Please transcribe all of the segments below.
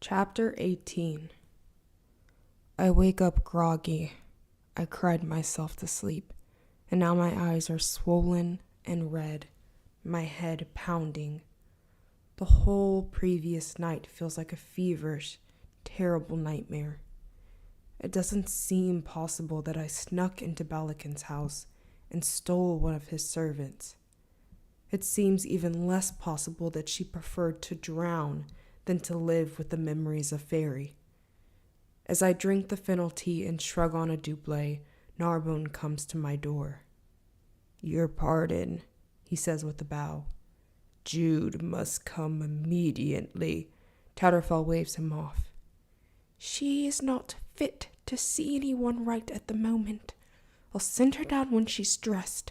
Chapter 18. I wake up groggy. I cried myself to sleep, and now my eyes are swollen and red, my head pounding. The whole previous night feels like a feverish, terrible nightmare. It doesn't seem possible that I snuck into Balakin's house and stole one of his servants. It seems even less possible that she preferred to drown than to live with the memories of Fairy. As I drink the fennel tea and shrug on a duble, Narbonne comes to my door. "Your pardon," he says with a bow. "Jude must come immediately." Tatterfell waves him off. "She is not fit to see anyone right at the moment. I'll send her down when she's dressed."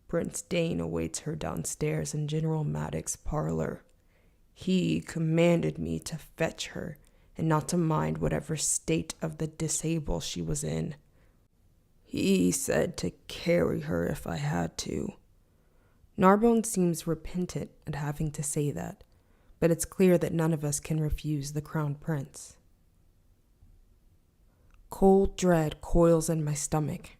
Prince Dane awaits her downstairs in General Maddox's parlor. He commanded me to fetch her and not to mind whatever state of the disable she was in. He said to carry her if I had to. Narbonne seems repentant at having to say that, but it's clear that none of us can refuse the crown prince. Cold dread coils in my stomach.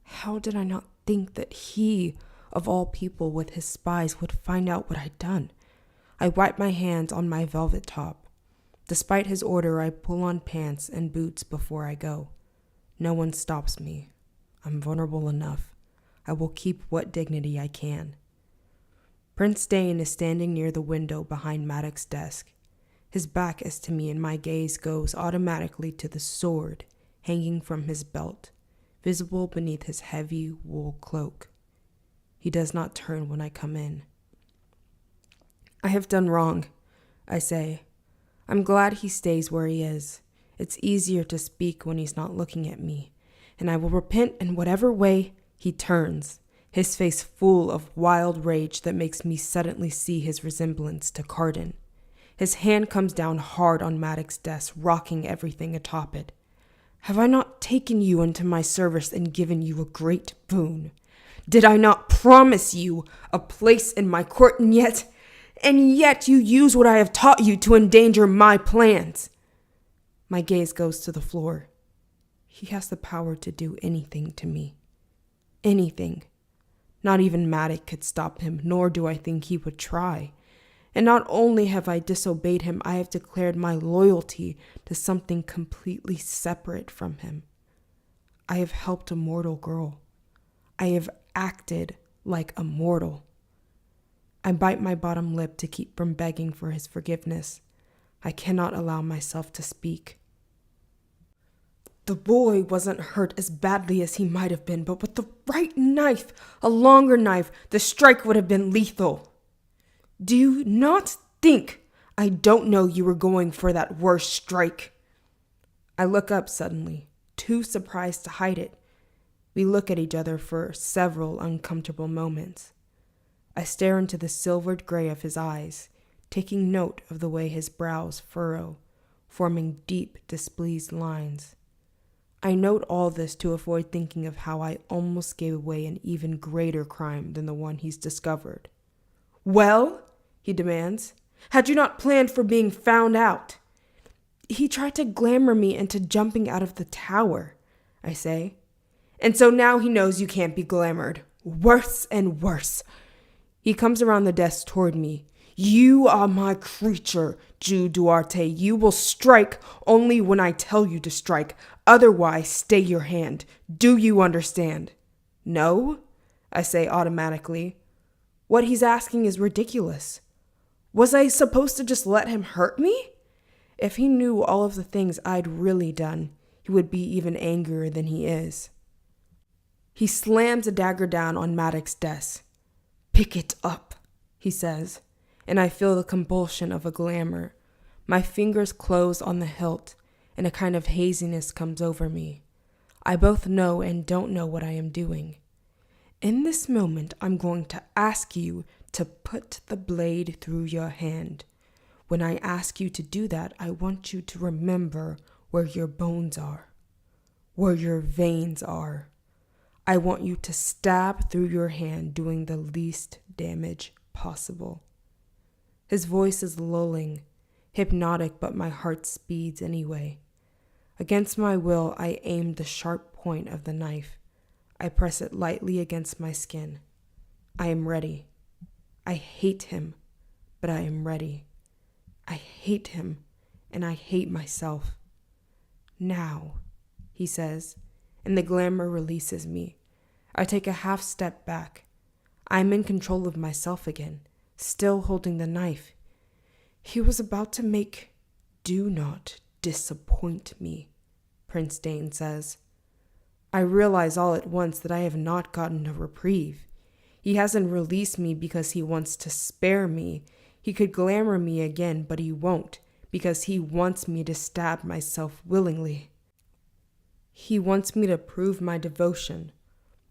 How did I not think that he, of all people with his spies, would find out what I'd done? I wipe my hands on my velvet top. Despite his order, I pull on pants and boots before I go. No one stops me. I'm vulnerable enough. I will keep what dignity I can. Prince Dane is standing near the window behind Maddox's desk. His back is to me, and my gaze goes automatically to the sword hanging from his belt, visible beneath his heavy wool cloak. He does not turn when I come in. "I have done wrong," I say. I'm glad he stays where he is. It's easier to speak when he's not looking at me, and I will repent in whatever way he turns, his face full of wild rage that makes me suddenly see his resemblance to Carden. His hand comes down hard on Maddox's desk, rocking everything atop it. "Have I not taken you into my service and given you a great boon? Did I not promise you a place in my court, and yet you use what I have taught you to endanger my plans?" My gaze goes to the floor. He has the power to do anything to me. Anything. Not even Maddox could stop him, nor do I think he would try. And not only have I disobeyed him, I have declared my loyalty to something completely separate from him. I have helped a mortal girl. I have acted like a mortal. I bite my bottom lip to keep from begging for his forgiveness. I cannot allow myself to speak. The boy wasn't hurt as badly as he might have been, but with the right knife, a longer knife, the strike would have been lethal. Do you not think I don't know you were going for that worst strike? I look up suddenly, too surprised to hide it. We look at each other for several uncomfortable moments. I stare into the silvered gray of his eyes, taking note of the way his brows furrow, forming deep, displeased lines. I note all this to avoid thinking of how I almost gave away an even greater crime than the one he's discovered. "Well?" he demands. "Had you not planned for being found out?" "He tried to glamour me into jumping out of the tower," I say. "And so now he knows you can't be glamored. Worse and worse." He comes around the desk toward me. "You are my creature, Jude Duarte. You will strike only when I tell you to strike. Otherwise, stay your hand. Do you understand?" "No," I say automatically. What he's asking is ridiculous. Was I supposed to just let him hurt me? If he knew all of the things I'd really done, he would be even angrier than he is. He slams a dagger down on Maddox's desk. "Pick it up," he says, and I feel the compulsion of a glamour. My fingers close on the hilt, and a kind of haziness comes over me. I both know and don't know what I am doing. In this moment, I'm going to ask you to put the blade through your hand. When I ask you to do that, I want you to remember where your bones are, where your veins are. I want you to stab through your hand, doing the least damage possible. His voice is lulling. Hypnotic, but my heart speeds anyway. Against my will, I aim the sharp point of the knife. I press it lightly against my skin. I am ready. I hate him, but I am ready. I hate him, and I hate myself. Now, he says, and the glamour releases me. I take a half step back. I am in control of myself again, still holding the knife. He was about to make, "Do not disappoint me," Prince Dane says. I realize all at once that I have not gotten a reprieve. He hasn't released me because he wants to spare me. He could glamour me again, but he won't, because he wants me to stab myself willingly. He wants me to prove my devotion,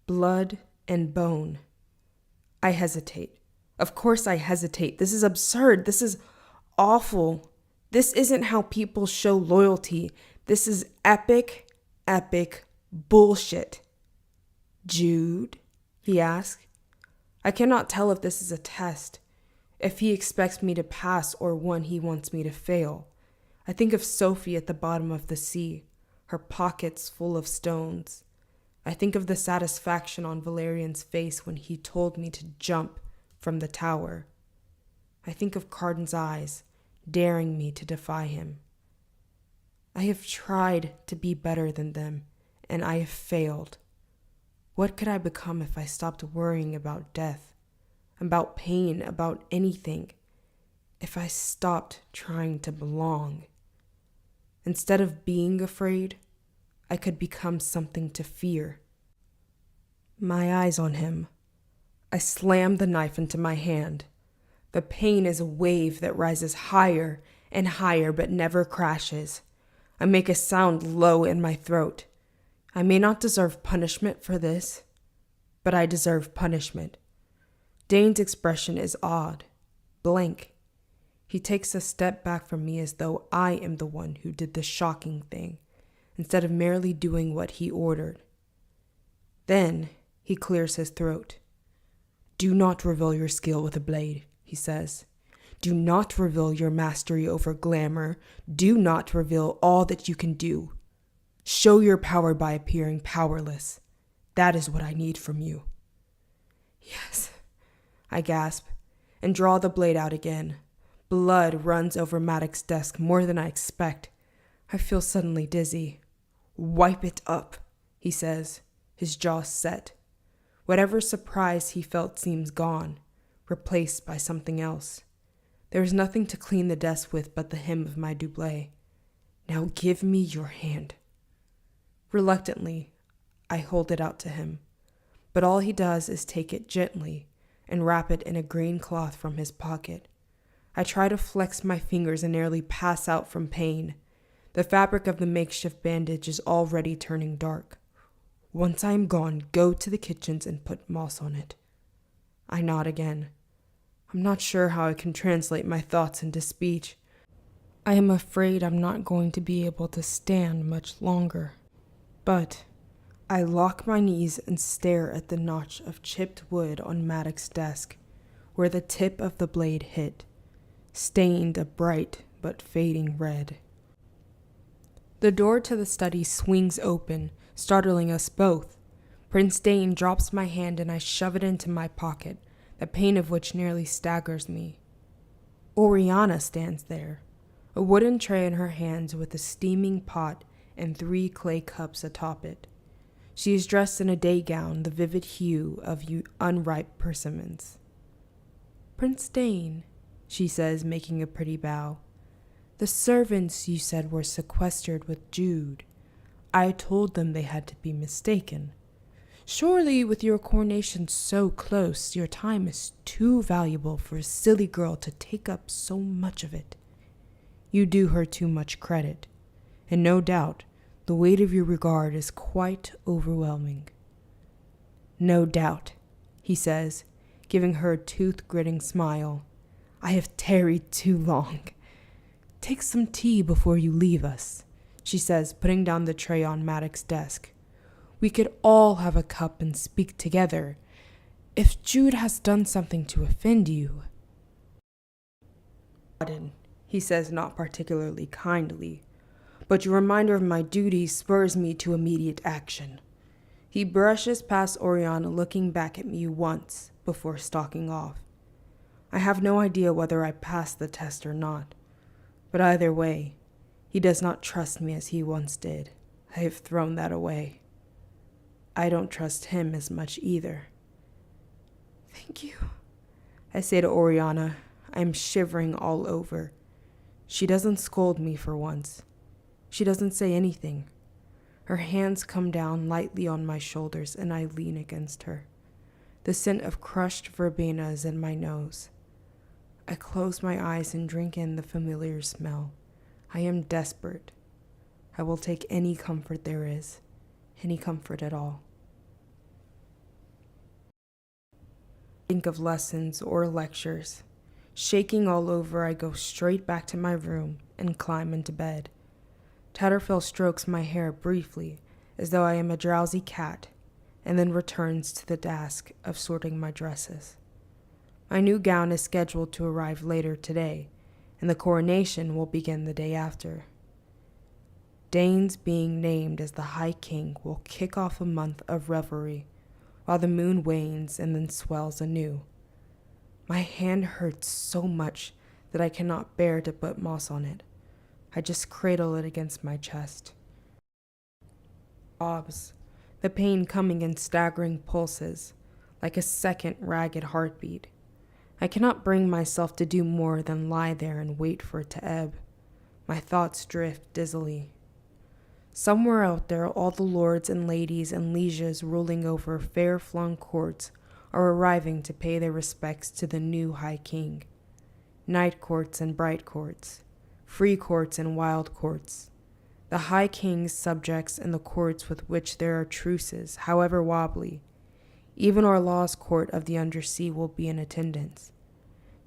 blood and bone. I hesitate. Of course I hesitate. This is absurd. This is awful. This isn't how people show loyalty. This is epic, epic bullshit. "Jude?" he asks. I cannot tell if this is a test, if he expects me to pass or one he wants me to fail. I think of Sophie at the bottom of the sea, her pockets full of stones. I think of the satisfaction on Valerian's face when he told me to jump from the tower. I think of Carden's eyes, daring me to defy him. I have tried to be better than them, and I have failed. What could I become if I stopped worrying about death, about pain, about anything? If I stopped trying to belong? Instead of being afraid, I could become something to fear. My eyes on him. I slam the knife into my hand. The pain is a wave that rises higher and higher but never crashes. I make a sound low in my throat. I may not deserve punishment for this, but I deserve punishment. Dane's expression is odd, blank. He takes a step back from me as though I am the one who did the shocking thing, instead of merely doing what he ordered. Then he clears his throat. "Do not reveal your skill with a blade," he says. "Do not reveal your mastery over glamour. Do not reveal all that you can do. Show your power by appearing powerless. That is what I need from you." "Yes," I gasp, and draw the blade out again. Blood runs over Maddox's desk more than I expect. I feel suddenly dizzy. "Wipe it up," he says, his jaw set. Whatever surprise he felt seems gone, replaced by something else. There is nothing to clean the desk with but the hem of my doublet. "Now give me your hand." Reluctantly, I hold it out to him, but all he does is take it gently and wrap it in a green cloth from his pocket. I try to flex my fingers and nearly pass out from pain. The fabric of the makeshift bandage is already turning dark. "Once I am gone, go to the kitchens and put moss on it." I nod again. I'm not sure how I can translate my thoughts into speech. I am afraid I'm not going to be able to stand much longer. But I lock my knees and stare at the notch of chipped wood on Maddox's desk, where the tip of the blade hit, stained a bright but fading red. The door to the study swings open, startling us both. Prince Dane drops my hand and I shove it into my pocket, the pain of which nearly staggers me. Oriana stands there, a wooden tray in her hands with a steaming pot and 3 clay cups atop it. She is dressed in a day gown, the vivid hue of unripe persimmons. "Prince Dane," she says, making a pretty bow. "The servants you said were sequestered with Jude. I told them they had to be mistaken. Surely, with your coronation so close, your time is too valuable for a silly girl to take up so much of it. You do her too much credit, and no doubt the weight of your regard is quite overwhelming." "No doubt," he says, giving her a tooth-gritting smile. "I have tarried too long. Take some tea before you leave us," she says, putting down the tray on Maddox's desk. "We could all have a cup and speak together. If Jude has done something to offend you..." he says not particularly kindly, but your reminder of my duty spurs me to immediate action. He brushes past Oriana, looking back at me once before stalking off. I have no idea whether I passed the test or not, but either way, he does not trust me as he once did. I have thrown that away. I don't trust him as much either. Thank you, I say to Oriana. I'm shivering all over. She doesn't scold me for once. She doesn't say anything. Her hands come down lightly on my shoulders and I lean against her. The scent of crushed verbena is in my nose. I close my eyes and drink in the familiar smell. I am desperate. I will take any comfort there is, any comfort at all. Think of lessons or lectures. Shaking all over, I go straight back to my room and climb into bed. Tatterfell strokes my hair briefly, as though I am a drowsy cat, and then returns to the task of sorting my dresses. My new gown is scheduled to arrive later today, and the coronation will begin the day after. Dane's being named as the High King will kick off a month of revelry, while the moon wanes and then swells anew. My hand hurts so much that I cannot bear to put moss on it. I just cradle it against my chest. Sobs, the pain coming in staggering pulses, like a second ragged heartbeat. I cannot bring myself to do more than lie there and wait for it to ebb. My thoughts drift dizzily. Somewhere out there, all the lords and ladies and lieges ruling over fair-flung courts are arriving to pay their respects to the new High King. Night courts and bright courts, free courts and wild courts. The High King's subjects and the courts with which there are truces, however wobbly. Even Orlaw's court of the undersea will be in attendance.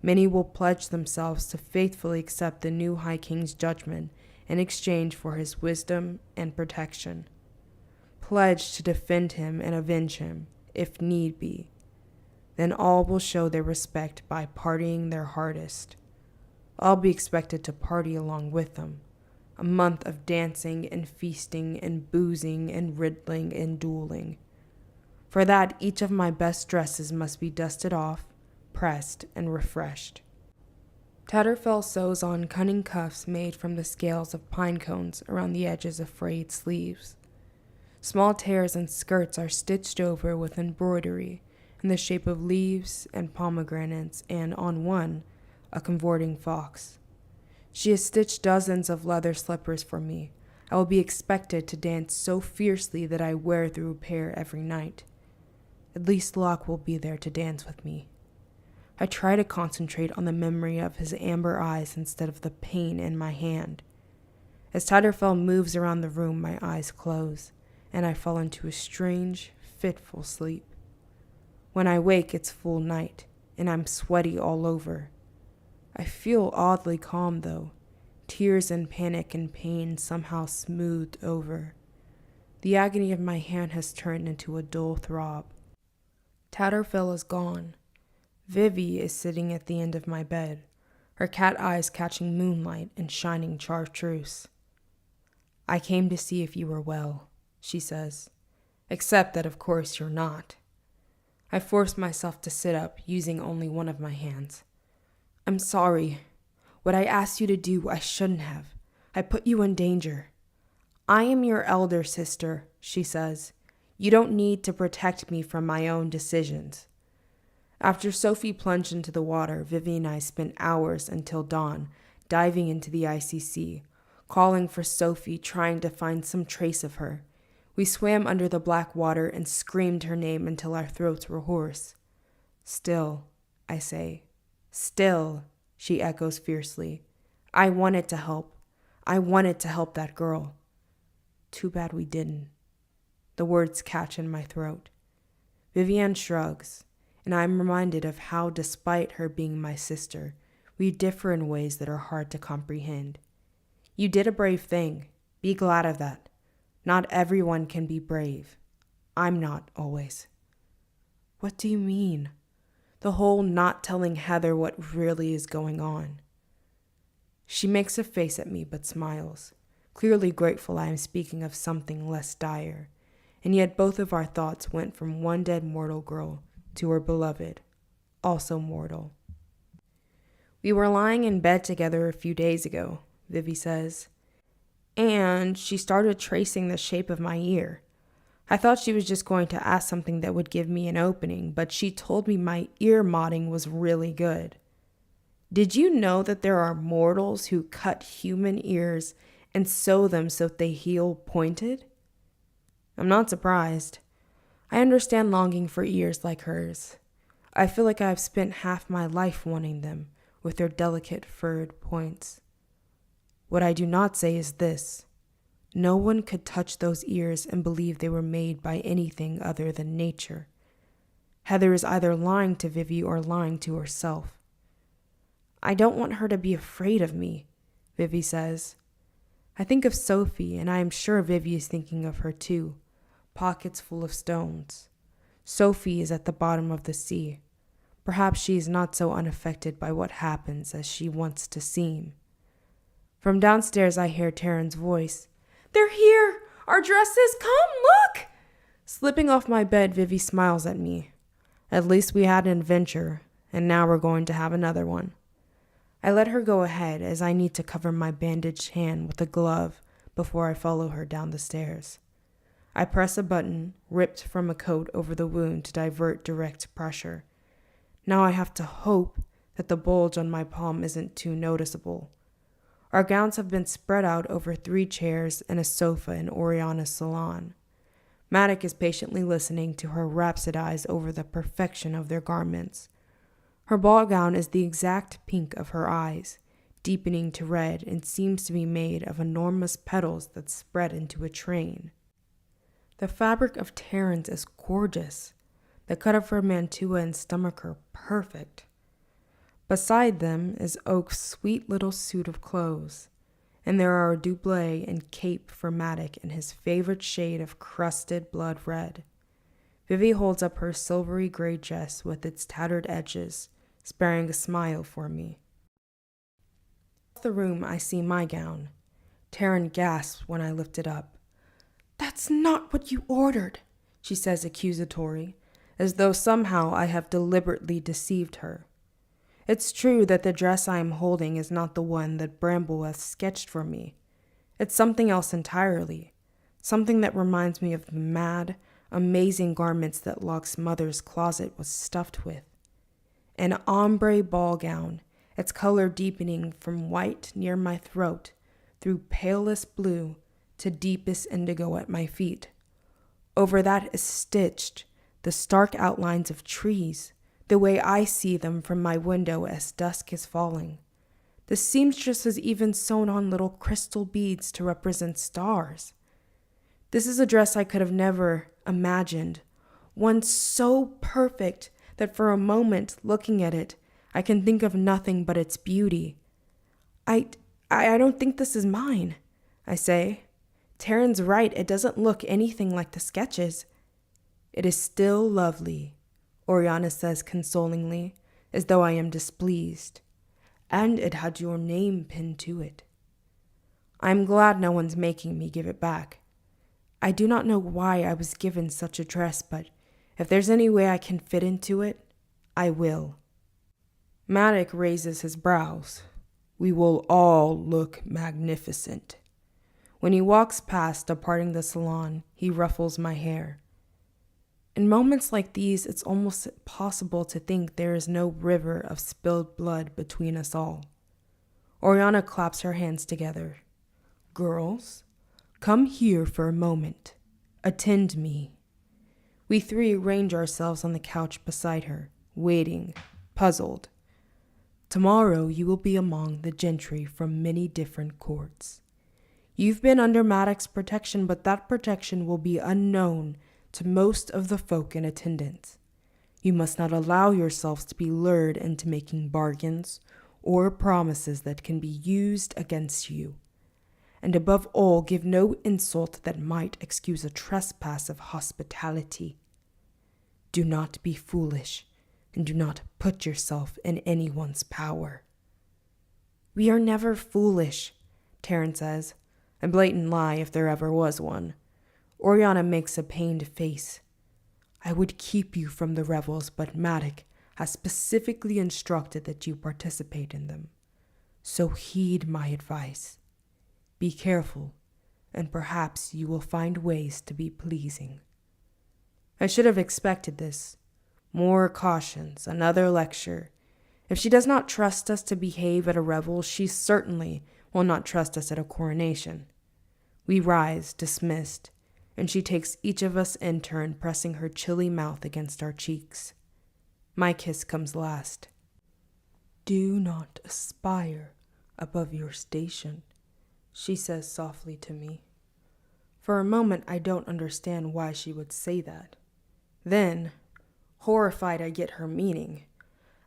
Many will pledge themselves to faithfully accept the new High King's judgment in exchange for his wisdom and protection. Pledge to defend him and avenge him, if need be. Then all will show their respect by partying their hardest. I'll be expected to party along with them. A month of dancing and feasting and boozing and riddling and dueling. For that, each of my best dresses must be dusted off, pressed, and refreshed. Tatterfell sews on cunning cuffs made from the scales of pine cones around the edges of frayed sleeves. Small tears in skirts are stitched over with embroidery in the shape of leaves and pomegranates and, on one, a cavorting fox. She has stitched dozens of leather slippers for me. I will be expected to dance so fiercely that I wear through a pair every night. At least Locke will be there to dance with me. I try to concentrate on the memory of his amber eyes instead of the pain in my hand. As Tatterfell moves around the room, my eyes close, and I fall into a strange, fitful sleep. When I wake, it's full night, and I'm sweaty all over. I feel oddly calm, though, tears and panic and pain somehow smoothed over. The agony of my hand has turned into a dull throb. Tatterfell is gone. Vivi is sitting at the end of my bed, her cat eyes catching moonlight and shining chartreuse. I came to see if you were well, she says, except that of course you're not. I force myself to sit up, using only one of my hands. I'm sorry. What I asked you to do, I shouldn't have. I put you in danger. I am your elder sister, she says. You don't need to protect me from my own decisions. After Sophie plunged into the water, Vivi and I spent hours until dawn, diving into the icy sea, calling for Sophie, trying to find some trace of her. We swam under the black water and screamed her name until our throats were hoarse. Still, I say. Still, she echoes fiercely. I wanted to help. I wanted to help that girl. Too bad we didn't. The words catch in my throat. Vivienne shrugs, and I am reminded of how, despite her being my sister, we differ in ways that are hard to comprehend. You did a brave thing. Be glad of that. Not everyone can be brave. I'm not always. What do you mean? The whole not telling Heather what really is going on. She makes a face at me but smiles, clearly grateful I am speaking of something less dire, and yet both of our thoughts went from one dead mortal girl to her beloved, also mortal. We were lying in bed together a few days ago, Vivi says, and she started tracing the shape of my ear. I thought she was just going to ask something that would give me an opening, but she told me my ear modding was really good. Did you know that there are mortals who cut human ears and sew them so they heal pointed? I'm not surprised. I understand longing for ears like hers. I feel like I've spent half my life wanting them, with their delicate furred points. What I do not say is this: no one could touch those ears and believe they were made by anything other than nature. Heather is either lying to Vivi or lying to herself. I don't want her to be afraid of me, Vivi says. I think of Sophie, and I am sure Vivi is thinking of her too. Pockets full of stones. Sophie is at the bottom of the sea. Perhaps she is not so unaffected by what happens as she wants to seem. From downstairs I hear Taryn's voice. "They're here! Our dresses! Come, look!" Slipping off my bed, Vivi smiles at me. At least we had an adventure, and now we're going to have another one. I let her go ahead as I need to cover my bandaged hand with a glove before I follow her down the stairs. I press a button ripped from a coat over the wound to divert direct pressure. Now I have to hope that the bulge on my palm isn't too noticeable. Our gowns have been spread out over 3 chairs and a sofa in Oriana's salon. Maddox is patiently listening to her rhapsodize over the perfection of their garments. Her ball gown is the exact pink of her eyes, deepening to red, and seems to be made of enormous petals that spread into a train. The fabric of Taryn's is gorgeous. The cut of her mantua and stomach are perfect. Beside them is Oak's sweet little suit of clothes, and there are a doublet and cape for Maddox in his favorite shade of crusted blood red. Vivi holds up her silvery gray dress with its tattered edges, sparing a smile for me. Across the room I see my gown. Taryn gasps when I lift it up. "That's not what you ordered," she says accusatory, as though somehow I have deliberately deceived her. It's true that the dress I am holding is not the one that Brambleweth sketched for me. It's something else entirely, something that reminds me of the mad, amazing garments that Locke's mother's closet was stuffed with. An ombre ball gown, its color deepening from white near my throat through palest blue to deepest indigo at my feet. Over that is stitched the stark outlines of trees, the way I see them from my window as dusk is falling. The seamstress has even sewn on little crystal beads to represent stars. This is a dress I could have never imagined, one so perfect that for a moment, looking at it, I can think of nothing but its beauty. I don't think this is mine, I say. Taryn's right, it doesn't look anything like the sketches. It is still lovely, Oriana says consolingly, as though I am displeased. And it had your name pinned to it. I am glad no one's making me give it back. I do not know why I was given such a dress, but if there's any way I can fit into it, I will. Maddox raises his brows. We will all look magnificent. When he walks past, departing the salon, he ruffles my hair. In moments like these, it's almost possible to think there is no river of spilled blood between us all. Oriana claps her hands together. Girls, come here for a moment. Attend me. We 3 arrange ourselves on the couch beside her, waiting, puzzled. Tomorrow you will be among the gentry from many different courts. You've been under Maddox's protection, but that protection will be unknown to most of the folk in attendance. You must not allow yourselves to be lured into making bargains or promises that can be used against you. And above all, give no insult that might excuse a trespass of hospitality. Do not be foolish, and do not put yourself in anyone's power. We are never foolish, Taryn says. A blatant lie if there ever was one. Oriana makes a pained face. I would keep you from the revels, but Matic has specifically instructed that you participate in them. So heed my advice. Be careful, and perhaps you will find ways to be pleasing. I should have expected this. More cautions, another lecture. If she does not trust us to behave at a revel, she certainly will not trust us at a coronation. We rise, dismissed, and she takes each of us in turn, pressing her chilly mouth against our cheeks. My kiss comes last. Do not aspire above your station, she says softly to me. For a moment, I don't understand why she would say that. Then, horrified, I get her meaning.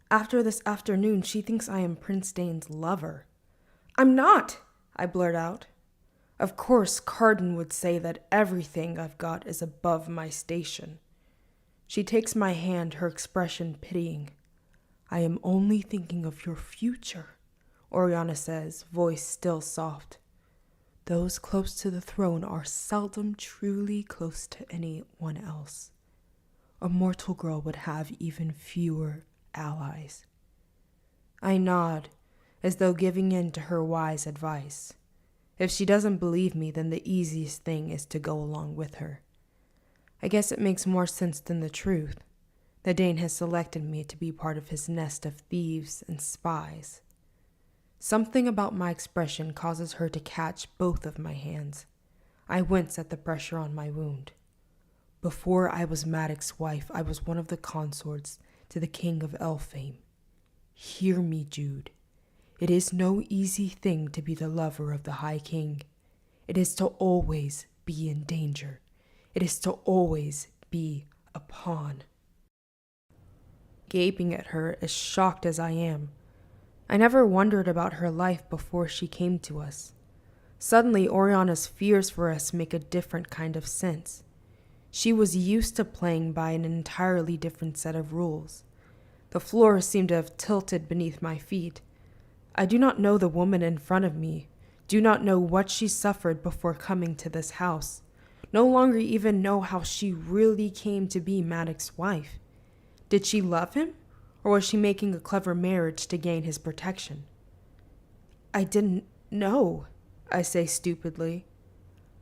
After this afternoon, she thinks I am Prince Dane's lover. I'm not, I blurt out. Of course, Carden would say that everything I've got is above my station. She takes my hand, her expression pitying. I am only thinking of your future, Oriana says, voice still soft. Those close to the throne are seldom truly close to anyone else. A mortal girl would have even fewer allies. I nod, as though giving in to her wise advice. If she doesn't believe me, then the easiest thing is to go along with her. I guess it makes more sense than the truth. The Dane has selected me to be part of his nest of thieves and spies. Something about my expression causes her to catch both of my hands. I wince at the pressure on my wound. Before I was Maddox's wife, I was one of the consorts to the King of Elfame. Hear me, Jude. It is no easy thing to be the lover of the High King. It is to always be in danger. It is to always be a pawn. Gaping at her, as shocked as I am, I never wondered about her life before she came to us. Suddenly, Oriana's fears for us make a different kind of sense. She was used to playing by an entirely different set of rules. The floor seemed to have tilted beneath my feet. I do not know the woman in front of me, do not know what she suffered before coming to this house, no longer even know how she really came to be Maddox's wife. Did she love him, or was she making a clever marriage to gain his protection? I didn't know, I say stupidly.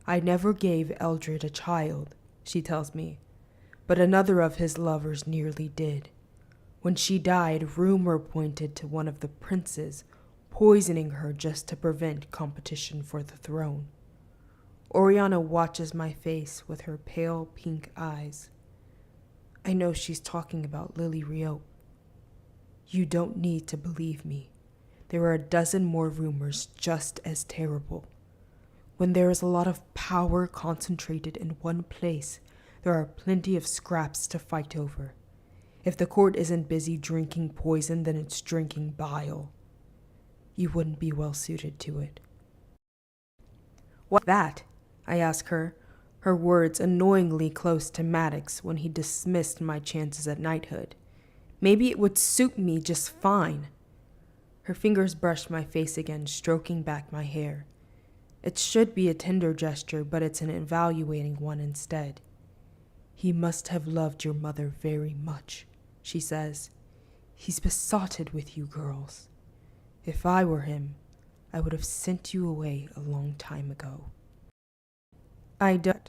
I never gave Eldred a child, she tells me, but another of his lovers nearly did. When she died, rumor pointed to one of the princes poisoning her just to prevent competition for the throne. Oriana watches my face with her pale pink eyes. I know she's talking about Lily Riope. You don't need to believe me. There are a dozen more rumors just as terrible. When there is a lot of power concentrated in one place, there are plenty of scraps to fight over. If the court isn't busy drinking poison, then it's drinking bile. You wouldn't be well suited to it. What's that? I ask her, her words annoyingly close to Maddox when he dismissed my chances at knighthood. Maybe it would suit me just fine. Her fingers brush my face again, stroking back my hair. It should be a tender gesture, but it's an evaluating one instead. He must have loved your mother very much, she says. He's besotted with you girls. If I were him, I would have sent you away a long time ago. I don't.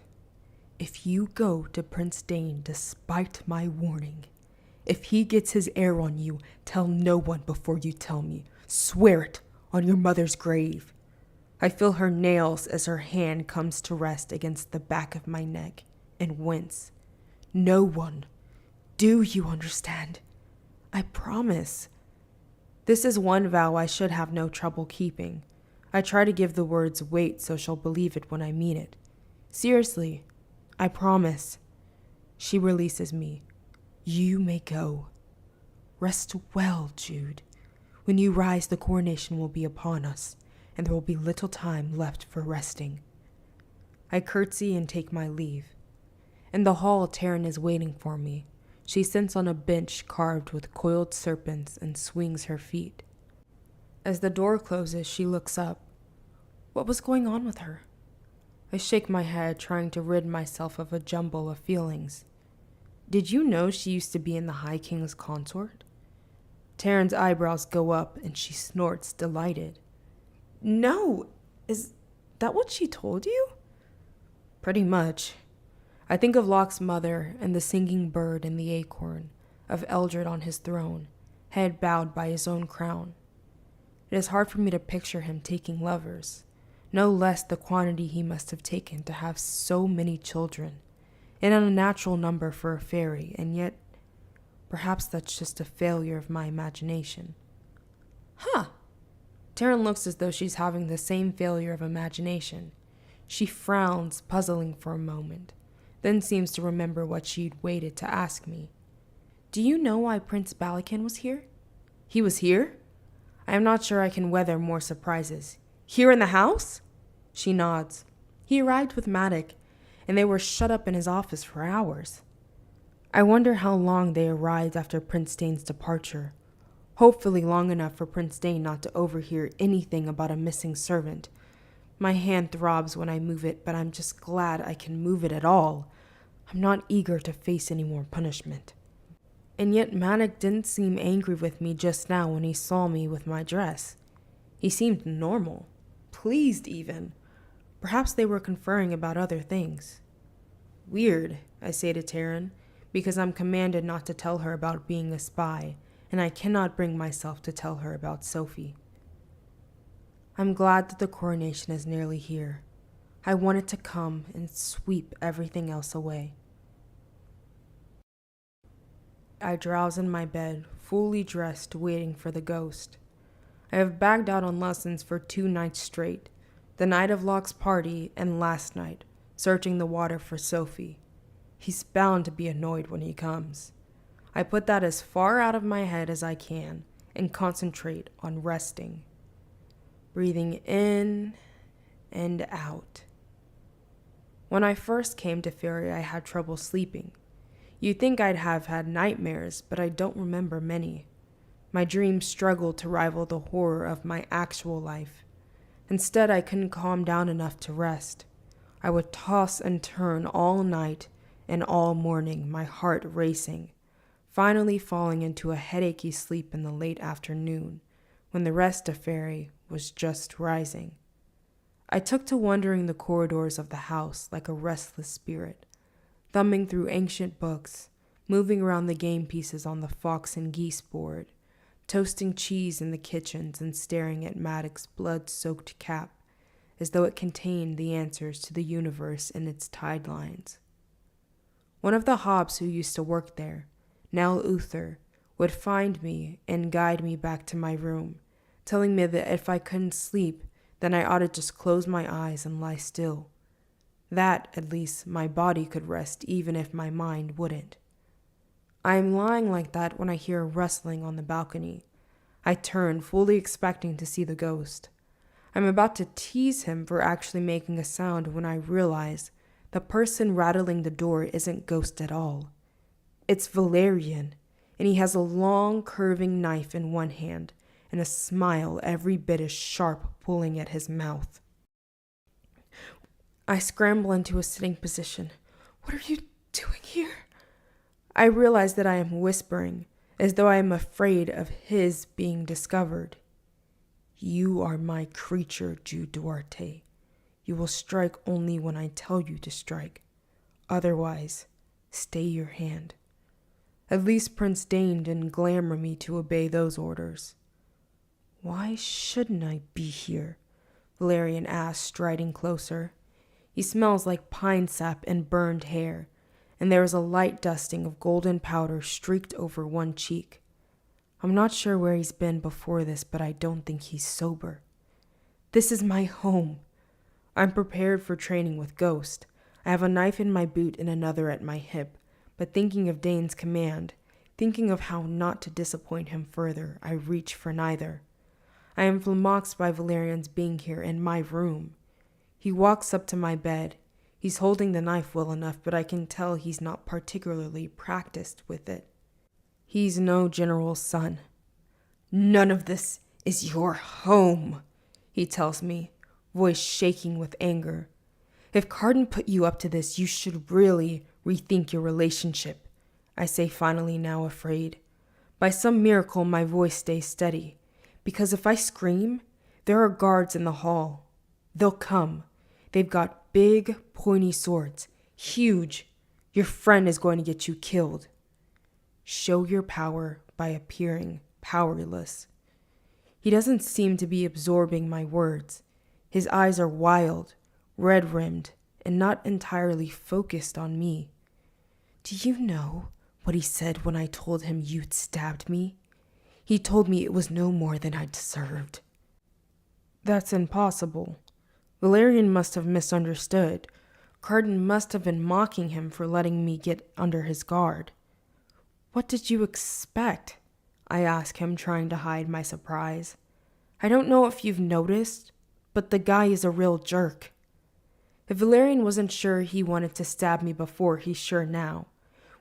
If you go to Prince Dane despite my warning, if he gets his heir on you, tell no one before you tell me. Swear it on your mother's grave. I feel her nails as her hand comes to rest against the back of my neck and wince. No one. Do you understand? I promise. This is one vow I should have no trouble keeping. I try to give the words weight so she'll believe it when I mean it. Seriously, I promise. She releases me. You may go. Rest well, Jude. When you rise, the coronation will be upon us, and there will be little time left for resting. I curtsy and take my leave. In the hall, Taryn is waiting for me. She sits on a bench carved with coiled serpents and swings her feet. As the door closes, she looks up. What was going on with her? I shake my head, trying to rid myself of a jumble of feelings. Did you know she used to be in the High King's consort? Taryn's eyebrows go up and she snorts, delighted. No, is that what she told you? Pretty much. I think of Locke's mother and the singing bird and the acorn, of Eldred on his throne, head bowed by his own crown. It is hard for me to picture him taking lovers, no less the quantity he must have taken to have so many children, an unnatural number for a fairy, and yet perhaps that's just a failure of my imagination. Huh. Taryn looks as though she's having the same failure of imagination. She frowns, puzzling for a moment, then seems to remember what she'd waited to ask me. Do you know why Prince Balakin was here? He was here? I am not sure I can weather more surprises. Here in the house? She nods. He arrived with Maddock, and they were shut up in his office for hours. I wonder how long they arrived after Prince Dane's departure. Hopefully long enough for Prince Dane not to overhear anything about a missing servant. My hand throbs when I move it, but I'm just glad I can move it at all. I'm not eager to face any more punishment. And yet Maddock didn't seem angry with me just now when he saw me with my dress. He seemed normal, pleased even. Perhaps they were conferring about other things. Weird, I say to Taryn, because I'm commanded not to tell her about being a spy, and I cannot bring myself to tell her about Sophie. I'm glad that the coronation is nearly here. I want it to come and sweep everything else away. I drowse in my bed, fully dressed, waiting for the ghost. I have bagged out on lessons for 2 nights straight, the night of Locke's party and last night, searching the water for Sophie. He's bound to be annoyed when he comes. I put that as far out of my head as I can and concentrate on resting. Breathing in and out. When I first came to Fairy, I had trouble sleeping. You'd think I'd have had nightmares, but I don't remember many. My dreams struggled to rival the horror of my actual life. Instead, I couldn't calm down enough to rest. I would toss and turn all night and all morning, my heart racing, finally falling into a headachy sleep in the late afternoon, when the rest of Fairy was just rising. I took to wandering the corridors of the house like a restless spirit, thumbing through ancient books, moving around the game pieces on the fox and geese board, toasting cheese in the kitchens and staring at Maddock's blood-soaked cap as though it contained the answers to the universe in its tide lines. One of the Hobbs who used to work there, Nell Uther, would find me and guide me back to my room, telling me that if I couldn't sleep, then I ought to just close my eyes and lie still. That, at least, my body could rest even if my mind wouldn't. I am lying like that when I hear a rustling on the balcony. I turn, fully expecting to see the ghost. I'm about to tease him for actually making a sound when I realize the person rattling the door isn't Ghost at all. It's Valerian, and he has a long, curving knife in one hand and a smile every bit as sharp pulling at his mouth. I scramble into a sitting position. What are you doing here? I realize that I am whispering, as though I am afraid of his being discovered. You are my creature, Jew Duarte. You will strike only when I tell you to strike. Otherwise, stay your hand. At least Prince Dane didn't glamour me to obey those orders. Why shouldn't I be here? Valerian asked, striding closer. He smells like pine sap and burned hair, and there is a light dusting of golden powder streaked over one cheek. I'm not sure where he's been before this, but I don't think he's sober. This is my home. I'm prepared for training with Ghost. I have a knife in my boot and another at my hip, but thinking of Dane's command, thinking of how not to disappoint him further, I reach for neither. I am flummoxed by Valerian's being here in my room. He walks up to my bed. He's holding the knife well enough, but I can tell he's not particularly practiced with it. He's no general's son. None of this is your home, he tells me, voice shaking with anger. If Carden put you up to this, you should really rethink your relationship, I say finally, now afraid. By some miracle, my voice stays steady, because if I scream, there are guards in the hall. They'll come. They've got big, pointy swords, huge. Your friend is going to get you killed. Show your power by appearing powerless. He doesn't seem to be absorbing my words. His eyes are wild, red-rimmed, and not entirely focused on me. Do you know what he said when I told him you'd stabbed me? He told me it was no more than I deserved. That's impossible. Valerian must have misunderstood. Carden must have been mocking him for letting me get under his guard. What did you expect? I ask him, trying to hide my surprise. I don't know if you've noticed, but the guy is a real jerk. If Valerian wasn't sure he wanted to stab me before, he's sure now.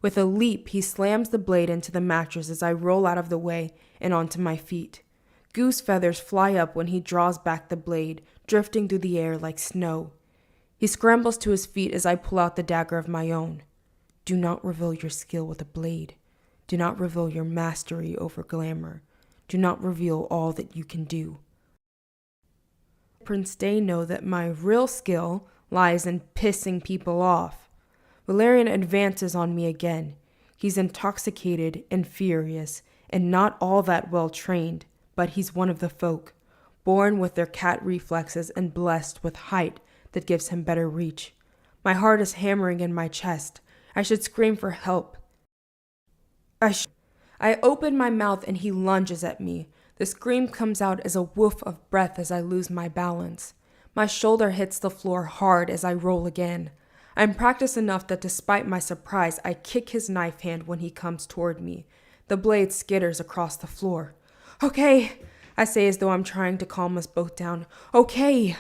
With a leap, he slams the blade into the mattress as I roll out of the way and onto my feet. Goose feathers fly up when he draws back the blade, drifting through the air like snow. He scrambles to his feet as I pull out the dagger of my own. Do not reveal your skill with a blade. Do not reveal your mastery over glamour. Do not reveal all that you can do. Prince Day know that my real skill lies in pissing people off. Valerian advances on me again. He's intoxicated and furious, and not all that well trained, but he's one of the folk, born with their cat reflexes and blessed with height that gives him better reach. My heart is hammering in my chest. I should scream for help. I open my mouth and he lunges at me. The scream comes out as a woof of breath as I lose my balance. My shoulder hits the floor hard as I roll again. I'm practiced enough that despite my surprise, I kick his knife hand when he comes toward me. The blade skitters across the floor. Okay, I say as though I'm trying to calm us both down. Okay.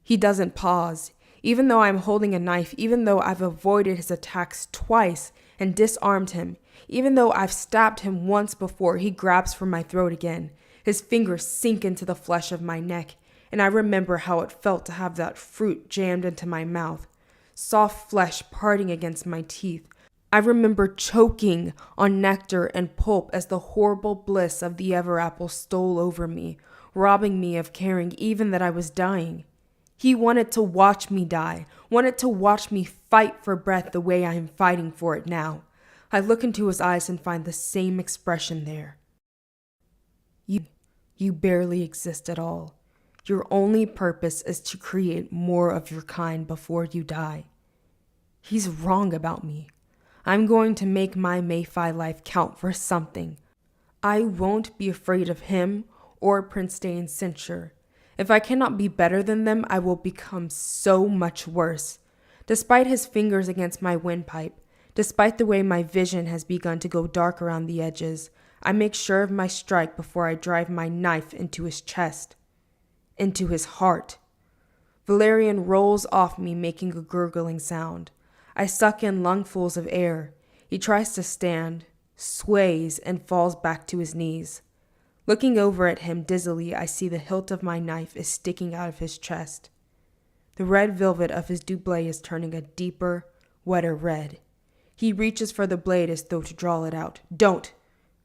He doesn't pause. Even though I'm holding a knife, even though I've avoided his attacks twice and disarmed him, even though I've stabbed him once before, he grabs for my throat again. His fingers sink into the flesh of my neck, and I remember how it felt to have that fruit jammed into my mouth, soft flesh parting against my teeth. I remember choking on nectar and pulp as the horrible bliss of the ever apple stole over me, robbing me of caring even that I was dying. He wanted to watch me die, wanted to watch me fight for breath the way I am fighting for it now. I look into his eyes and find the same expression there. You barely exist at all. Your only purpose is to create more of your kind before you die. He's wrong about me. I'm going to make my Mayfi life count for something. I won't be afraid of him or Prince Dane's censure. If I cannot be better than them, I will become so much worse. Despite his fingers against my windpipe, despite the way my vision has begun to go dark around the edges, I make sure of my strike before I drive my knife into his chest, into his heart. Valerian rolls off me, making a gurgling sound. I suck in lungfuls of air. He tries to stand, sways, and falls back to his knees. Looking over at him dizzily, I see the hilt of my knife is sticking out of his chest. The red velvet of his doublet is turning a deeper, wetter red. He reaches for the blade as though to draw it out. Don't,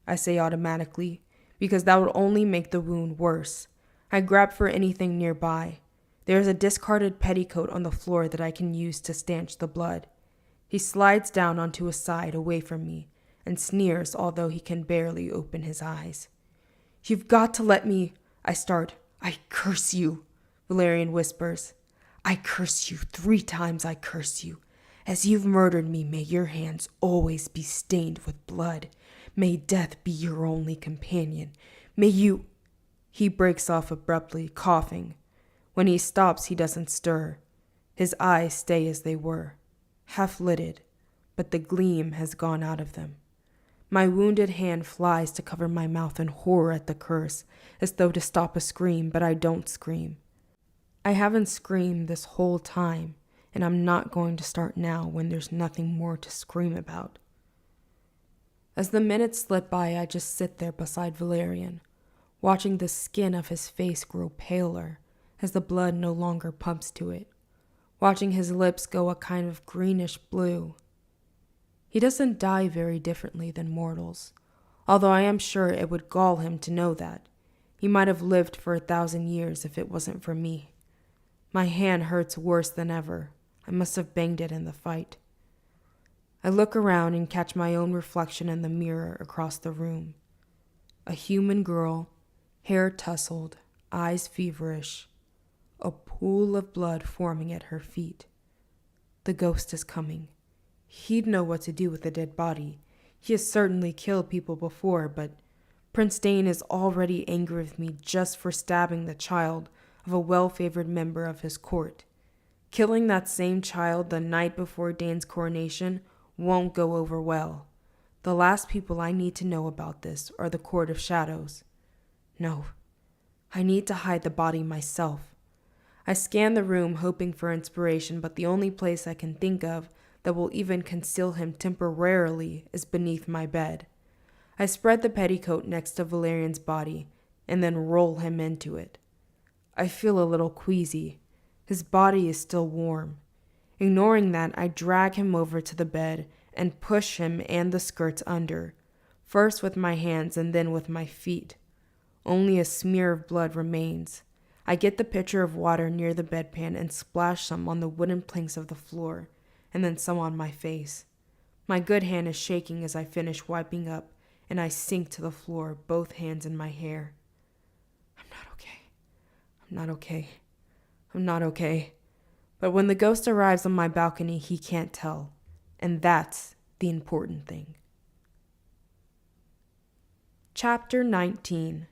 I say automatically, because that would only make the wound worse. I grab for anything nearby. There is a discarded petticoat on the floor that I can use to stanch the blood. He slides down onto his side away from me and sneers, although he can barely open his eyes. You've got to let me, I start. I curse you, Valerian whispers. I curse you 3 times, I curse you. As you've murdered me, may your hands always be stained with blood. May death be your only companion. May you... He breaks off abruptly, coughing. When he stops, he doesn't stir. His eyes stay as they were, half-lidded, but the gleam has gone out of them. My wounded hand flies to cover my mouth in horror at the curse, as though to stop a scream, but I don't scream. I haven't screamed this whole time, and I'm not going to start now when there's nothing more to scream about. As the minutes slip by, I just sit there beside Valerian, watching the skin of his face grow paler as the blood no longer pumps to it, watching his lips go a kind of greenish blue. He doesn't die very differently than mortals, although I am sure it would gall him to know that. He might have lived for 1,000 years if it wasn't for me. My hand hurts worse than ever. I must have banged it in the fight. I look around and catch my own reflection in the mirror across the room. A human girl, hair tousled, eyes feverish, a pool of blood forming at her feet. The ghost is coming. He'd know what to do with a dead body. He has certainly killed people before, but Prince Dane is already angry with me just for stabbing the child of a well-favored member of his court. Killing that same child the night before Dane's coronation won't go over well. The last people I need to know about this are the Court of Shadows. No, I need to hide the body myself. I scan the room hoping for inspiration, but the only place I can think of that will even conceal him temporarily is beneath my bed. I spread the petticoat next to Valerian's body and then roll him into it. I feel a little queasy. His body is still warm. Ignoring that, I drag him over to the bed and push him and the skirts under, first with my hands and then with my feet. Only a smear of blood remains. I get the pitcher of water near the bedpan and splash some on the wooden planks of the floor, and then some on my face. My good hand is shaking as I finish wiping up, and I sink to the floor, both hands in my hair. I'm not okay. I'm not okay. I'm not okay. But when the ghost arrives on my balcony, he can't tell. And that's the important thing. Chapter 19.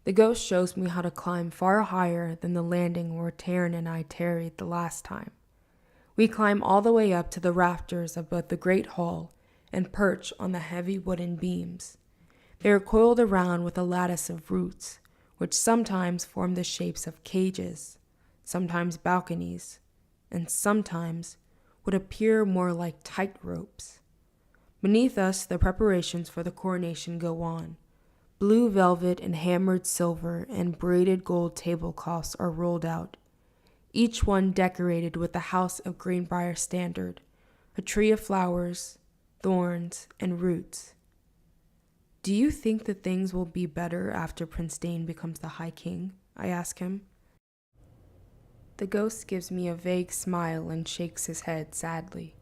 The ghost shows me how to climb far higher than the landing where Taryn and I tarried the last time. We climb all the way up to the rafters above the great hall and perch on the heavy wooden beams. They are coiled around with a lattice of roots, which sometimes form the shapes of cages, sometimes balconies, and sometimes would appear more like tight ropes. Beneath us, the preparations for the coronation go on. Blue velvet and hammered silver and braided gold tablecloths are rolled out, each one decorated with the House of Greenbrier standard, a tree of flowers, thorns, and roots. Do you think that things will be better after Prince Dane becomes the High King? I ask him. The ghost gives me a vague smile and shakes his head sadly.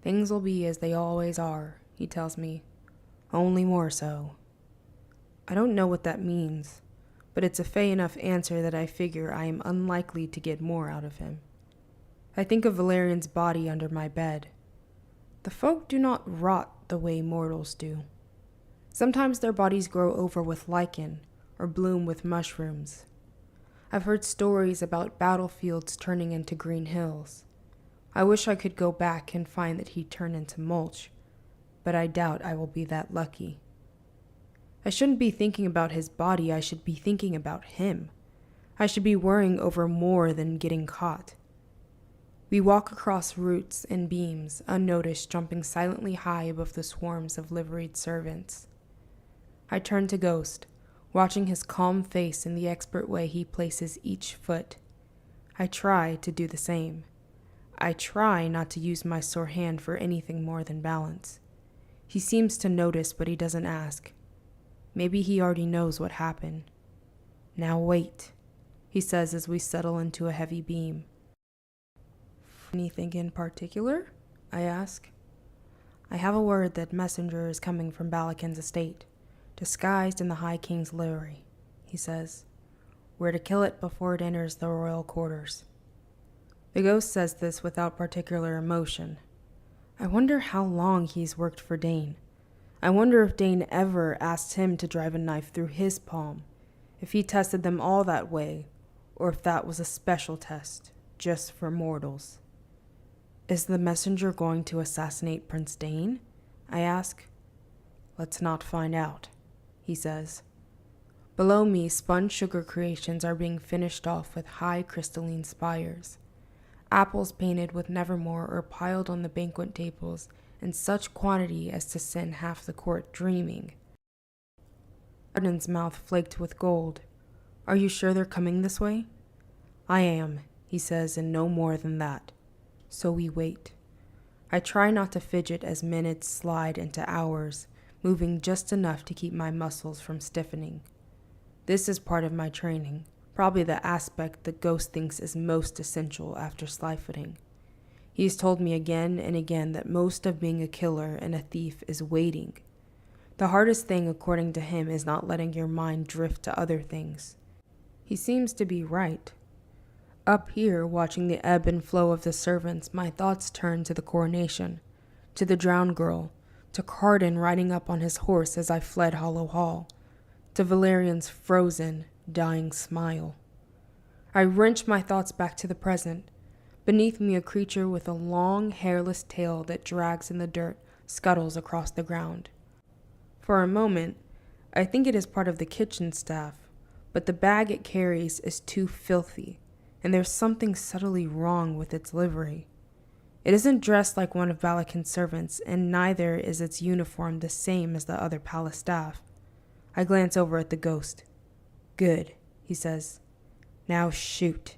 Things will be as they always are, he tells me, only more so. I don't know what that means, but it's a fey enough answer that I figure I am unlikely to get more out of him. I think of Valerian's body under my bed. The folk do not rot the way mortals do. Sometimes their bodies grow over with lichen or bloom with mushrooms. I've heard stories about battlefields turning into green hills. I wish I could go back and find that he turned into mulch, but I doubt I will be that lucky. I shouldn't be thinking about his body, I should be thinking about him. I should be worrying over more than getting caught. We walk across roots and beams, unnoticed, jumping silently high above the swarms of liveried servants. I turn to Ghost, watching his calm face and the expert way he places each foot. I try to do the same. I try not to use my sore hand for anything more than balance. He seems to notice, but he doesn't ask. Maybe he already knows what happened. Now wait, he says as we settle into a heavy beam. Anything in particular? I ask. I have a word that messenger is coming from Balakin's estate, disguised in the High King's livery, he says. We're to kill it before it enters the royal quarters. The ghost says this without particular emotion. I wonder how long he's worked for Dane. I wonder if Dane ever asked him to drive a knife through his palm, if he tested them all that way, or if that was a special test, just for mortals. Is the messenger going to assassinate Prince Dane? I ask. Let's not find out, he says. Below me, spun sugar creations are being finished off with high crystalline spires. Apples painted with nevermore are piled on the banquet tables in such quantity as to send half the court dreaming. Arden's mouth flaked with gold. Are you sure they're coming this way? I am, he says, and no more than that. So we wait. I try not to fidget as minutes slide into hours, moving just enough to keep my muscles from stiffening. This is part of my training, probably the aspect the ghost thinks is most essential after sly-footing. He's told me again and again that most of being a killer and a thief is waiting. The hardest thing, according to him, is not letting your mind drift to other things. He seems to be right. Up here, watching the ebb and flow of the servants, my thoughts turn to the coronation, to the drowned girl, to Carden riding up on his horse as I fled Hollow Hall, to Valerian's frozen, dying smile. I wrench my thoughts back to the present. Beneath me, a creature with a long, hairless tail that drags in the dirt scuttles across the ground. For a moment, I think it is part of the kitchen staff, but the bag it carries is too filthy, and there's something subtly wrong with its livery. It isn't dressed like one of Balakin's servants, and neither is its uniform the same as the other palace staff. I glance over at the ghost. Good, he says. Now shoot.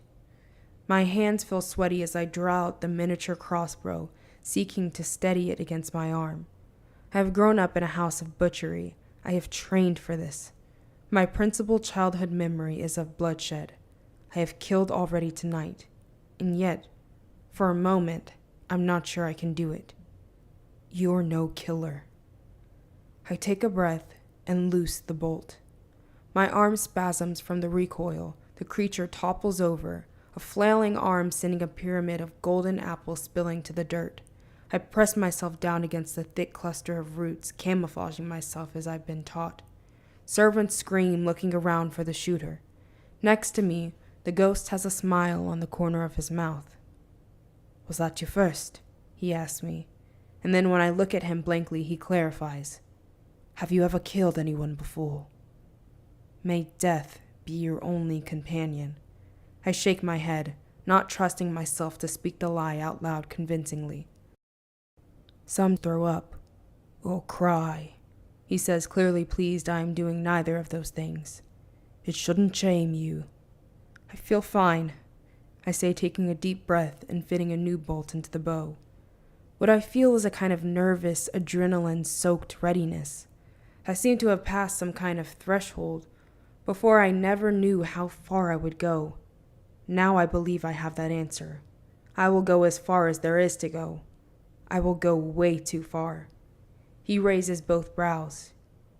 My hands feel sweaty as I draw out the miniature crossbow, seeking to steady it against my arm. I have grown up in a house of butchery. I have trained for this. My principal childhood memory is of bloodshed. I have killed already tonight, and yet, for a moment, I'm not sure I can do it. You're no killer. I take a breath and loose the bolt. My arm spasms from the recoil. The creature topples over, a flailing arm sending a pyramid of golden apples spilling to the dirt. I press myself down against the thick cluster of roots, camouflaging myself as I've been taught. Servants scream, looking around for the shooter. Next to me, the ghost has a smile on the corner of his mouth. Was that you first? He asks me. And then when I look at him blankly, he clarifies. Have you ever killed anyone before? May death be your only companion. I shake my head, not trusting myself to speak the lie out loud convincingly. Some throw up or cry, he says, clearly pleased I am doing neither of those things. It shouldn't shame you. I feel fine, I say, taking a deep breath and fitting a new bolt into the bow. What I feel is a kind of nervous, adrenaline-soaked readiness. I seem to have passed some kind of threshold. Before I never knew how far I would go. Now I believe I have that answer. I will go as far as there is to go. I will go way too far. He raises both brows.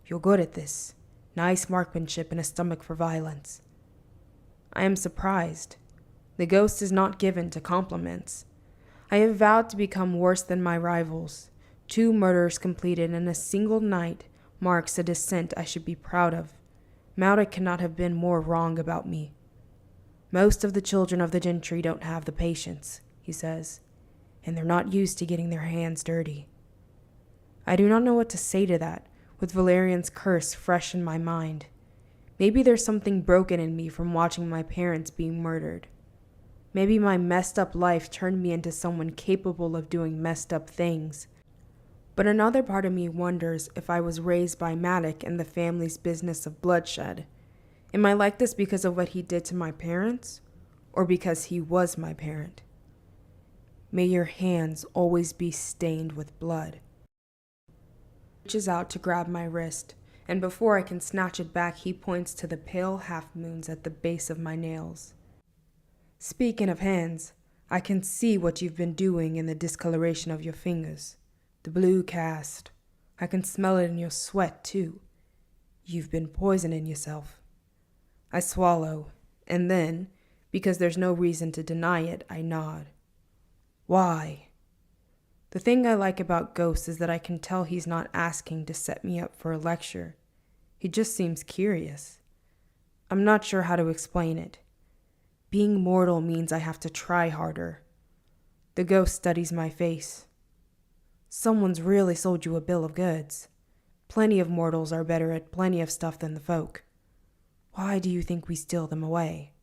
You're good at this. Nice marksmanship and a stomach for violence. I am surprised. The ghost is not given to compliments. I have vowed to become worse than my rivals. 2 murders completed in a single night marks a descent I should be proud of. Mauda cannot have been more wrong about me. Most of the children of the gentry don't have the patience, he says, and they're not used to getting their hands dirty. I do not know what to say to that, with Valerian's curse fresh in my mind. Maybe there's something broken in me from watching my parents being murdered. Maybe my messed up life turned me into someone capable of doing messed up things. But another part of me wonders if I was raised by Maddock and the family's business of bloodshed. Am I like this because of what he did to my parents, or because he was my parent? May your hands always be stained with blood. He reaches out to grab my wrist, and before I can snatch it back, he points to the pale half-moons at the base of my nails. Speaking of hands, I can see what you've been doing in the discoloration of your fingers. The blue cast. I can smell it in your sweat, too. You've been poisoning yourself. I swallow, and then, because there's no reason to deny it, I nod. Why? The thing I like about Ghost is that I can tell he's not asking to set me up for a lecture. He just seems curious. I'm not sure how to explain it. Being mortal means I have to try harder. The ghost studies my face. Someone's really sold you a bill of goods. Plenty of mortals are better at plenty of stuff than the folk. Why do you think we steal them away?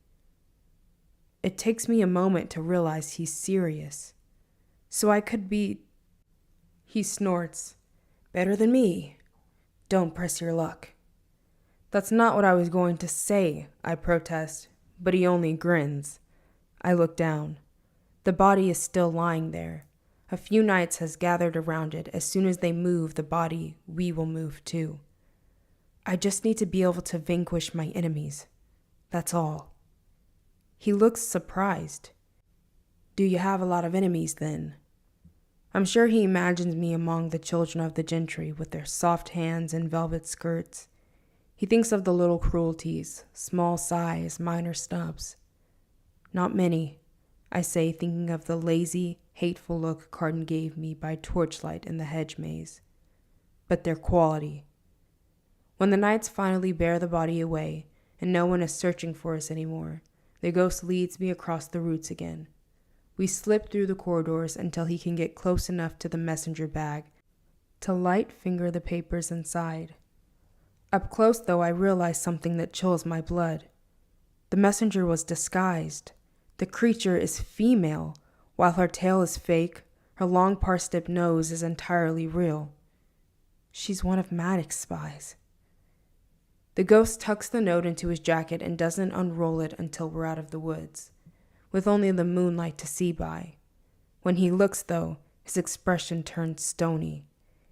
It takes me a moment to realize he's serious. So I could be... He snorts. Better than me. Don't press your luck. That's not what I was going to say, I protest, but he only grins. I look down. The body is still lying there. A few knights has gathered around it. As soon as they move the body, we will move too. I just need to be able to vanquish my enemies. That's all. He looks surprised. Do you have a lot of enemies then? I'm sure he imagines me among the children of the gentry with their soft hands and velvet skirts. He thinks of the little cruelties, small sighs, minor snubs. Not many, I say, thinking of the lazy, hateful look Carden gave me by torchlight in the hedge maze. But their quality. When the knights finally bear the body away, and no one is searching for us anymore, the ghost leads me across the roots again. We slip through the corridors until he can get close enough to the messenger bag to light finger the papers inside. Up close, though, I realize something that chills my blood. The messenger was disguised. The creature is female. While her tail is fake, her long parsnip nose is entirely real. She's one of Maddox's spies. The ghost tucks the note into his jacket and doesn't unroll it until we're out of the woods, with only the moonlight to see by. When he looks, though, his expression turns stony.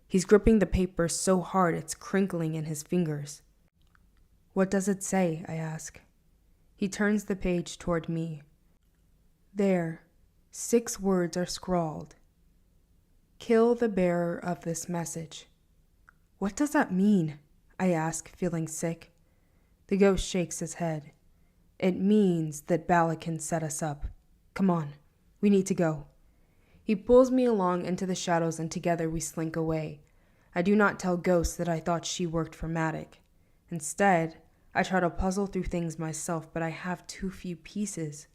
He's gripping the paper so hard it's crinkling in his fingers. What does it say? I ask. He turns the page toward me. There, 6 words are scrawled. Kill the bearer of this message. What does that mean? I ask, feeling sick. The ghost shakes his head. It means that Bala can set us up. Come on, we need to go. He pulls me along into the shadows and together we slink away. I do not tell Ghost that I thought she worked for Maddox. Instead, I try to puzzle through things myself, but I have too few pieces.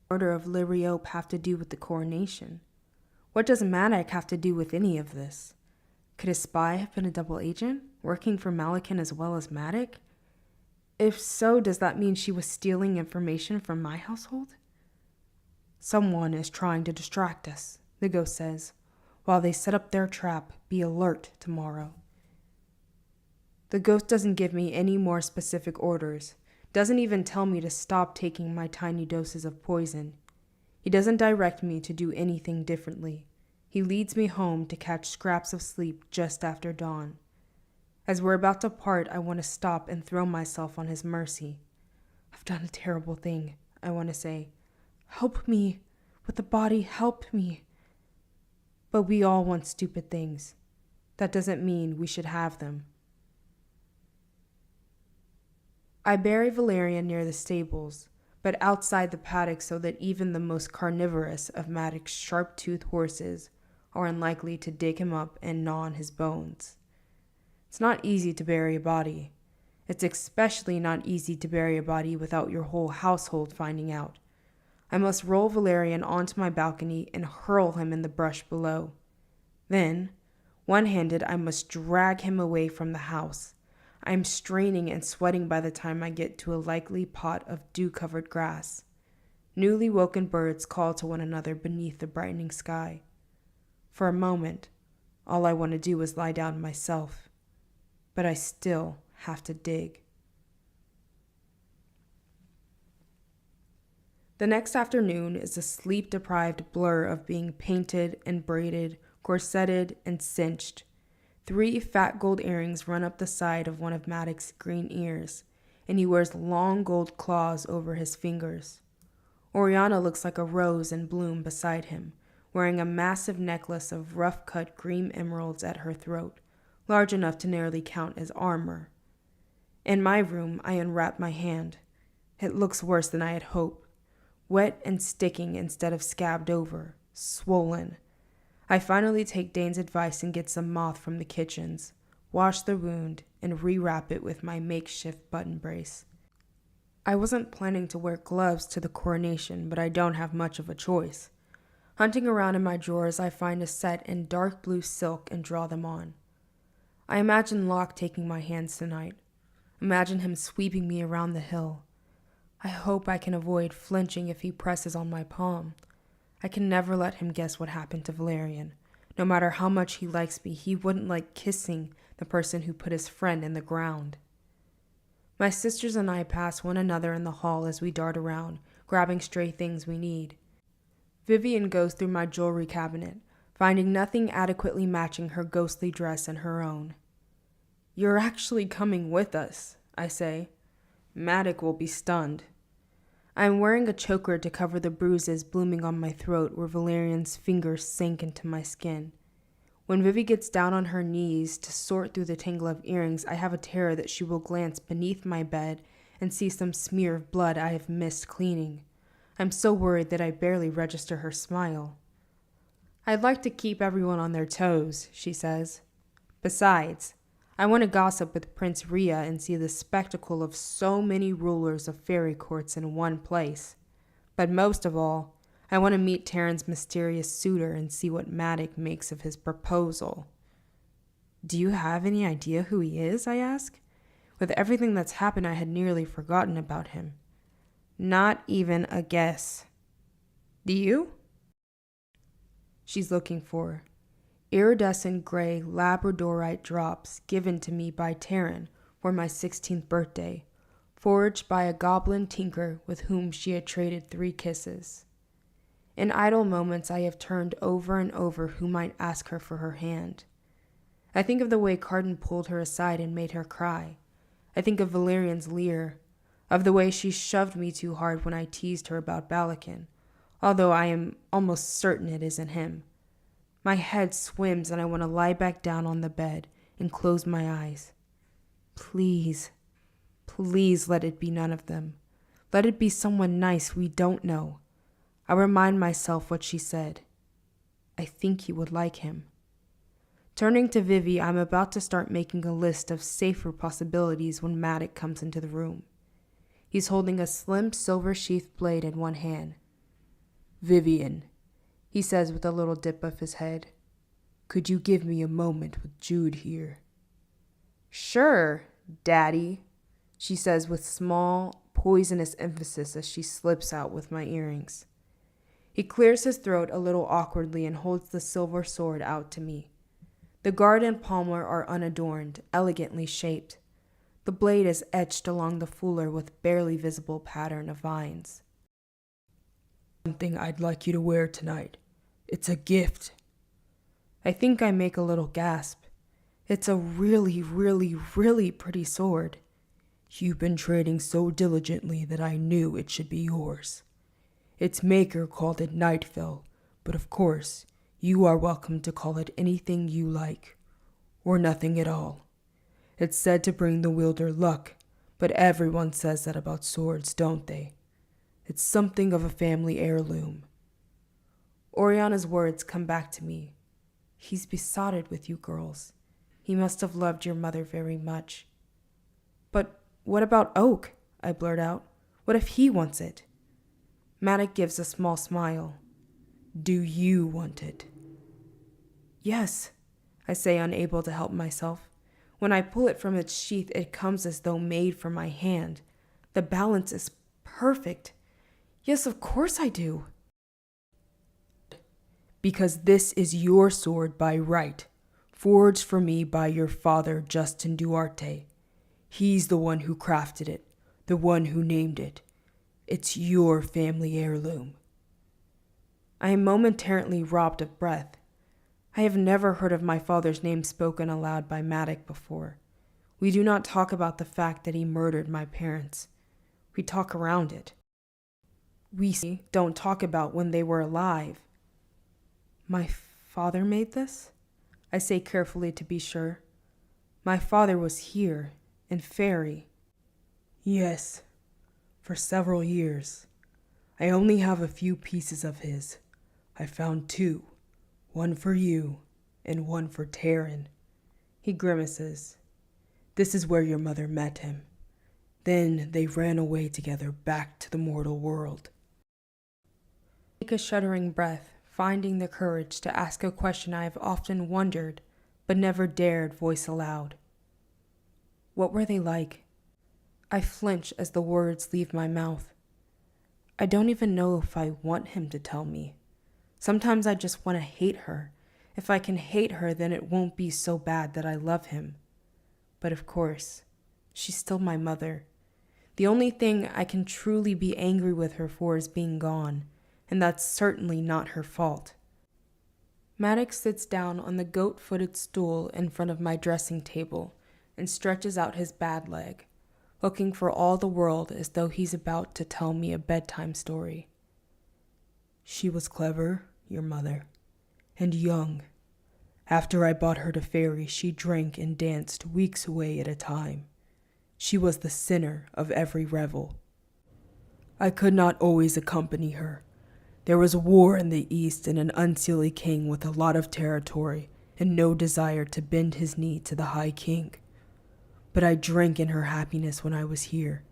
What order of Liriope have to do with the coronation? What does Maddox have to do with any of this? Could a spy have been a double agent, working for Malakin as well as Maddox? If so, does that mean she was stealing information from my household? Someone is trying to distract us, the ghost says. While they set up their trap, be alert tomorrow. The ghost doesn't give me any more specific orders, doesn't even tell me to stop taking my tiny doses of poison. He doesn't direct me to do anything differently. He leads me home to catch scraps of sleep just after dawn. As we're about to part, I want to stop and throw myself on his mercy. I've done a terrible thing, I want to say. Help me. With the body, help me. But we all want stupid things. That doesn't mean we should have them. I bury Valerian near the stables, but outside the paddock so that even the most carnivorous of Maddox's sharp-toothed horses are unlikely to dig him up and gnaw on his bones. It's not easy to bury a body. It's especially not easy to bury a body without your whole household finding out. I must roll Valerian onto my balcony and hurl him in the brush below. Then, one-handed, I must drag him away from the house. I am straining and sweating by the time I get to a likely pot of dew-covered grass. Newly woken birds call to one another beneath the brightening sky. For a moment, all I want to do is lie down myself. But I still have to dig. The next afternoon is a sleep-deprived blur of being painted and braided, corseted and cinched. 3 fat gold earrings run up the side of one of Maddox's green ears, and he wears long gold claws over his fingers. Oriana looks like a rose in bloom beside him, wearing a massive necklace of rough-cut green emeralds at her throat, large enough to nearly count as armor. In my room, I unwrap my hand. It looks worse than I had hoped. Wet and sticking instead of scabbed over, swollen. I finally take Dane's advice and get some moth from the kitchens, wash the wound, and rewrap it with my makeshift button brace. I wasn't planning to wear gloves to the coronation, but I don't have much of a choice. Hunting around in my drawers, I find a set in dark blue silk and draw them on. I imagine Locke taking my hands tonight. Imagine him sweeping me around the hill. I hope I can avoid flinching if he presses on my palm. I can never let him guess what happened to Valerian. No matter how much he likes me, he wouldn't like kissing the person who put his friend in the ground. My sisters and I pass one another in the hall as we dart around, grabbing stray things we need. Vivian goes through my jewelry cabinet, finding nothing adequately matching her ghostly dress and her own. "You're actually coming with us," I say. "Matic will be stunned." I am wearing a choker to cover the bruises blooming on my throat where Valerian's fingers sank into my skin. When Vivi gets down on her knees to sort through the tangle of earrings, I have a terror that she will glance beneath my bed and see some smear of blood I have missed cleaning. I'm so worried that I barely register her smile. "I'd like to keep everyone on their toes," she says. "Besides, I want to gossip with Prince Rhea and see the spectacle of so many rulers of fairy courts in one place. But most of all, I want to meet Taryn's mysterious suitor and see what Matic makes of his proposal." "Do you have any idea who he is?" I ask. With everything that's happened, I had nearly forgotten about him. "Not even a guess." "Do you?" She's looking for iridescent gray labradorite drops given to me by Taryn for my 16th birthday, forged by a goblin tinker with whom she had traded 3 kisses. In idle moments, I have turned over and over who might ask her for her hand. I think of the way Carden pulled her aside and made her cry. I think of Valerian's leer, of the way she shoved me too hard when I teased her about Balakin, although I am almost certain it isn't him. My head swims and I want to lie back down on the bed and close my eyes. Please, please let it be none of them. Let it be someone nice we don't know. I remind myself what she said. I think you would like him. Turning to Vivi, I'm about to start making a list of safer possibilities when Matic comes into the room. He's holding a slim silver-sheathed blade in one hand. "Vivian," he says with a little dip of his head, "could you give me a moment with Jude here?" "Sure, Daddy," she says with small, poisonous emphasis as she slips out with my earrings. He clears his throat a little awkwardly and holds the silver sword out to me. The guard and pommel are unadorned, elegantly shaped. The blade is etched along the fuller with barely visible pattern of vines. "Something I'd like you to wear tonight. It's a gift." I think I make a little gasp. It's a really, really, really pretty sword. "You've been trading so diligently that I knew it should be yours. Its maker called it Nightfell, but of course, you are welcome to call it anything you like, or nothing at all. It's said to bring the wielder luck, but everyone says that about swords, don't they? It's something of a family heirloom." Oriana's words come back to me. "He's besotted with you girls. He must have loved your mother very much." "But what about Oak?" I blurt out. "What if he wants it?" Matic gives a small smile. "Do you want it?" "Yes," I say, unable to help myself. When I pull it from its sheath, it comes as though made for my hand. The balance is perfect. Yes, of course I do. "Because this is your sword by right, forged for me by your father, Justin Duarte. He's the one who crafted it, the one who named it. It's your family heirloom." I am momentarily robbed of breath. I have never heard of my father's name spoken aloud by Matic before. We do not talk about the fact that he murdered my parents. We talk around it. We don't talk about when they were alive. "My father made this?" I say carefully to be sure. "My father was here, in Fairy." "Yes, for several years. I only have a few pieces of his. I found 2, one for you and one for Taryn." He grimaces. "This is where your mother met him. Then they ran away together back to the mortal world." I take a shuddering breath, finding the courage to ask a question I have often wondered but never dared voice aloud. "What were they like?" I flinch as the words leave my mouth. I don't even know if I want him to tell me. Sometimes I just want to hate her. If I can hate her, then it won't be so bad that I love him. But of course, She's still my mother. The only thing I can truly be angry with her for is being gone, and that's certainly not her fault. Maddox sits down on the goat-footed stool in front of my dressing table and stretches out his bad leg, looking for all the world as though he's about to tell me a bedtime story. She was clever, your mother, and young. After I bought her to Fairy, she drank and danced weeks away at a time. She was the center of every revel. I could not always accompany her. There was war in the east and an unseelie king with a lot of territory and no desire to bend his knee to the high king. But I drank in her happiness when I was here.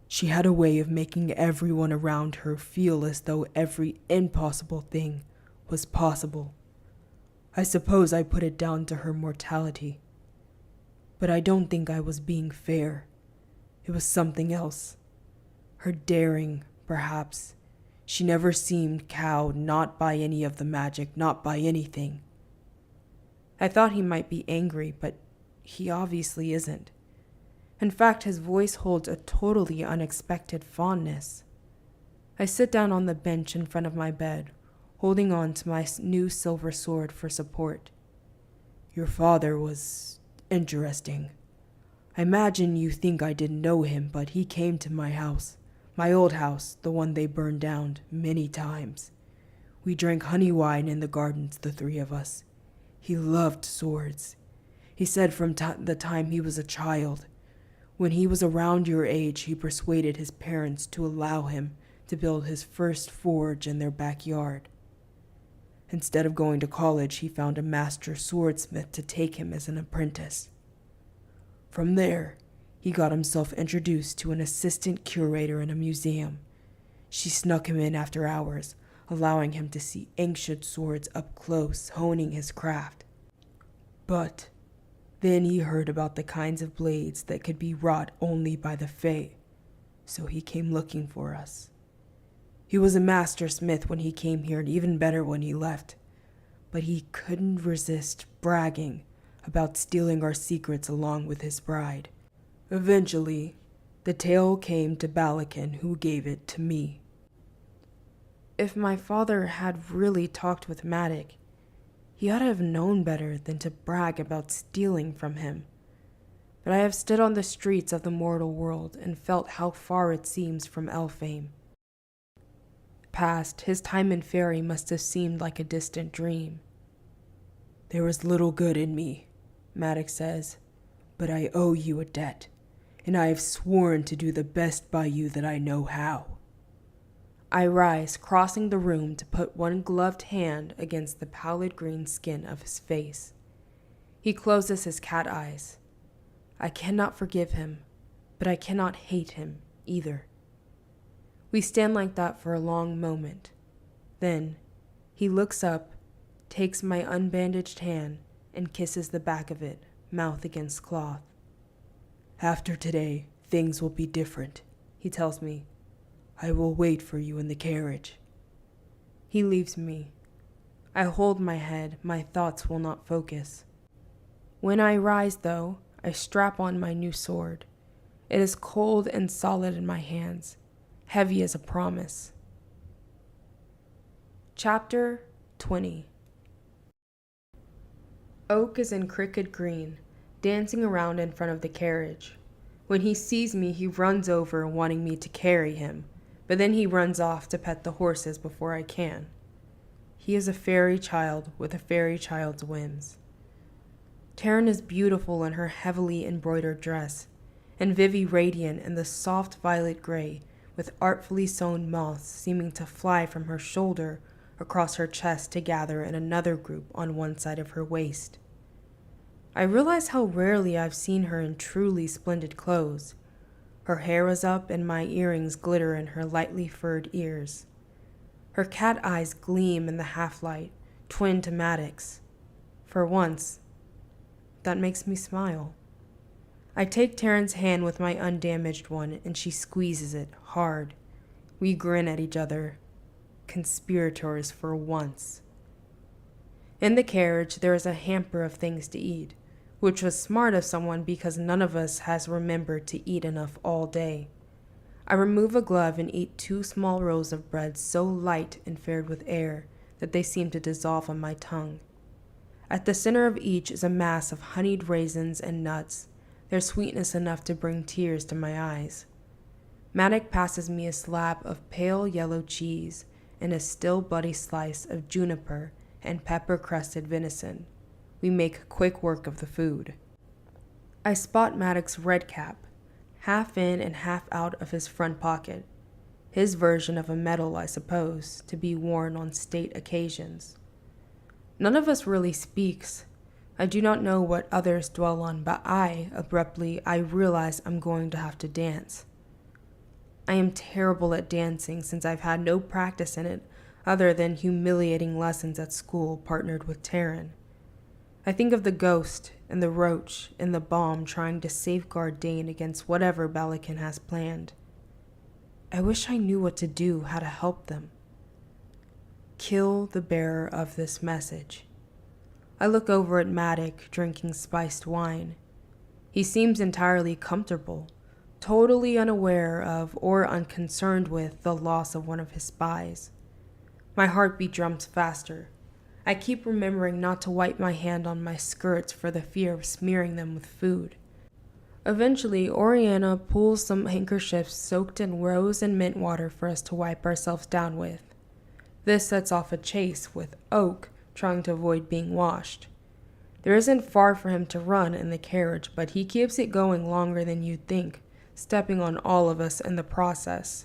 She had a way of making everyone around her feel as though every impossible thing was possible. I suppose I put it down to her mortality. But I don't think I was being fair. It was something else. Her daring, perhaps. She never seemed cowed, not by any of the magic, not by anything. I thought he might be angry, but he obviously isn't. In fact, his voice holds a totally unexpected fondness. I sit down on the bench in front of my bed, holding on to my new silver sword for support. Your father was interesting. I imagine you think I didn't know him, but he came to my house, my old house, the one they burned down, many times. We drank honey wine in the gardens, the three of us. He loved swords. He said from the time he was a child. When he was around your age, he persuaded his parents to allow him to build his first forge in their backyard. Instead of going to college, he found a master swordsmith to take him as an apprentice. From there, he got himself introduced to an assistant curator in a museum. She snuck him in after hours, allowing him to see ancient swords up close, honing his craft. But then he heard about the kinds of blades that could be wrought only by the Fae, so he came looking for us. He was a master smith when he came here and even better when he left, but he couldn't resist bragging about stealing our secrets along with his bride. Eventually, the tale came to Balakin, who gave it to me. If my father had really talked with Maddox, he ought to have known better than to brag about stealing from him. But I have stood on the streets of the mortal world and felt how far it seems from Elfame. Past, his time in Fairy must have seemed like a distant dream. There was little good in me, Maddox says, but I owe you a debt, and I have sworn to do the best by you that I know how. I rise, crossing the room to put one gloved hand against the pallid green skin of his face. He closes his cat eyes. I cannot forgive him, but I cannot hate him either. We stand like that for a long moment. Then, he looks up, takes my unbandaged hand, and kisses the back of it, mouth against cloth. After today, things will be different, he tells me. I will wait for you in the carriage. He leaves me. I hold my head, my thoughts will not focus. When I rise, though, I strap on my new sword. It is cold and solid in my hands, heavy as a promise. Chapter 20. Oak is in crooked green, dancing around in front of the carriage. When he sees me, he runs over, wanting me to carry him, but then he runs off to pet the horses before I can. He is a fairy child with a fairy child's whims. Taryn is beautiful in her heavily embroidered dress, and Vivi radiant in the soft violet gray, with artfully sewn moths seeming to fly from her shoulder across her chest to gather in another group on one side of her waist. I realize how rarely I've seen her in truly splendid clothes. Her hair is up and my earrings glitter in her lightly furred ears. Her cat eyes gleam in the half-light, twin to Maddox. For once, that makes me smile. I take Taryn's hand with my undamaged one, and she squeezes it hard. We grin at each other. Conspirators for once. In the carriage, there is a hamper of things to eat. which was smart of someone because none of us has remembered to eat enough all day. I remove a glove and eat 2 small rolls of bread so light and filled with air that they seem to dissolve on my tongue. At the center of each is a mass of honeyed raisins and nuts, their sweetness enough to bring tears to my eyes. Maddox passes me a slab of pale yellow cheese and a still bloody slice of juniper and pepper-crusted venison. We make quick work of the food. I spot Maddox's red cap, half in and half out of his front pocket, his version of a medal, I suppose, to be worn on state occasions. None of us really speaks. I do not know what others dwell on, but abruptly, I realize I'm going to have to dance. I am terrible at dancing since I've had no practice in it other than humiliating lessons at school partnered with Taryn. I think of the ghost and the roach and the bomb trying to safeguard Dane against whatever Balakin has planned. I wish I knew what to do, how to help them. Kill the bearer of this message. I look over at Maddox drinking spiced wine. He seems entirely comfortable, totally unaware of or unconcerned with the loss of one of his spies. My heartbeat drums faster. I keep remembering not to wipe my hand on my skirts for the fear of smearing them with food. Eventually, Oriana pulls some handkerchiefs soaked in rose and mint water for us to wipe ourselves down with. This sets off a chase, with Oak trying to avoid being washed. There isn't far for him to run in the carriage, but he keeps it going longer than you'd think, stepping on all of us in the process.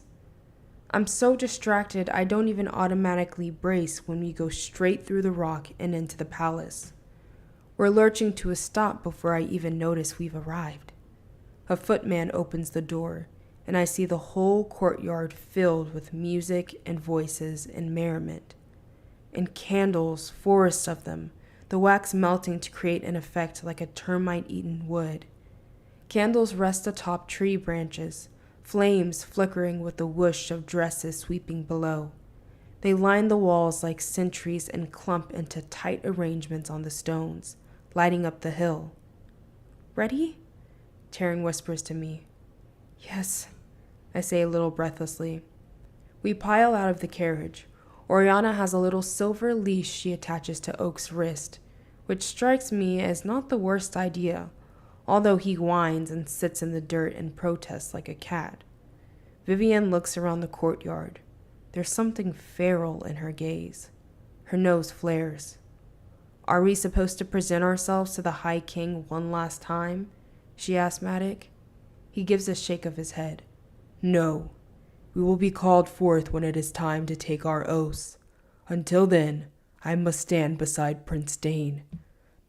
I'm so distracted I don't even automatically brace when we go straight through the rock and into the palace. We're lurching to a stop before I even notice we've arrived. A footman opens the door, and I see the whole courtyard filled with music and voices and merriment. And candles, forests of them, the wax melting to create an effect like a termite-eaten wood. Candles rest atop tree branches, flames flickering with the whoosh of dresses sweeping below. They line the walls like sentries and clump into tight arrangements on the stones, lighting up the hill. "Ready?" Taryn whispers to me. "Yes," I say a little breathlessly. We pile out of the carriage. Oriana has a little silver leash she attaches to Oak's wrist, which strikes me as not the worst idea, although he whines and sits in the dirt and protests like a cat. Vivienne looks around the courtyard. There's something feral in her gaze. Her nose flares. "Are we supposed to present ourselves to the High King one last time?" she asks Maddox. He gives a shake of his head. "No. We will be called forth when it is time to take our oaths. Until then, I must stand beside Prince Dane.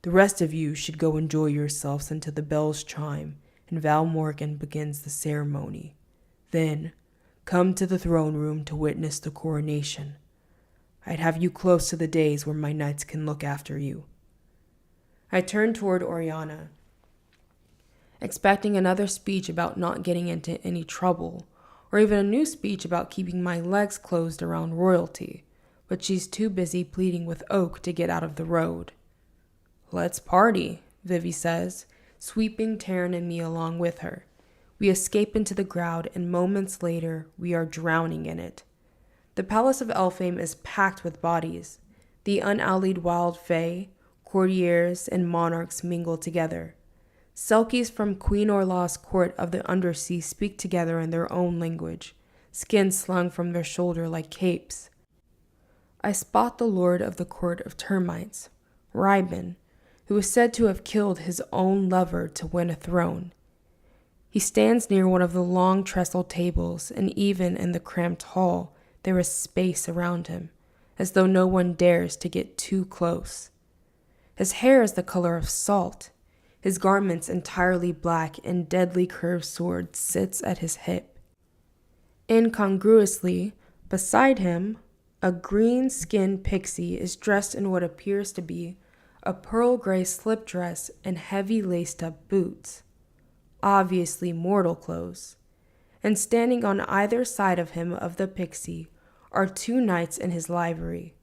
The rest of you should go enjoy yourselves until the bells chime and Val Morgan begins the ceremony. Then, come to the throne room to witness the coronation. I'd have you close to the days where my knights can look after you." I turn toward Oriana, expecting another speech about not getting into any trouble, or even a new speech about keeping my legs closed around royalty, but she's too busy pleading with Oak to get out of the road. "Let's party," Vivi says, sweeping Taryn and me along with her. We escape into the crowd, and moments later, we are drowning in it. The Palace of Elfame is packed with bodies. The unallied wild fae, courtiers, and monarchs mingle together. Selkies from Queen Orla's court of the Undersea speak together in their own language, skins slung from their shoulder like capes. I spot the lord of the court of termites, Ryben, who is said to have killed his own lover to win a throne. He stands near one of the long trestle tables, and even in the cramped hall, there is space around him, as though no one dares to get too close. His hair is the color of salt. His garments entirely black, and deadly curved sword sits at his hip. Incongruously, beside him, a green-skinned pixie is dressed in what appears to be a pearl gray slip dress and heavy laced-up boots, obviously mortal clothes. And standing on either side of him of the pixie are 2 knights in his livery,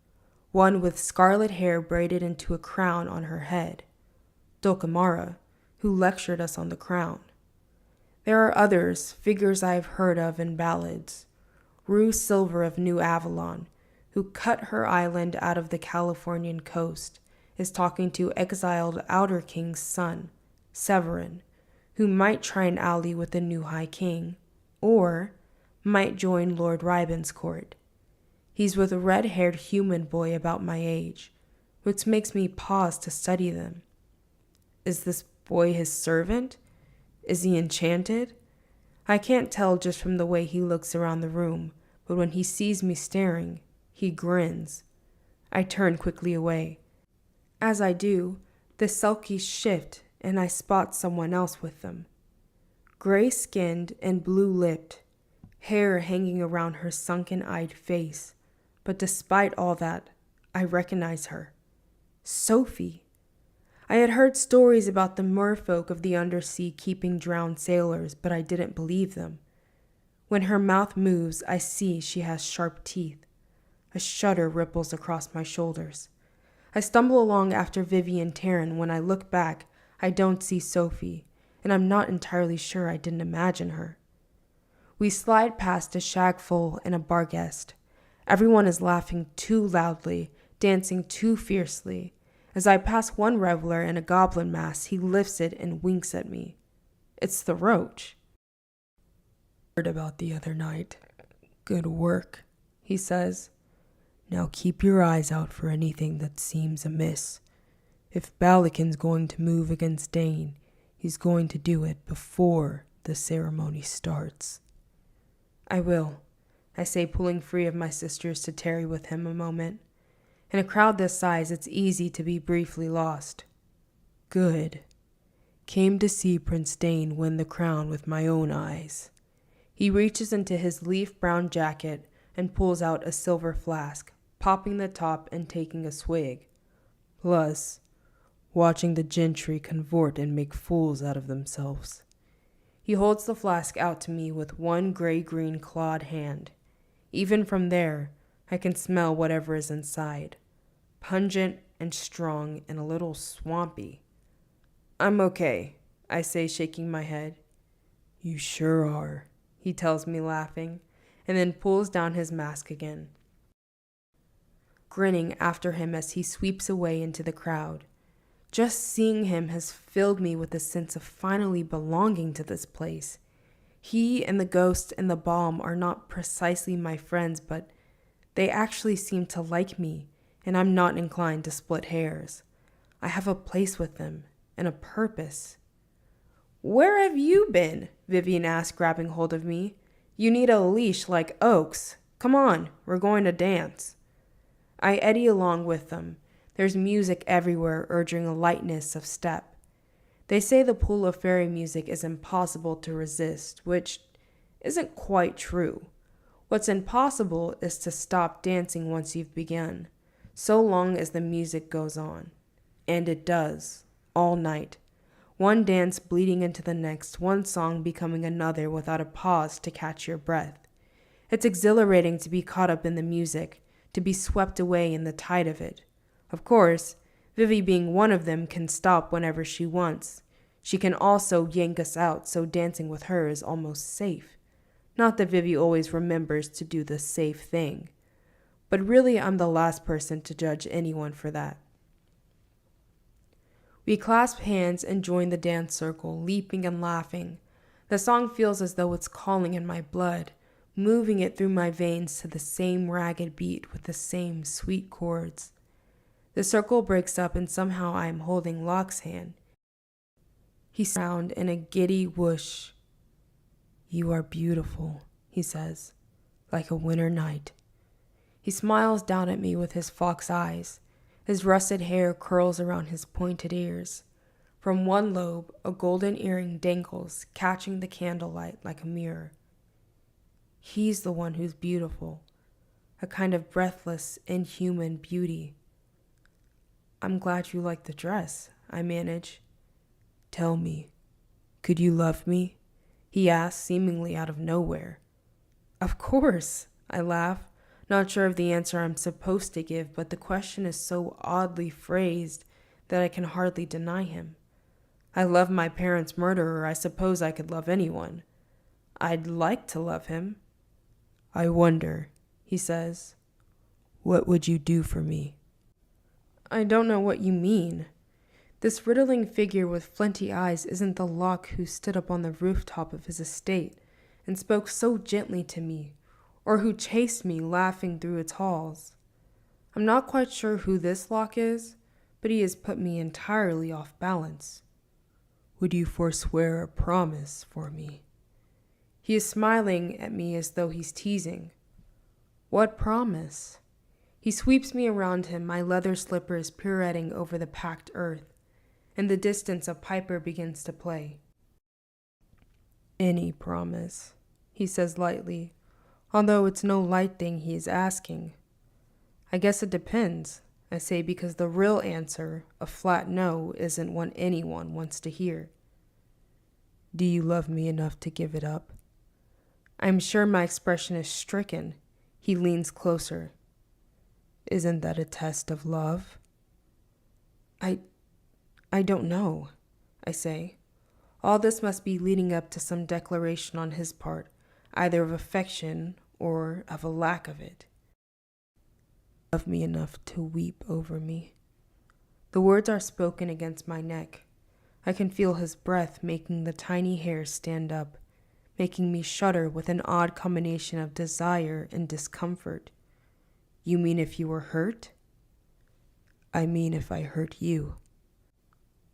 one with scarlet hair braided into a crown on her head. Dulcamara, who lectured us on the crown. There are others, figures I have heard of in ballads. Rue Silver of New Avalon, who cut her island out of the Californian coast, is talking to exiled Outer King's son, Severin, who might try an ally with the new High King, or might join Lord Riben's court. He's with a red-haired human boy about my age, which makes me pause to study them. Is this boy his servant? Is he enchanted? I can't tell just from the way he looks around the room, but when he sees me staring, he grins. I turn quickly away. As I do, the Selkies shift and I spot someone else with them. Gray-skinned and blue-lipped, hair hanging around her sunken-eyed face, but despite all that, I recognize her. Sophie. I had heard stories about the merfolk of the undersea keeping drowned sailors, but I didn't believe them. When her mouth moves, I see she has sharp teeth. A shudder ripples across my shoulders. I stumble along after Vivi and Taryn. When I look back, I don't see Sophie, and I'm not entirely sure I didn't imagine her. We slide past a shagful and a barguest. Everyone is laughing too loudly, dancing too fiercely. As I pass one reveler in a goblin mask, he lifts it and winks at me. It's the roach. Heard about the other night. Good work, he says. Now keep your eyes out for anything that seems amiss. If Balakin's going to move against Dane, he's going to do it before the ceremony starts. I will, I say, pulling free of my sisters to tarry with him a moment. In a crowd this size, it's easy to be briefly lost. Good. Came to see Prince Dane win the crown with my own eyes. He reaches into his leaf-brown jacket and pulls out a silver flask, popping the top and taking a swig. Plus, watching the gentry cavort and make fools out of themselves. He holds the flask out to me with one gray-green clawed hand. Even from there, I can smell whatever is inside. Pungent and strong and a little swampy. I'm okay, I say, shaking my head. You sure are, he tells me, laughing, and then pulls down his mask again, grinning after him as he sweeps away into the crowd. Just seeing him has filled me with a sense of finally belonging to this place. He and the ghost and the balm are not precisely my friends, but they actually seem to like me, and I'm not inclined to split hairs. I have a place with them, and a purpose. Where have you been? Vivian asked, grabbing hold of me. You need a leash like Oaks. Come on, we're going to dance. I eddy along with them. There's music everywhere, urging a lightness of step. They say the pull of fairy music is impossible to resist, which isn't quite true. What's impossible is to stop dancing once you've begun, so long as the music goes on. And it does, all night. One dance bleeding into the next, one song becoming another without a pause to catch your breath. It's exhilarating to be caught up in the music, to be swept away in the tide of it. Of course, Vivi being one of them can stop whenever she wants. She can also yank us out, so dancing with her is almost safe. Not that Vivi always remembers to do the safe thing, but really I'm the last person to judge anyone for that. We clasp hands and join the dance circle, leaping and laughing. The song feels as though it's calling in my blood, moving it through my veins to the same ragged beat with the same sweet chords. The circle breaks up and somehow I am holding Locke's hand. He's around in a giddy whoosh. You are beautiful, he says, like a winter night. He smiles down at me with his fox eyes. His russet hair curls around his pointed ears. From one lobe, a golden earring dangles, catching the candlelight like a mirror. He's the one who's beautiful, a kind of breathless, inhuman beauty. I'm glad you like the dress, I manage. Tell me, could you love me? He asks, seemingly out of nowhere. Of course, I laugh, not sure of the answer I'm supposed to give, but the question is so oddly phrased that I can hardly deny him. I love my parents' murderer. I suppose I could love anyone. I'd like to love him. I wonder, he says, what would you do for me? I don't know what you mean. This riddling figure with flinty eyes isn't the Locke who stood up on the rooftop of his estate and spoke so gently to me, or who chased me laughing through its halls. I'm not quite sure who this Locke is, but he has put me entirely off balance. Would you forswear a promise for me? He is smiling at me as though he's teasing. What promise? He sweeps me around him, my leather slippers pirouetting over the packed earth. In the distance, a piper begins to play. Any promise, he says lightly, although it's no light thing he is asking. I guess it depends, I say, because the real answer, a flat no, isn't one anyone wants to hear. Do you love me enough to give it up? I'm sure my expression is stricken. He leans closer. Isn't that a test of love? I don't know, I say. All this must be leading up to some declaration on his part, either of affection or of a lack of it. Love me enough to weep over me. The words are spoken against my neck. I can feel his breath making the tiny hairs stand up, making me shudder with an odd combination of desire and discomfort. You mean if you were hurt? I mean if I hurt you.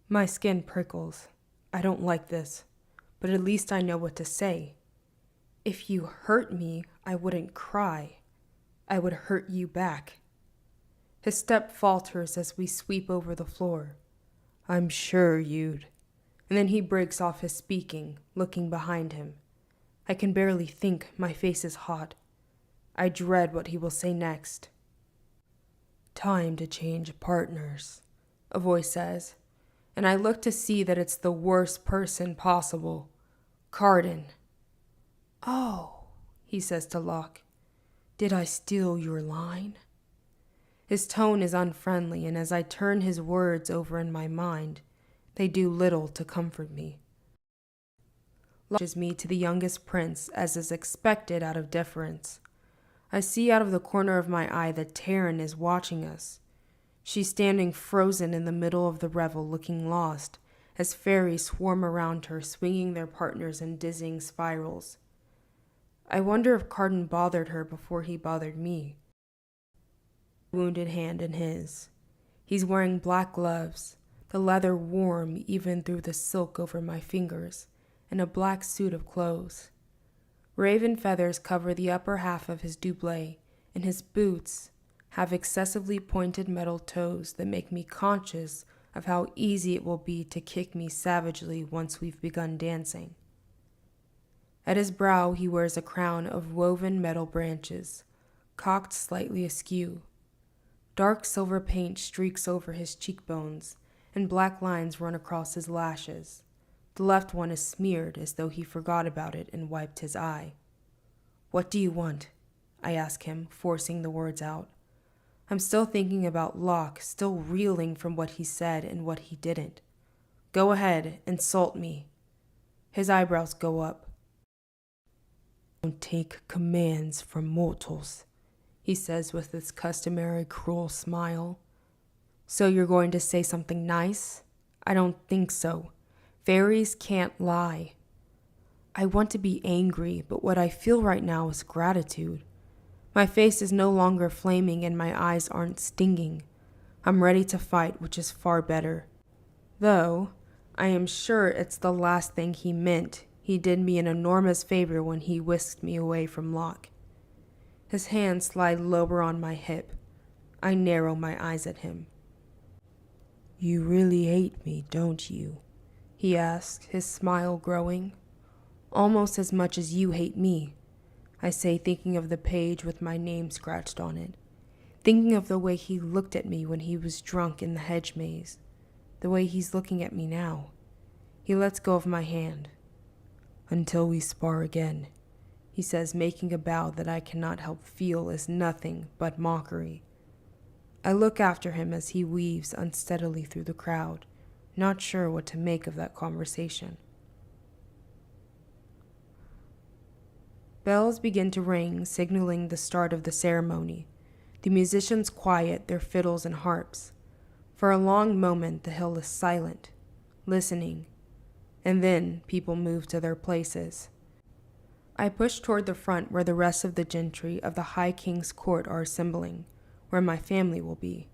My skin prickles. I don't like this, but at least I know what to say. If you hurt me, I wouldn't cry. I would hurt you back. His step falters as we sweep over the floor. I'm sure you'd. And then he breaks off his speaking, looking behind him. I can barely think. My face is hot. I dread what he will say next. Time to change partners, a voice says, and I look to see that it's the worst person possible, Carden. Oh, he says to Locke, did I steal your line? His tone is unfriendly, and as I turn his words over in my mind, they do little to comfort me. Locke launches me to the youngest prince, as is expected out of deference. I see out of the corner of my eye that Taryn is watching us. She's standing frozen in the middle of the revel, looking lost, as fairies swarm around her, swinging their partners in dizzying spirals. I wonder if Carden bothered her before he bothered me. Wounded hand in his. He's wearing black gloves, the leather warm even through the silk over my fingers, and a black suit of clothes. Raven feathers cover the upper half of his doublet, and his boots have excessively pointed metal toes that make me conscious of how easy it will be to kick me savagely once we've begun dancing. At his brow he wears a crown of woven metal branches, cocked slightly askew. Dark silver paint streaks over his cheekbones, and black lines run across his lashes. The left one is smeared as though he forgot about it and wiped his eye. What do you want? I ask him, forcing the words out. I'm still thinking about Locke, still reeling from what he said and what he didn't. Go ahead, insult me. His eyebrows go up. Don't take commands from mortals, he says with his customary cruel smile. So you're going to say something nice? I don't think so. Fairies can't lie. I want to be angry, but what I feel right now is gratitude. My face is no longer flaming and my eyes aren't stinging. I'm ready to fight, which is far better. Though, I am sure it's the last thing he meant. He did me an enormous favor when he whisked me away from Locke. His hands slide lower on my hip. I narrow my eyes at him. You really hate me, don't you? He asks, his smile growing. Almost as much as you hate me, I say, thinking of the page with my name scratched on it, thinking of the way he looked at me when he was drunk in the hedge maze, the way he's looking at me now. He lets go of my hand. Until we spar again, he says, making a bow that I cannot help feel is nothing but mockery. I look after him as he weaves unsteadily through the crowd, not sure what to make of that conversation. Bells begin to ring, signaling the start of the ceremony. The musicians quiet their fiddles and harps. For a long moment, the hill is silent, listening, and then people move to their places. I push toward the front where the rest of the gentry of the High King's court are assembling, where my family will be.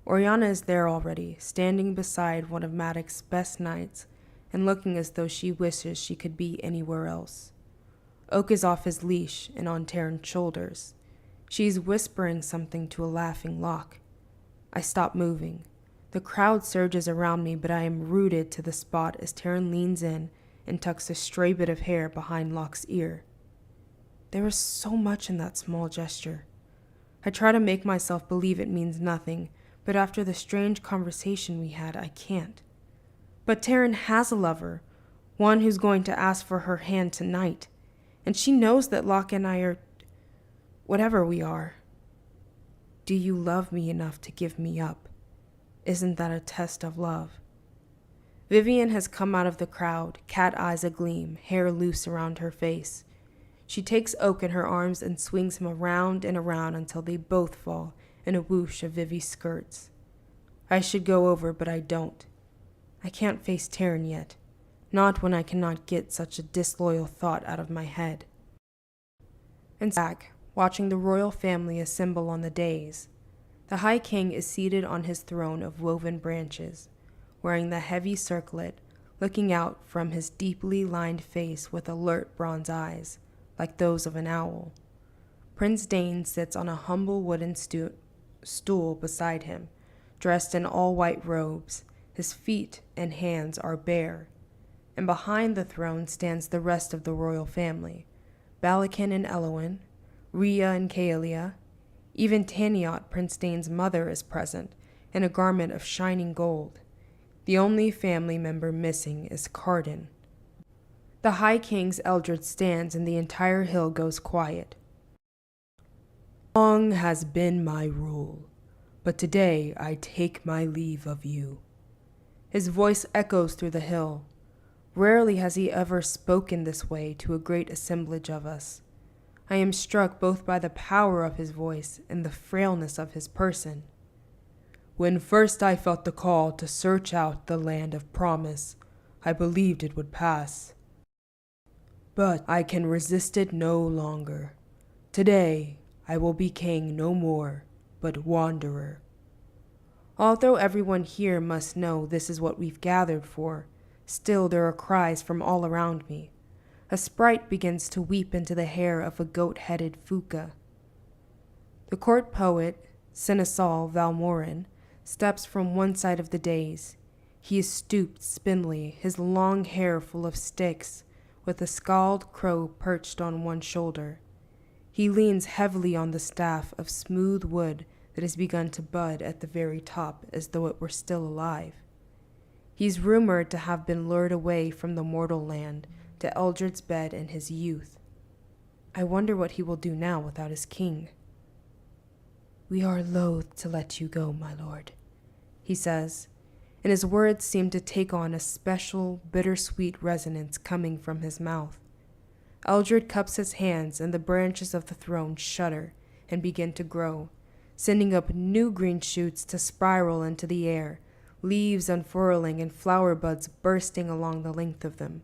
Oriana is there already, standing beside one of Maddox's best knights and looking as though she wishes she could be anywhere else. Oak is off his leash and on Taryn's shoulders. She's whispering something to a laughing Locke. I stop moving. The crowd surges around me, but I am rooted to the spot as Taryn leans in and tucks a stray bit of hair behind Locke's ear. There is so much in that small gesture. I try to make myself believe it means nothing, but after the strange conversation we had, I can't. But Taryn has a lover, one who's going to ask for her hand tonight, and she knows that Locke and I are whatever we are. Do you love me enough to give me up? Isn't that a test of love? Vivian has come out of the crowd, cat eyes agleam, hair loose around her face. She takes Oak in her arms and swings him around and around until they both fall in a whoosh of Vivi's skirts. I should go over, but I don't. I can't face Taryn yet, not when I cannot get such a disloyal thought out of my head. And back, watching the royal family assemble on the dais. The High King is seated on his throne of woven branches, wearing the heavy circlet, looking out from his deeply lined face with alert bronze eyes, like those of an owl. Prince Dane sits on a humble wooden stool beside him, dressed in all white robes. His feet and hands are bare. And behind the throne stands the rest of the royal family, Balakin and Elowen, Rhea and Kaelia. Even Taniot, Prince Dane's mother, is present, in a garment of shining gold. The only family member missing is Carden. The High King's Eldred stands and the entire hill goes quiet. Long has been my rule, but today I take my leave of you. His voice echoes through the hill. Rarely has he ever spoken this way to a great assemblage of us. I am struck both by the power of his voice and the frailness of his person. When first I felt the call to search out the land of promise, I believed it would pass. But I can resist it no longer. Today, I will be king no more, but wanderer. Although everyone here must know this is what we've gathered for, still there are cries from all around me. A sprite begins to weep into the hair of a goat-headed Fuka. The court poet, Seneschal Valmorin, steps from one side of the dais. He is stooped, spindly, his long hair full of sticks, with a scald crow perched on one shoulder. He leans heavily on the staff of smooth wood that has begun to bud at the very top as though it were still alive. He's rumored to have been lured away from the mortal land to Eldred's bed in his youth. I wonder what he will do now without his king. We are loath to let you go, my lord, he says, and his words seem to take on a special, bittersweet resonance coming from his mouth. Eldred cups his hands, and the branches of the throne shudder and begin to grow, sending up new green shoots to spiral into the air, leaves unfurling and flower buds bursting along the length of them.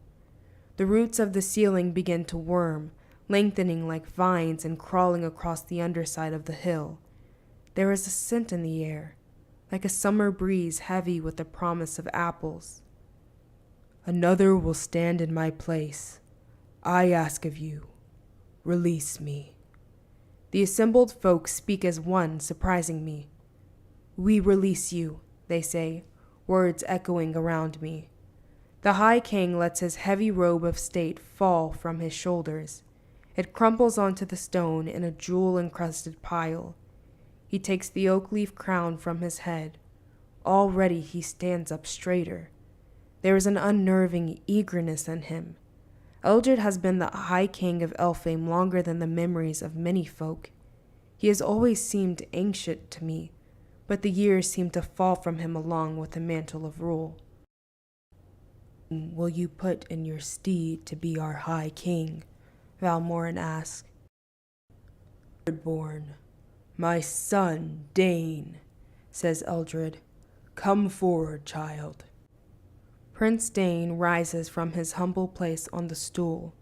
The roots of the ceiling begin to worm, lengthening like vines and crawling across the underside of the hill. There is a scent in the air, like a summer breeze heavy with the promise of apples. Another will stand in my place. I ask of you, release me. The assembled folk speak as one, surprising me. We release you, they say, words echoing around me. The High King lets his heavy robe of state fall from his shoulders. It crumples onto the stone in a jewel-encrusted pile. He takes the oak leaf crown from his head. Already he stands up straighter. There is an unnerving eagerness in him. Eldred has been the High King of Elfame longer than the memories of many folk. He has always seemed ancient to me, but the years seem to fall from him along with the mantle of rule. Will you put in your steed to be our high king? Valmorin asked. Born, my son Dane, says Eldred. Come forward, child. Prince Dane rises from his humble place on the stool.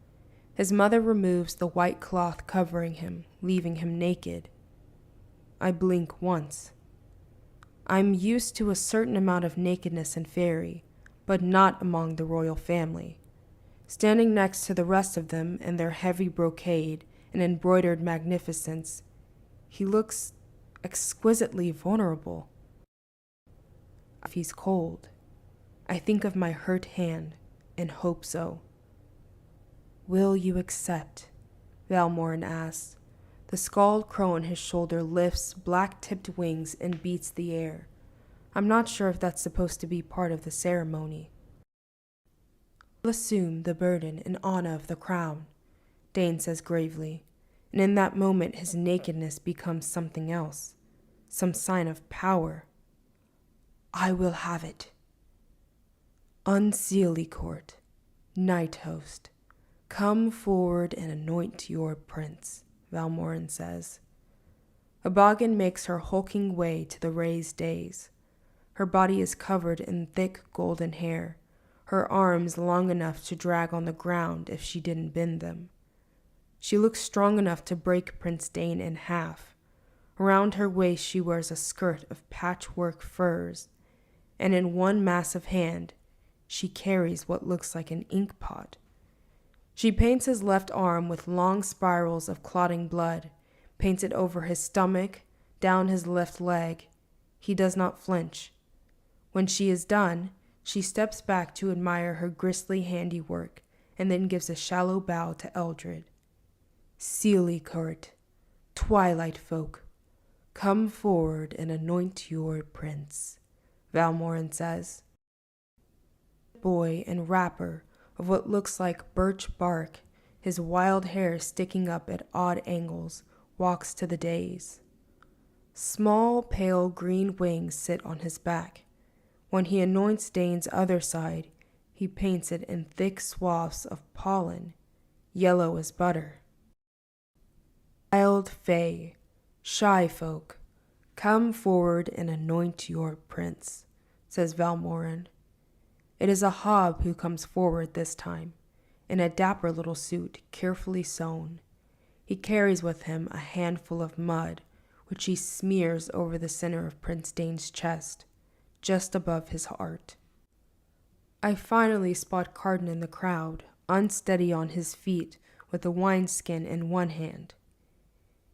His mother removes the white cloth covering him, leaving him naked. I blink once. I'm used to a certain amount of nakedness in Fairy, but not among the royal family. Standing next to the rest of them in their heavy brocade and embroidered magnificence, he looks exquisitely vulnerable. If he's cold, I think of my hurt hand and hope so. Will you accept? Valmorin asks. The scald crow on his shoulder lifts black-tipped wings and beats the air. I'm not sure if that's supposed to be part of the ceremony. I'll assume the burden in honor of the crown, Dane says gravely, and in that moment his nakedness becomes something else, some sign of power. I will have it. Unseelie court, night host, come forward and anoint your prince, Valmorin says. A boggin makes her hulking way to the raised dais. Her body is covered in thick golden hair, her arms long enough to drag on the ground if she didn't bend them. She looks strong enough to break Prince Dane in half. Around her waist she wears a skirt of patchwork furs, and in one massive hand she carries what looks like an ink pot. She paints his left arm with long spirals of clotting blood, paints it over his stomach, down his left leg. He does not flinch. When she is done, she steps back to admire her grisly handiwork and then gives a shallow bow to Eldred. Seelie court, twilight folk, come forward and anoint your prince, Valmorin says. Boy in wrapper of what looks like birch bark, his wild hair sticking up at odd angles, walks to the dais. Small, pale green wings sit on his back. When he anoints Dane's other side, he paints it in thick swaths of pollen, yellow as butter. Wild fae, shy folk, come forward and anoint your prince, says Valmorin. It is a hob who comes forward this time, in a dapper little suit carefully sewn. He carries with him a handful of mud, which he smears over the center of Prince Dane's chest, just above his heart. I finally spot Carden in the crowd, unsteady on his feet, with a wineskin in one hand.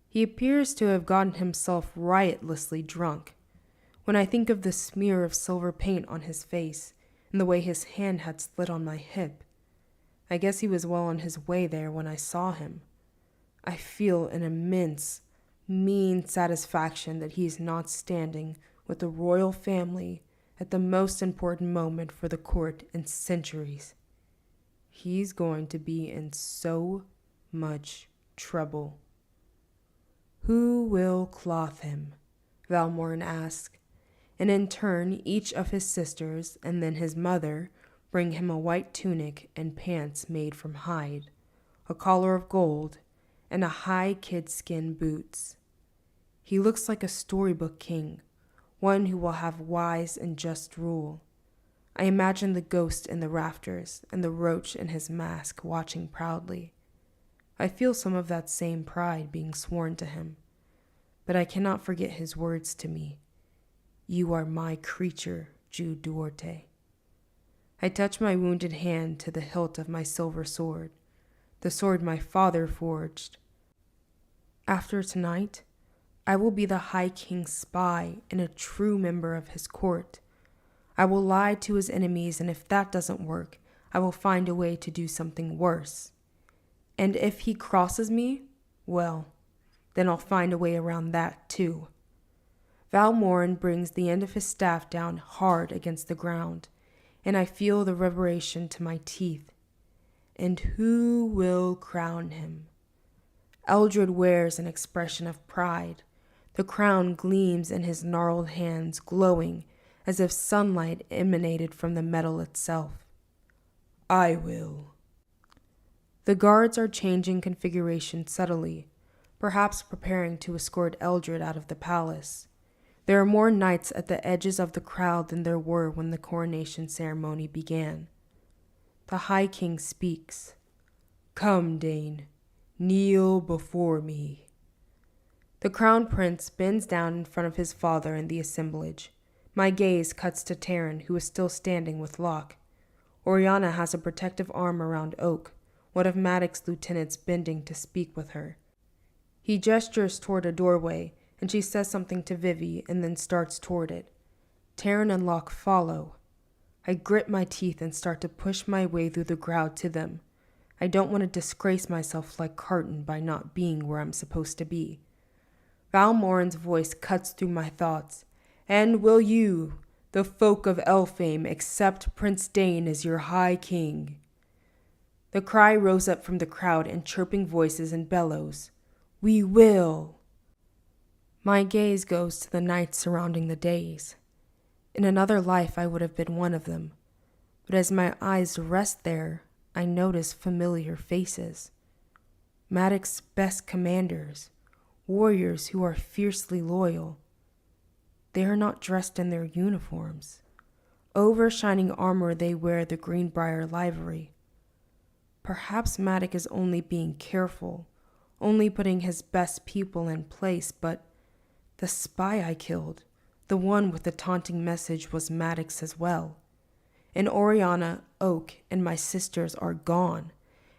He appears to have gotten himself riotously drunk. When I think of the smear of silver paint on his face and the way his hand had slid on my hip, I guess he was well on his way there when I saw him. I feel an immense, mean satisfaction that he is not standing with the royal family at the most important moment for the court in centuries. He's going to be in so much trouble. Who will clothe him? Valmorin asked, and in turn each of his sisters and then his mother bring him a white tunic and pants made from hide, a collar of gold, and a high kid-skin boots. He looks like a storybook king, one who will have wise and just rule. I imagine the ghost in the rafters and the roach in his mask watching proudly. I feel some of that same pride being sworn to him, but I cannot forget his words to me. You are my creature, Jude Duarte. I touch my wounded hand to the hilt of my silver sword, the sword my father forged. After tonight, I will be the High King's spy and a true member of his court. I will lie to his enemies, and if that doesn't work, I will find a way to do something worse. And if he crosses me, well, then I'll find a way around that too. Valmorin brings the end of his staff down hard against the ground, and I feel the reverberation to my teeth. And who will crown him? Eldred wears an expression of pride. The crown gleams in his gnarled hands, glowing as if sunlight emanated from the metal itself. I will. The guards are changing configuration subtly, perhaps preparing to escort Eldred out of the palace. There are more knights at the edges of the crowd than there were when the coronation ceremony began. The High King speaks. Come, Dane, kneel before me. The Crown Prince bends down in front of his father and the assemblage. My gaze cuts to Taryn, who is still standing with Locke. Oriana has a protective arm around Oak, one of Maddox's lieutenants bending to speak with her. He gestures toward a doorway, and she says something to Vivi and then starts toward it. Taryn and Locke follow. I grit my teeth and start to push my way through the crowd to them. I don't want to disgrace myself like Carton by not being where I'm supposed to be. Valmoran's voice cuts through my thoughts. And will you, the folk of Elfame, accept Prince Dane as your High King? The cry rose up from the crowd in chirping voices and bellows. We will! My gaze goes to the knights surrounding the dais. In another life I would have been one of them, but as my eyes rest there, I notice familiar faces. Maddox's best commanders, warriors who are fiercely loyal. They are not dressed in their uniforms. Over shining armor they wear the Greenbrier livery. Perhaps Maddox is only being careful, only putting his best people in place, but the spy I killed, the one with the taunting message, was Maddox as well. And Oriana, Oak, and my sisters are gone,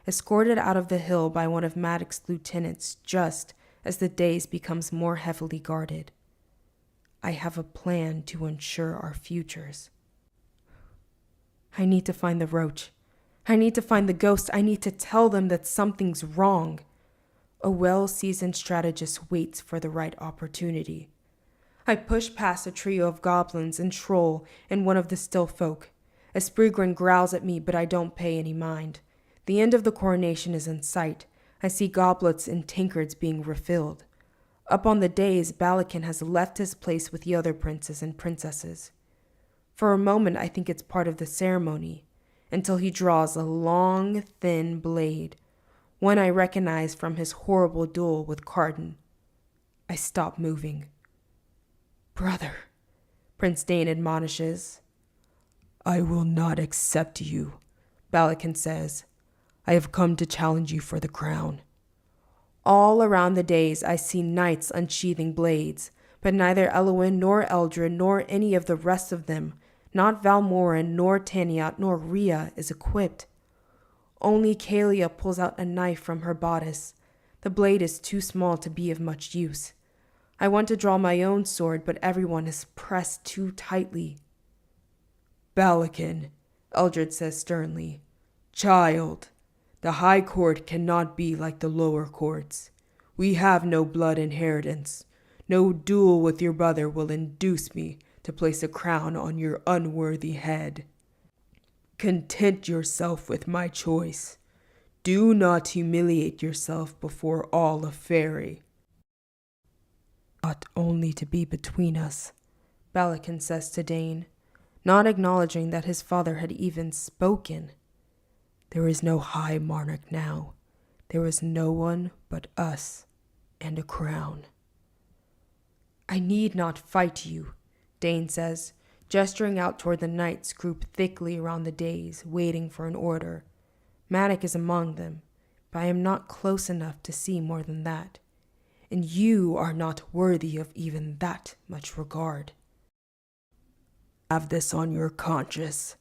escorted out of the hill by one of Maddox's lieutenants just as the days becomes more heavily guarded. I have a plan to ensure our futures. I need to find the roach. I need to find the ghost. I need to tell them that something's wrong. A well-seasoned strategist waits for the right opportunity. I push past a trio of goblins and troll and one of the still folk. Esprigran growls at me, but I don't pay any mind. The end of the coronation is in sight. I see goblets and tankards being refilled. Up on the dais, Balakin has left his place with the other princes and princesses. For a moment, I think it's part of the ceremony, until he draws a long, thin blade, one I recognize from his horrible duel with Carton. I stop moving. Brother, Prince Dane admonishes. I will not accept you, Balakin says. I have come to challenge you for the crown. All around the dais I see knights unsheathing blades, but neither Elwyn nor Eldred nor any of the rest of them, not Valmoran nor Taniat nor Rhea, is equipped. Only Kalia pulls out a knife from her bodice. The blade is too small to be of much use. I want to draw my own sword, but everyone is pressed too tightly. Balakin, Eldred says sternly. Child, the High Court cannot be like the lower courts. We have no blood inheritance. No duel with your brother will induce me to place a crown on your unworthy head. Content yourself with my choice. Do not humiliate yourself before all of Faerie. Ought only to be between us, Balakin says to Dane, not acknowledging that his father had even spoken. There is no high monarch now. There is no one but us and a crown. I need not fight you, Dane says, gesturing out toward the knights grouped thickly around the dais, waiting for an order. Maddox is among them, but I am not close enough to see more than that. And you are not worthy of even that much regard. Have this on your conscience.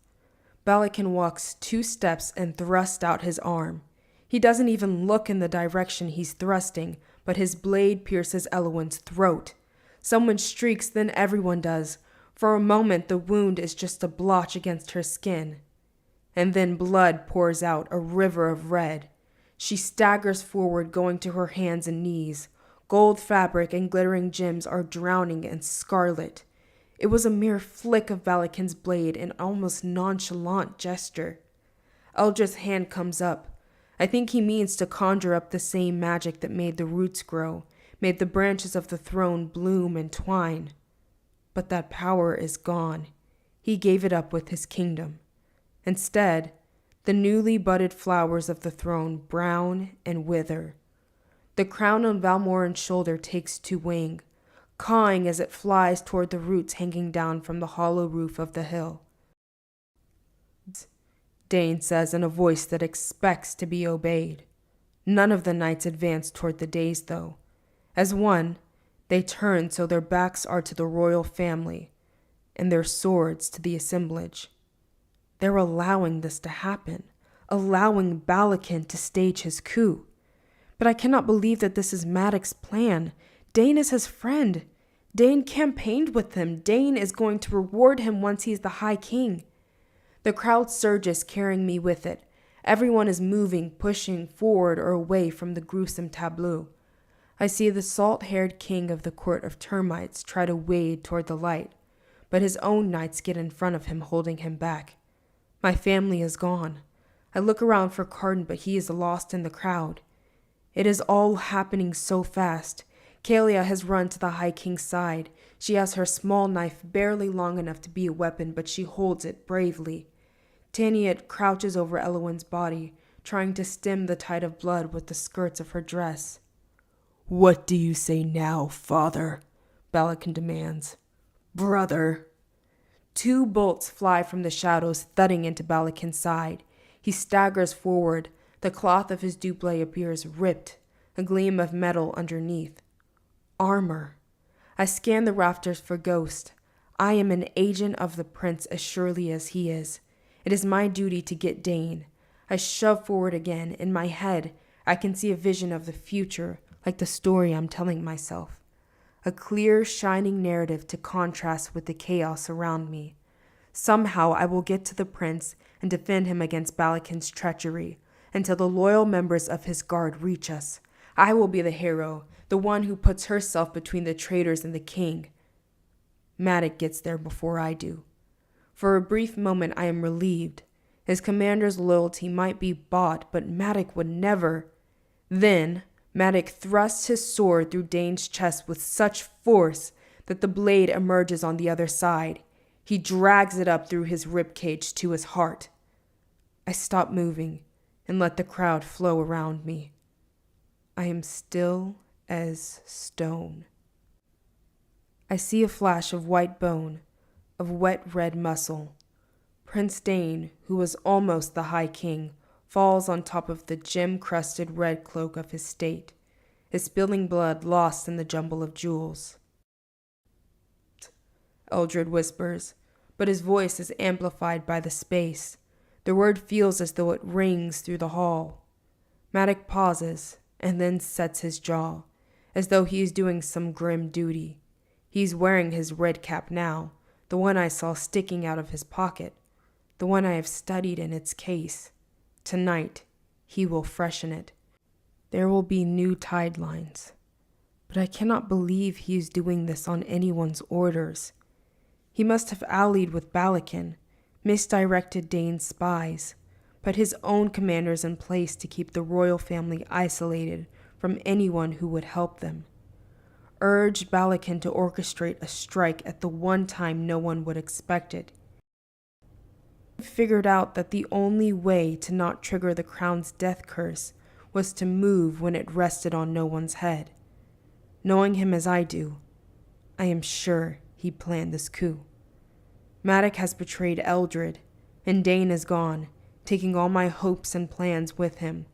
Balakin walks 2 steps and thrusts out his arm. He doesn't even look in the direction he's thrusting, but his blade pierces Elwyn's throat. Someone shrieks, then everyone does. For a moment, the wound is just a blotch against her skin. And then blood pours out, a river of red. She staggers forward, going to her hands and knees. Gold fabric and glittering gems are drowning in scarlet. It was a mere flick of Balakin's blade, an almost nonchalant gesture. Eldred's hand comes up. I think he means to conjure up the same magic that made the roots grow, made the branches of the throne bloom and twine. But that power is gone. He gave it up with his kingdom. Instead, the newly budded flowers of the throne brown and wither. The crown on Valmoran's shoulder takes to wing, cawing as it flies toward the roots hanging down from the hollow roof of the hill. Dane says in a voice that expects to be obeyed. None of the knights advance toward the dais, though. As one, they turn so their backs are to the royal family, and their swords to the assemblage. They're allowing this to happen, allowing Balakin to stage his coup. But I cannot believe that this is Maddox's plan. Dane is his friend. Dane campaigned with him. Dane is going to reward him once he's the High King. The crowd surges, carrying me with it. Everyone is moving, pushing forward or away from the gruesome tableau. I see the salt-haired king of the court of termites try to wade toward the light, but his own knights get in front of him, holding him back. My family is gone. I look around for Carden, but he is lost in the crowd. It is all happening so fast. Kalia has run to the High King's side. She has her small knife barely long enough to be a weapon, but she holds it bravely. Taniet crouches over Elowin's body, trying to stem the tide of blood with the skirts of her dress. "What do you say now, father?" Balakin demands. "Brother." 2 bolts fly from the shadows, thudding into Balakin's side. He staggers forward. The cloth of his doublet appears ripped, a gleam of metal underneath. Armor. I scan the rafters for Ghost. I am an agent of the prince as surely as he is. It is my duty to get Dane. I shove forward again. In my head, I can see a vision of the future, like the story I'm telling myself. A clear, shining narrative to contrast with the chaos around me. Somehow I will get to the prince and defend him against Balakin's treachery, until the loyal members of his guard reach us. I will be the hero, the one who puts herself between the traitors and the king. Maddox gets there before I do. For a brief moment I am relieved. His commander's loyalty might be bought, but Maddox would never. Then Maddox thrusts his sword through Dane's chest with such force that the blade emerges on the other side. He drags it up through his ribcage to his heart. I stop moving and let the crowd flow around me. I am still as stone. I see a flash of white bone, of wet red muscle. Prince Dane, who was almost the High King, falls on top of the gem-crusted red cloak of his state, his spilling blood lost in the jumble of jewels. Eldred whispers, but his voice is amplified by the space. The word feels as though it rings through the hall. Maddox pauses, and then sets his jaw, as though he is doing some grim duty. He's wearing his red cap now, the one I saw sticking out of his pocket, the one I have studied in its case. Tonight, he will freshen it. There will be new tide lines. But I cannot believe he is doing this on anyone's orders. He must have allied with Balakin, misdirected Dane's spies, put his own commanders in place to keep the royal family isolated from anyone who would help them. Urged Balakin to orchestrate a strike at the one time no one would expect it. He figured out that the only way to not trigger the crown's death curse was to move when it rested on no one's head. Knowing him as I do, I am sure he planned this coup. Maddox has betrayed Eldred, and Dane is gone, taking all my hopes and plans with him.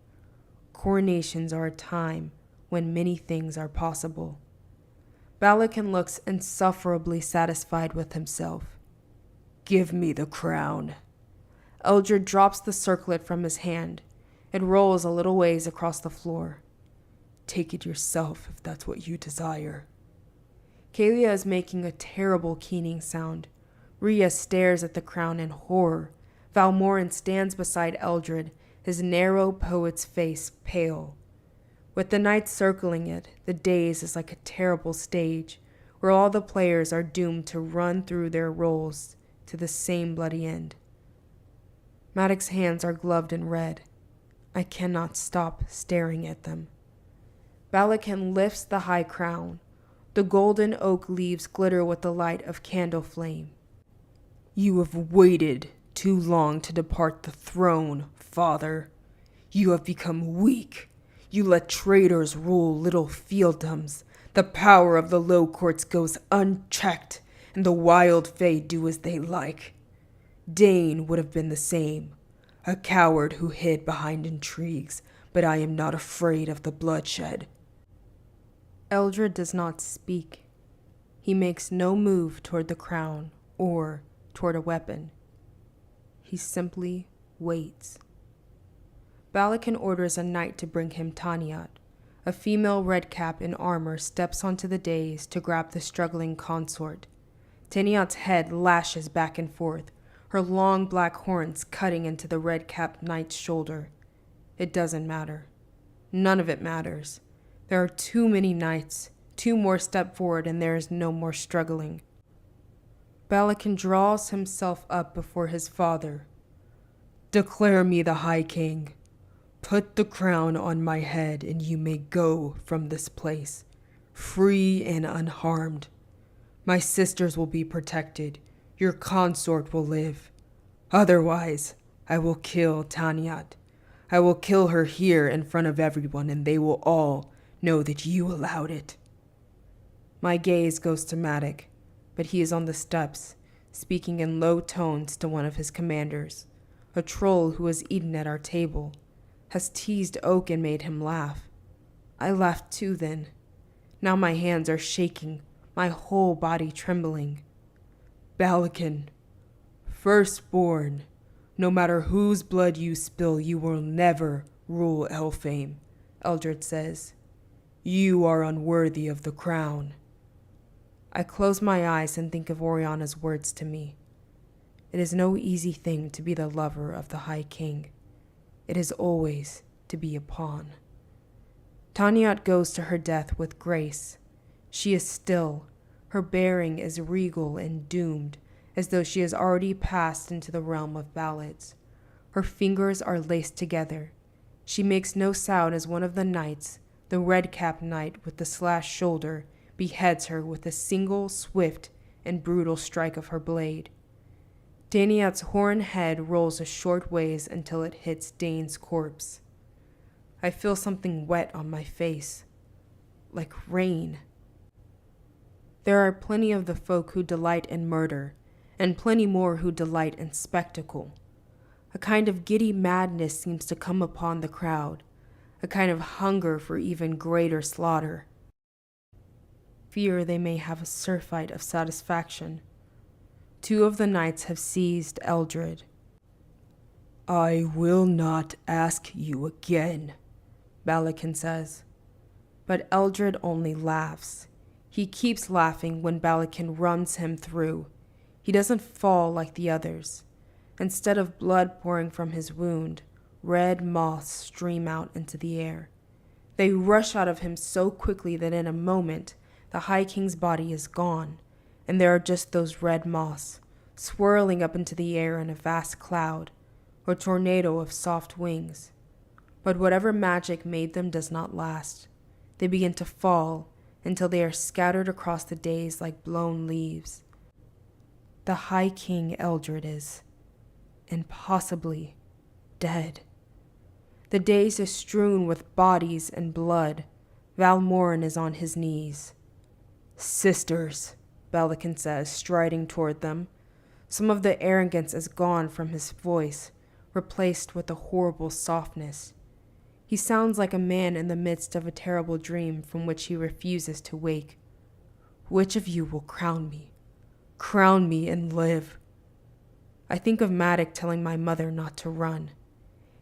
Coronations are a time when many things are possible. Balakin looks insufferably satisfied with himself. "Give me the crown." Eldred drops the circlet from his hand. It rolls a little ways across the floor. "Take it yourself if that's what you desire." Kalia is making a terrible keening sound. Rhea stares at the crown in horror. Valmoran stands beside Eldred, his narrow poet's face pale. With the knights circling it, the dais is like a terrible stage, where all the players are doomed to run through their roles to the same bloody end. Maddox's hands are gloved in red. I cannot stop staring at them. Balakin lifts the high crown. The golden oak leaves glitter with the light of candle flame. "You have waited Too long to depart the throne, father. You have become weak. You let traitors rule little fiefdoms. The power of the low courts goes unchecked, and the wild fae do as they like. Dane would have been the same, a coward who hid behind intrigues, but I am not afraid of the bloodshed. Eldred does not speak. He makes no move toward the crown or toward a weapon. He simply waits. Balakin orders a knight to bring him Taniat. A female redcap in armor steps onto the dais to grab the struggling consort. Taniat's head lashes back and forth, her long black horns cutting into the red-capped knight's shoulder. It doesn't matter. None of it matters. There are too many knights. 2 more step forward and there is no more struggling. Balakin draws himself up before his father. Declare me the High King. Put the crown on my head and you may go from this place, free and unharmed. My sisters will be protected. Your consort will live. Otherwise, I will kill Taniat. I will kill her here in front of everyone, and they will all know that you allowed it. My gaze goes to Matic, but he is on the steps, speaking in low tones to one of his commanders, a troll who has eaten at our table, has teased Oak and made him laugh. I laughed too then. Now my hands are shaking, my whole body trembling. Balakin, firstborn, no matter whose blood you spill, you will never rule Elfame, Eldred says. You are unworthy of the crown. I close my eyes and think of Oriana's words to me. It is no easy thing to be the lover of the High King. It is always to be a pawn. Taniat goes to her death with grace. She is still. Her bearing is regal and doomed, as though she has already passed into the realm of ballads. Her fingers are laced together. She makes no sound as one of the knights, the red-capped knight with the slashed shoulder, beheads her with a single, swift, and brutal strike of her blade. Daniat's horned head rolls a short ways until it hits Dane's corpse. I feel something wet on my face, like rain. There are plenty of the folk who delight in murder, and plenty more who delight in spectacle. A kind of giddy madness seems to come upon the crowd, a kind of hunger for even greater slaughter. Fear they may have a surfeit of satisfaction. 2 of the knights have seized Eldred. I will not ask you again, Balakin says. But Eldred only laughs. He keeps laughing when Balakin runs him through. He doesn't fall like the others. Instead of blood pouring from his wound, red moths stream out into the air. They rush out of him so quickly that in a moment the High King's body is gone, and there are just those red moths, swirling up into the air in a vast cloud, or tornado of soft wings. But whatever magic made them does not last. They begin to fall until they are scattered across the days like blown leaves. The High King Eldred is, and possibly, dead. The days is strewn with bodies and blood. Valmorin is on his knees. Sisters, Balakin says, striding toward them. Some of the arrogance is gone from his voice, replaced with a horrible softness. He sounds like a man in the midst of a terrible dream from which he refuses to wake. Which of you will crown me? Crown me and live. I think of Matic telling my mother not to run.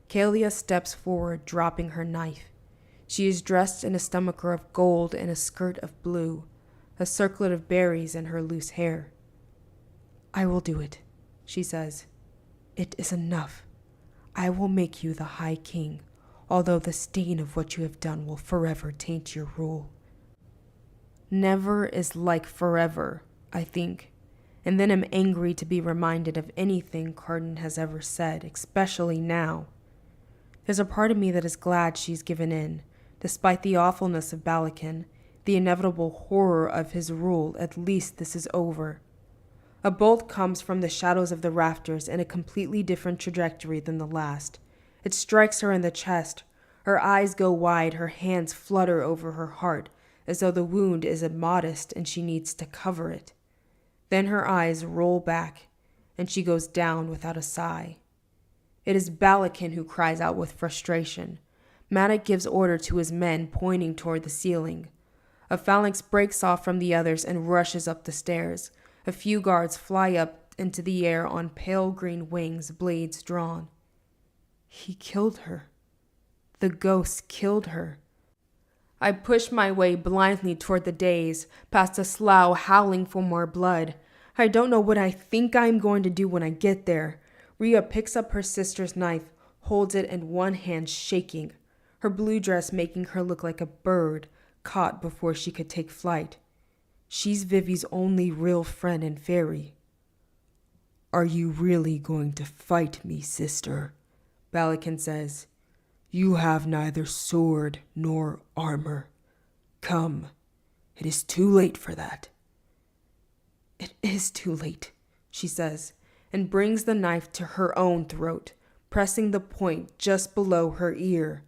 Kalia steps forward, dropping her knife. She is dressed in a stomacher of gold and a skirt of blue, a circlet of berries in her loose hair. I will do it, she says. It is enough. I will make you the High King, although the stain of what you have done will forever taint your rule. Never is like forever, I think, and then am angry to be reminded of anything Carden has ever said, especially now. There's a part of me that is glad she's given in, despite the awfulness of Balakin, the inevitable horror of his rule. At least this is over. A bolt comes from the shadows of the rafters in a completely different trajectory than the last. It strikes her in the chest. Her eyes go wide, her hands flutter over her heart, as though the wound is immodest and she needs to cover it. Then her eyes roll back, and she goes down without a sigh. It is Balakin who cries out with frustration. Manik gives order to his men, pointing toward the ceiling. A phalanx breaks off from the others and rushes up the stairs. A few guards fly up into the air on pale green wings, blades drawn. He killed her. The ghost killed her. I push my way blindly toward the dais, past a slough howling for more blood. I don't know what I think I'm going to do when I get there. Rhea picks up her sister's knife, holds it in one hand, shaking, her blue dress making her look like a bird caught before she could take flight. She's Vivi's only real friend and fairy. "Are you really going to fight me, sister?" Balakin says. "You have neither sword nor armor. Come, it is too late for that." "It is too late," she says, and brings the knife to her own throat, pressing the point just below her ear.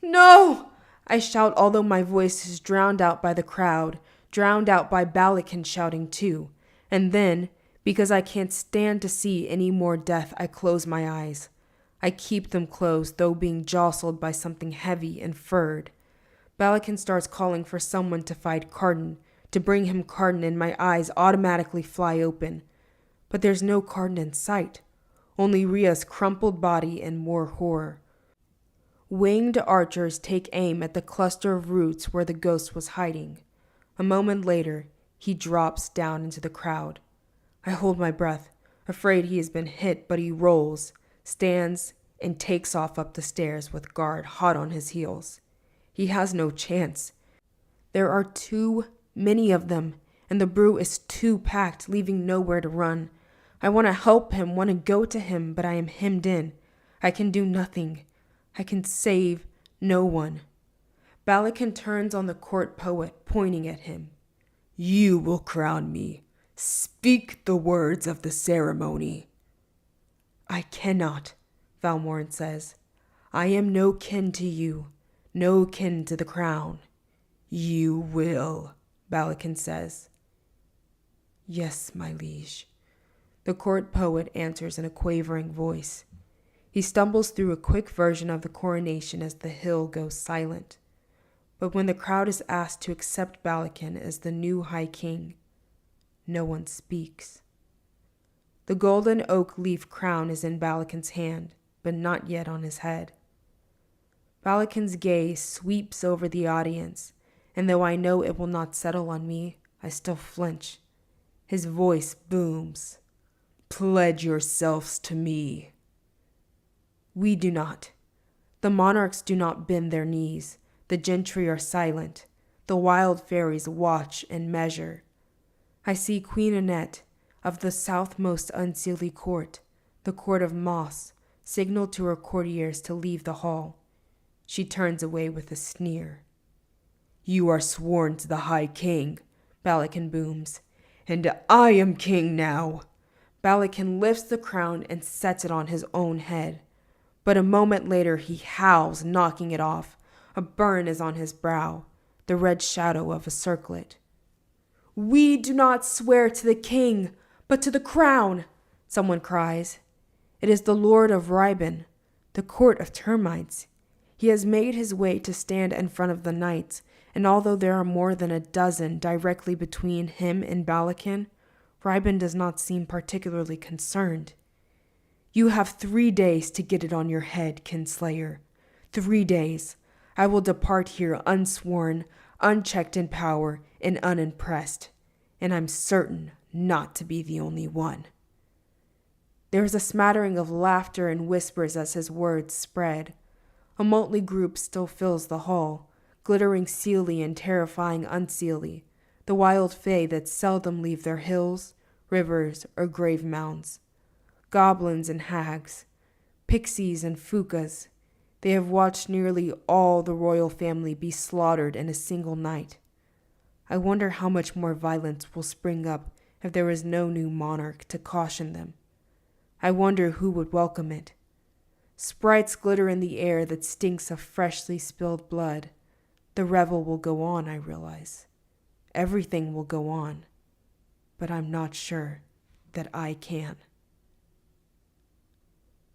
"No!" I shout, although my voice is drowned out by the crowd, drowned out by Balakin shouting too. And then, because I can't stand to see any more death, I close my eyes. I keep them closed, though being jostled by something heavy and furred. Balakin starts calling for someone to fight Carden, to bring him Carden, and my eyes automatically fly open. But there's no Carden in sight, only Rhea's crumpled body and more horror. Winged archers take aim at the cluster of roots where the ghost was hiding. A moment later, he drops down into the crowd. I hold my breath, afraid he has been hit, but he rolls, stands, and takes off up the stairs with guard hot on his heels. He has no chance. There are too many of them, and the brew is too packed, leaving nowhere to run. I want to help him, want to go to him, but I am hemmed in. I can do nothing. I can save no one. Balakin turns on the court poet, pointing at him. "You will crown me. Speak the words of the ceremony." "I cannot," Valmorin says. "I am no kin to you, no kin to the crown." "You will," Balakin says. "Yes, my liege," the court poet answers in a quavering voice. He stumbles through a quick version of the coronation as the hill goes silent. But when the crowd is asked to accept Balakin as the new High King, no one speaks. The golden oak leaf crown is in Balakin's hand, but not yet on his head. Balakin's gaze sweeps over the audience, and though I know it will not settle on me, I still flinch. His voice booms. "Pledge yourselves to me." We do not. The monarchs do not bend their knees. The gentry are silent. The wild fairies watch and measure. I see Queen Annette of the southmost unseelie court, the court of moss, signal to her courtiers to leave the hall. She turns away with a sneer. "You are sworn to the High King," Balakin booms. "And I am king now." Balakin lifts the crown and sets it on his own head. But a moment later he howls, knocking it off. A burn is on his brow, the red shadow of a circlet. "We do not swear to the king, but to the crown," someone cries. It is the Lord of Ribon, the court of termites. He has made his way to stand in front of the knights, and although there are more than a dozen directly between him and Balakin, Ribon does not seem particularly concerned. "You have 3 days to get it on your head, Kinslayer. 3 days. I will depart here unsworn, unchecked in power, and unimpressed. And I'm certain not to be the only one." There is a smattering of laughter and whispers as his words spread. A motley group still fills the hall, glittering seelie and terrifying unseelie, the wild fae that seldom leave their hills, rivers, or grave mounds. Goblins and hags, pixies and fukas. They have watched nearly all the royal family be slaughtered in a single night. I wonder how much more violence will spring up if there was no new monarch to caution them. I wonder who would welcome it. Sprites glitter in the air that stinks of freshly spilled blood. The revel will go on, I realize. Everything will go on. But I'm not sure that I can.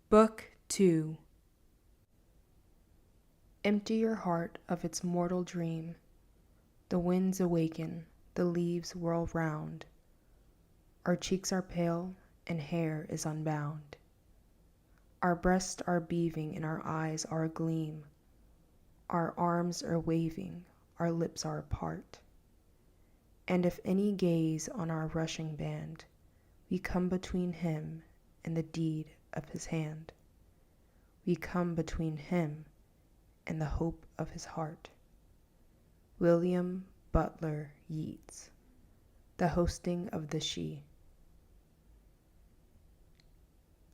Book 2. Empty your heart of its mortal dream. The winds awaken, the leaves whirl round. Our cheeks are pale, and hair is unbound. Our breasts are beaving, and our eyes are agleam. Our arms are waving, our lips are apart. And if any gaze on our rushing band, we come between him and the deed of his hand. We come between him and the hope of his heart. William Butler Yeats. The Hosting of the She.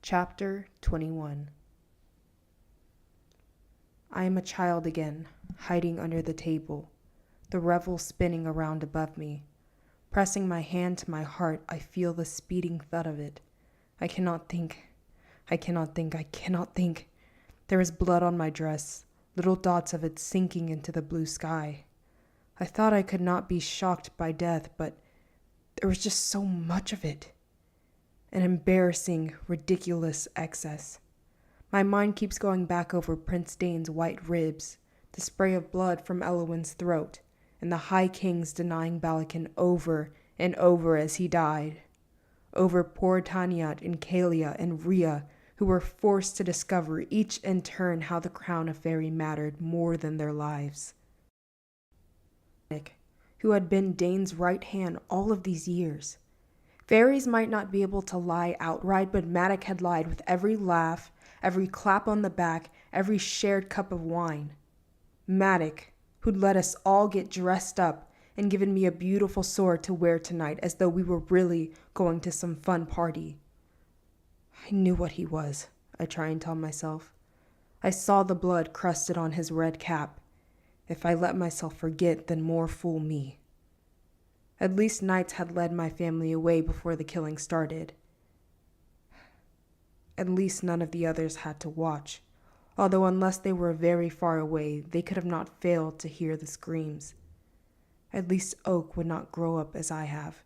Chapter 21. I am a child again, hiding under the table, the revel spinning around above me. Pressing my hand to my heart, I feel the speeding thud of it. I cannot think. There is blood on my dress, little dots of it sinking into the blue sky. I thought I could not be shocked by death, but there was just so much of it. An embarrassing, ridiculous excess. My mind keeps going back over Prince Dane's white ribs, the spray of blood from Elowin's throat, and the High Kings denying Balakin over and over as he died. Over poor Taniat and Kalia and Rhea, who were forced to discover each in turn how the crown of Fairy mattered more than their lives. Who had been Dane's right hand all of these years. Fairies might not be able to lie outright, but Maddox had lied with every laugh, every clap on the back, every shared cup of wine. Maddox, who'd let us all get dressed up and given me a beautiful sword to wear tonight as though we were really going to some fun party. I knew what he was, I try and tell myself. I saw the blood crusted on his red cap. If I let myself forget, then more fool me. At least knights had led my family away before the killing started. At least none of the others had to watch, although unless they were very far away, they could have not failed to hear the screams. At least Oak would not grow up as I have,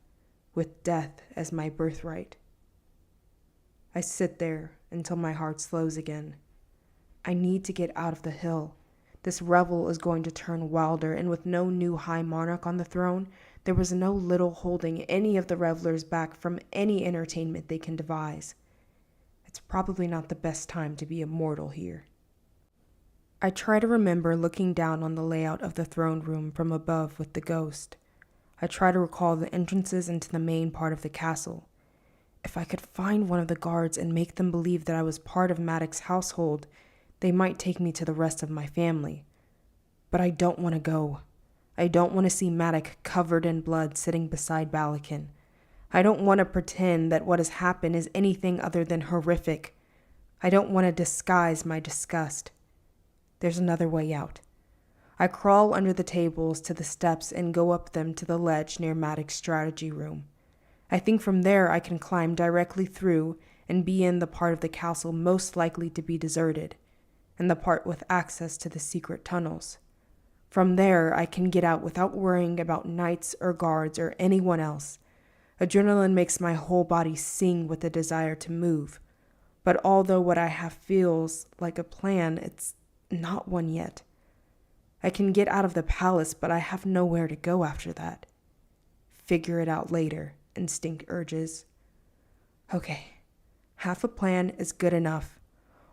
with death as my birthright. I sit there until my heart slows again. I need to get out of the hill. This revel is going to turn wilder, and with no new high monarch on the throne, there was no little holding any of the revelers back from any entertainment they can devise. It's probably not the best time to be a mortal here. I try to remember looking down on the layout of the throne room from above with the ghost. I try to recall the entrances into the main part of the castle. If I could find one of the guards and make them believe that I was part of Maddox's household, they might take me to the rest of my family. But I don't want to go. I don't want to see Maddox covered in blood sitting beside Balakin. I don't want to pretend that what has happened is anything other than horrific. I don't want to disguise my disgust. There's another way out. I crawl under the tables to the steps and go up them to the ledge near Maddox's strategy room. I think from there I can climb directly through and be in the part of the castle most likely to be deserted, and the part with access to the secret tunnels. From there, I can get out without worrying about knights or guards or anyone else. Adrenaline makes my whole body sing with the desire to move. But although what I have feels like a plan, it's not one yet. I can get out of the palace, but I have nowhere to go after that. Figure it out later, instinct urges. Okay, half a plan is good enough.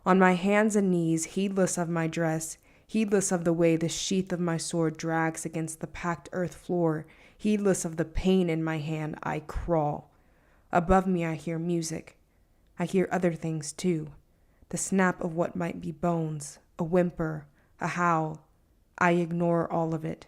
On my hands and knees, heedless of my dress, heedless of the way the sheath of my sword drags against the packed earth floor, heedless of the pain in my hand, I crawl. Above me I hear music. I hear other things too. The snap of what might be bones, a whimper, a howl. I ignore all of it.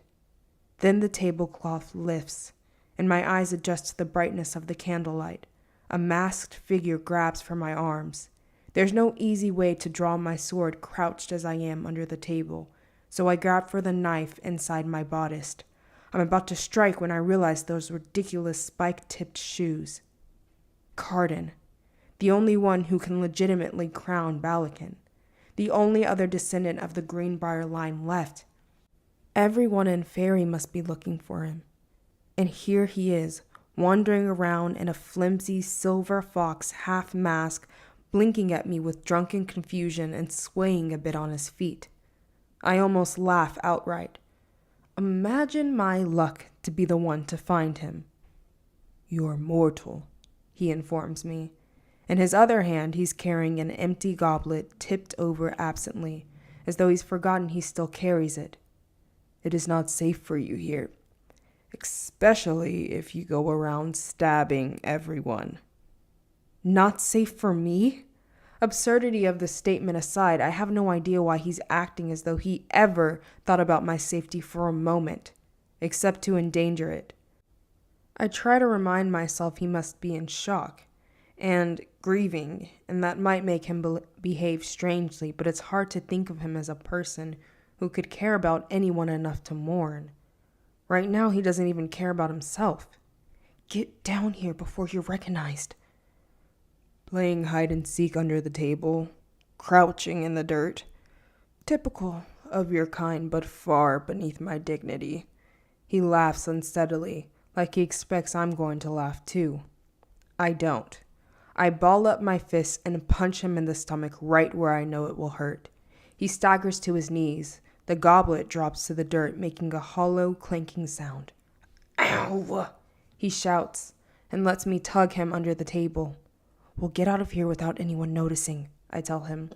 Then the tablecloth lifts, and my eyes adjust to the brightness of the candlelight. A masked figure grabs for my arms. There's no easy way to draw my sword crouched as I am under the table, so I grab for the knife inside my bodice. I'm about to strike when I realize those ridiculous spike-tipped shoes. Carden, the only one who can legitimately crown Balakin, the only other descendant of the Greenbrier line left. Everyone in Fairy must be looking for him. And here he is, wandering around in a flimsy silver fox half-mask, blinking at me with drunken confusion and swaying a bit on his feet. I almost laugh outright. Imagine my luck to be the one to find him. "You're mortal," he informs me. In his other hand, he's carrying an empty goblet tipped over absently, as though he's forgotten he still carries it. "It is not safe for you here, especially if you go around stabbing everyone." Not safe for me? Absurdity of the statement aside, I have no idea why he's acting as though he ever thought about my safety for a moment, except to endanger it. I try to remind myself he must be in shock and grieving, and that might make him behave strangely, but it's hard to think of him as a person who could care about anyone enough to mourn. Right now, he doesn't even care about himself. Get down here before you're recognized. Playing hide and seek under the table, crouching in the dirt. Typical of your kind, but far beneath my dignity. He laughs unsteadily, like he expects I'm going to laugh too. I don't. I ball up my fists and punch him in the stomach right where I know it will hurt. He staggers to his knees. The goblet drops to the dirt, making a hollow, clanking sound. "Ow!" he shouts, and lets me tug him under the table. "We'll get out of here without anyone noticing," I tell him.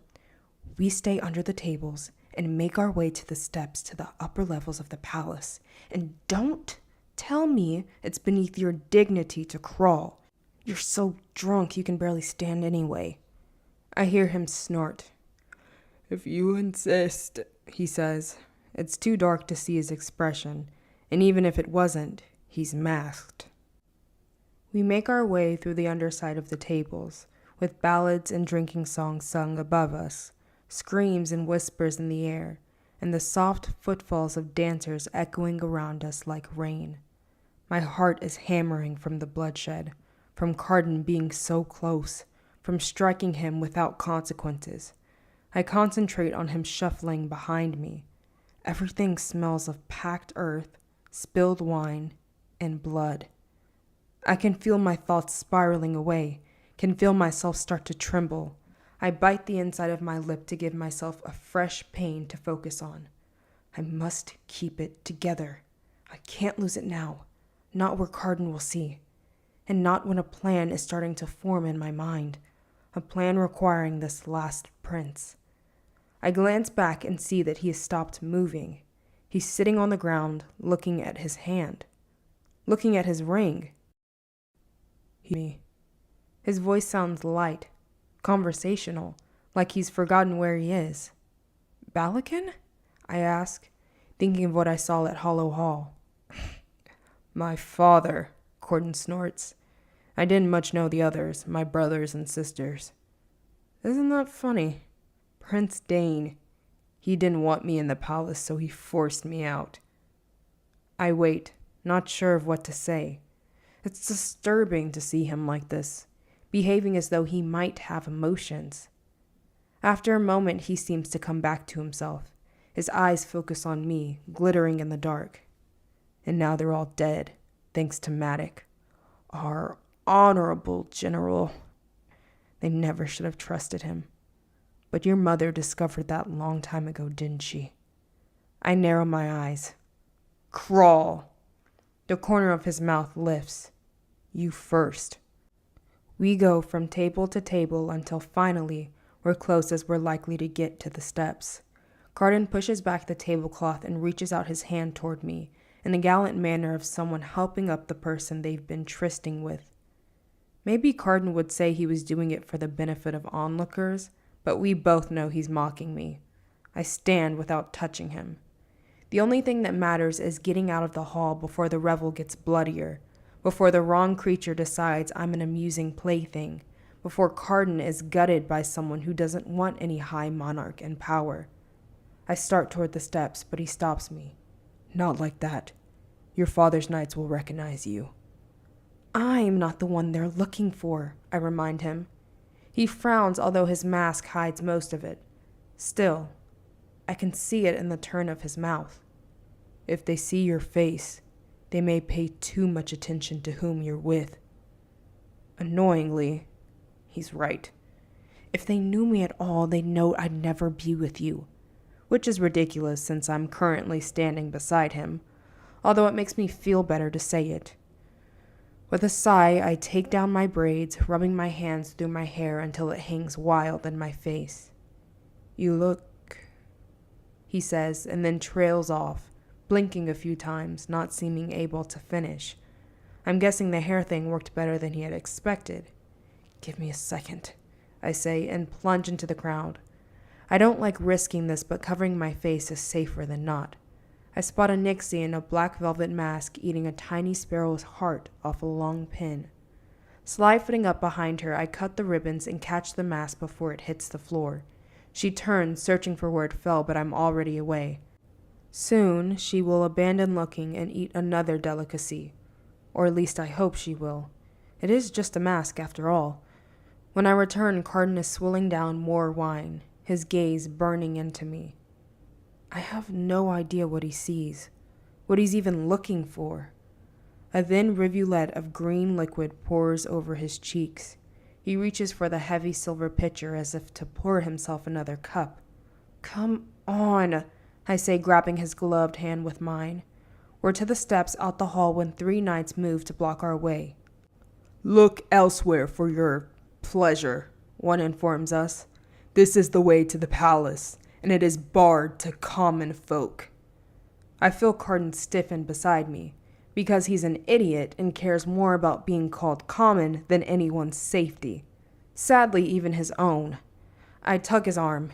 "We stay under the tables and make our way to the steps to the upper levels of the palace. And don't tell me it's beneath your dignity to crawl. You're so drunk you can barely stand anyway." I hear him snort. "If you insist," he says. It's too dark to see his expression, and even if it wasn't, he's masked. We make our way through the underside of the tables, with ballads and drinking songs sung above us, screams and whispers in the air, and the soft footfalls of dancers echoing around us like rain. My heart is hammering from the bloodshed, from Carden being so close, from striking him without consequences. I concentrate on him shuffling behind me. Everything smells of packed earth, spilled wine, and blood. I can feel my thoughts spiraling away, can feel myself start to tremble. I bite the inside of my lip to give myself a fresh pain to focus on. I must keep it together. I can't lose it now, not where Carden will see, and not when a plan is starting to form in my mind, a plan requiring this last prince. I glance back and see that he has stopped moving. He's sitting on the ground, looking at his hand, looking at his ring. His voice sounds light, conversational, like he's forgotten where he is. "Balakin?" I ask, thinking of what I saw at Hollow Hall. "My father," Corden snorts. "I didn't much know the others, my brothers and sisters." "Isn't that funny? Prince Dane. He didn't want me in the palace, so he forced me out." I wait, not sure of what to say. It's disturbing to see him like this, behaving as though he might have emotions. After a moment, he seems to come back to himself. His eyes focus on me, glittering in the dark. "And now they're all dead, thanks to Maddox, our honorable general. They never should have trusted him. But your mother discovered that long time ago, didn't she?" I narrow my eyes. "Crawl." The corner of his mouth lifts. "You first." We go from table to table until finally we're close as we're likely to get to the steps. Carden pushes back the tablecloth and reaches out his hand toward me in the gallant manner of someone helping up the person they've been trysting with. Maybe Carden would say he was doing it for the benefit of onlookers, but we both know he's mocking me. I stand without touching him. The only thing that matters is getting out of the hall before the revel gets bloodier, before the wrong creature decides I'm an amusing plaything, before Carden is gutted by someone who doesn't want any high monarch and power. I start toward the steps, but he stops me. "Not like that. Your father's knights will recognize you." "I'm not the one they're looking for," I remind him. He frowns, although his mask hides most of it. Still, I can see it in the turn of his mouth. "If they see your face, they may pay too much attention to whom you're with." Annoyingly, he's right. If they knew me at all, they'd know I'd never be with you, which is ridiculous since I'm currently standing beside him, although it makes me feel better to say it. With a sigh, I take down my braids, rubbing my hands through my hair until it hangs wild in my face. "You look," he says, and then trails off, blinking a few times, not seeming able to finish. I'm guessing the hair thing worked better than he had expected. "Give me a second," I say, and plunge into the crowd. I don't like risking this, but covering my face is safer than not. I spot a Nixie in a black velvet mask eating a tiny sparrow's heart off a long pin. Slide-footing up behind her, I cut the ribbons and catch the mask before it hits the floor. She turns, searching for where it fell, but I'm already away. Soon, she will abandon looking and eat another delicacy. Or at least I hope she will. It is just a mask, after all. When I return, Carden is swilling down more wine, his gaze burning into me. I have no idea what he sees, what he's even looking for. A thin rivulet of green liquid pours over his cheeks. He reaches for the heavy silver pitcher as if to pour himself another cup. "Come on," I say, grabbing his gloved hand with mine. We're to the steps out the hall when 3 knights move to block our way. "Look elsewhere for your pleasure," one informs us. "This is the way to the palace, and it is barred to common folk." I feel Carden stiffen beside me, because he's an idiot and cares more about being called common than anyone's safety. Sadly, even his own. I tug his arm.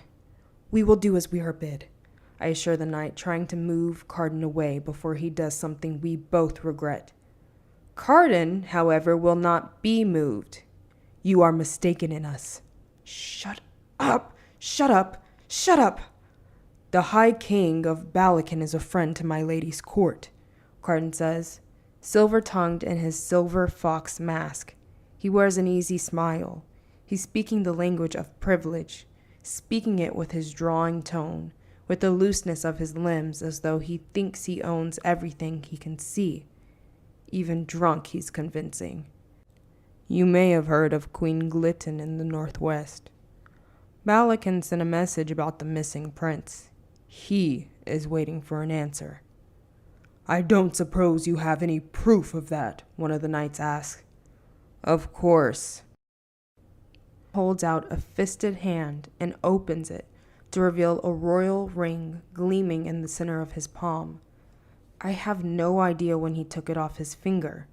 "We will do as we are bid," I assure the knight, trying to move Carden away before he does something we both regret. Carden, however, will not be moved. "You are mistaken in us." "Shut up! Shut up! Shut up!" "The High King of Balakin is a friend to my lady's court," Carden says, silver-tongued in his silver fox mask. He wears an easy smile. He's speaking the language of privilege, speaking it with his drawling tone, with the looseness of his limbs, as though he thinks he owns everything he can see. Even drunk, he's convincing. "You may have heard of Queen Glitton in the northwest. Balakin sent a message about the missing prince. He is waiting for an answer." "I don't suppose you have any proof of that?" one of the knights asks. "Of course." Holds out a fisted hand and opens it to reveal a royal ring gleaming in the center of his palm. I have no idea when he took it off his finger.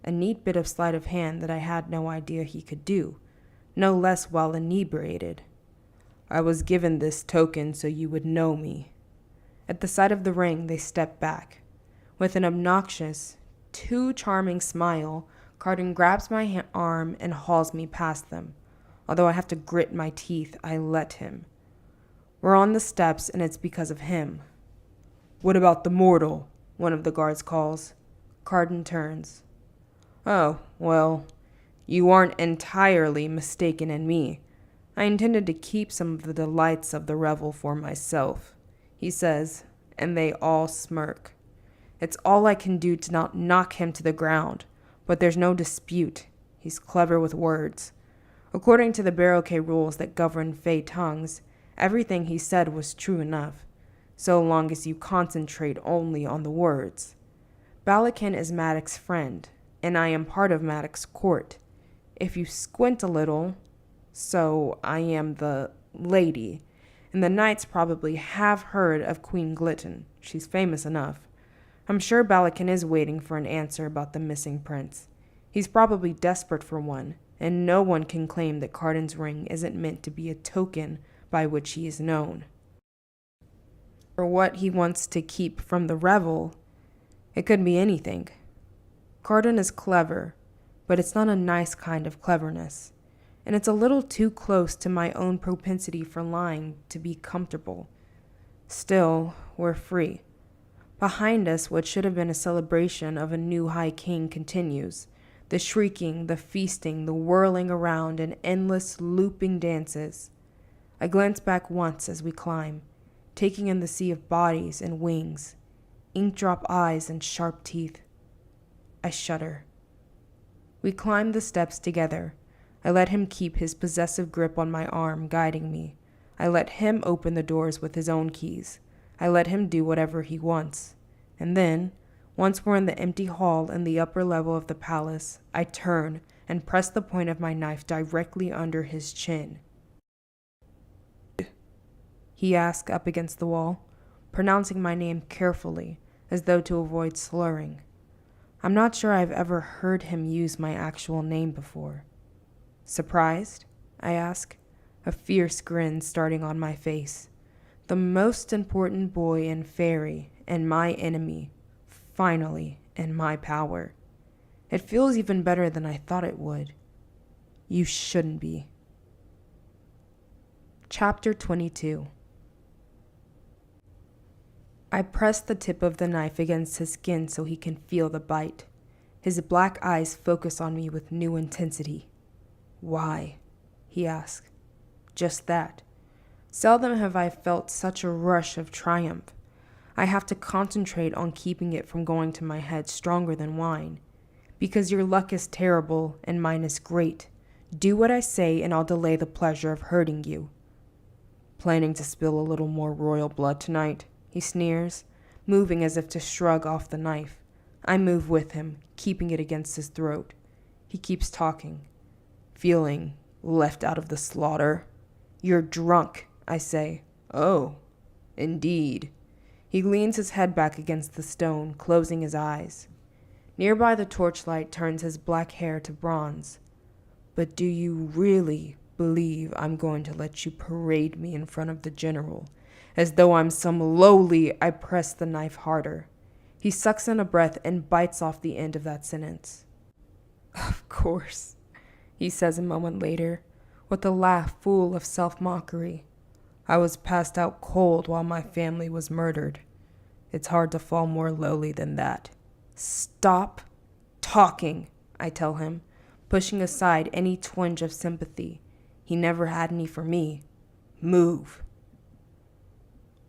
A neat bit of sleight of hand that I had no idea he could do, no less while inebriated. "I was given this token so you would know me." At the sight of the ring, they step back. With an obnoxious, too charming smile, Carden grabs my arm and hauls me past them. Although I have to grit my teeth, I let him. We're on the steps, and it's because of him. "What about the mortal?" one of the guards calls. Carden turns. "Oh, well, you aren't entirely mistaken in me. I intended to keep some of the delights of the revel for myself," he says, and they all smirk. It's all I can do to not knock him to the ground, but there's no dispute. He's clever with words. According to the Baroque rules that govern Fey tongues, everything he said was true enough, so long as you concentrate only on the words. Balakin is Maddox's friend, and I am part of Maddox's court. If you squint a little, so I am the lady, and the knights probably have heard of Queen Glitton. She's famous enough. I'm sure Balakin is waiting for an answer about the missing prince. He's probably desperate for one, and no one can claim that Carden's ring isn't meant to be a token by which he is known. Or what he wants to keep from the revel, it could be anything. Carden is clever, but it's not a nice kind of cleverness, and it's a little too close to my own propensity for lying to be comfortable. Still, we're free. Behind us, what should have been a celebration of a new high king continues. The shrieking, the feasting, the whirling around in endless, looping dances. I glance back once as we climb, taking in the sea of bodies and wings, ink-drop eyes and sharp teeth. I shudder. We climb the steps together. I let him keep his possessive grip on my arm, guiding me. I let him open the doors with his own keys. I let him do whatever he wants. And then, once we're in the empty hall in the upper level of the palace, I turn and press the point of my knife directly under his chin. He asked up against the wall, pronouncing my name carefully, as though to avoid slurring. I'm not sure I've ever heard him use my actual name before. Surprised? I ask, a fierce grin starting on my face. The most important boy in Fairy and my enemy, finally in my power. It feels even better than I thought it would. You shouldn't be. Chapter 22. I press the tip of the knife against his skin so he can feel the bite. His black eyes focus on me with new intensity. Why? He asks. Just that. Seldom have I felt such a rush of triumph. I have to concentrate on keeping it from going to my head stronger than wine. Because your luck is terrible and mine is great. Do what I say and I'll delay the pleasure of hurting you. Planning to spill a little more royal blood tonight? He sneers, moving as if to shrug off the knife. I move with him, keeping it against his throat. He keeps talking. Feeling left out of the slaughter? You're drunk, I say. Oh, indeed. He leans his head back against the stone, closing his eyes. Nearby the torchlight turns his black hair to bronze. But do you really believe I'm going to let you parade me in front of the general? As though I'm some lowly, I press the knife harder. He sucks in a breath and bites off the end of that sentence. Of course, he says a moment later, with a laugh full of self-mockery. I was passed out cold while my family was murdered. It's hard to fall more lowly than that. Stop talking, I tell him, pushing aside any twinge of sympathy. He never had any for me. Move.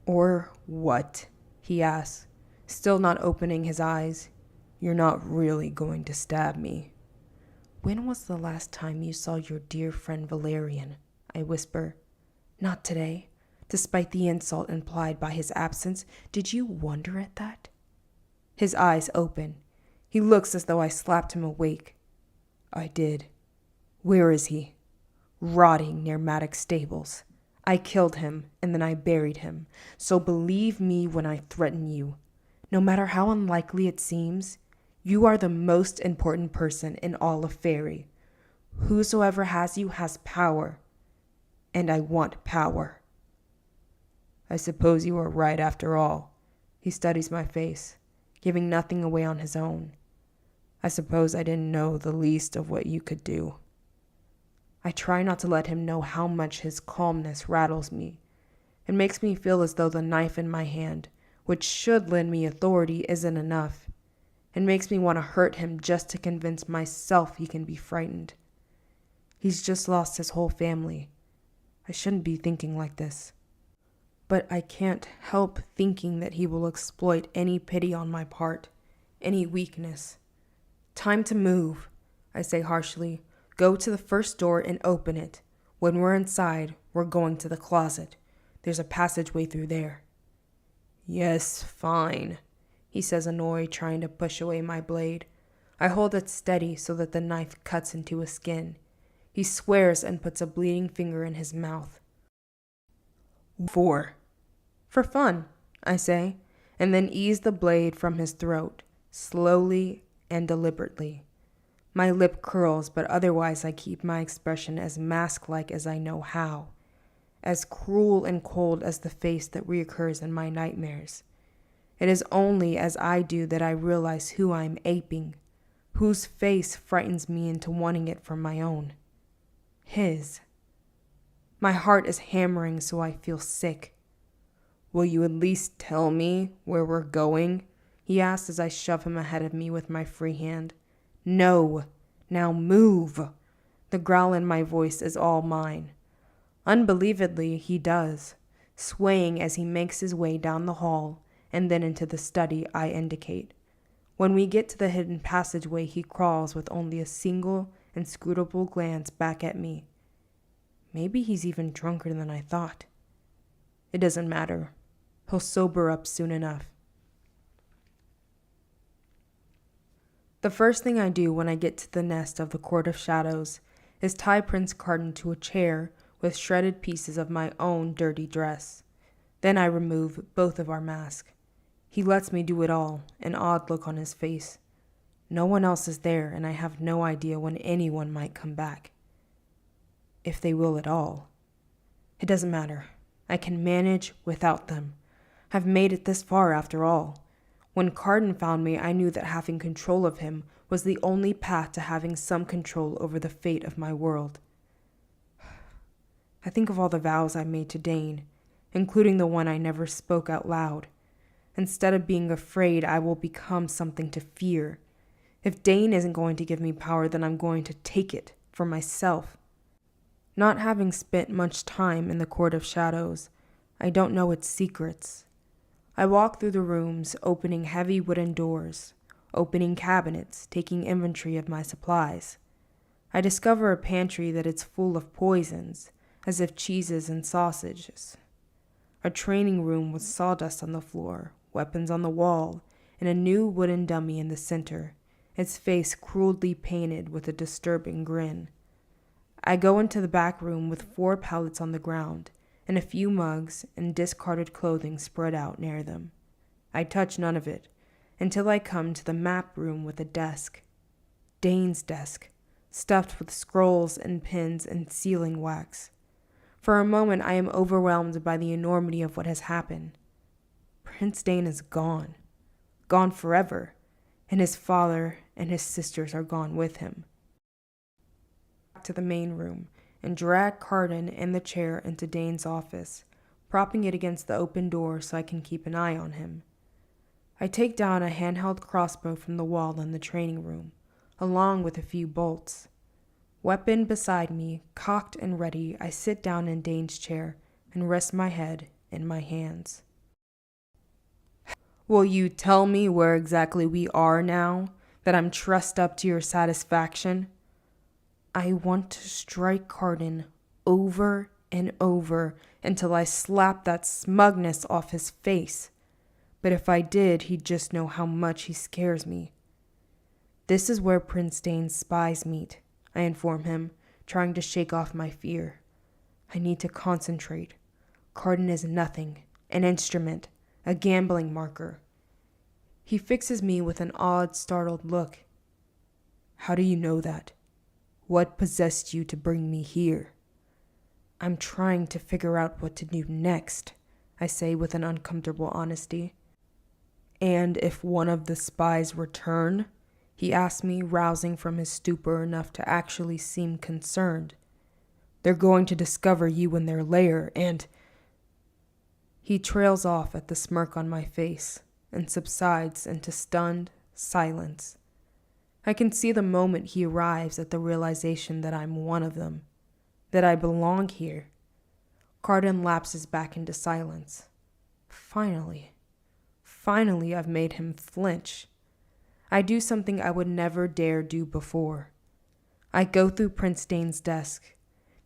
Or what? He asks, still not opening his eyes. You're not really going to stab me. When was the last time you saw your dear friend Valerian? I whisper. Not today. Despite the insult implied by his absence, did you wonder at that? His eyes open. He looks as though I slapped him awake. I did. Where is he? Rotting near Maddox stables. I killed him, and then I buried him. So believe me when I threaten you. No matter how unlikely it seems, you are the most important person in all of Fairy. Whosoever has you has power. And I want power. I suppose you are right after all. He studies my face, giving nothing away on his own. I suppose I didn't know the least of what you could do. I try not to let him know how much his calmness rattles me. It makes me feel as though the knife in my hand, which should lend me authority, isn't enough. It makes me want to hurt him just to convince myself he can be frightened. He's just lost his whole family. I shouldn't be thinking like this. But I can't help thinking that he will exploit any pity on my part, any weakness. Time to move, I say harshly. Go to the first door and open it. When we're inside, we're going to the closet. There's a passageway through there. Yes, fine, he says, annoyed, trying to push away my blade. I hold it steady so that the knife cuts into his skin. He swears and puts a bleeding finger in his mouth. For fun, I say, and then ease the blade from his throat, slowly and deliberately. My lip curls, but otherwise I keep my expression as mask-like as I know how, as cruel and cold as the face that reoccurs in my nightmares. It is only as I do that I realize who I am aping, whose face frightens me into wanting it for my own. His. My heart is hammering so I feel sick. Will you at least tell me where we're going? He asked as I shove him ahead of me with my free hand. No. Now move. The growl in my voice is all mine. Unbelievedly, he does, swaying as he makes his way down the hall and then into the study I indicate. When we get to the hidden passageway, he crawls with only a single inscrutable glance back at me. Maybe he's even drunker than I thought. It doesn't matter. He'll sober up soon enough. The first thing I do when I get to the nest of the Court of Shadows is tie Prince Carden to a chair with shredded pieces of my own dirty dress. Then I remove both of our masks. He lets me do it all, an odd look on his face. No one else is there, and I have no idea when anyone might come back. If they will at all. It doesn't matter. I can manage without them. I've made it this far after all. When Carden found me, I knew that having control of him was the only path to having some control over the fate of my world. I think of all the vows I made to Dane, including the one I never spoke out loud. Instead of being afraid, I will become something to fear. If Dane isn't going to give me power, then I'm going to take it for myself. Not having spent much time in the Court of Shadows, I don't know its secrets. I walk through the rooms, opening heavy wooden doors, opening cabinets, taking inventory of my supplies. I discover a pantry that is full of poisons, as if cheeses and sausages. A training room with sawdust on the floor, weapons on the wall, and a new wooden dummy in the center, its face cruelly painted with a disturbing grin. I go into the back room with 4 pallets on the ground, and a few mugs and discarded clothing spread out near them. I touch none of it, until I come to the map room with a desk. Dane's desk, stuffed with scrolls and pins and sealing wax. For a moment I am overwhelmed by the enormity of what has happened. Prince Dane is gone. Gone forever, and his father and his sisters are gone with him. To the main room and drag Carden and the chair into Dane's office, propping it against the open door so I can keep an eye on him. I take down a handheld crossbow from the wall in the training room, along with a few bolts. Weapon beside me, cocked and ready, I sit down in Dane's chair and rest my head in my hands. Will you tell me where exactly we are now, that I'm trussed up to your satisfaction? I want to strike Carden over and over until I slap that smugness off his face. But if I did, he'd just know how much he scares me. This is where Prince Dane's spies meet, I inform him, trying to shake off my fear. I need to concentrate. Carden is nothing, an instrument, a gambling marker. He fixes me with an odd, startled look. How do you know that? What possessed you to bring me here? I'm trying to figure out what to do next, I say with an uncomfortable honesty. And if one of the spies return? He asks me, rousing from his stupor enough to actually seem concerned. They're going to discover you in their lair, and... He trails off at the smirk on my face and subsides into stunned silence. I can see the moment he arrives at the realization that I'm one of them, that I belong here. Carden lapses back into silence. Finally, I've made him flinch. I do something I would never dare do before. I go through Prince Dane's desk.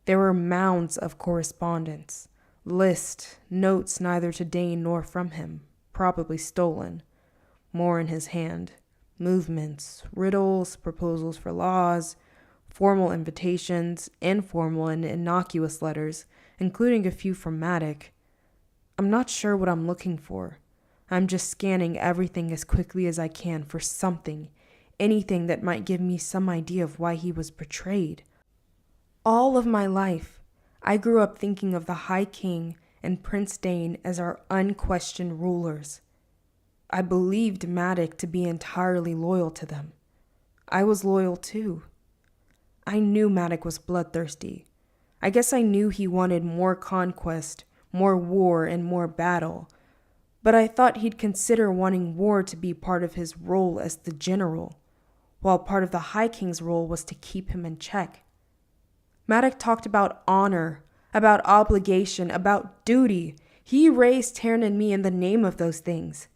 There were mounds of correspondence, lists, notes neither to Dane nor from him, probably stolen, more in his hand. Movements, riddles, proposals for laws, formal invitations, informal and innocuous letters, including a few from Maddock. I'm not sure what I'm looking for. I'm just scanning everything as quickly as I can for something, anything that might give me some idea of why he was betrayed. All of my life, I grew up thinking of the High King and Prince Dane as our unquestioned rulers. I believed Maddock to be entirely loyal to them. I was loyal too. I knew Maddock was bloodthirsty. I guess I knew he wanted more conquest, more war, and more battle, but I thought he'd consider wanting war to be part of his role as the general, while part of the High King's role was to keep him in check. Maddox talked about honor, about obligation, about duty. He raised Taryn and me in the name of those things.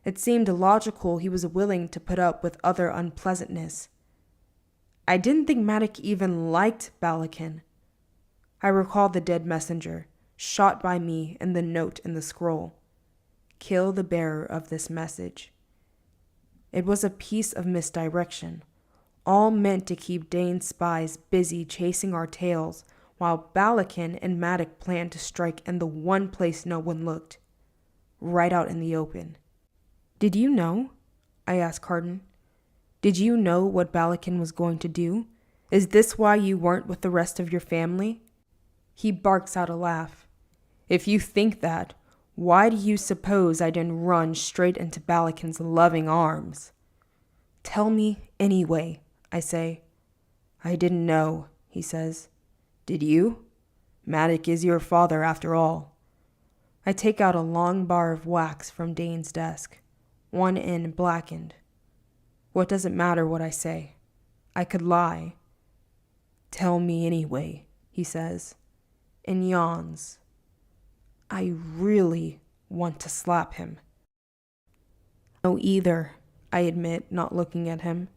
It seemed logical he was willing to put up with other unpleasantness. I didn't think Maddox even liked Balakin. I recalled the dead messenger, shot by me, and the note in the scroll. Kill the bearer of this message. It was a piece of misdirection, all meant to keep Dane's spies busy chasing our tails, while Balakin and Maddox planned to strike in the one place no one looked, right out in the open. Did you know? I asked Carden. Did you know what Balakin was going to do? Is this why you weren't with the rest of your family? He barks out a laugh. If you think that, why do you suppose I didn't run straight into Balakin's loving arms? Tell me anyway, I say. I didn't know, he says. Did you? Maddox is your father after all. I take out a long bar of wax from Dane's desk, one end blackened. What does it matter what I say? I could lie. Tell me anyway, he says, and yawns. I really want to slap him. No, either, I admit, not looking at him.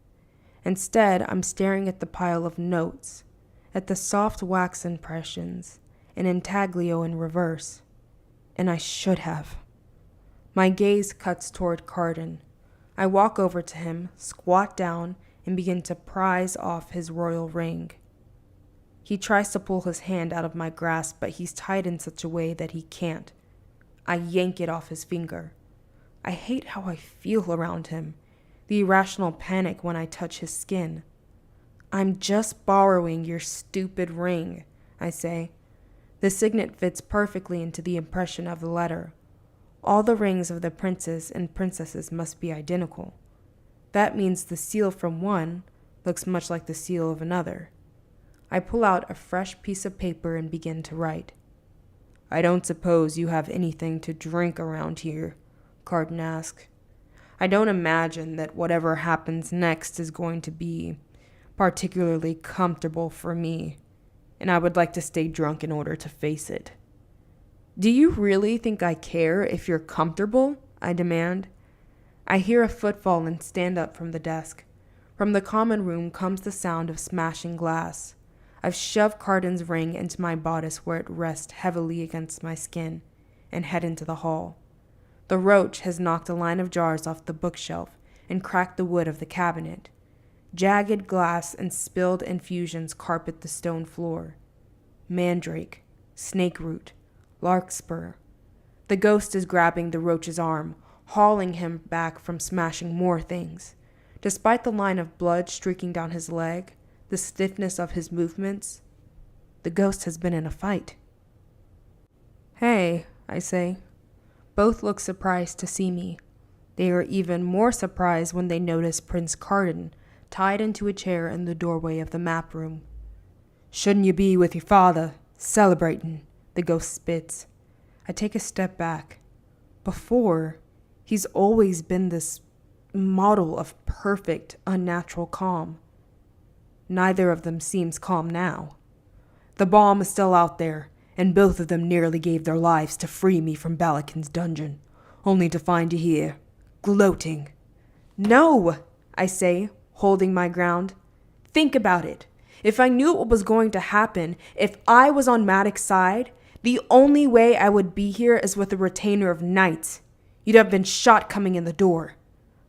Instead, I'm staring at the pile of notes, at the soft wax impressions, and intaglio in reverse. And I should have. My gaze cuts toward Carden. I walk over to him, squat down, and begin to prise off his royal ring. He tries to pull his hand out of my grasp, but he's tied in such a way that he can't. I yank it off his finger. I hate how I feel around him, the irrational panic when I touch his skin. I'm just borrowing your stupid ring, I say. The signet fits perfectly into the impression of the letter. All the rings of the princes and princesses must be identical. That means the seal from one looks much like the seal of another. I pull out a fresh piece of paper and begin to write. I don't suppose you have anything to drink around here, Carden asks. I don't imagine that whatever happens next is going to be particularly comfortable for me, and I would like to stay drunk in order to face it. Do you really think I care if you're comfortable? I demand. I hear a footfall and stand up from the desk. From the common room comes the sound of smashing glass. I've shoved Carden's ring into my bodice where it rests heavily against my skin and head into the hall. The roach has knocked a line of jars off the bookshelf and cracked the wood of the cabinet. Jagged glass and spilled infusions carpet the stone floor. Mandrake, snake root, larkspur. The ghost is grabbing the roach's arm, hauling him back from smashing more things. Despite the line of blood streaking down his leg, the stiffness of his movements, the ghost has been in a fight. Hey, I say. Both look surprised to see me. They are even more surprised when they notice Prince Carden tied into a chair in the doorway of the map room. Shouldn't you be with your father, celebrating? The ghost spits. I take a step back. Before, he's always been this model of perfect, unnatural calm. Neither of them seems calm now. The bomb is still out there, and both of them nearly gave their lives to free me from Balakin's dungeon, only to find you here, gloating. No, I say, holding my ground. Think about it. If I knew what was going to happen, if I was on Maddox's side, the only way I would be here is with a retainer of knights. You'd have been shot coming in the door.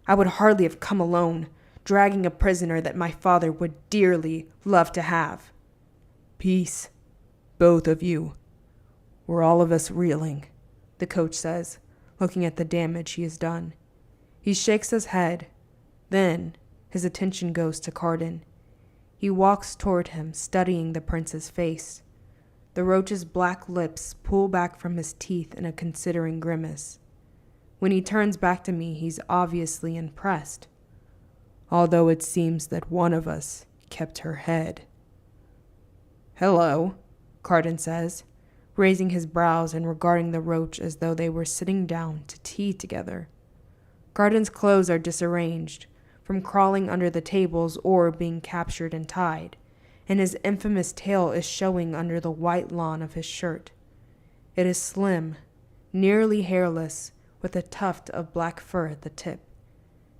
I would hardly have come alone, dragging a prisoner that my father would dearly love to have. Peace, both of you. We're all of us reeling, the coach says, looking at the damage he has done. He shakes his head. Then his attention goes to Carden. He walks toward him, studying the prince's face. The roach's black lips pull back from his teeth in a considering grimace. When he turns back to me, he's obviously impressed, although it seems that one of us kept her head. Hello, Carden says, raising his brows and regarding the roach as though they were sitting down to tea together. Carden's clothes are disarranged, from crawling under the tables or being captured and tied, and his infamous tail is showing under the white lawn of his shirt. It is slim, nearly hairless, with a tuft of black fur at the tip.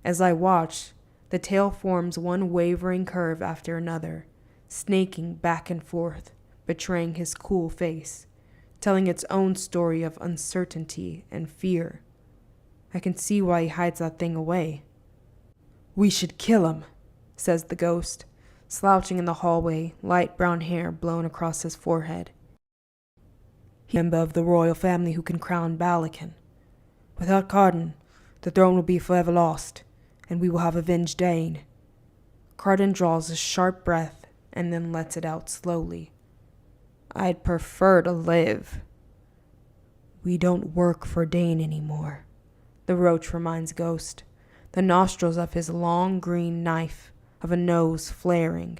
As I watch, the tail forms one wavering curve after another, snaking back and forth, betraying his cool face, telling its own story of uncertainty and fear. I can see why he hides that thing away. "We should kill him," says the ghost, slouching in the hallway, light brown hair blown across his forehead. "He's a member of the royal family who can crown Balakin. Without Carden, the throne will be forever lost, and we will have avenged Dane." Carden draws a sharp breath and then lets it out slowly. "I'd prefer to live." "We don't work for Dane anymore," the roach reminds Ghost, the nostrils of his long green knife of a nose flaring.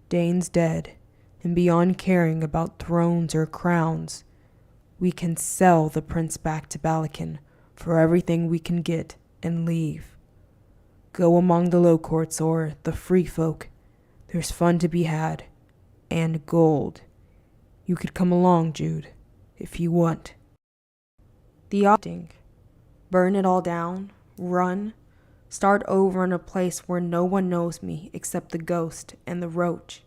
"Dane's dead, and beyond caring about thrones or crowns, we can sell the prince back to Balakin for everything we can get and leave. Go among the low courts or the free folk. There's fun to be had, and gold. You could come along, Jude, if you want." The opting. Burn it all down, run, start over in a place where no one knows me except the ghost and the roach.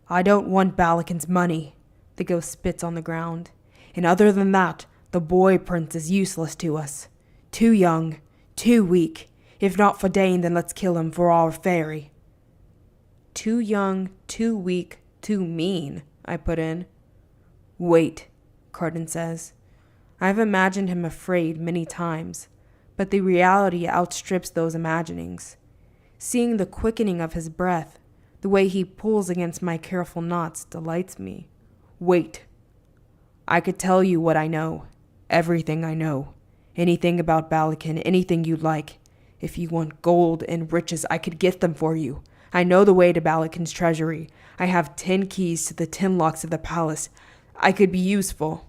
"I don't want Balakin's money," the ghost spits on the ground. "And other than that, the boy prince is useless to us. Too young, too weak. If not for Dane, then let's kill him for our fairy." "Too young, too weak, too mean," I put in. "Wait," Carden says. I've imagined him afraid many times, but the reality outstrips those imaginings. Seeing the quickening of his breath, the way he pulls against my careful knots delights me. "Wait. I could tell you what I know. Everything I know. Anything about Balakin, anything you'd like. If you want gold and riches, I could get them for you. I know the way to Balakin's treasury. I have 10 keys to the 10 locks of the palace. I could be useful."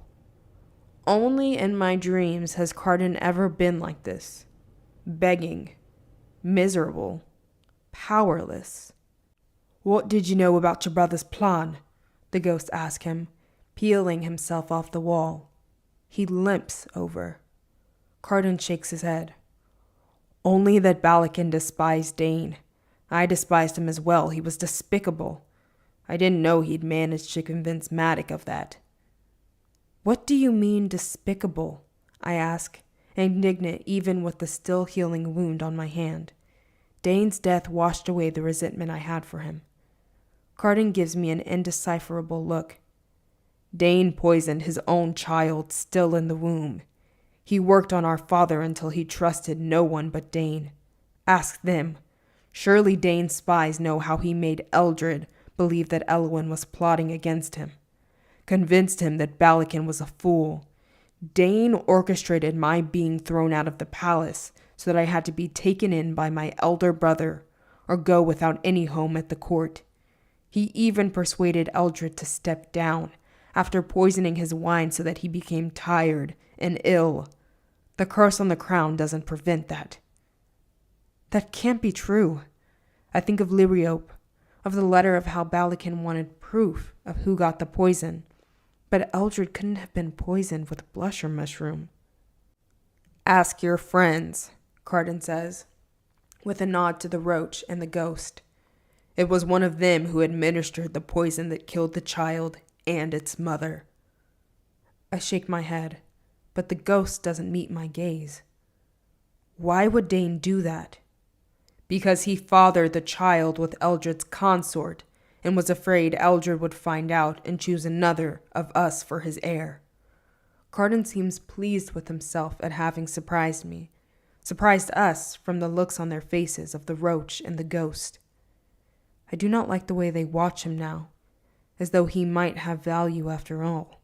Only in my dreams has Carden ever been like this. Begging. Miserable. Powerless. "What did you know about your brother's plan?" the ghost asked him, peeling himself off the wall. He limps over. Carden shakes his head. "Only that Balakin despised Dane. I despised him as well. He was despicable. I didn't know he'd managed to convince Maddock of that." "What do you mean, despicable?" I ask, indignant even with the still healing wound on my hand. Dane's death washed away the resentment I had for him. Carden gives me an indecipherable look. "Dane poisoned his own child still in the womb. He worked on our father until he trusted no one but Dane. Ask them. Surely Dane's spies know how he made Eldred believe that Elwyn was plotting against him. Convinced him that Balakin was a fool. Dane orchestrated my being thrown out of the palace so that I had to be taken in by my elder brother or go without any home at the court. He even persuaded Eldred to step down after poisoning his wine so that he became tired and ill. The curse on the crown doesn't prevent that." "That can't be true." I think of Liriope, of the letter of how Balakin wanted proof of who got the poison. But Eldred couldn't have been poisoned with blusher mushroom. "Ask your friends," Carden says, with a nod to the roach and the ghost. "It was one of them who administered the poison that killed the child and its mother." I shake my head, but the ghost doesn't meet my gaze. "Why would Dane do that?" "Because he fathered the child with Eldred's consort, and was afraid Eldred would find out and choose another of us for his heir." Carden seems pleased with himself at having surprised me, surprised us from the looks on their faces of the roach and the ghost. I do not like the way they watch him now, as though he might have value after all.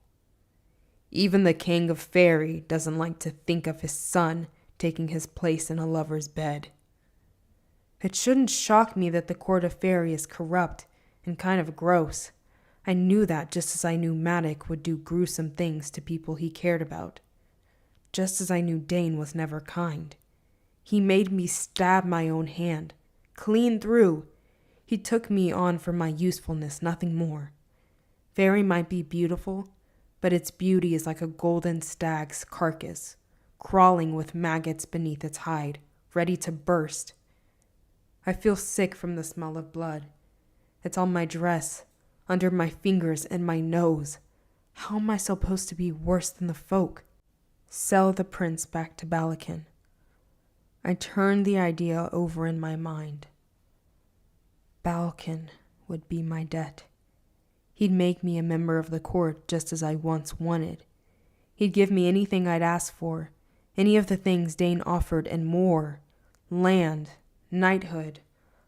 Even the king of Fairy doesn't like to think of his son taking his place in a lover's bed. It shouldn't shock me that the court of Fairy is corrupt and kind of gross. I knew that just as I knew Matic would do gruesome things to people he cared about. Just as I knew Dane was never kind. He made me stab my own hand, clean through. He took me on for my usefulness, nothing more. Fairy might be beautiful, but its beauty is like a golden stag's carcass, crawling with maggots beneath its hide, ready to burst. I feel sick from the smell of blood. It's on my dress, under my fingers and my nose. How am I supposed to be worse than the folk? Sell the prince back to Balakin. I turned the idea over in my mind. Balakin would be my debt. He'd make me a member of the court just as I once wanted. He'd give me anything I'd asked for, any of the things Dane offered and more. Land, knighthood,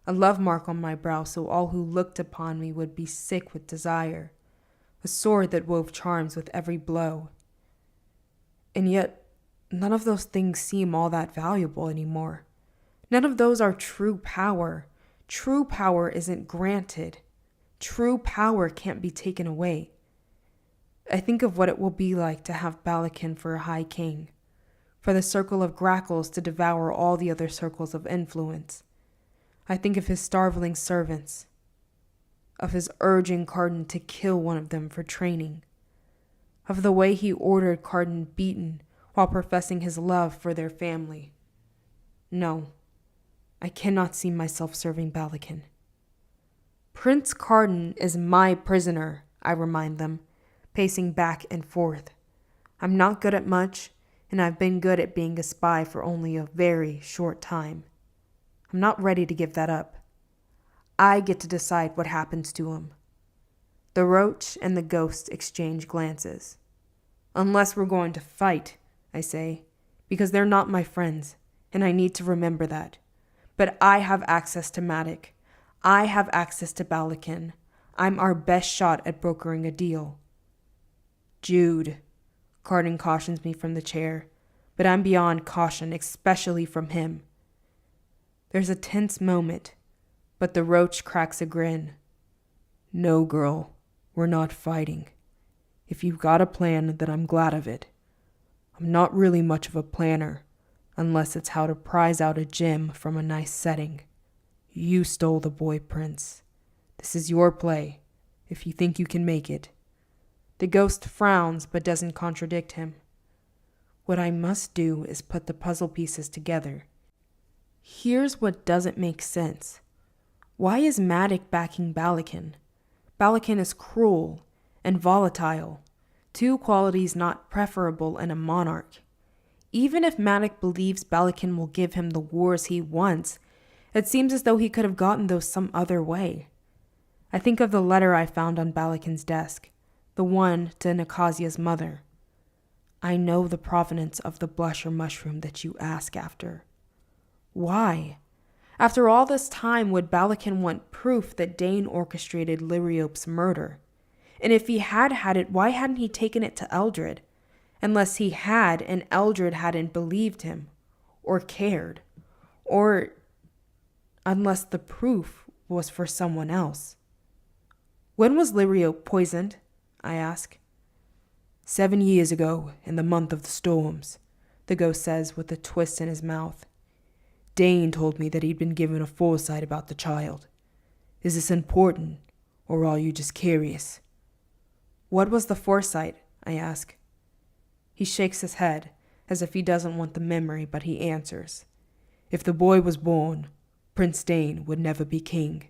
a love mark on my brow so all who looked upon me would be sick with desire, a sword that wove charms with every blow. And yet, none of those things seem all that valuable anymore. None of those are true power. True power isn't granted. True power can't be taken away. I think of what it will be like to have Balakin for a high king, for the circle of grackles to devour all the other circles of influence. I think of his starveling servants, of his urging Carden to kill one of them for training, of the way he ordered Carden beaten while professing his love for their family. No, I cannot see myself serving Balakin. Prince Carden is my prisoner, I remind them, pacing back and forth. I'm not good at much, and I've been good at being a spy for only a very short time. I'm not ready to give that up. I get to decide what happens to him. The roach and the ghost exchange glances. Unless we're going to fight, I say, because they're not my friends, and I need to remember that. But I have access to Matic. I have access to Balakin. I'm our best shot at brokering a deal. Jude, Carden cautions me from the chair, but I'm beyond caution, especially from him. There's a tense moment, but the roach cracks a grin. No, girl, we're not fighting. If you've got a plan, then I'm glad of it. I'm not really much of a planner, unless it's how to prize out a gem from a nice setting. You stole the boy, Prince. This is your play, if you think you can make it. The ghost frowns but doesn't contradict him. What I must do is put the puzzle pieces together. Here's what doesn't make sense. Why is Matic backing Balakin? Balakin is cruel and volatile, two qualities not preferable in a monarch. Even if Matic believes Balakin will give him the wars he wants, it seems as though he could have gotten those some other way. I think of the letter I found on Balakin's desk, the one to Nicasia's mother. I know the provenance of the blusher mushroom that you ask after. Why? After all this time, would Balakin want proof that Dane orchestrated Liriope's murder? And if he had it, why hadn't he taken it to Eldred? Unless he had and Eldred hadn't believed him, or cared, or unless the proof was for someone else. When was Liriope poisoned? I ask. 7 years ago, in the month of the storms, the ghost says with a twist in his mouth. Dane told me that he'd been given a foresight about the child. Is this important, or are you just curious? What was the foresight? I ask. He shakes his head, as if he doesn't want the memory, but he answers. If the boy was born, Prince Dane would never be king.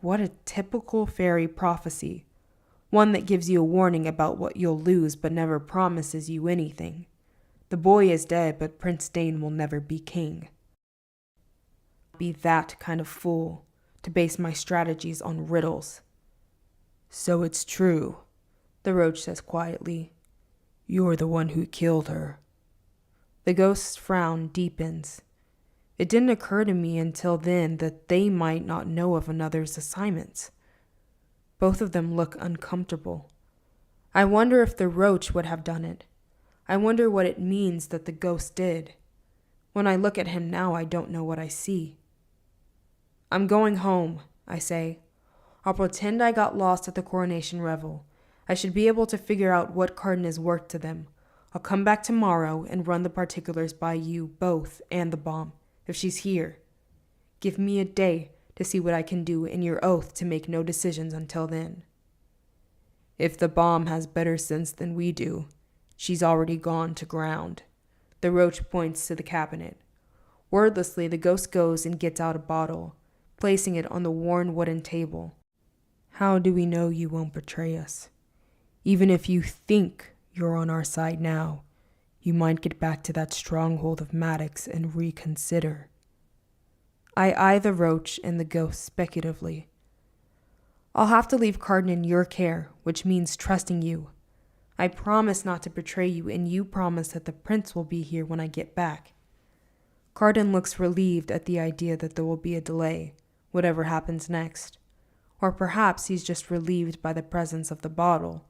What a typical fairy prophecy. One that gives you a warning about what you'll lose but never promises you anything. The boy is dead, but Prince Dane will never be king. Be that kind of fool to base my strategies on riddles. So it's true, the roach says quietly. You're the one who killed her. The ghost's frown deepens. It didn't occur to me until then that they might not know of another's assignments. Both of them look uncomfortable. I wonder if the roach would have done it. I wonder what it means that the ghost did. When I look at him now, I don't know what I see. I'm going home, I say. I'll pretend I got lost at the coronation revel. I should be able to figure out what Carden is worth to them. I'll come back tomorrow and run the particulars by you both and the bomb, if she's here. Give me a day to see what I can do, and your oath to make no decisions until then. If the bomb has better sense than we do, she's already gone to ground. The roach points to the cabinet. Wordlessly, the ghost goes and gets out a bottle, placing it on the worn wooden table. How do we know you won't betray us? Even if you think you're on our side now, you might get back to that stronghold of Maddox and reconsider. I eye the roach and the ghost speculatively. I'll have to leave Carden in your care, which means trusting you. I promise not to betray you, and you promise that the prince will be here when I get back. Carden looks relieved at the idea that there will be a delay, whatever happens next. Or perhaps he's just relieved by the presence of the bottle.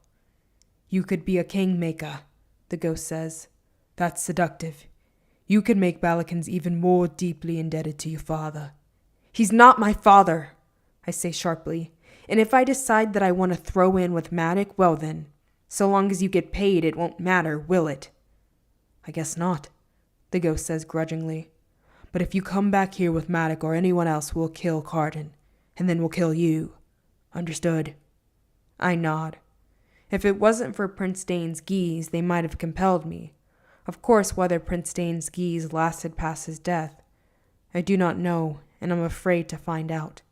You could be a kingmaker, the ghost says. That's seductive. You could make Balakans even more deeply indebted to your father. He's not my father, I say sharply. And if I decide that I want to throw in with Maddox, well then, so long as you get paid, it won't matter, will it? I guess not, the ghost says grudgingly. But if you come back here with Maddox or anyone else, we'll kill Carden, and then we'll kill you. Understood? I nod. If it wasn't for Prince Dane's geese, they might have compelled me. Of course, whether Prince Dane's geese lasted past his death, I do not know, and I'm afraid to find out.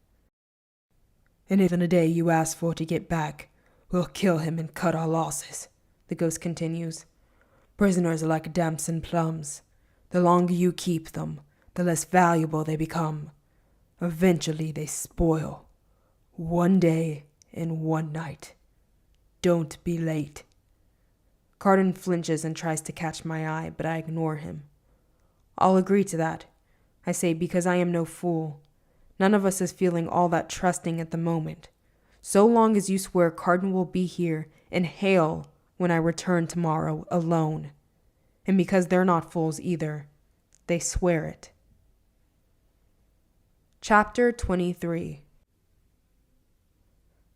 And if in a day you ask for to get back, we'll kill him and cut our losses, the ghost continues. Prisoners are like damson plums. The longer you keep them, the less valuable they become. Eventually they spoil. One day and one night. Don't be late. Carden flinches and tries to catch my eye, but I ignore him. I'll agree to that, I say, because I am no fool. None of us is feeling all that trusting at the moment. So long as you swear Carden will be here and hail when I return tomorrow alone. And because they're not fools either, they swear it. Chapter 23.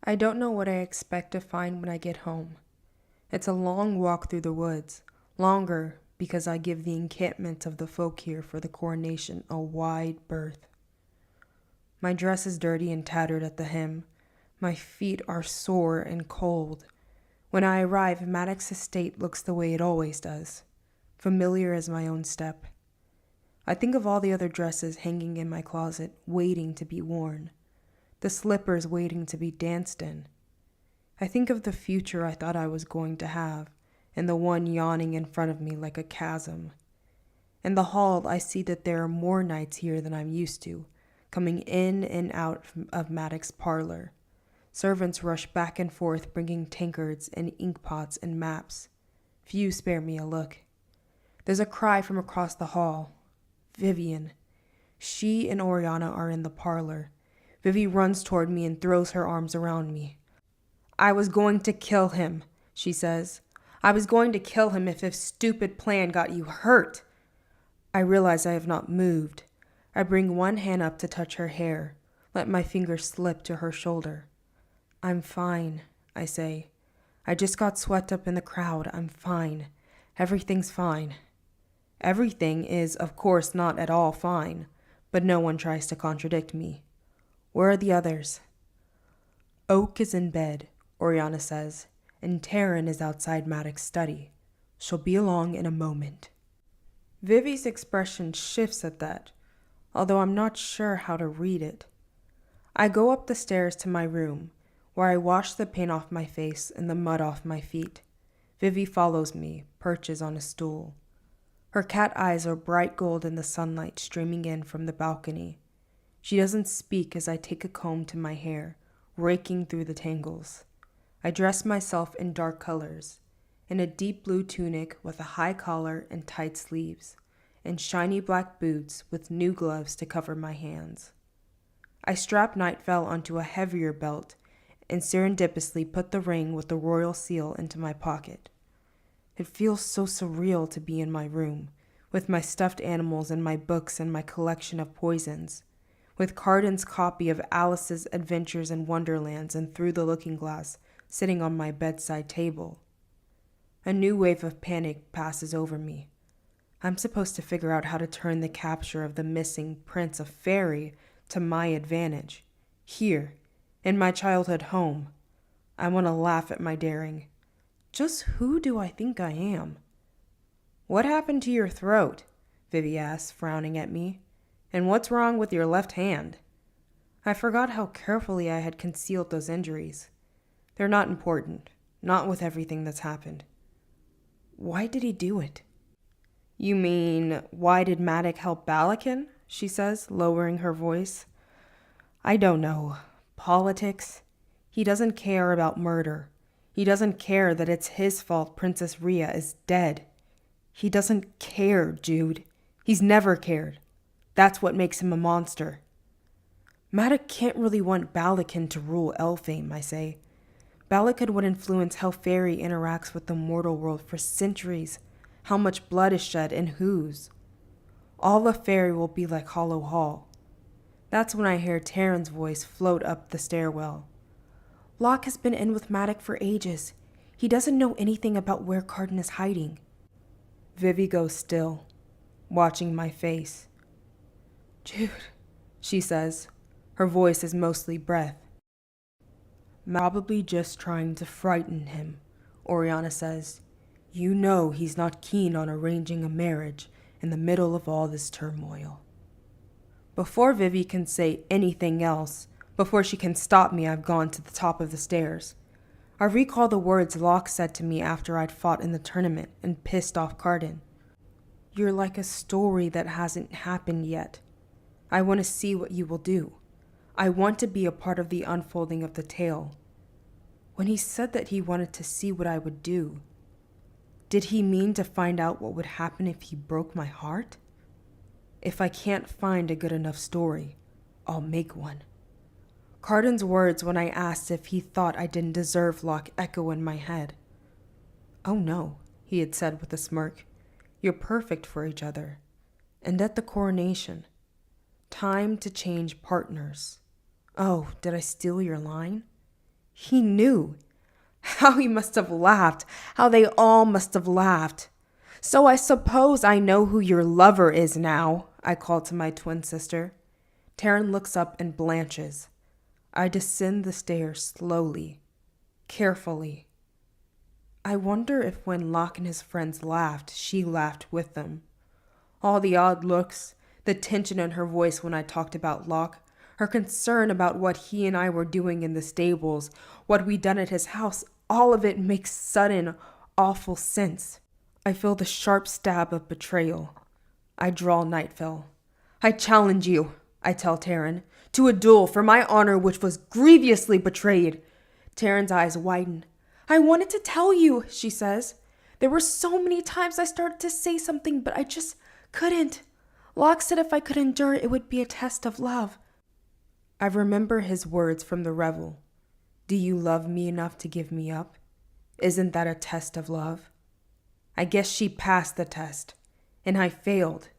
I don't know what I expect to find when I get home. It's a long walk through the woods, longer because I give the encampment of the folk here for the coronation a wide berth. My dress is dirty and tattered at the hem. My feet are sore and cold. When I arrive, Maddox's estate looks the way it always does, familiar as my own step. I think of all the other dresses hanging in my closet, waiting to be worn, the slippers waiting to be danced in. I think of the future I thought I was going to have, and the one yawning in front of me like a chasm. In the hall, I see that there are more knights here than I'm used to, coming in and out of Maddox's parlor. Servants rush back and forth, bringing tankards and inkpots and maps. Few spare me a look. There's a cry from across the hall. Vivian. She and Oriana are in the parlor. Vivi runs toward me and throws her arms around me. I was going to kill him, she says. I was going to kill him if his stupid plan got you hurt. I realize I have not moved. I bring one hand up to touch her hair, let my finger slip to her shoulder. I'm fine, I say. I just got swept up in the crowd. I'm fine. Everything's fine. Everything is, of course, not at all fine, but no one tries to contradict me. Where are the others? Oak is in bed, Oriana says, and Taryn is outside Maddox's study. She'll be along in a moment. Vivi's expression shifts at that, although I'm not sure how to read it. I go up the stairs to my room, where I wash the paint off my face and the mud off my feet. Vivi follows me, perches on a stool. Her cat eyes are bright gold in the sunlight streaming in from the balcony. She doesn't speak as I take a comb to my hair, raking through the tangles. I dress myself in dark colors, in a deep blue tunic with a high collar and tight sleeves, and shiny black boots with new gloves to cover my hands. I strap Nightfell onto a heavier belt and serendipitously put the ring with the royal seal into my pocket. It feels so surreal to be in my room, with my stuffed animals and my books and my collection of poisons, with Carden's copy of Alice's Adventures in Wonderlands and Through the Looking Glass sitting on my bedside table. A new wave of panic passes over me. I'm supposed to figure out how to turn the capture of the missing Prince of Fairy to my advantage. Here, in my childhood home. I want to laugh at my daring. Just who do I think I am? What happened to your throat? Vivi asked, frowning at me. And what's wrong with your left hand? I forgot how carefully I had concealed those injuries. They're not important, not with everything that's happened. Why did he do it? You mean, why did Maddox help Balakin? She says, lowering her voice. I don't know. Politics? He doesn't care about murder. He doesn't care that it's his fault Princess Rhea is dead. He doesn't care, Jude. He's never cared. That's what makes him a monster. Maddox can't really want Balakin to rule Elfame, I say. Balakin would influence how Fairy interacts with the mortal world for centuries, how much blood is shed and whose. All of Fairy will be like Hollow Hall. That's when I hear Taryn's voice float up the stairwell. Locke has been in with Maddox for ages. He doesn't know anything about where Carden is hiding. Vivi goes still, watching my face. Jude, she says. Her voice is mostly breath. Probably just trying to frighten him, Oriana says. You know he's not keen on arranging a marriage in the middle of all this turmoil. Before Vivi can say anything else, before she can stop me, I've gone to the top of the stairs. I recall the words Locke said to me after I'd fought in the tournament and pissed off Carden. You're like a story that hasn't happened yet. I want to see what you will do. I want to be a part of the unfolding of the tale. When he said that he wanted to see what I would do, did he mean to find out what would happen if he broke my heart? If I can't find a good enough story, I'll make one. Carden's words when I asked if he thought I didn't deserve Locke echo in my head. Oh no, he had said with a smirk. You're perfect for each other. And at the coronation, time to change partners. Oh, did I steal your line? He knew. How he must have laughed. How they all must have laughed. So I suppose I know who your lover is now, I called to my twin sister. Taryn looks up and blanches. I descend the stairs slowly, carefully. I wonder if when Locke and his friends laughed, she laughed with them. All the odd looks, the tension in her voice when I talked about Locke, her concern about what he and I were doing in the stables, what we'd done at his house, all of it makes sudden, awful sense. I feel the sharp stab of betrayal. I draw Nightfell. I challenge you, I tell Taryn, to a duel for my honor which was grievously betrayed. Taryn's eyes widen. I wanted to tell you, she says. There were so many times I started to say something, but I just couldn't. Locke said if I could endure it would be a test of love. I remember his words from the revel. Do you love me enough to give me up? Isn't that a test of love? I guess she passed the test, and I failed.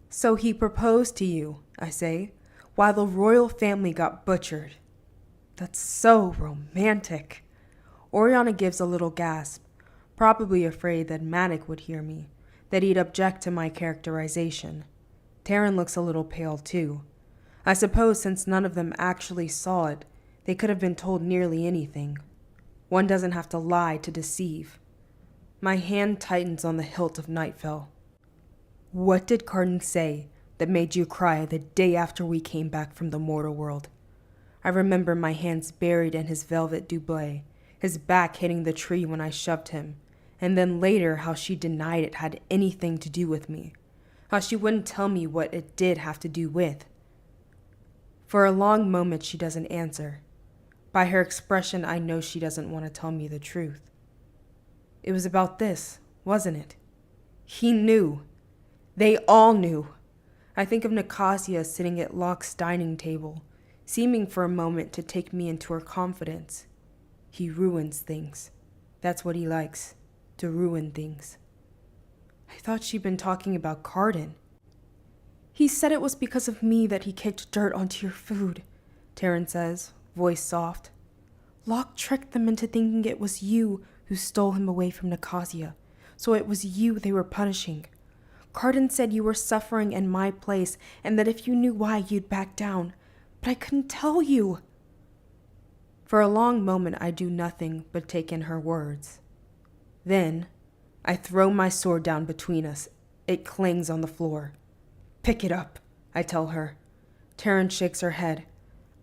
So he proposed to you, I say, while the royal family got butchered. That's so romantic. Oriana gives a little gasp, probably afraid that Maddox would hear me, that he'd object to my characterization. Taryn looks a little pale too. I suppose since none of them actually saw it, they could have been told nearly anything. One doesn't have to lie to deceive. My hand tightens on the hilt of Nightfell. What did Carden say that made you cry the day after we came back from the mortal world? I remember my hands buried in his velvet doublet, his back hitting the tree when I shoved him, and then later how she denied it had anything to do with me, how she wouldn't tell me what it did have to do with. For a long moment she doesn't answer. By her expression I know she doesn't want to tell me the truth. It was about this, wasn't it? He knew. They all knew. I think of Nicasia sitting at Locke's dining table, seeming for a moment to take me into her confidence. He ruins things. That's what he likes, to ruin things. I thought she'd been talking about Carden. He said it was because of me that he kicked dirt onto your food, Taryn says, voice soft. Locke tricked them into thinking it was you who stole him away from Nicasia, so it was you they were punishing. Cardin said you were suffering in my place and that if you knew why, you'd back down. But I couldn't tell you. For a long moment, I do nothing but take in her words. Then, I throw my sword down between us. It clings on the floor. Pick it up, I tell her. Taryn shakes her head.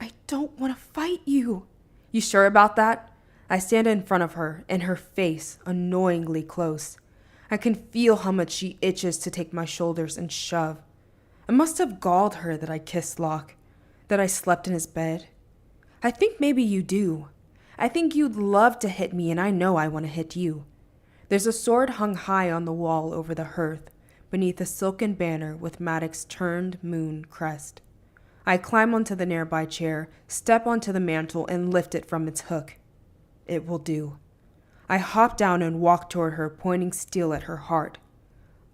I don't want to fight you. You sure about that? I stand in front of her, and her face annoyingly close. I can feel how much she itches to take my shoulders and shove. It must have galled her that I kissed Locke, that I slept in his bed. I think maybe you do. I think you'd love to hit me, and I know I want to hit you. There's a sword hung high on the wall over the hearth, beneath a silken banner with Maddox's turned moon crest. I climb onto the nearby chair, step onto the mantle, and lift it from its hook. It will do. I hop down and walk toward her, pointing steel at her heart.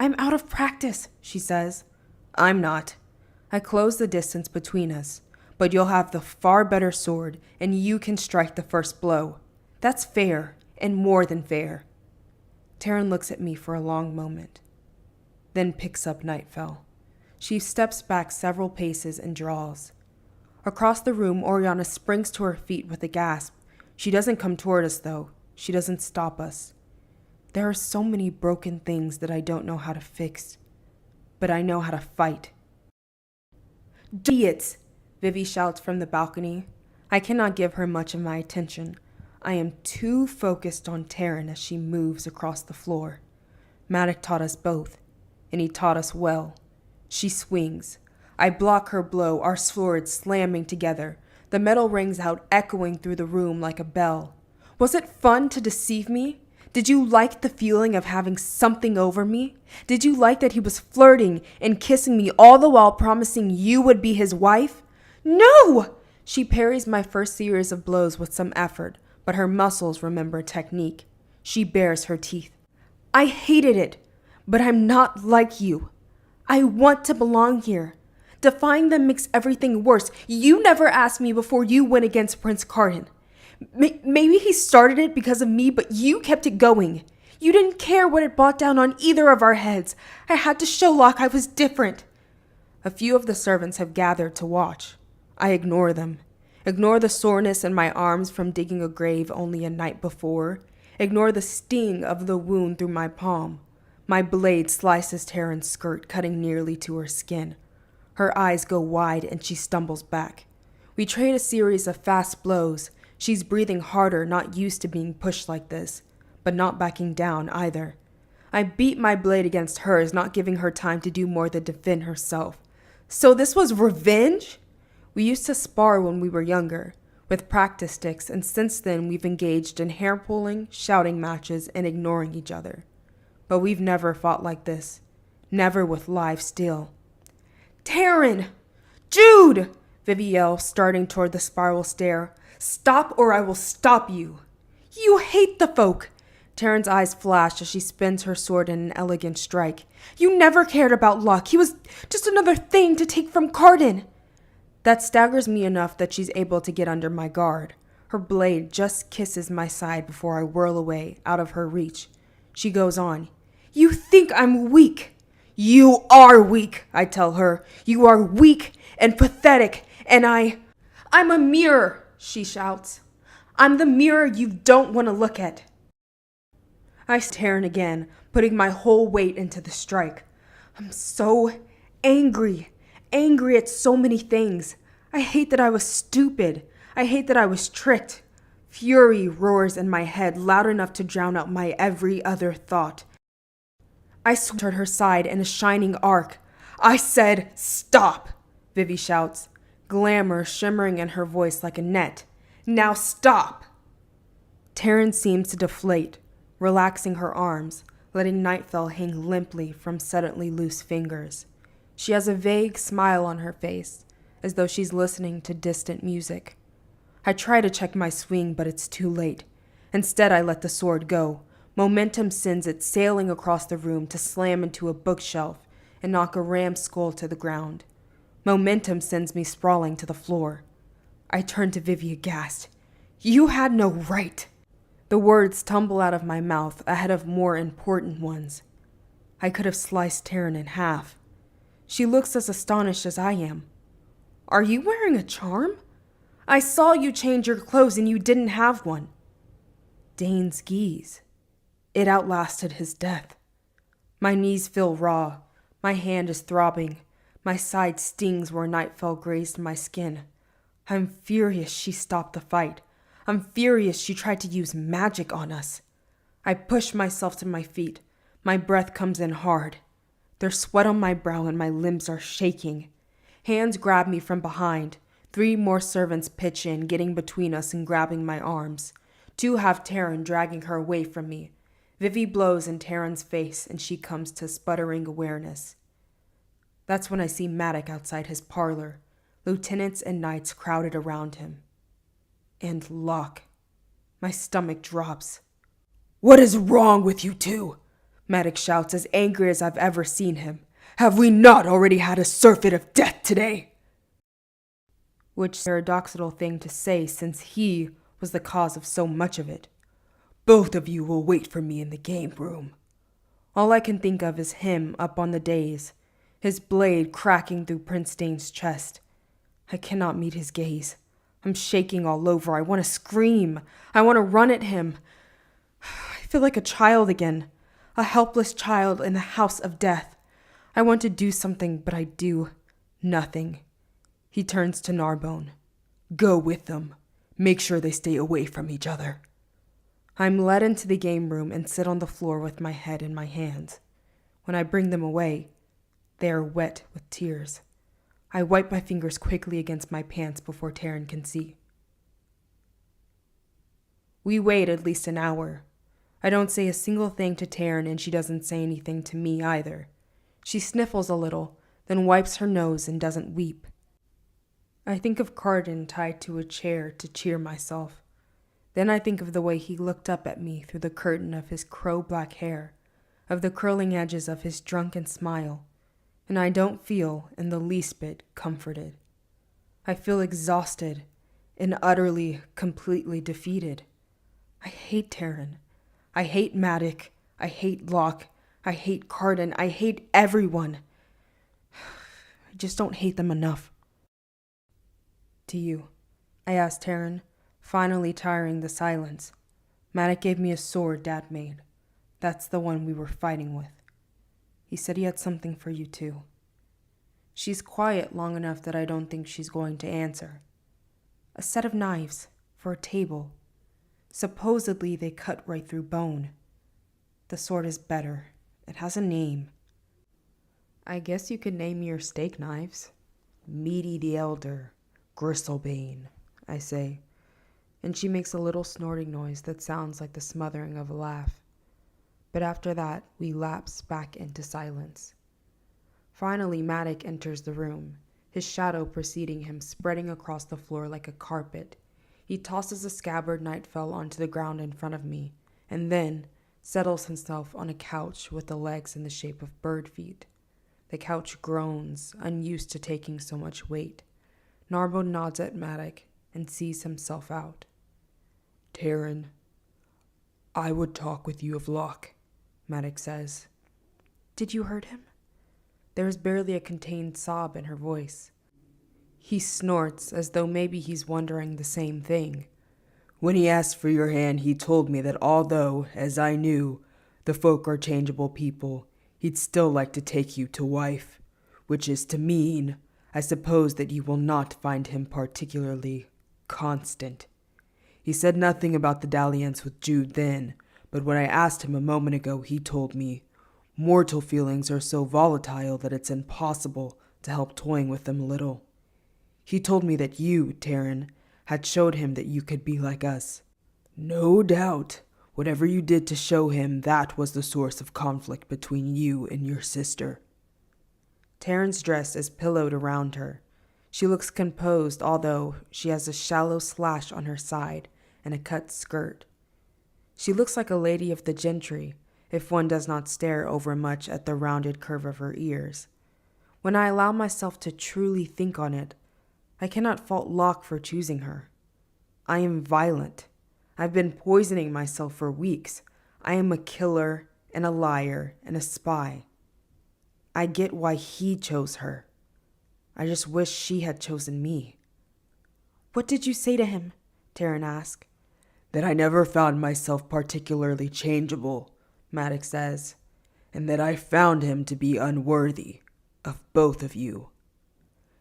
I'm out of practice, she says. I'm not. I close the distance between us, but you'll have the far better sword, and you can strike the first blow. That's fair, and more than fair. Taryn looks at me for a long moment, then picks up Nightfell. She steps back several paces and draws. Across the room, Oriana springs to her feet with a gasp. She doesn't come toward us, though. She doesn't stop us. There are so many broken things that I don't know how to fix, but I know how to fight. Idiots! Vivi shouts from the balcony. I cannot give her much of my attention. I am too focused on Taryn as she moves across the floor. Maddox taught us both, and he taught us well. She swings. I block her blow, our swords slamming together. The metal rings out, echoing through the room like a bell. Was it fun to deceive me? Did you like the feeling of having something over me? Did you like that he was flirting and kissing me all the while promising you would be his wife? No! She parries my first series of blows with some effort, but her muscles remember technique. She bares her teeth. I hated it, but I'm not like you. I want to belong here. Defying them makes everything worse. You never asked me before you went against Prince Cardin. Maybe he started it because of me, but you kept it going. You didn't care what it brought down on either of our heads. I had to show Locke I was different. A few of the servants have gathered to watch. I ignore them. Ignore the soreness in my arms from digging a grave only a night before. Ignore the sting of the wound through my palm. My blade slices Taryn's skirt, cutting nearly to her skin. Her eyes go wide and she stumbles back. We trade a series of fast blows. She's breathing harder, not used to being pushed like this, but not backing down either. I beat my blade against hers, not giving her time to do more than defend herself. So this was revenge? We used to spar when we were younger, with practice sticks, and since then we've engaged in hair-pulling, shouting matches, and ignoring each other. But we've never fought like this. Never with live steel. Taryn! Jude! Vivi yells, starting toward the spiral stair. Stop or I will stop you. You hate the folk. Taryn's eyes flash as she spins her sword in an elegant strike. You never cared about Locke. He was just another thing to take from Cardin. That staggers me enough that she's able to get under my guard. Her blade just kisses my side before I whirl away, out of her reach. She goes on. You think I'm weak. You are weak, I tell her. You are weak and pathetic, and I'm a mirror, she shouts. I'm the mirror you don't want to look at. I stare again, putting my whole weight into the strike. I'm so angry at so many things. I hate that I was stupid. I hate that I was tricked. Fury roars in my head, loud enough to drown out my every other thought. I swing toward her side in a shining arc. I said, stop, Vivi shouts, glamour shimmering in her voice like a net. Now stop. Taryn seems to deflate, relaxing her arms, letting Nightfell hang limply from suddenly loose fingers. She has a vague smile on her face, as though she's listening to distant music. I try to check my swing, but it's too late. Instead, I let the sword go. Momentum sends it sailing across the room to slam into a bookshelf and knock a ram's skull to the ground. Momentum sends me sprawling to the floor. I turn to Vivi aghast. You had no right. The words tumble out of my mouth ahead of more important ones. I could have sliced Taryn in half. She looks as astonished as I am. Are you wearing a charm? I saw you change your clothes and you didn't have one. Dane's geese. It outlasted his death. My knees feel raw. My hand is throbbing. My side stings where nightfall grazed my skin. I'm furious she stopped the fight. I'm furious she tried to use magic on us. I push myself to my feet. My breath comes in hard. There's sweat on my brow and my limbs are shaking. Hands grab me from behind. 3 more servants pitch in, getting between us and grabbing my arms. 2 have Taryn dragging her away from me. Vivi blows in Taryn's face and she comes to sputtering awareness. That's when I see Maddox outside his parlor, lieutenants and knights crowded around him. And Locke. My stomach drops. What is wrong with you two? Maddox shouts, as angry as I've ever seen him. Have we not already had a surfeit of death today? Which paradoxical thing to say since he was the cause of so much of it. Both of you will wait for me in the game room. All I can think of is him up on the dais, his blade cracking through Prince Dane's chest. I cannot meet his gaze. I'm shaking all over. I want to scream. I want to run at him. I feel like a child again, a helpless child in the house of death. I want to do something, but I do nothing. He turns to Narbonne. Go with them. Make sure they stay away from each other. I'm led into the game room and sit on the floor with my head in my hands. When I bring them away, they are wet with tears. I wipe my fingers quickly against my pants before Taryn can see. We wait at least an hour. I don't say a single thing to Taryn and she doesn't say anything to me either. She sniffles a little, then wipes her nose and doesn't weep. I think of Carden tied to a chair to cheer myself. Then I think of the way he looked up at me through the curtain of his crow-black hair, of the curling edges of his drunken smile, and I don't feel in the least bit comforted. I feel exhausted and utterly, completely defeated. I hate Taryn. I hate Maddox. I hate Locke. I hate Carden. I hate everyone. I just don't hate them enough. To you, I asked Taryn, finally tiring the silence. Maddox gave me a sword Dad made. That's the one we were fighting with. He said he had something for you too. She's quiet long enough that I don't think she's going to answer. A set of knives for a table. Supposedly they cut right through bone. The sword is better. It has a name. I guess you could name your steak knives. Meaty the Elder, Gristlebane, I say, and she makes a little snorting noise that sounds like the smothering of a laugh. But after that, we lapse back into silence. Finally, Maddox enters the room, his shadow preceding him, spreading across the floor like a carpet. He tosses a scabbard nightfell onto the ground in front of me, and then settles himself on a couch with the legs in the shape of bird feet. The couch groans, unused to taking so much weight. Narbonne nods at Maddox and sees himself out. Taryn, I would talk with you of Locke, Maddox says. Did you hurt him? There is barely a contained sob in her voice. He snorts as though maybe he's wondering the same thing. When he asked for your hand, he told me that although, as I knew, the folk are changeable people, he'd still like to take you to wife, which is to mean, I suppose, that you will not find him particularly constant. He said nothing about the dalliance with Jude then, but when I asked him a moment ago, he told me, mortal feelings are so volatile that it's impossible to help toying with them a little. He told me that you, Taryn, had showed him that you could be like us. No doubt, whatever you did to show him, that was the source of conflict between you and your sister. Taryn's dress is pillowed around her. She looks composed, although she has a shallow slash on her side and a cut skirt. She looks like a lady of the gentry, if one does not stare overmuch at the rounded curve of her ears, When I allow myself to truly think on it, I cannot fault Locke for choosing her. I am violent. I've been poisoning myself for weeks. I am a killer and a liar and a spy. I get why he chose her. I just wish she had chosen me. What did you say to him? Taryn asked. That I never found myself particularly changeable, Maddox says, and that I found him to be unworthy of both of you.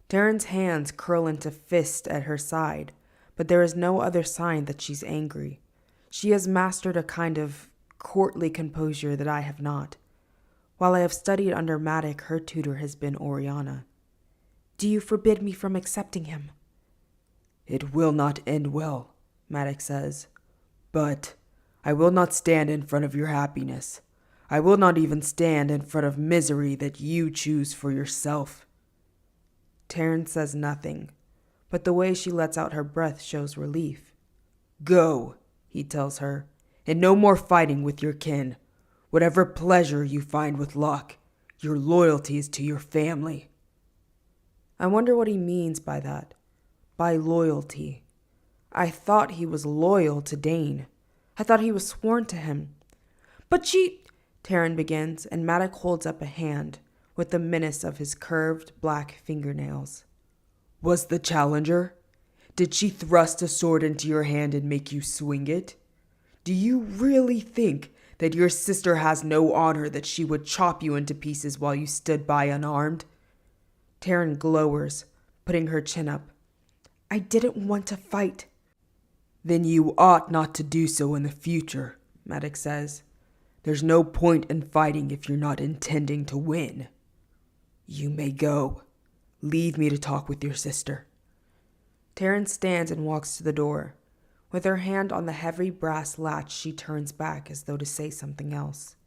Taryn's hands curl into fists at her side, but there is no other sign that she's angry. She has mastered a kind of courtly composure that I have not. While I have studied under Maddox, her tutor has been Oriana. Do you forbid me from accepting him? It will not end well, Maddox says. But I will not stand in front of your happiness. I will not even stand in front of misery that you choose for yourself. Taryn says nothing, but the way she lets out her breath shows relief. Go, he tells her, and no more fighting with your kin. Whatever pleasure you find with Locke, your loyalty is to your family. I wonder what he means by that, by loyalty. I thought he was loyal to Dane. I thought he was sworn to him. But Taryn begins, and Maddox holds up a hand with the menace of his curved black fingernails. Was the challenger? Did she thrust a sword into your hand and make you swing it? Do you really think that your sister has no honor, that she would chop you into pieces while you stood by unarmed? Taryn glowers, putting her chin up. I didn't want to fight. Then you ought not to do so in the future, Maddox says. There's no point in fighting if you're not intending to win. You may go. Leave me to talk with your sister. Taryn stands and walks to the door. With her hand on the heavy brass latch, she turns back as though to say something else.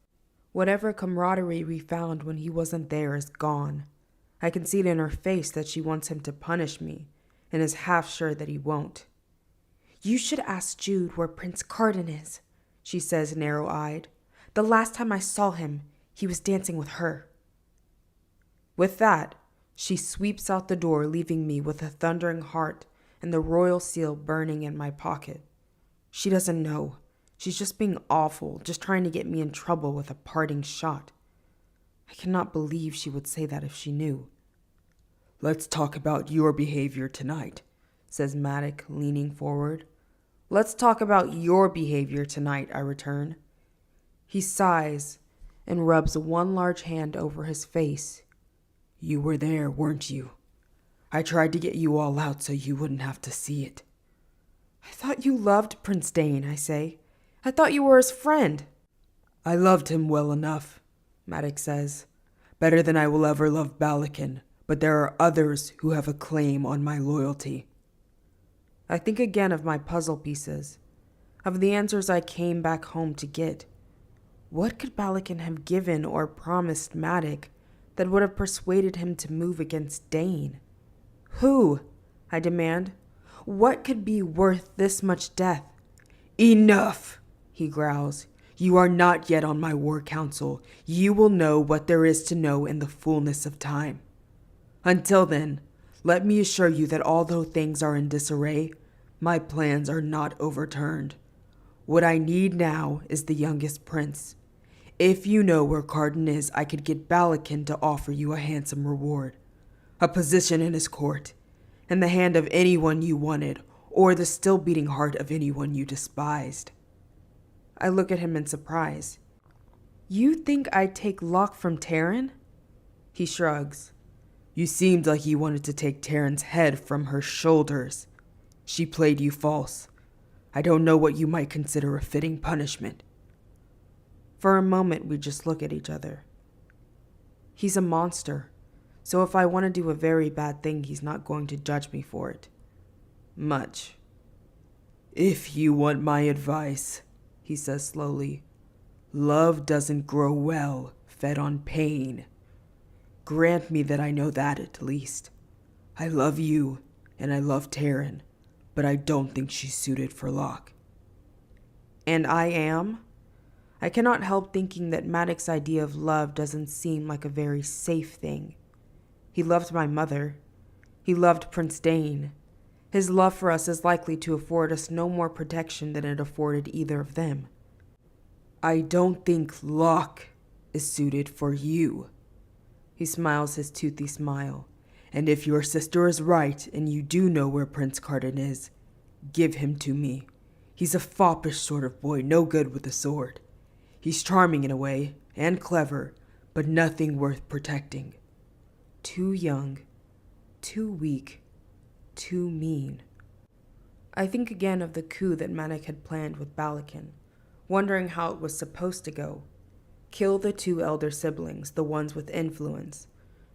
Whatever camaraderie we found when he wasn't there is gone. I can see it in her face that she wants him to punish me, and is half sure that he won't. You should ask Jude where Prince Cardin is, she says, narrow-eyed. The last time I saw him, he was dancing with her. With that, she sweeps out the door, leaving me with a thundering heart and the royal seal burning in my pocket. She doesn't know. She's just being awful, just trying to get me in trouble with a parting shot. I cannot believe she would say that if she knew. Let's talk about your behavior tonight, says Maddox, leaning forward. Let's talk about your behavior tonight, I return. He sighs and rubs one large hand over his face. You were there, weren't you? I tried to get you all out so you wouldn't have to see it. I thought you loved Prince Dane, I say. I thought you were his friend. I loved him well enough, Maddox says. Better than I will ever love Balakin, but there are others who have a claim on my loyalty. I think again of my puzzle pieces, of the answers I came back home to get. What could Balakin have given or promised Maddox that would have persuaded him to move against Dane? Who? I demand. What could be worth this much death? Enough, he growls. You are not yet on my war council. You will know what there is to know in the fullness of time. Until then, let me assure you that although things are in disarray, my plans are not overturned. What I need now is the youngest prince. If you know where Cardin is, I could get Balakin to offer you a handsome reward. A position in his court, in the hand of anyone you wanted, or the still beating heart of anyone you despised. I look at him in surprise. You think I'd take Locke from Taryn? He shrugs. You seemed like you wanted to take Taryn's head from her shoulders. She played you false. I don't know what you might consider a fitting punishment. For a moment, we just look at each other. He's a monster, so if I want to do a very bad thing, he's not going to judge me for it. Much. If you want my advice, he says slowly, love doesn't grow well fed on pain. Grant me that I know that at least. I love you, and I love Taryn, but I don't think she's suited for Locke. And I am? I cannot help thinking that Maddox's idea of love doesn't seem like a very safe thing. He loved my mother. He loved Prince Dane. His love for us is likely to afford us no more protection than it afforded either of them. I don't think Locke is suited for you. He smiles his toothy smile. And if your sister is right and you do know where Prince Carden is, give him to me. He's a foppish sort of boy, no good with a sword. He's charming in a way, and clever, but nothing worth protecting. Too young, too weak, too mean. I think again of the coup that Manik had planned with Balakin, wondering how it was supposed to go. Kill the two elder siblings, the ones with influence.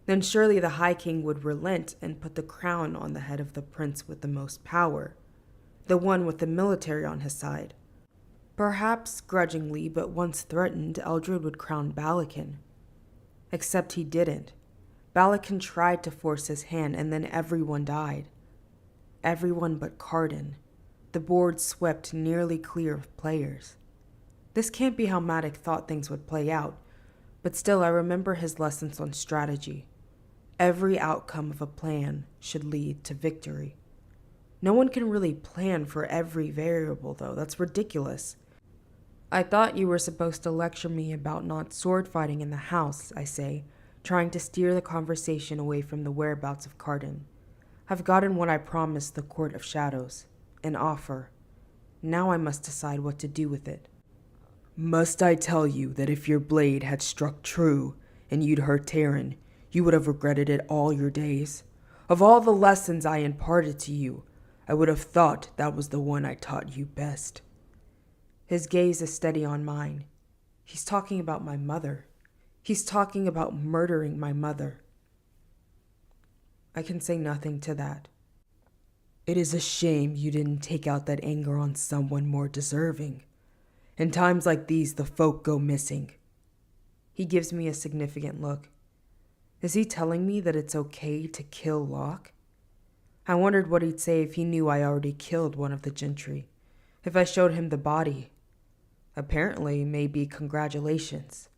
Then surely the High King would relent and put the crown on the head of the prince with the most power, the one with the military on his side. Perhaps grudgingly, but once threatened, Eldred would crown Balakin. Except he didn't. Balakin tried to force his hand, and then everyone died. Everyone but Carden. The board swept nearly clear of players. This can't be how Matic thought things would play out, but still I remember his lessons on strategy. Every outcome of a plan should lead to victory. No one can really plan for every variable, though. That's ridiculous. I thought you were supposed to lecture me about not sword fighting in the house, I say, trying to steer the conversation away from the whereabouts of Carden. I've gotten what I promised the Court of Shadows, an offer. Now I must decide what to do with it. Must I tell you that if your blade had struck true and you'd hurt Taryn, you would have regretted it all your days? Of all the lessons I imparted to you, I would have thought that was the one I taught you best. His gaze is steady on mine. He's talking about my mother. He's talking about murdering my mother. I can say nothing to that. It is a shame you didn't take out that anger on someone more deserving. In times like these, the folk go missing. He gives me a significant look. Is he telling me that it's okay to kill Locke? I wondered what he'd say if he knew I already killed one of the gentry. If I showed him the body. Apparently, maybe congratulations.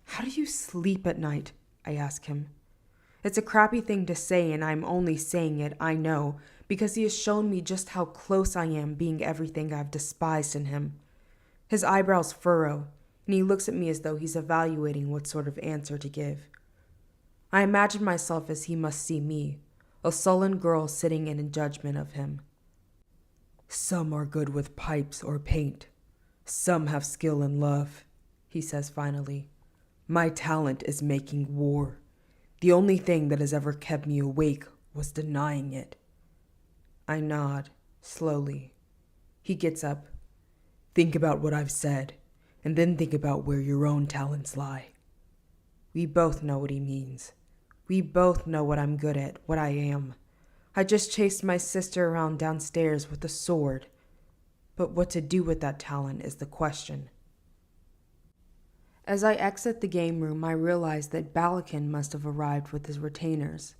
How do you sleep at night? I ask him. It's a crappy thing to say, and I'm only saying it, I know, because he has shown me just how close I am being everything I've despised in him. His eyebrows furrow, and he looks at me as though he's evaluating what sort of answer to give. I imagine myself as he must see me, a sullen girl sitting in judgment of him. Some are good with pipes or paint. Some have skill in love, he says finally. My talent is making war. The only thing that has ever kept me awake was denying it. I nod, slowly. He gets up. Think about what I've said, and then think about where your own talents lie. We both know what he means. We both know what I'm good at, what I am. I just chased my sister around downstairs with a sword. But what to do with that talent is the question. As I exit the game room, I realize that Balakin must have arrived with his retainers.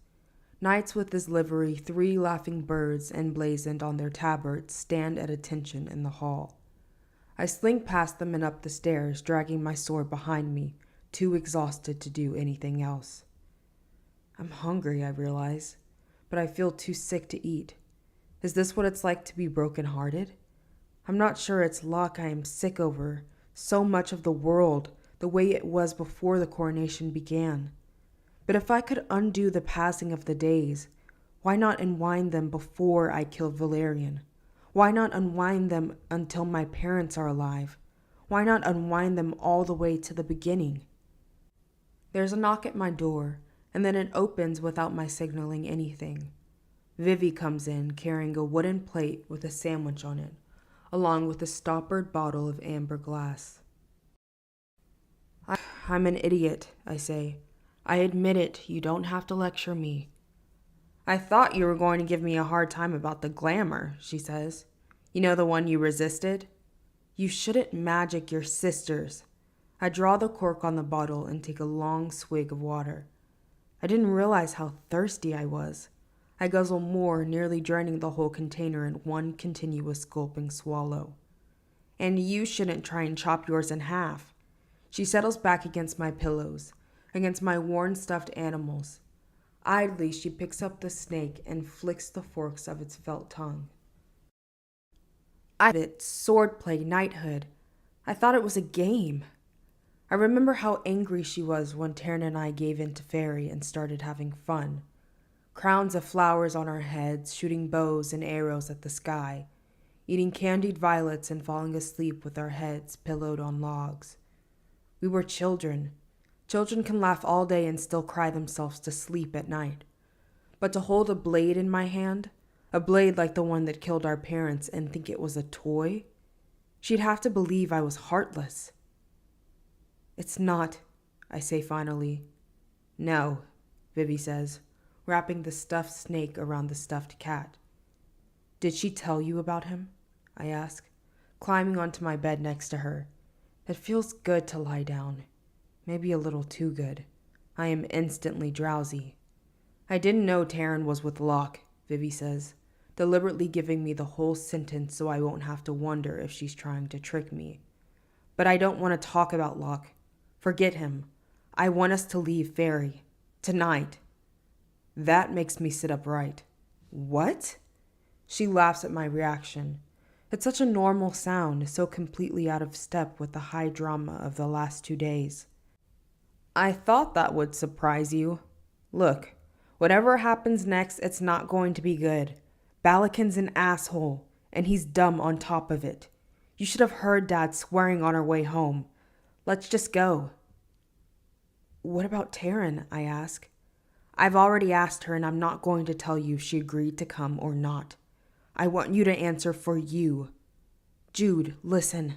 Knights with his livery, 3 laughing birds emblazoned on their tabards, stand at attention in the hall. I slink past them and up the stairs, dragging my sword behind me, too exhausted to do anything else. I'm hungry, I realize, but I feel too sick to eat. Is this what it's like to be broken-hearted? I'm not sure it's Locke I am sick over, so much of the world, the way it was before the coronation began. But if I could undo the passing of the days, why not unwind them before I killed Valerian? Why not unwind them until my parents are alive? Why not unwind them all the way to the beginning? There's a knock at my door, and then it opens without my signaling anything. Vivi comes in, carrying a wooden plate with a sandwich on it, along with a stoppered bottle of amber glass. I'm an idiot, I say. I admit it, you don't have to lecture me. I thought you were going to give me a hard time about the glamour, she says. You know, the one you resisted? You shouldn't magic your sisters. I draw the cork on the bottle and take a long swig of water. I didn't realize how thirsty I was. I guzzle more, nearly draining the whole container in one continuous gulping swallow. And you shouldn't try and chop yours in half. She settles back against my pillows, against my worn stuffed animals. Idly, she picks up the snake and flicks the forks of its felt tongue. Swordplay, knighthood. I thought it was a game. I remember how angry she was when Taryn and I gave in to Fairy and started having fun. Crowns of flowers on our heads, shooting bows and arrows at the sky, eating candied violets and falling asleep with our heads pillowed on logs. We were children. Children can laugh all day and still cry themselves to sleep at night. But to hold a blade in my hand, a blade like the one that killed our parents, and think it was a toy, she'd have to believe I was heartless. It's not, I say finally. No, Vivi says, wrapping the stuffed snake around the stuffed cat. Did she tell you about him? I ask, climbing onto my bed next to her. It feels good to lie down. Maybe a little too good. I am instantly drowsy. I didn't know Taryn was with Locke, Vivi says, deliberately giving me the whole sentence so I won't have to wonder if she's trying to trick me. But I don't want to talk about Locke. Forget him. I want us to leave Fairy. Tonight. That makes me sit upright. What? She laughs at my reaction. It's such a normal sound, so completely out of step with the high drama of the last 2 days. I thought that would surprise you. Look, whatever happens next, it's not going to be good. Balakin's an asshole, and he's dumb on top of it. You should have heard Dad swearing on our way home. Let's just go. What about Taryn? I ask. I've already asked her, and I'm not going to tell you if she agreed to come or not. I want you to answer for you. Jude, listen.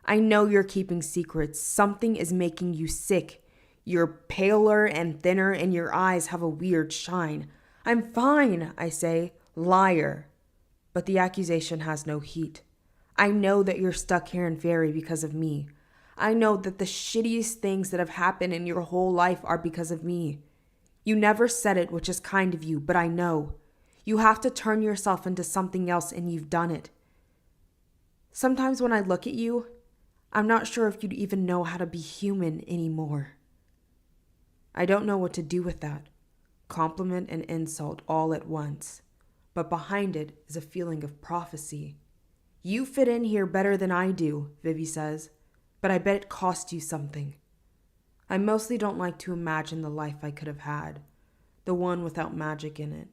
I know you're keeping secrets. Something is making you sick. You're paler and thinner, and your eyes have a weird shine. I'm fine, I say. Liar. But the accusation has no heat. I know that you're stuck here in Fairy because of me. I know that the shittiest things that have happened in your whole life are because of me. You never said it, which is kind of you, but I know. You have to turn yourself into something else, and you've done it. Sometimes when I look at you, I'm not sure if you'd even know how to be human anymore. I don't know what to do with that. Compliment and insult all at once. But behind it is a feeling of prophecy. You fit in here better than I do, Vivi says, but I bet it cost you something. I mostly don't like to imagine the life I could have had, the one without magic in it,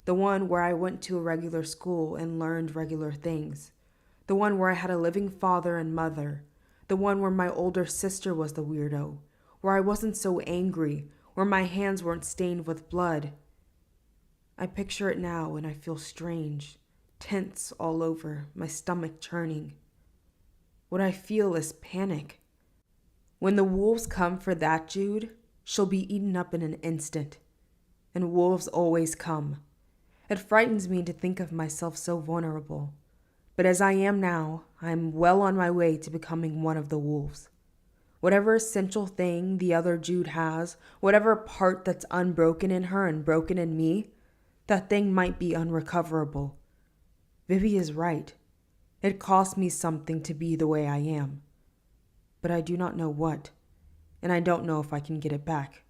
the one where I went to a regular school and learned regular things, the one where I had a living father and mother, the one where my older sister was the weirdo, where I wasn't so angry, where my hands weren't stained with blood. I picture it now and I feel strange, tense all over, my stomach churning. What I feel is panic. When the wolves come for that Jude, she'll be eaten up in an instant. And wolves always come. It frightens me to think of myself so vulnerable. But as I am now, I am well on my way to becoming one of the wolves. Whatever essential thing the other Jude has, whatever part that's unbroken in her and broken in me, that thing might be unrecoverable. Vivi is right. It cost me something to be the way I am. But I do not know what, and I don't know if I can get it back.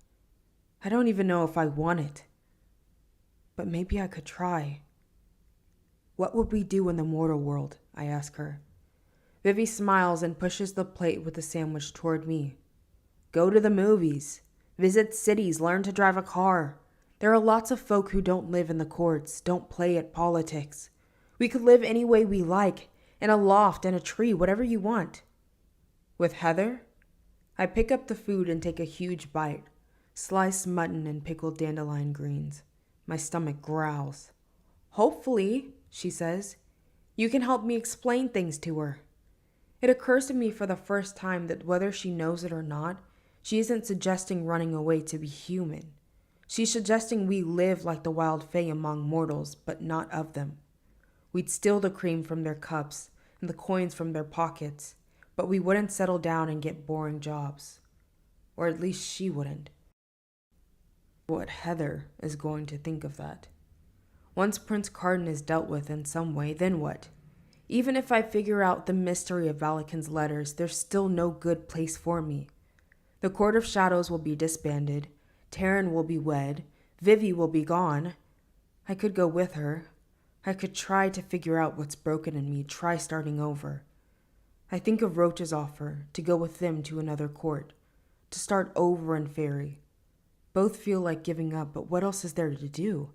I don't even know if I want it. But maybe I could try. What would we do in the mortal world? I ask her. Vivi smiles and pushes the plate with the sandwich toward me. Go to the movies. Visit cities. Learn to drive a car. There are lots of folk who don't live in the courts, don't play at politics. We could live any way we like, in a loft, in a tree, whatever you want. With Heather? I pick up the food and take a huge bite. Sliced mutton and pickled dandelion greens. My stomach growls. Hopefully, she says, you can help me explain things to her. It occurs to me for the first time that whether she knows it or not, she isn't suggesting running away to be human. She's suggesting we live like the wild fae among mortals, but not of them. We'd steal the cream from their cups and the coins from their pockets, but we wouldn't settle down and get boring jobs. Or at least she wouldn't. What Heather is going to think of that. Once Prince Carden is dealt with in some way, then what? Even if I figure out the mystery of Balakin's letters, there's still no good place for me. The Court of Shadows will be disbanded, Taryn will be wed, Vivi will be gone. I could go with her. I could try to figure out what's broken in me, try starting over. I think of Roach's offer to go with them to another court, to start over in Ferry. Both feel like giving up, but what else is there to do?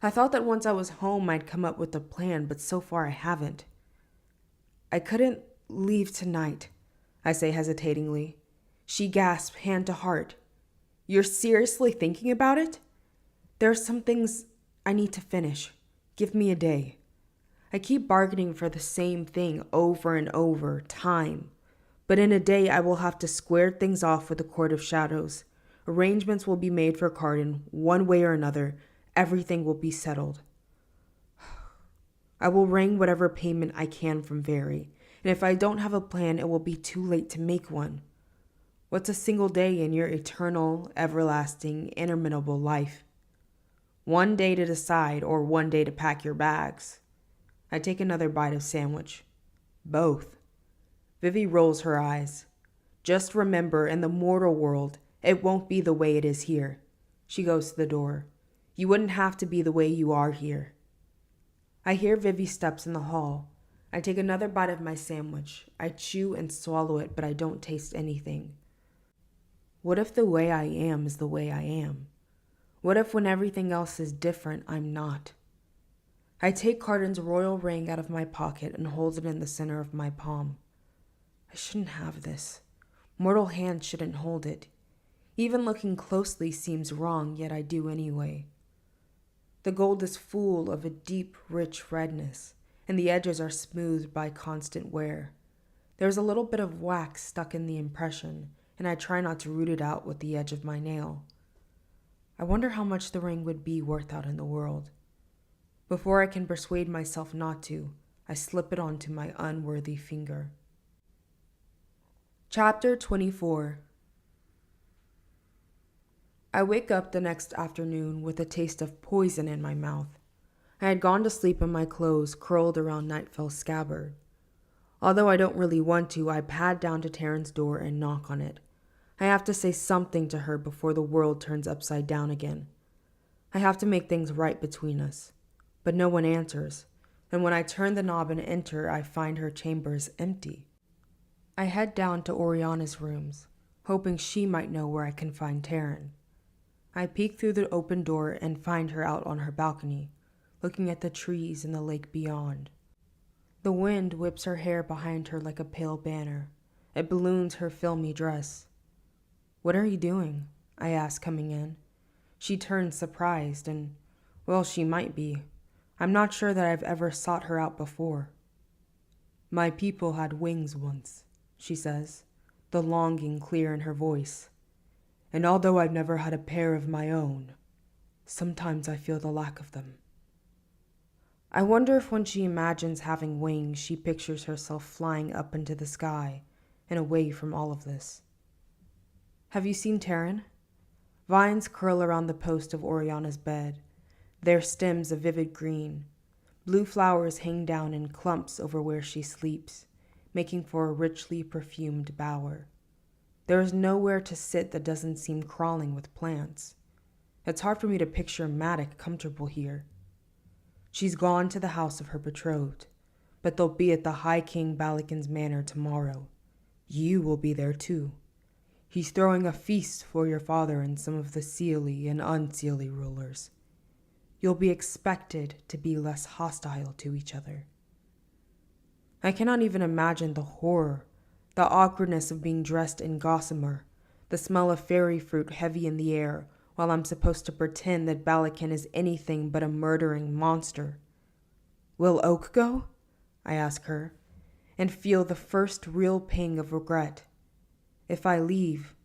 I thought that once I was home I'd come up with a plan, but so far I haven't. I couldn't leave tonight, I say hesitatingly. She gasps, hand to heart. You're seriously thinking about it? There are some things I need to finish. Give me a day. I keep bargaining for the same thing over and over, time. But in a day I will have to square things off with the Court of Shadows. Arrangements will be made for Cardin, one way or another. Everything will be settled. I will wring whatever payment I can from Very, and if I don't have a plan, it will be too late to make one. What's a single day in your eternal, everlasting, interminable life? One day to decide, or one day to pack your bags. I take another bite of sandwich. Both. Vivi rolls her eyes. Just remember, in the mortal world, it won't be the way it is here. She goes to the door. You wouldn't have to be the way you are here. I hear Vivi's steps in the hall. I take another bite of my sandwich. I chew and swallow it, but I don't taste anything. What if the way I am is the way I am? What if when everything else is different, I'm not? I take Cardin's royal ring out of my pocket and hold it in the center of my palm. I shouldn't have this. Mortal hands shouldn't hold it. Even looking closely seems wrong, yet I do anyway. The gold is full of a deep, rich redness, and the edges are smoothed by constant wear. There's a little bit of wax stuck in the impression, and I try not to root it out with the edge of my nail. I wonder how much the ring would be worth out in the world. Before I can persuade myself not to, I slip it onto my unworthy finger. Chapter 24. I wake up the next afternoon with a taste of poison in my mouth. I had gone to sleep in my clothes curled around Nightfell's scabbard. Although I don't really want to, I pad down to Taryn's door and knock on it. I have to say something to her before the world turns upside down again. I have to make things right between us. But no one answers, and when I turn the knob and enter, I find her chambers empty. I head down to Oriana's rooms, hoping she might know where I can find Taryn. I peek through the open door and find her out on her balcony, looking at the trees and the lake beyond. The wind whips her hair behind her like a pale banner. It balloons her filmy dress. "What are you doing?" I ask, coming in. She turns surprised, and, well, she might be. I'm not sure that I've ever sought her out before. "My people had wings once," she says, the longing clear in her voice. "And although I've never had a pair of my own, sometimes I feel the lack of them." I wonder if when she imagines having wings, she pictures herself flying up into the sky and away from all of this. "Have you seen Taryn?" Vines curl around the post of Oriana's bed, their stems a vivid green. Blue flowers hang down in clumps over where she sleeps, making for a richly perfumed bower. There is nowhere to sit that doesn't seem crawling with plants. It's hard for me to picture Matic comfortable here. She's gone to the house of her betrothed, but they'll be at the High King Balakin's manor tomorrow. You will be there too. He's throwing a feast for your father and some of the Seelie and unseelie rulers. You'll be expected to be less hostile to each other. I cannot even imagine the horror, the awkwardness of being dressed in gossamer, the smell of fairy fruit heavy in the air, while I'm supposed to pretend that Balakin is anything but a murdering monster. "Will Oak go?" I ask her, and feel the first real pang of regret. If I leave,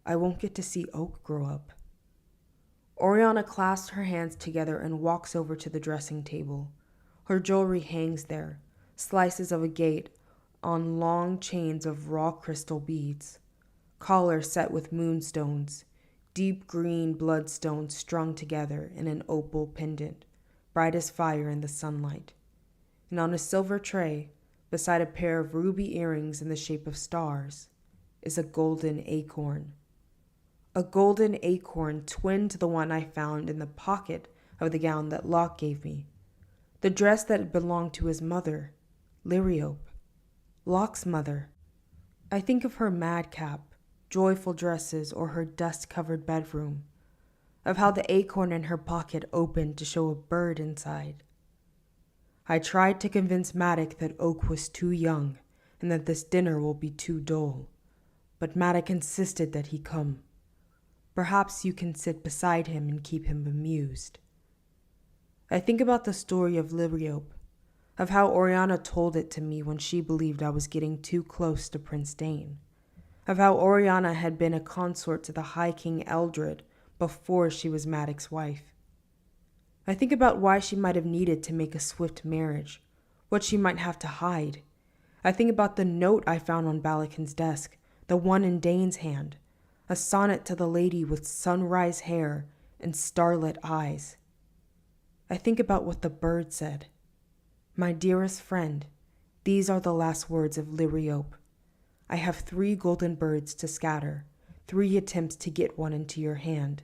I won't get to see Oak grow up. Oriana clasps her hands together and walks over to the dressing table. Her jewelry hangs there, slices of agate on long chains of raw crystal beads, collar set with moonstones, deep green bloodstones strung together in an opal pendant, bright as fire in the sunlight. And on a silver tray, beside a pair of ruby earrings in the shape of stars, is a golden acorn. a golden acorn twin to the one I found in the pocket of the gown that Locke gave me, the dress that had belonged to his mother, Liriope, Locke's mother. I think of her madcap, joyful dresses or her dust-covered bedroom, of how the acorn in her pocket opened to show a bird inside. I tried to convince Maddox that Oak was too young and that this dinner will be too dull, but Maddox insisted that he come. Perhaps you can sit beside him and keep him amused. I think about the story of Liriope, of how Oriana told it to me when she believed I was getting too close to Prince Dane, of how Oriana had been a consort to the High King Eldred before she was Maddox's wife. I think about why she might have needed to make a swift marriage, what she might have to hide. I think about the note I found on Balakin's desk, the one in Dane's hand, a sonnet to the lady with sunrise hair and starlit eyes. I think about what the bird said. My dearest friend, these are the last words of Liriope. I have 3 golden birds to scatter, 3 attempts to get one into your hand.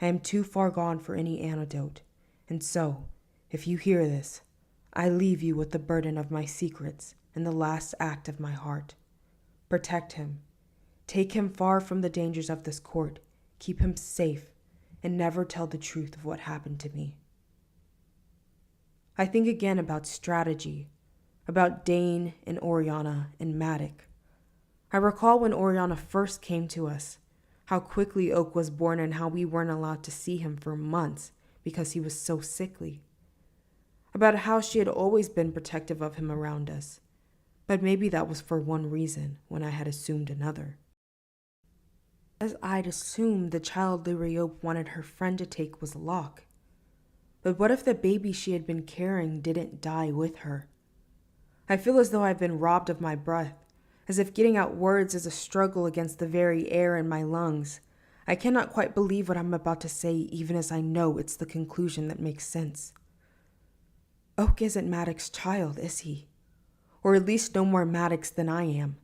I am too far gone for any antidote, and so, if you hear this, I leave you with the burden of my secrets and the last act of my heart. Protect him. Take him far from the dangers of this court, keep him safe, and never tell the truth of what happened to me. I think again about strategy, about Dane and Oriana and Maddox. I recall when Oriana first came to us, how quickly Oak was born and how we weren't allowed to see him for months because he was so sickly. About how she had always been protective of him around us, but maybe that was for one reason when I had assumed another. As I'd assumed the child Liriope wanted her friend to take was Locke. But what if the baby she had been carrying didn't die with her? I feel as though I've been robbed of my breath, as if getting out words is a struggle against the very air in my lungs. I cannot quite believe what I'm about to say, even as I know it's the conclusion that makes sense. Oak isn't Maddox's child, is he? Or at least no more Maddox than I am.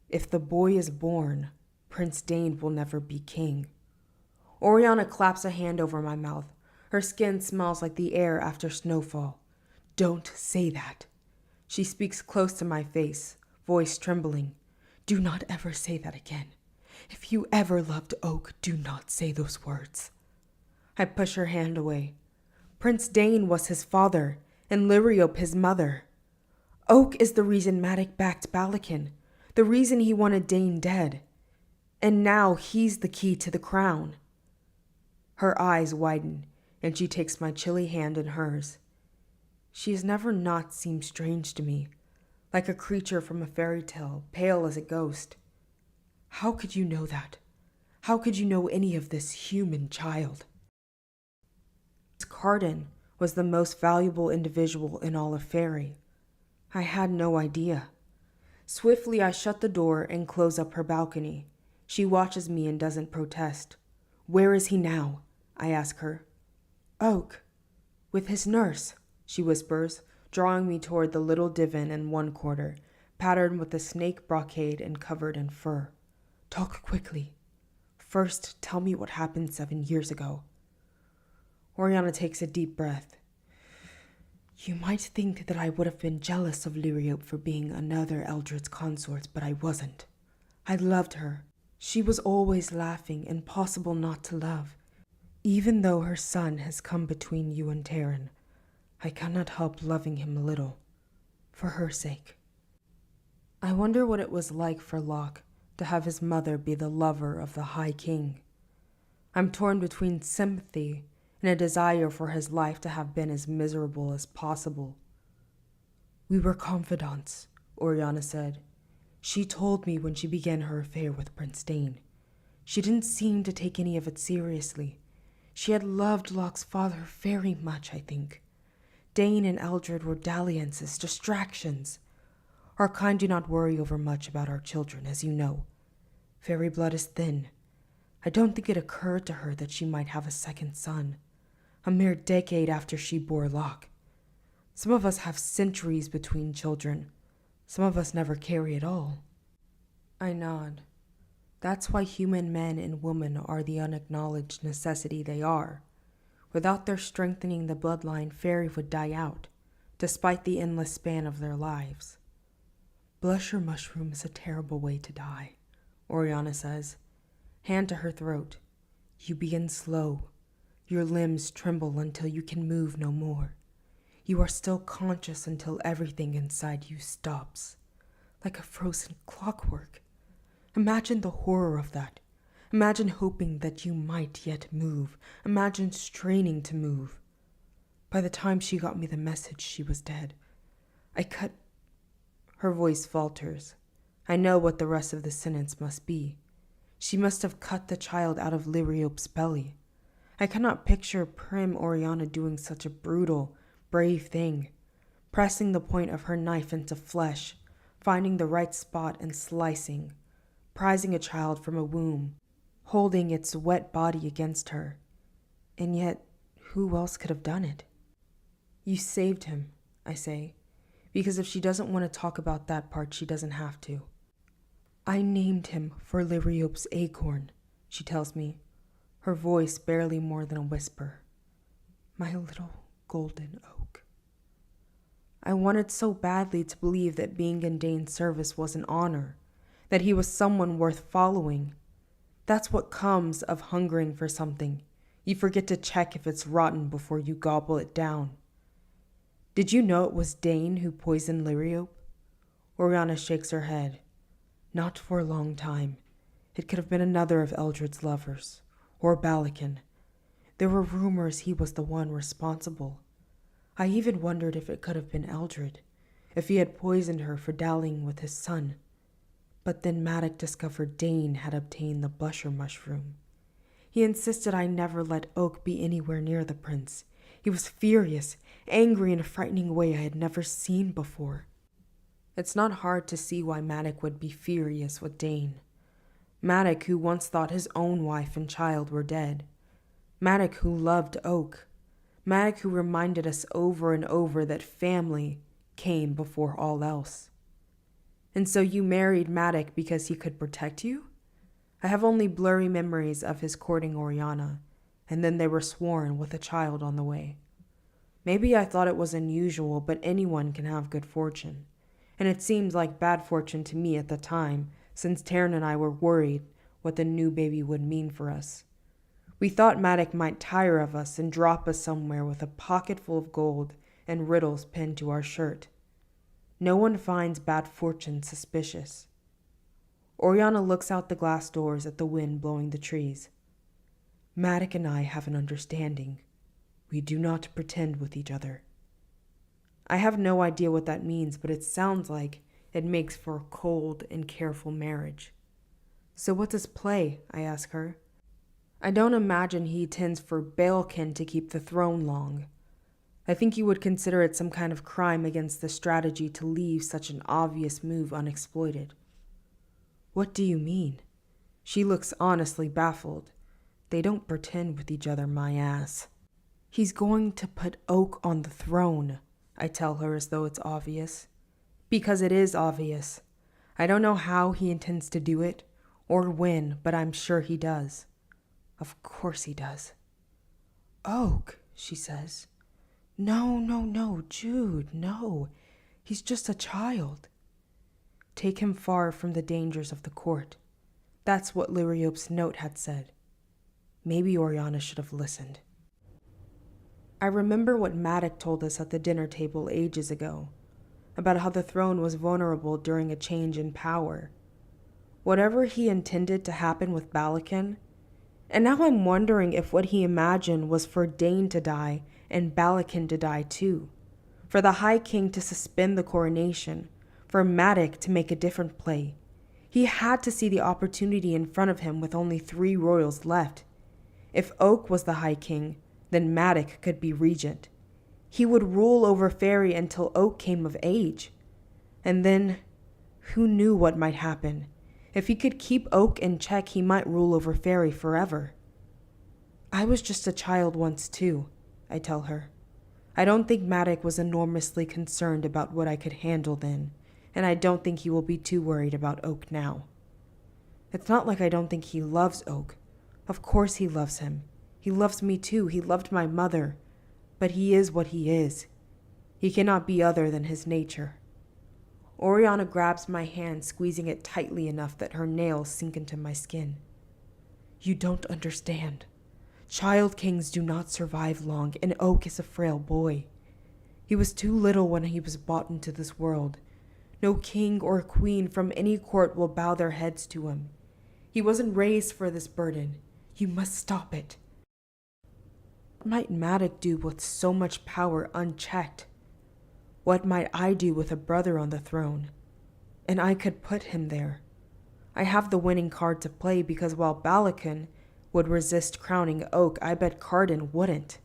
If the boy is born, Prince Dane will never be king. Oriana claps a hand over my mouth. Her skin smells like the air after snowfall. Don't say that. She speaks close to my face, voice trembling. Do not ever say that again. If you ever loved Oak, do not say those words. I push her hand away. Prince Dane was his father, and Liriope his mother. Oak is the reason Maddox backed Balakin, the reason he wanted Dane dead. And now he's the key to the crown. Her eyes widen, and she takes my chilly hand in hers. She has never not seemed strange to me, like a creature from a fairy tale, pale as a ghost. How could you know that? How could you know any of this human child? Carden was the most valuable individual in all of Fairy. I had no idea. Swiftly I shut the door and close up her balcony. She watches me and doesn't protest. Where is he now? I ask her. Oak, with his nurse, she whispers, drawing me toward the little divan in one corner, patterned with a snake brocade and covered in fur. Talk quickly. First, tell me what happened 7 years ago. Oriana takes a deep breath. You might think that I would have been jealous of Liriope for being another Eldred's consort, but I wasn't. I loved her. She was always laughing, impossible not to love. Even though her son has come between you and Terran, I cannot help loving him a little, for her sake. I wonder what it was like for Locke to have his mother be the lover of the High King. I'm torn between sympathy and a desire for his life to have been as miserable as possible. We were confidants, Oriana said. She told me when she began her affair with Prince Dane. She didn't seem to take any of it seriously. She had loved Locke's father very much, I think. Dane and Eldred were dalliances, distractions. Our kind do not worry over much about our children, as you know. Fairy blood is thin. I don't think it occurred to her that she might have a second son, a mere decade after she bore Locke. Some of us have centuries between children. Some of us never carry at all. I nod. That's why human men and women are the unacknowledged necessity they are. Without their strengthening the bloodline, fairy would die out, despite the endless span of their lives. Blusher mushroom is a terrible way to die, Oriana says, hand to her throat. You begin slow. Your limbs tremble until you can move no more. You are still conscious until everything inside you stops, like a frozen clockwork. Imagine the horror of that. Imagine hoping that you might yet move. Imagine straining to move. By the time she got me the message, she was dead. Her voice falters. I know what the rest of the sentence must be. She must have cut the child out of Liriope's belly. I cannot picture prim Oriana doing such a brutal, brave thing, pressing the point of her knife into flesh, finding the right spot and slicing, prizing a child from a womb, holding its wet body against her. And yet, who else could have done it? You saved him, I say, because if she doesn't want to talk about that part, she doesn't have to. I named him for Liriope's acorn, she tells me, her voice barely more than a whisper. My little golden oak. I wanted so badly to believe that being in Dane's service was an honor, that he was someone worth following. That's what comes of hungering for something. You forget to check if it's rotten before you gobble it down. Did you know it was Dane who poisoned Liriope? Oriana shakes her head. Not for a long time. It could have been another of Eldred's lovers, or Balakin. There were rumors he was the one responsible. I even wondered if it could have been Eldred, if he had poisoned her for dallying with his son. But then Maddox discovered Dane had obtained the blusher mushroom. He insisted I never let Oak be anywhere near the prince. He was furious, angry in a frightening way I had never seen before. It's not hard to see why Maddox would be furious with Dane. Maddox, who once thought his own wife and child were dead. Maddox, who loved Oak. Maddox, who reminded us over and over that family came before all else. And so you married Maddox because he could protect you? I have only blurry memories of his courting Oriana, and then they were sworn with a child on the way. Maybe I thought it was unusual, but anyone can have good fortune. And it seemed like bad fortune to me at the time, since Taryn and I were worried what the new baby would mean for us. We thought Maddox might tire of us and drop us somewhere with a pocket full of gold and riddles pinned to our shirt. No one finds bad fortune suspicious. Oriana looks out the glass doors at the wind blowing the trees. Maddox and I have an understanding. We do not pretend with each other. I have no idea what that means, but it sounds like it makes for a cold and careful marriage. So what does play? I ask her. I don't imagine he intends for Balekin to keep the throne long. I think he would consider it some kind of crime against the strategy to leave such an obvious move unexploited. What do you mean? She looks honestly baffled. They don't pretend with each other, my ass. He's going to put Oak on the throne, I tell her as though it's obvious. Because it is obvious. I don't know how he intends to do it, or when, but I'm sure he does. Of course he does. Oak, she says. No, Jude, no. He's just a child. Take him far from the dangers of the court. That's what Liriope's note had said. Maybe Oriana should have listened. I remember what Maddox told us at the dinner table ages ago, about how the throne was vulnerable during a change in power. Whatever he intended to happen with Balakin, and now I'm wondering if what he imagined was for Dane to die and Balakin to die too, for the High King to suspend the coronation, for Maddox to make a different play. He had to see the opportunity in front of him with only 3 royals left. If Oak was the High King, then Maddox could be regent. He would rule over Fairy until Oak came of age. And then, who knew what might happen? If he could keep Oak in check, he might rule over Fairy forever. I was just a child once too, I tell her. I don't think Maddox was enormously concerned about what I could handle then, and I don't think he will be too worried about Oak now. It's not like I don't think he loves Oak. Of course he loves him. He loves me too. He loved my mother. But he is what he is. He cannot be other than his nature. Oriana grabs my hand, squeezing it tightly enough that her nails sink into my skin. You don't understand. Child kings do not survive long, and Oak is a frail boy. He was too little when he was brought into this world. No king or queen from any court will bow their heads to him. He wasn't raised for this burden. You must stop it. What might Maddox do with so much power unchecked? What might I do with a brother on the throne? And I could put him there. I have the winning card to play because while Balakan would resist crowning Oak, I bet Carden wouldn't.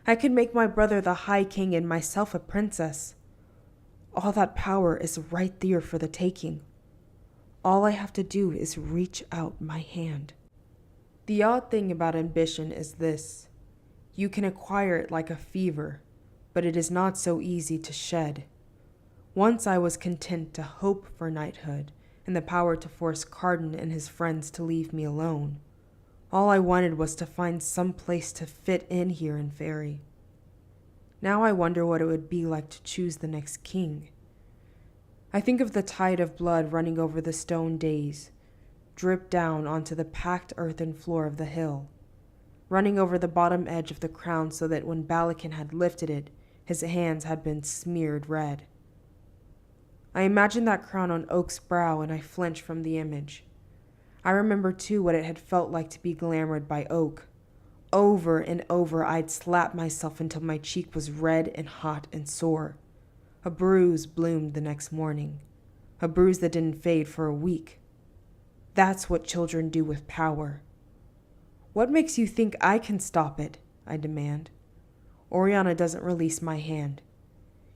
I could make my brother the High King and myself a princess. All that power is right there for the taking. All I have to do is reach out my hand. The odd thing about ambition is this. You can acquire it like a fever, but it is not so easy to shed. Once I was content to hope for knighthood and the power to force Carden and his friends to leave me alone. All I wanted was to find some place to fit in here in Fairy. Now I wonder what it would be like to choose the next king. I think of the tide of blood running over the stone days, dripped down onto the packed earthen floor of the hill, running over the bottom edge of the crown so that when Balakan had lifted it, his hands had been smeared red. I imagine that crown on Oak's brow and I flinch from the image. I remember too what it had felt like to be glamored by Oak. Over and over I'd slap myself until my cheek was red and hot and sore. A bruise bloomed the next morning. A bruise that didn't fade for a week. That's what children do with power. What makes you think I can stop it? I demand. Oriana doesn't release my hand.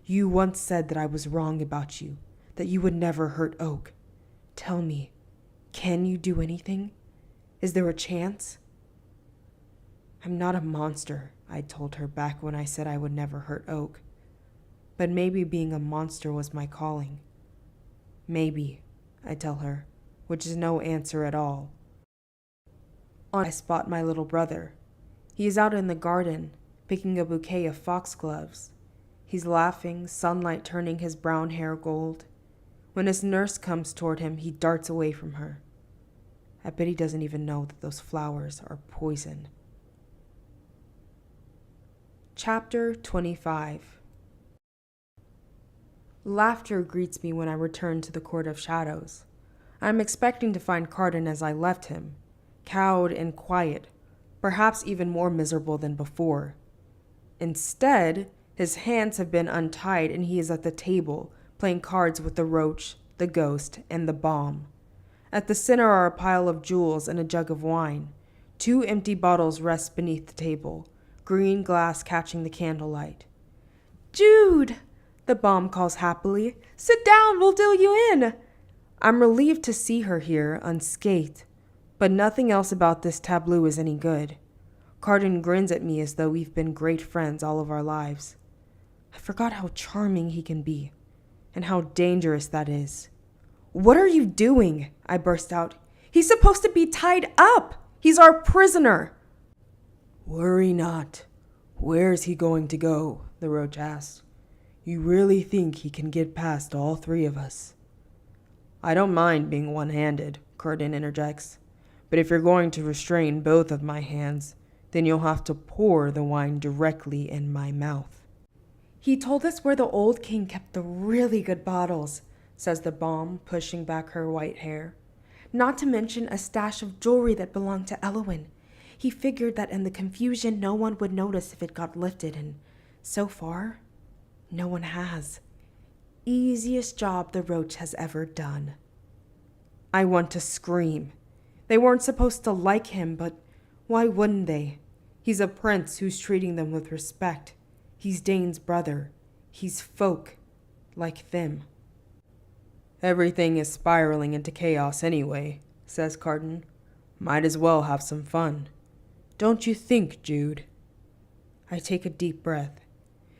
You once said that I was wrong about you, that you would never hurt Oak. Tell me, can you do anything? Is there a chance? I'm not a monster, I told her back when I said I would never hurt Oak. But maybe being a monster was my calling. Maybe, I tell her, which is no answer at all. I spot my little brother. He is out in the garden, picking a bouquet of foxgloves. He's laughing, sunlight turning his brown hair gold. When his nurse comes toward him, he darts away from her. I bet he doesn't even know that those flowers are poison. Chapter 25. Laughter greets me when I return to the Court of Shadows. I am expecting to find Carden as I left him, cowed and quiet, perhaps even more miserable than before. Instead, his hands have been untied and he is at the table, playing cards with the roach, the ghost, and the bomb. At the center are a pile of jewels and a jug of wine. 2 empty bottles rest beneath the table, green glass catching the candlelight. Jude! The bomb calls happily. Sit down, we'll deal you in. I'm relieved to see her here, unscathed, but nothing else about this tableau is any good. Carden grins at me as though we've been great friends all of our lives. I forgot how charming he can be, and how dangerous that is. What are you doing? I burst out. He's supposed to be tied up. He's our prisoner. Worry not. Where's he going to go? The roach asked. You really think he can get past all 3 of us? I don't mind being one-handed, Carden interjects. But if you're going to restrain both of my hands, then you'll have to pour the wine directly in my mouth. He told us where the old king kept the really good bottles, says the bomb, pushing back her white hair. Not to mention a stash of jewelry that belonged to Elowin. He figured that in the confusion no one would notice if it got lifted, and so far, no one has. Easiest job the roach has ever done. I want to scream. They weren't supposed to like him, but why wouldn't they? He's a prince who's treating them with respect. He's Dane's brother. He's folk, like them. Everything is spiraling into chaos anyway, says Carden. Might as well have some fun. Don't you think, Jude? I take a deep breath.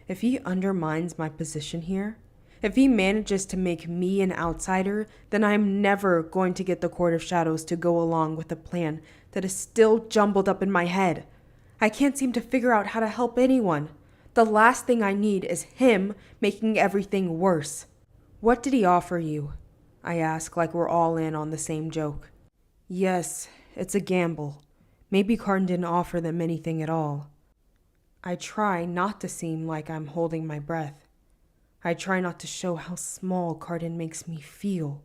If he undermines my position here, If he manages to make me an outsider, then I am never going to get the Court of Shadows to go along with a plan that is still jumbled up in my head. I can't seem to figure out how to help anyone. The last thing I need is him making everything worse. What did he offer you? I ask, like we're all in on the same joke. Yes, it's a gamble. Maybe Cardin didn't offer them anything at all. I try not to seem like I'm holding my breath. I try not to show how small Cardin makes me feel.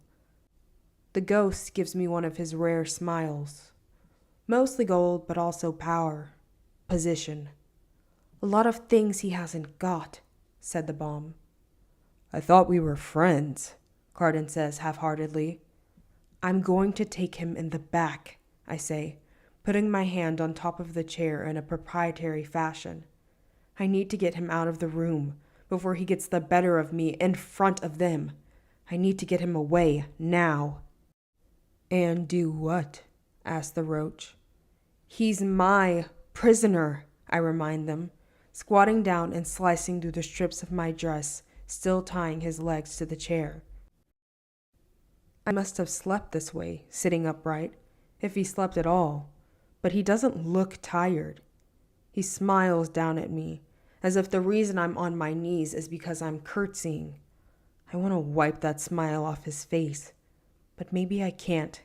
The ghost gives me one of his rare smiles. Mostly gold, but also power, position. A lot of things he hasn't got, said the bomb. I thought we were friends, Cardin says half-heartedly. I'm going to take him in the back, I say, putting my hand on top of the chair in a proprietary fashion. I need to get him out of the room before he gets the better of me in front of them. I need to get him away now. And do what? Asked the roach. He's my prisoner, I remind them, squatting down and slicing through the strips of my dress, still tying his legs to the chair. I must have slept this way, sitting upright, if he slept at all, but he doesn't look tired. He smiles down at me, as if the reason I'm on my knees is because I'm curtsying. I want to wipe that smile off his face, but maybe I can't.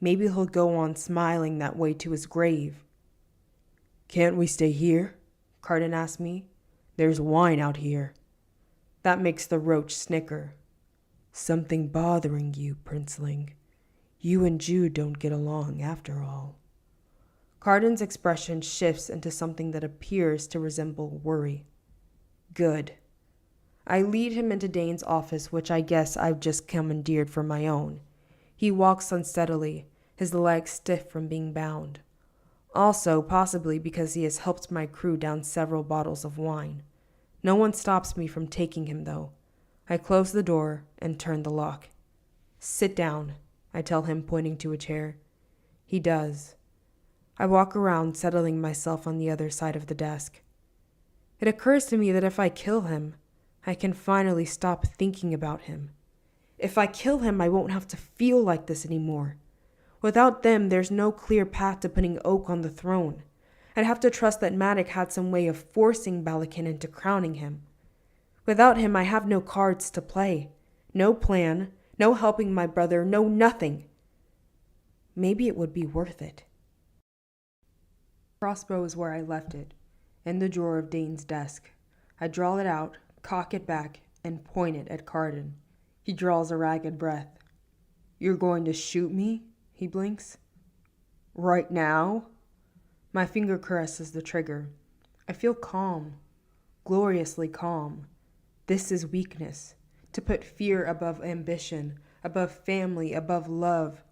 Maybe he'll go on smiling that way to his grave. Can't we stay here? Cardin asked me. There's wine out here. That makes the roach snicker. Something bothering you, Princeling. You and Jude don't get along after all. Cardin's expression shifts into something that appears to resemble worry. Good. I lead him into Dane's office, which I guess I've just commandeered for my own. He walks unsteadily, his legs stiff from being bound. Also, possibly because he has helped my crew down several bottles of wine. No one stops me from taking him, though. I close the door and turn the lock. Sit down, I tell him, pointing to a chair. He does. I walk around, settling myself on the other side of the desk. It occurs to me that if I kill him, I can finally stop thinking about him. If I kill him, I won't have to feel like this anymore. Without them, there's no clear path to putting Oak on the throne. I'd have to trust that Maddox had some way of forcing Balakin into crowning him. Without him, I have no cards to play. No plan, no helping my brother, no nothing. Maybe it would be worth it. The crossbow is where I left it, in the drawer of Dane's desk. I draw it out, cock it back, and point it at Cardin. He draws a ragged breath. You're going to shoot me? He blinks. Right now? My finger caresses the trigger. I feel calm, gloriously calm. This is weakness, to put fear above ambition, above family, above love.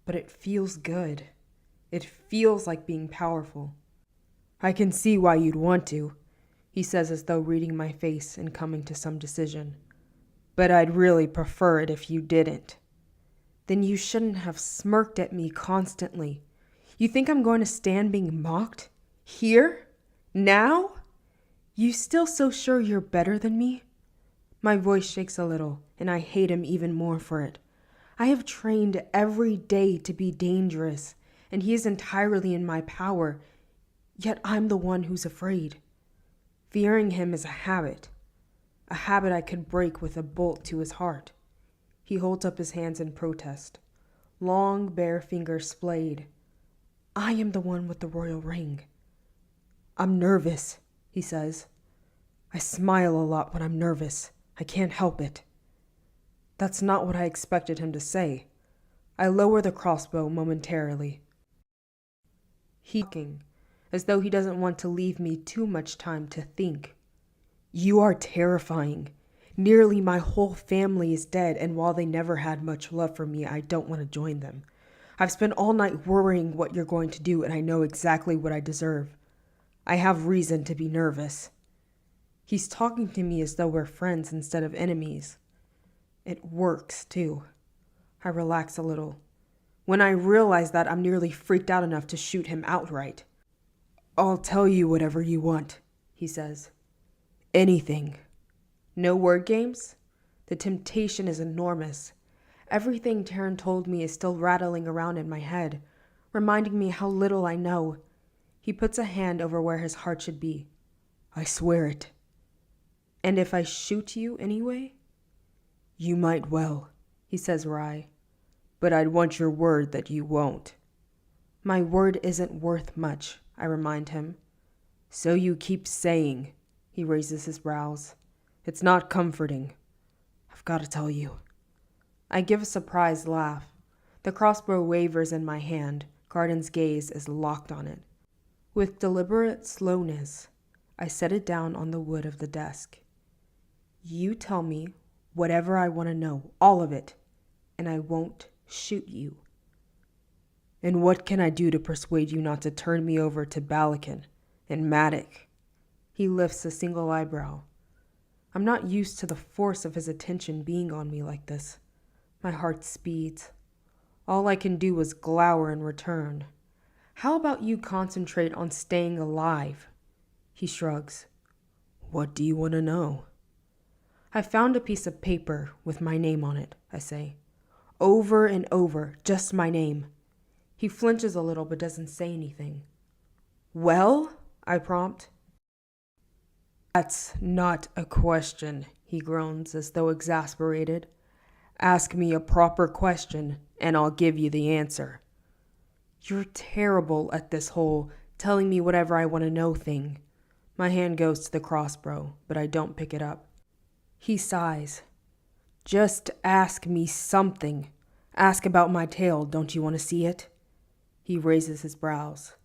But it feels good. It feels like being powerful. I can see why you'd want to, he says as though reading my face and coming to some decision. But I'd really prefer it if you didn't. Then you shouldn't have smirked at me constantly. You think I'm going to stand being mocked? Here? Now? You still so sure you're better than me? My voice shakes a little, and I hate him even more for it. I have trained every day to be dangerous, and he is entirely in my power, yet I'm the one who's afraid. Fearing him is a habit I could break with a bolt to his heart. He holds up his hands in protest. Long, bare fingers splayed. I am the one with the royal ring. I'm nervous, he says. I smile a lot when I'm nervous. I can't help it. That's not what I expected him to say. I lower the crossbow momentarily. He's talking, as though he doesn't want to leave me too much time to think. You are terrifying. Nearly my whole family is dead, and while they never had much love for me, I don't want to join them. I've spent all night worrying what you're going to do, and I know exactly what I deserve. I have reason to be nervous. He's talking to me as though we're friends instead of enemies. It works, too. I relax a little. When I realize that, I'm nearly freaked out enough to shoot him outright. I'll tell you whatever you want, he says. Anything. No word games? The temptation is enormous. Everything Taryn told me is still rattling around in my head, reminding me how little I know. He puts a hand over where his heart should be. I swear it. And if I shoot you anyway? You might well, he says wry. But I'd want your word that you won't. My word isn't worth much, I remind him. So you keep saying, he raises his brows. It's not comforting. I've got to tell you. I give a surprised laugh. The crossbow wavers in my hand. Carden's gaze is locked on it. With deliberate slowness, I set it down on the wood of the desk. You tell me whatever I want to know, all of it, and I won't shoot you. And what can I do to persuade you not to turn me over to Balakin and Maddock? He lifts a single eyebrow. I'm not used to the force of his attention being on me like this. My heart speeds. All I can do is glower in return. How about you concentrate on staying alive? He shrugs. What do you want to know? I found a piece of paper with my name on it, I say. Over and over, just my name. He flinches a little but doesn't say anything. Well? I prompt. That's not a question, he groans as though exasperated. Ask me a proper question, and I'll give you the answer. You're terrible at this whole telling me whatever I want to know thing. My hand goes to the crossbow, but I don't pick it up. He sighs. Just ask me something. Ask about my tail, don't you want to see it? He raises his brows.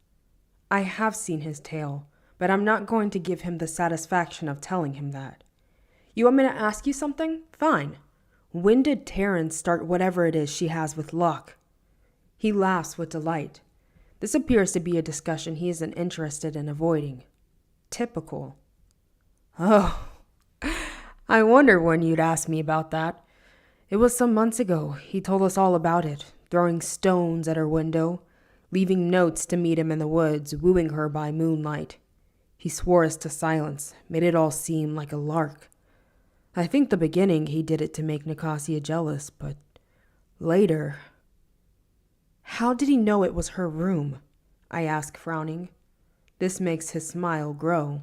I have seen his tail, but I'm not going to give him the satisfaction of telling him that. You want me to ask you something? Fine. When did Taryn start whatever it is she has with Locke? He laughs with delight. This appears to be a discussion he isn't interested in avoiding. Typical. Oh, I wonder when you'd ask me about that. It was some months ago. He told us all about it, throwing stones at her window, leaving notes to meet him in the woods, wooing her by moonlight. He swore us to silence, made it all seem like a lark. I think the beginning he did it to make Nicasia jealous, but later... How did he know it was her room? I ask, frowning. This makes his smile grow.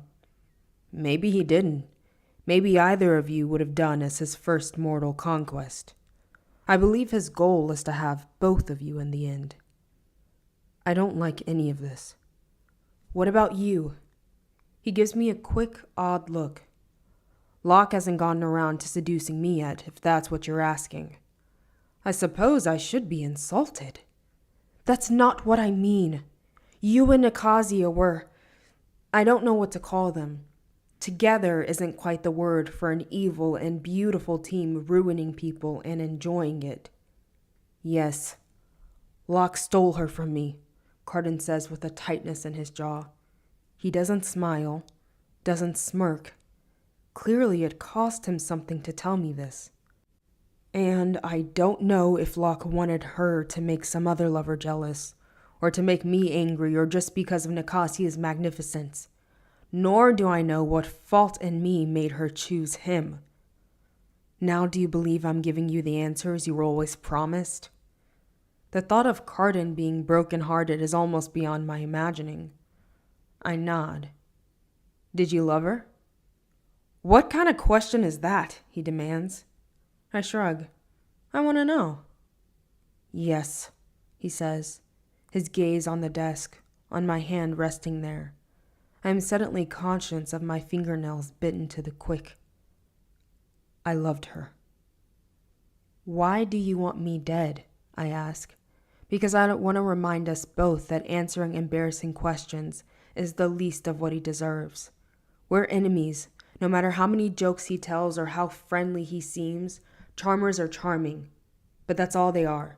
Maybe he didn't. Maybe either of you would have done as his first mortal conquest. I believe his goal is to have both of you in the end. I don't like any of this. What about you? He gives me a quick, odd look. Locke hasn't gotten around to seducing me yet, if that's what you're asking. I suppose I should be insulted. That's not what I mean. You and Nicasia were... I don't know what to call them. Together isn't quite the word for an evil and beautiful team ruining people and enjoying it. Yes, Locke stole her from me, Carden says with a tightness in his jaw. He doesn't smile, doesn't smirk. Clearly it cost him something to tell me this. And I don't know if Locke wanted her to make some other lover jealous, or to make me angry, or just because of Nicasia's magnificence. Nor do I know what fault in me made her choose him. Now do you believe I'm giving you the answers you were always promised? The thought of Carden being broken-hearted is almost beyond my imagining. I nod. Did you love her? What kind of question is that? He demands. I shrug. I want to know. Yes, he says, his gaze on the desk, on my hand resting there. I am suddenly conscious of my fingernails bitten to the quick. I loved her. Why do you want me dead? I ask, because I don't want to remind us both that answering embarrassing questions is the least of what he deserves. We're enemies, no matter how many jokes he tells or how friendly he seems. Charmers are charming, but that's all they are.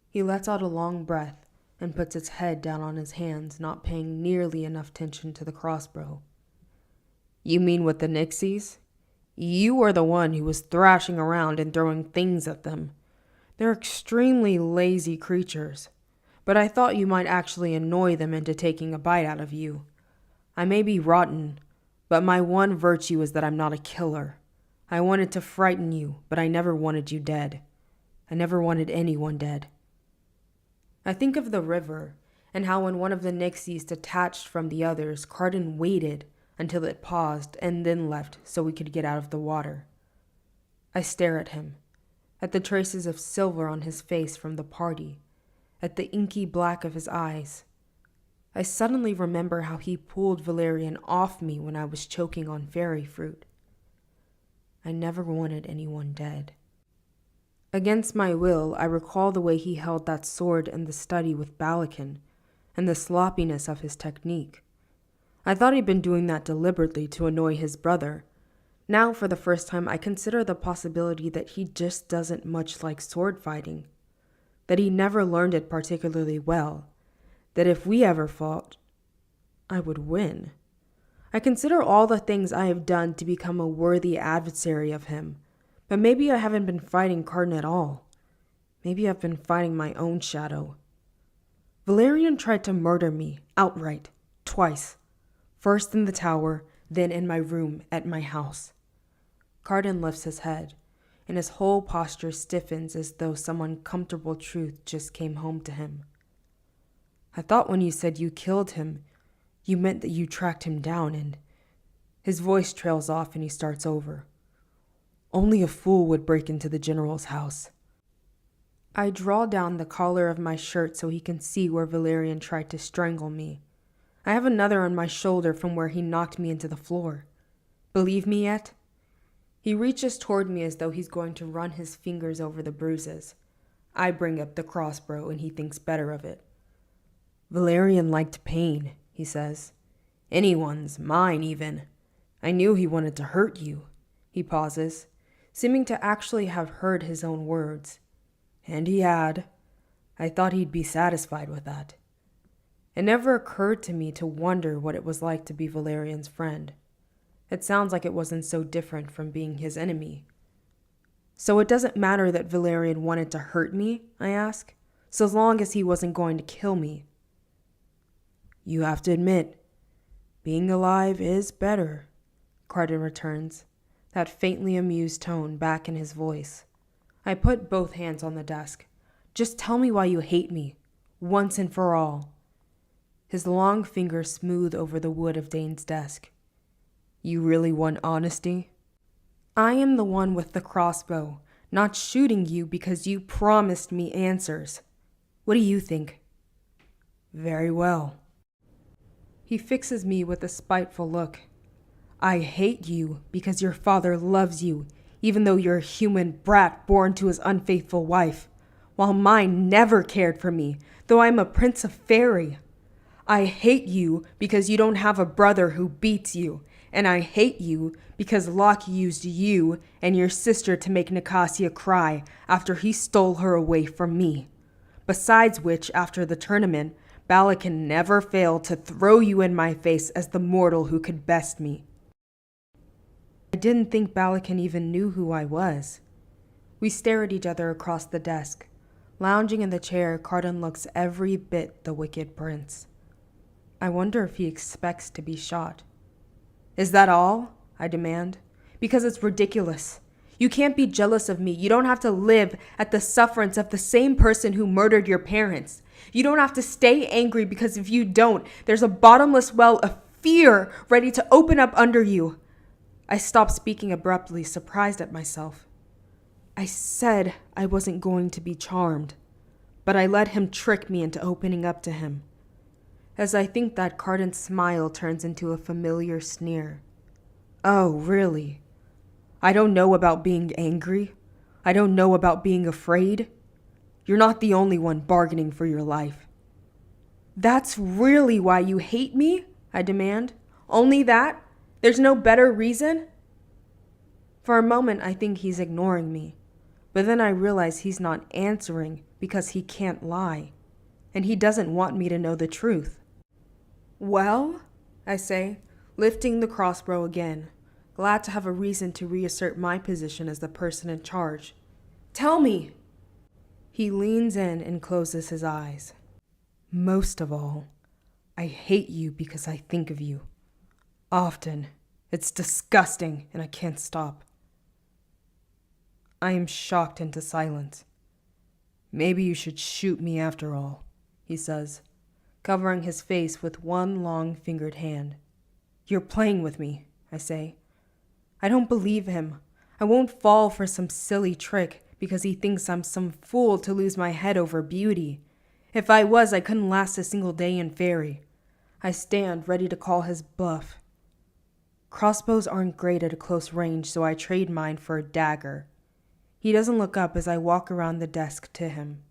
He lets out a long breath and puts his head down on his hands, not paying nearly enough attention to the crossbow. You mean with the Nixies? You are the one who was thrashing around and throwing things at them. They're extremely lazy creatures, but I thought you might actually annoy them into taking a bite out of you. I may be rotten, but my one virtue is that I'm not a killer. I wanted to frighten you, but I never wanted you dead. I never wanted anyone dead. I think of the river, and how when one of the Nixies detached from the others, Cardin waited until it paused and then left so we could get out of the water. I stare at him, at the traces of silver on his face from the party, at the inky black of his eyes. I suddenly remember how he pulled Valerian off me when I was choking on fairy fruit. I never wanted anyone dead. Against my will, I recall the way he held that sword in the study with Balakin, and the sloppiness of his technique. I thought he'd been doing that deliberately to annoy his brother. Now, for the first time, I consider the possibility that he just doesn't much like sword fighting, that he never learned it particularly well, that if we ever fought, I would win. I consider all the things I have done to become a worthy adversary of him, but maybe I haven't been fighting Cardin at all. Maybe I've been fighting my own shadow. Valerian tried to murder me, outright, twice. First in the tower, then in my room at my house. Cardin lifts his head, and his whole posture stiffens as though some uncomfortable truth just came home to him. I thought when you said you killed him, you meant that you tracked him down, and his voice trails off and he starts over. Only a fool would break into the general's house. I draw down the collar of my shirt so he can see where Valerian tried to strangle me. I have another on my shoulder from where he knocked me into the floor. Believe me yet? He reaches toward me as though he's going to run his fingers over the bruises. I bring up the crossbow and he thinks better of it. Valerian liked pain, he says. Anyone's, mine even. I knew he wanted to hurt you. He pauses, seeming to actually have heard his own words. And he had. I thought he'd be satisfied with that. It never occurred to me to wonder what it was like to be Valerian's friend. It sounds like it wasn't so different from being his enemy. So it doesn't matter that Valerian wanted to hurt me, I ask, so long as he wasn't going to kill me. You have to admit, being alive is better, Cardin returns, that faintly amused tone back in his voice. I put both hands on the desk. Just tell me why you hate me, once and for all. His long fingers smooth over the wood of Dane's desk. You really want honesty? I am the one with the crossbow, not shooting you because you promised me answers. What do you think? Very well. He fixes me with a spiteful look. I hate you because your father loves you, even though you're a human brat born to his unfaithful wife, while mine never cared for me, though I'm a prince of fairy. I hate you because you don't have a brother who beats you, and I hate you because Locke used you and your sister to make Nicasia cry after he stole her away from me. Besides which, after the tournament, Balakin never failed to throw you in my face as the mortal who could best me. I didn't think Balakin even knew who I was. We stare at each other across the desk. Lounging in the chair, Cardin looks every bit the wicked prince. I wonder if he expects to be shot. Is that all? I demand. Because it's ridiculous. You can't be jealous of me. You don't have to live at the sufferance of the same person who murdered your parents. You don't have to stay angry because if you don't, there's a bottomless well of fear ready to open up under you. I stop speaking abruptly, surprised at myself. I said I wasn't going to be charmed, but I let him trick me into opening up to him. As I think that, Cardin's smile turns into a familiar sneer. Oh, really? I don't know about being angry. I don't know about being afraid. You're not the only one bargaining for your life. That's really why you hate me? I demand. Only that? There's no better reason? For a moment, I think he's ignoring me. But then I realize he's not answering because he can't lie. And he doesn't want me to know the truth. Well, I say, lifting the crossbow again, glad to have a reason to reassert my position as the person in charge. Tell me! He leans in and closes his eyes. Most of all, I hate you because I think of you. Often. It's disgusting and I can't stop. I am shocked into silence. "Maybe you should shoot me after all," he says, covering his face with one long-fingered hand. "You're playing with me," I say. I don't believe him. I won't fall for some silly trick because he thinks I'm some fool to lose my head over beauty. If I was, I couldn't last a single day in Fairy. I stand ready to call his bluff. Crossbows aren't great at a close range, so I trade mine for a dagger. He doesn't look up as I walk around the desk to him.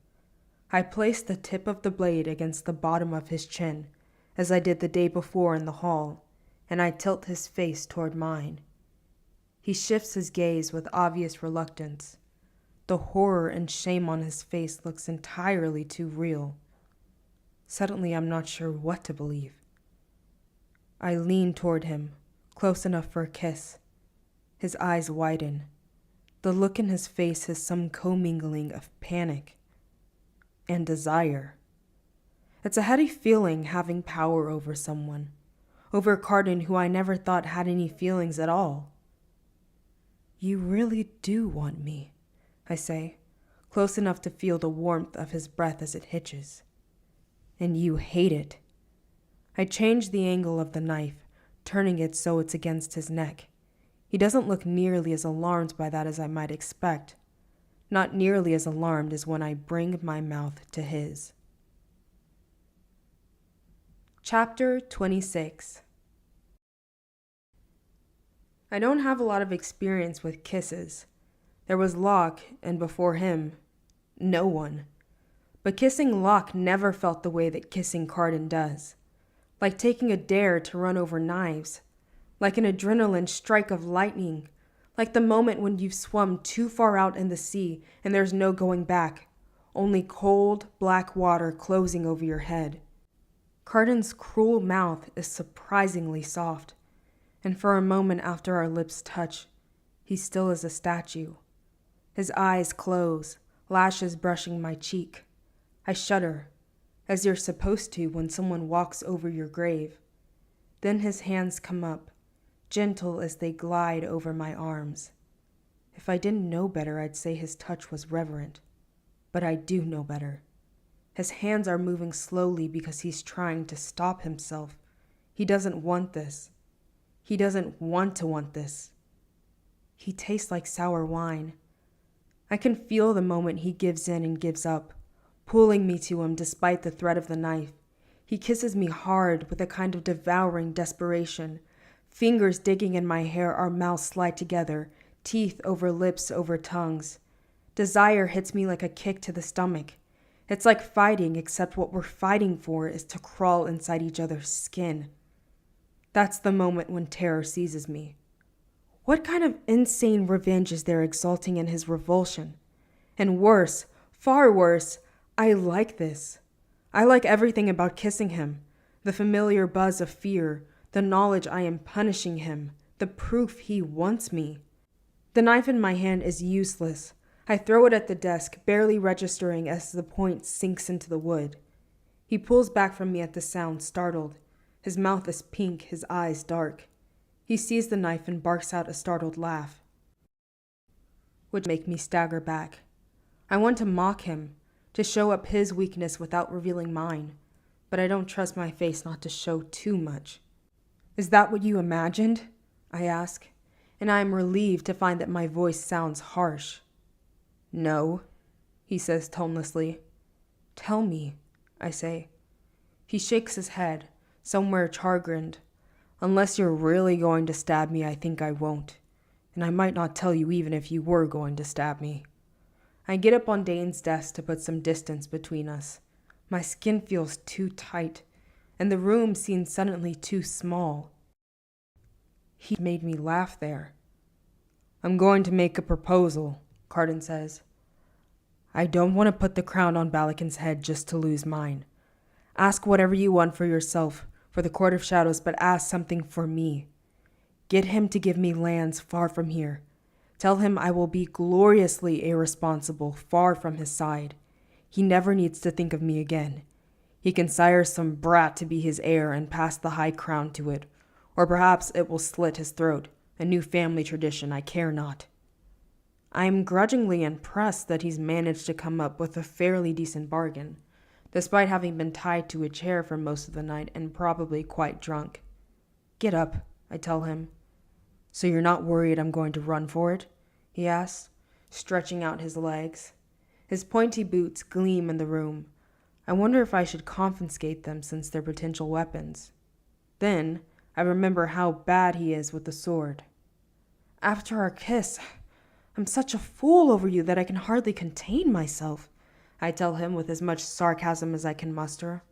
I place the tip of the blade against the bottom of his chin, as I did the day before in the hall, and I tilt his face toward mine. He shifts his gaze with obvious reluctance. The horror and shame on his face looks entirely too real. Suddenly, I'm not sure what to believe. I lean toward him, close enough for a kiss. His eyes widen. The look in his face is some commingling of panic and desire. It's a heady feeling having power over someone, over Cardin, who I never thought had any feelings at all. "You really do want me," I say, close enough to feel the warmth of his breath as it hitches. "And you hate it." I change the angle of the knife, turning it so it's against his neck. He doesn't look nearly as alarmed by that as I might expect. Not nearly as alarmed as when I bring my mouth to his. Chapter 26. I don't have a lot of experience with kisses. There was Locke, and before him, no one. But kissing Locke never felt the way that kissing Cardin does. Like taking a dare to run over knives. Like an adrenaline strike of lightning. Like the moment when you've swum too far out in the sea and there's no going back. Only cold, black water closing over your head. Cardin's cruel mouth is surprisingly soft. And for a moment after our lips touch, he still is a statue. His eyes close, lashes brushing my cheek. I shudder, as you're supposed to when someone walks over your grave. Then his hands come up, gentle as they glide over my arms. If I didn't know better, I'd say his touch was reverent. But I do know better. His hands are moving slowly because he's trying to stop himself. He doesn't want this. He doesn't want to want this. He tastes like sour wine. I can feel the moment he gives in and gives up, pulling me to him despite the threat of the knife. He kisses me hard with a kind of devouring desperation. Fingers digging in my hair, our mouths slide together, teeth over lips over tongues. Desire hits me like a kick to the stomach. It's like fighting, except what we're fighting for is to crawl inside each other's skin. That's the moment when terror seizes me. What kind of insane revenge is there exulting in his revulsion? And worse, far worse, I like this. I like everything about kissing him. The familiar buzz of fear, the knowledge I am punishing him, the proof he wants me. The knife in my hand is useless. I throw it at the desk, barely registering as the point sinks into the wood. He pulls back from me at the sound, startled. His mouth is pink, his eyes dark. He sees the knife and barks out a startled laugh, which make me stagger back. I want to mock him, to show up his weakness without revealing mine, but I don't trust my face not to show too much. "Is that what you imagined?" I ask, and I am relieved to find that my voice sounds harsh. "No," he says tonelessly. "Tell me," I say. He shakes his head, somewhere chagrined. "Unless you're really going to stab me, I think I won't. And I might not tell you even if you were going to stab me." I get up on Dane's desk to put some distance between us. My skin feels too tight, and the room seems suddenly too small. He made me laugh there. "I'm going to make a proposal," Cardin says. "I don't want to put the crown on Balakin's head just to lose mine. Ask whatever you want for yourself, for the Court of Shadows, but ask something for me. Get him to give me lands far from here. Tell him I will be gloriously irresponsible, far from his side. He never needs to think of me again. He can sire some brat to be his heir and pass the high crown to it, or perhaps it will slit his throat, a new family tradition, I care not." I'm grudgingly impressed that he's managed to come up with a fairly decent bargain, despite having been tied to a chair for most of the night and probably quite drunk. Get up, I tell him. So you're not worried I'm going to run for it? He asks, stretching out his legs. His pointy boots gleam in the room. I wonder if I should confiscate them since they're potential weapons. Then I remember how bad he is with the sword. After our kiss, I'm such a fool over you that I can hardly contain myself, I tell him with as much sarcasm as I can muster.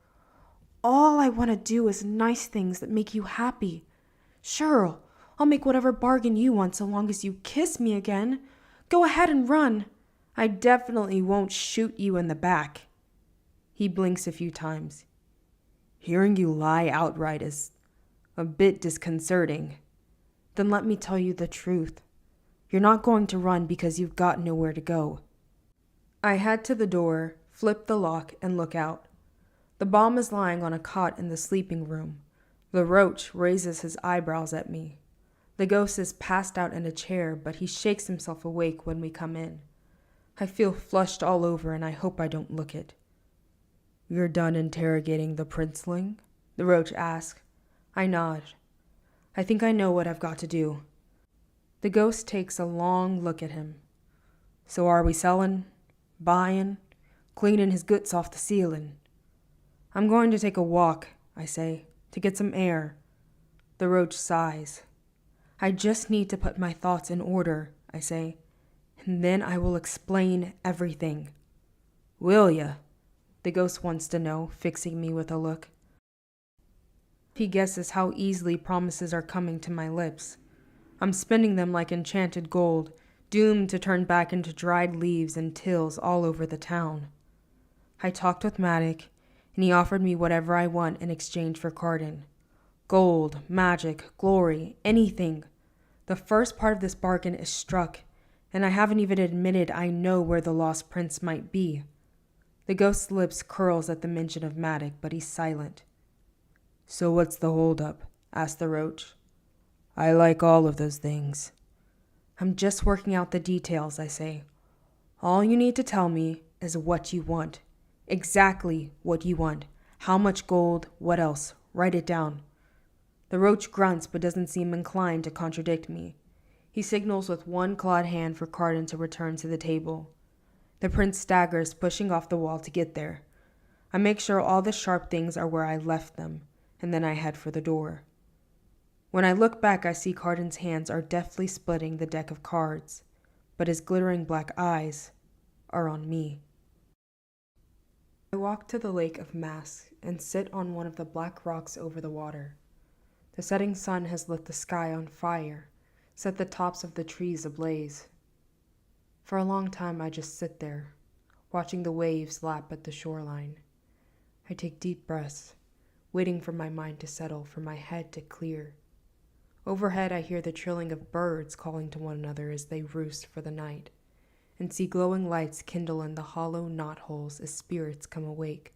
All I want to do is nice things that make you happy. Sure, I'll make whatever bargain you want so long as you kiss me again. Go ahead and run. I definitely won't shoot you in the back. He blinks a few times. Hearing you lie outright is a bit disconcerting. Then let me tell you the truth. You're not going to run because you've got nowhere to go. I head to the door, flip the lock, and look out. The bomb is lying on a cot in the sleeping room. The roach raises his eyebrows at me. The ghost is passed out in a chair, but he shakes himself awake when we come in. I feel flushed all over, and I hope I don't look it. You're done interrogating the princeling? The roach asks. I nod. I think I know what I've got to do. The ghost takes a long look at him. So are we selling, buying, cleaning his guts off the ceiling? I'm going to take a walk, I say, to get some air. The roach sighs. I just need to put my thoughts in order, I say, and then I will explain everything. Will ya? The ghost wants to know, fixing me with a look. He guesses how easily promises are coming to my lips. I'm spending them like enchanted gold, doomed to turn back into dried leaves and tills all over the town. I talked with Matic, and he offered me whatever I want in exchange for Cardin. Gold, magic, glory, anything. The first part of this bargain is struck, and I haven't even admitted I know where the lost prince might be. The ghost's lips curls at the mention of Matic, but he's silent. So what's the holdup? Asked the roach. I like all of those things. I'm just working out the details, I say. All you need to tell me is what you want. Exactly what you want. How much gold, what else? Write it down. The roach grunts but doesn't seem inclined to contradict me. He signals with one clawed hand for Cardin to return to the table. The prince staggers, pushing off the wall to get there. I make sure all the sharp things are where I left them, and then I head for the door. When I look back, I see Cardin's hands are deftly splitting the deck of cards, but his glittering black eyes are on me. I walk to the lake of masks and sit on one of the black rocks over the water. The setting sun has lit the sky on fire, set the tops of the trees ablaze. For a long time I just sit there, watching the waves lap at the shoreline. I take deep breaths, waiting for my mind to settle, for my head to clear. Overhead I hear the trilling of birds calling to one another as they roost for the night, and see glowing lights kindle in the hollow knotholes as spirits come awake.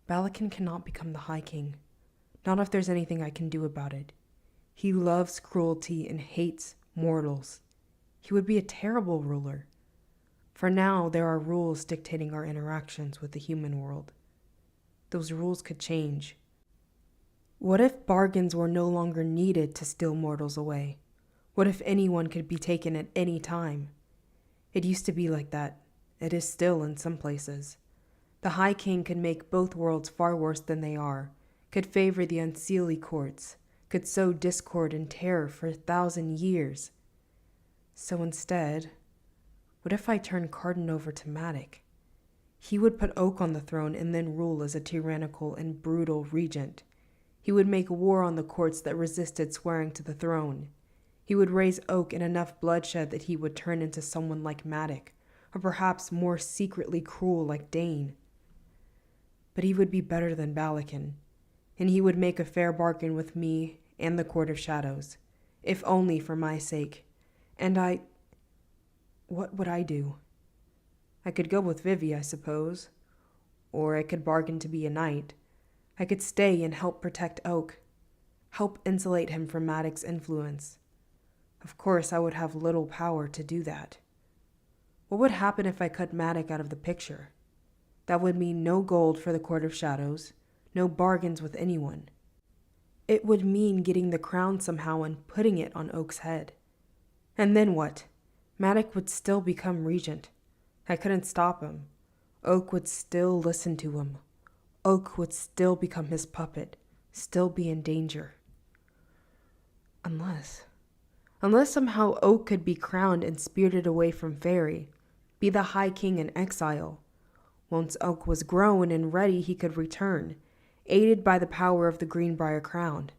Balakin cannot become the High King, not if there's anything I can do about it. He loves cruelty and hates mortals. He would be a terrible ruler. For now, there are rules dictating our interactions with the human world. Those rules could change. What if bargains were no longer needed to steal mortals away? What if anyone could be taken at any time? It used to be like that. It is still in some places. The High King could make both worlds far worse than they are, could favor the unseelie courts, could sow discord and terror for 1,000 years. So instead, what if I turned Cardin over to Matic? He would put Oak on the throne and then rule as a tyrannical and brutal regent. He would make war on the courts that resisted swearing to the throne. He would raise Oak in enough bloodshed that he would turn into someone like Matic, or perhaps more secretly cruel like Dane. But he would be better than Balakin, and he would make a fair bargain with me and the Court of Shadows, if only for my sake. And what would I do? I could go with Vivi, I suppose, or I could bargain to be a knight. I could stay and help protect Oak, help insulate him from Matic's influence. Of course, I would have little power to do that. What would happen if I cut Matic out of the picture? That would mean no gold for the Court of Shadows, no bargains with anyone. It would mean getting the crown somehow and putting it on Oak's head. And then what? Matic would still become regent. I couldn't stop him. Oak would still listen to him. Oak would still become his puppet, still be in danger. Unless somehow Oak could be crowned and spirited away from Fairy, be the High King in exile. Once Oak was grown and ready, he could return, aided by the power of the Greenbrier crown.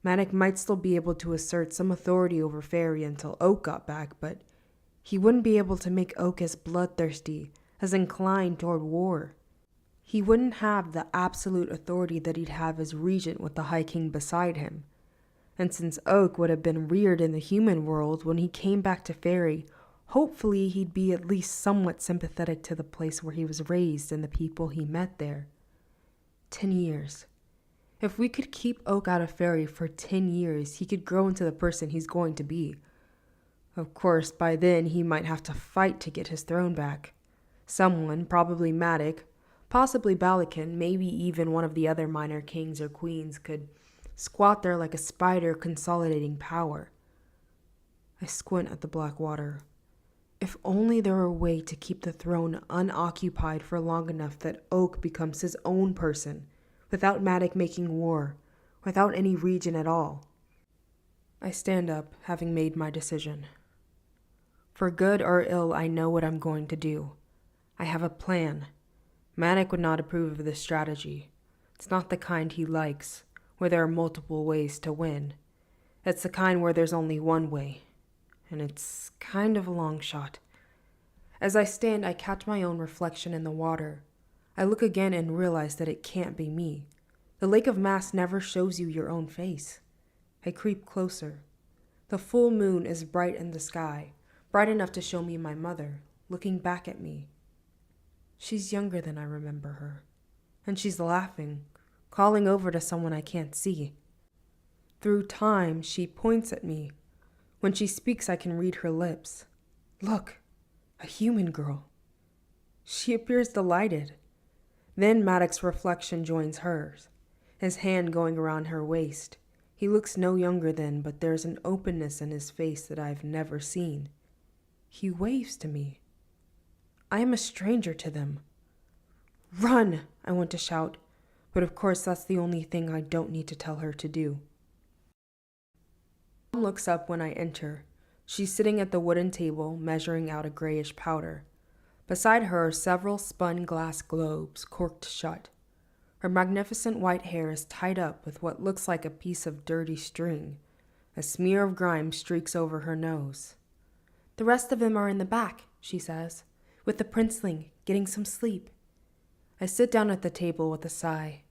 Matic might still be able to assert some authority over Fairy until Oak got back, but he wouldn't be able to make Oak as bloodthirsty, as inclined toward war. He wouldn't have the absolute authority that he'd have as regent with the High King beside him. And since Oak would have been reared in the human world, when he came back to Fairy, hopefully he'd be at least somewhat sympathetic to the place where he was raised and the people he met there. 10 years. If we could keep Oak out of Fairy for 10 years, he could grow into the person he's going to be. Of course, by then he might have to fight to get his throne back. Someone, probably Matic, possibly Balakin, maybe even one of the other minor kings or queens, could squat there like a spider consolidating power. I squint at the black water. If only there were a way to keep the throne unoccupied for long enough that Oak becomes his own person, without Matic making war, without any regent at all. I stand up, having made my decision. For good or ill, I know what I'm going to do. I have a plan. Matic would not approve of this strategy. It's not the kind he likes, where there are multiple ways to win. It's the kind where there's only one way, and it's kind of a long shot. As I stand, I catch my own reflection in the water. I look again and realize that it can't be me. The Lake of Mass never shows you your own face. I creep closer. The full moon is bright in the sky, bright enough to show me my mother, looking back at me. She's younger than I remember her, and she's laughing, calling over to someone I can't see. Through time, she points at me. When she speaks, I can read her lips. Look, a human girl. She appears delighted. Then Maddox's reflection joins hers, his hand going around her waist. He looks no younger then, but there's an openness in his face that I've never seen. He waves to me. I am a stranger to them. Run, I want to shout, but of course that's the only thing I don't need to tell her to do. Mom looks up when I enter. She's sitting at the wooden table, measuring out a grayish powder. Beside her are several spun glass globes, corked shut. Her magnificent white hair is tied up with what looks like a piece of dirty string. A smear of grime streaks over her nose. The rest of them are in the back, she says, with the princeling, getting some sleep. I sit down at the table with a sigh.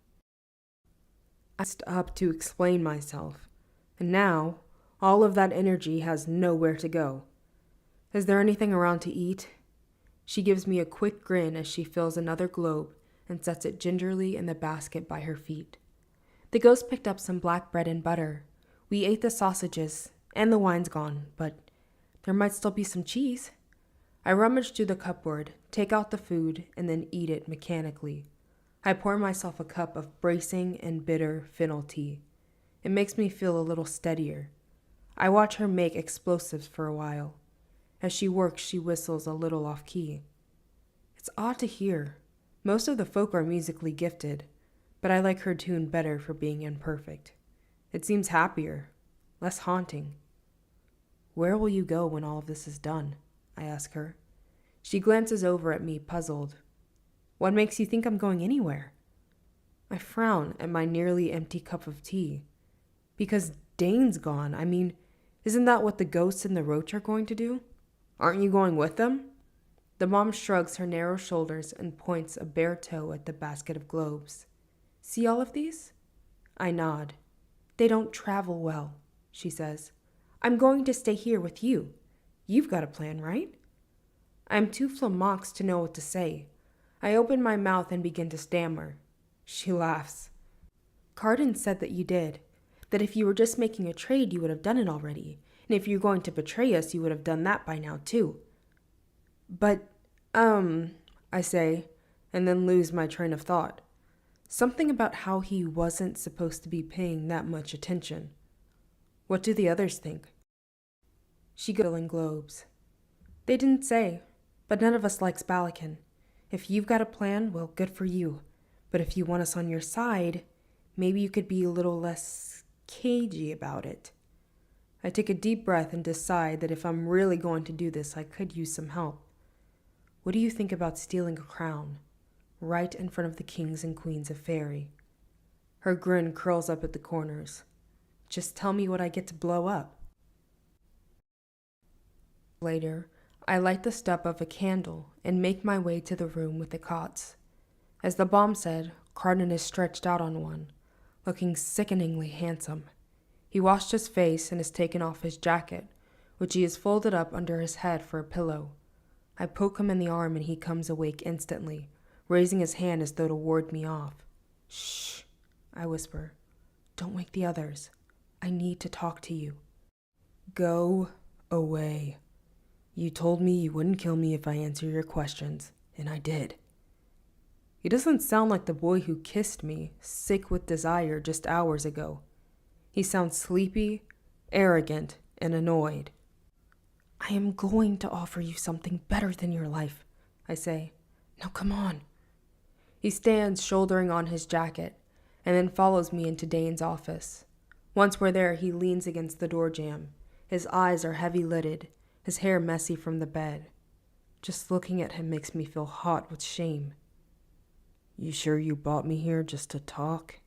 I stood up to explain myself, and now all of that energy has nowhere to go. Is there anything around to eat? She gives me a quick grin as she fills another globe and sets it gingerly in the basket by her feet. The ghost picked up some black bread and butter. We ate the sausages, and the wine's gone, but there might still be some cheese. I rummage through the cupboard, take out the food, and then eat it mechanically. I pour myself a cup of bracing and bitter fennel tea. It makes me feel a little steadier. I watch her make explosives for a while. As she works, she whistles a little off key. It's odd to hear. Most of the folk are musically gifted, but I like her tune better for being imperfect. It seems happier, less haunting. Where will you go when all of this is done? I ask her. She glances over at me, puzzled. What makes you think I'm going anywhere? I frown at my nearly empty cup of tea. Because Dane's gone. I mean, isn't that what the ghosts and the roach are going to do? Aren't you going with them? The mom shrugs her narrow shoulders and points a bare toe at the basket of globes. See all of these? I nod. They don't travel well, she says. I'm going to stay here with you. You've got a plan, right? I'm too flummoxed to know what to say. I open my mouth and begin to stammer. She laughs. Carden said that you did. That if you were just making a trade, you would have done it already. And if you're going to betray us, you would have done that by now, too. But, I say, and then lose my train of thought. Something about how he wasn't supposed to be paying that much attention. What do the others think? She goes in globes. They didn't say, but none of us likes Balakin. If you've got a plan, well, good for you. But if you want us on your side, maybe you could be a little less cagey about it. I take a deep breath and decide that if I'm really going to do this, I could use some help. What do you think about stealing a crown, right in front of the kings and queens of Fairy? Her grin curls up at the corners. Just tell me what I get to blow up. Later, I light the stub of a candle and make my way to the room with the cots. As the bomb said, Cardin is stretched out on one, looking sickeningly handsome. He washed his face and has taken off his jacket, which he has folded up under his head for a pillow. I poke him in the arm and he comes awake instantly, raising his hand as though to ward me off. Shh, I whisper. Don't wake the others. I need to talk to you. Go away. You told me you wouldn't kill me if I answer your questions, and I did. He doesn't sound like the boy who kissed me, sick with desire, just hours ago. He sounds sleepy, arrogant, and annoyed. I am going to offer you something better than your life, I say. Now come on. He stands shouldering on his jacket, and then follows me into Dane's office. Once we're there, he leans against the door jamb. His eyes are heavy-lidded, his hair messy from the bed. Just looking at him makes me feel hot with shame. You sure you brought me here just to talk?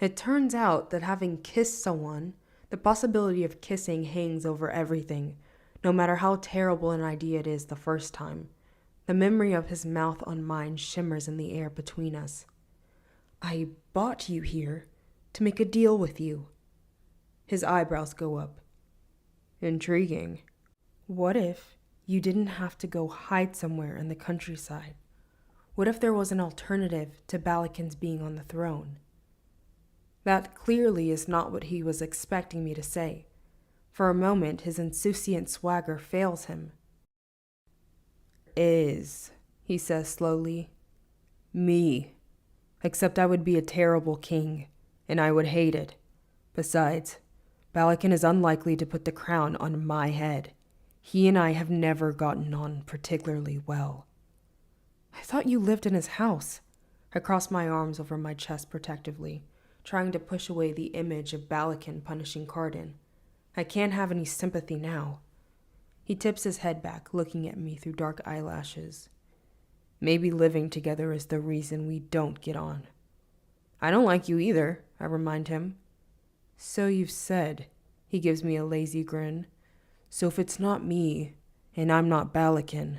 It turns out that having kissed someone, the possibility of kissing hangs over everything, no matter how terrible an idea it is the first time. The memory of his mouth on mine shimmers in the air between us. I brought you here to make a deal with you. His eyebrows go up. Intriguing. What if you didn't have to go hide somewhere in the countryside? What if there was an alternative to Balakin's being on the throne? That clearly is not what he was expecting me to say. For a moment, his insouciant swagger fails him. He says slowly. Me. Except I would be a terrible king, and I would hate it. Besides, Balakin is unlikely to put the crown on my head. He and I have never gotten on particularly well. I thought you lived in his house. I cross my arms over my chest protectively, trying to push away the image of Balakin punishing Cardin. I can't have any sympathy now. He tips his head back, looking at me through dark eyelashes. Maybe living together is the reason we don't get on. I don't like you either, I remind him. So you've said. He gives me a lazy grin. So if it's not me, and I'm not Balakin,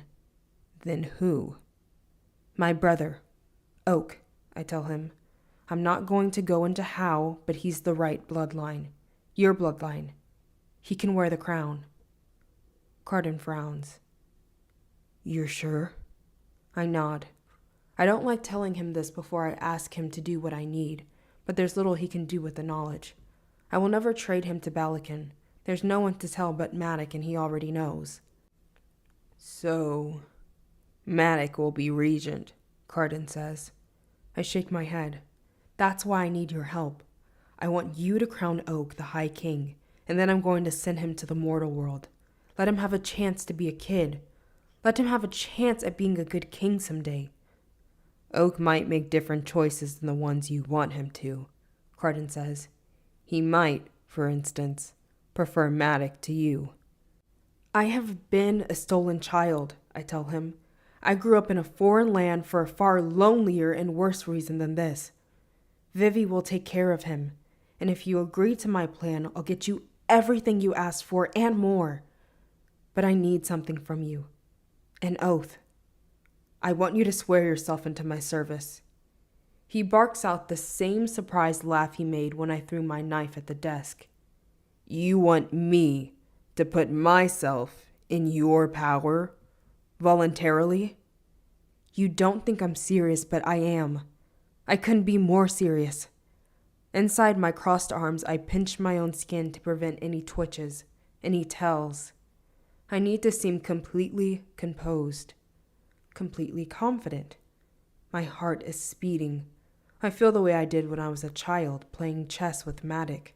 then who? My brother, Oak, I tell him. I'm not going to go into how, but he's the right bloodline. Your bloodline. He can wear the crown. Cardin frowns. You're sure? I nod. I don't like telling him this before I ask him to do what I need, but there's little he can do with the knowledge. I will never trade him to Balakin. There's no one to tell but Matic, and he already knows. So, Matic will be regent, Cardin says. I shake my head. That's why I need your help. I want you to crown Oak the High King, and then I'm going to send him to the mortal world. Let him have a chance to be a kid. Let him have a chance at being a good king someday. Oak might make different choices than the ones you want him to, Cardin says. He might, for instance, prefer Matic to you. I have been a stolen child, I tell him. I grew up in a foreign land for a far lonelier and worse reason than this. Vivi will take care of him, and if you agree to my plan, I'll get you everything you asked for and more. But I need something from you. An oath. I want you to swear yourself into my service. He barks out the same surprised laugh he made when I threw my knife at the desk. You want me to put myself in your power? Voluntarily? You don't think I'm serious, but I am. I couldn't be more serious. Inside my crossed arms, I pinched my own skin to prevent any twitches, any tells. I need to seem completely composed, completely confident. My heart is speeding. I feel the way I did when I was a child playing chess with Matic.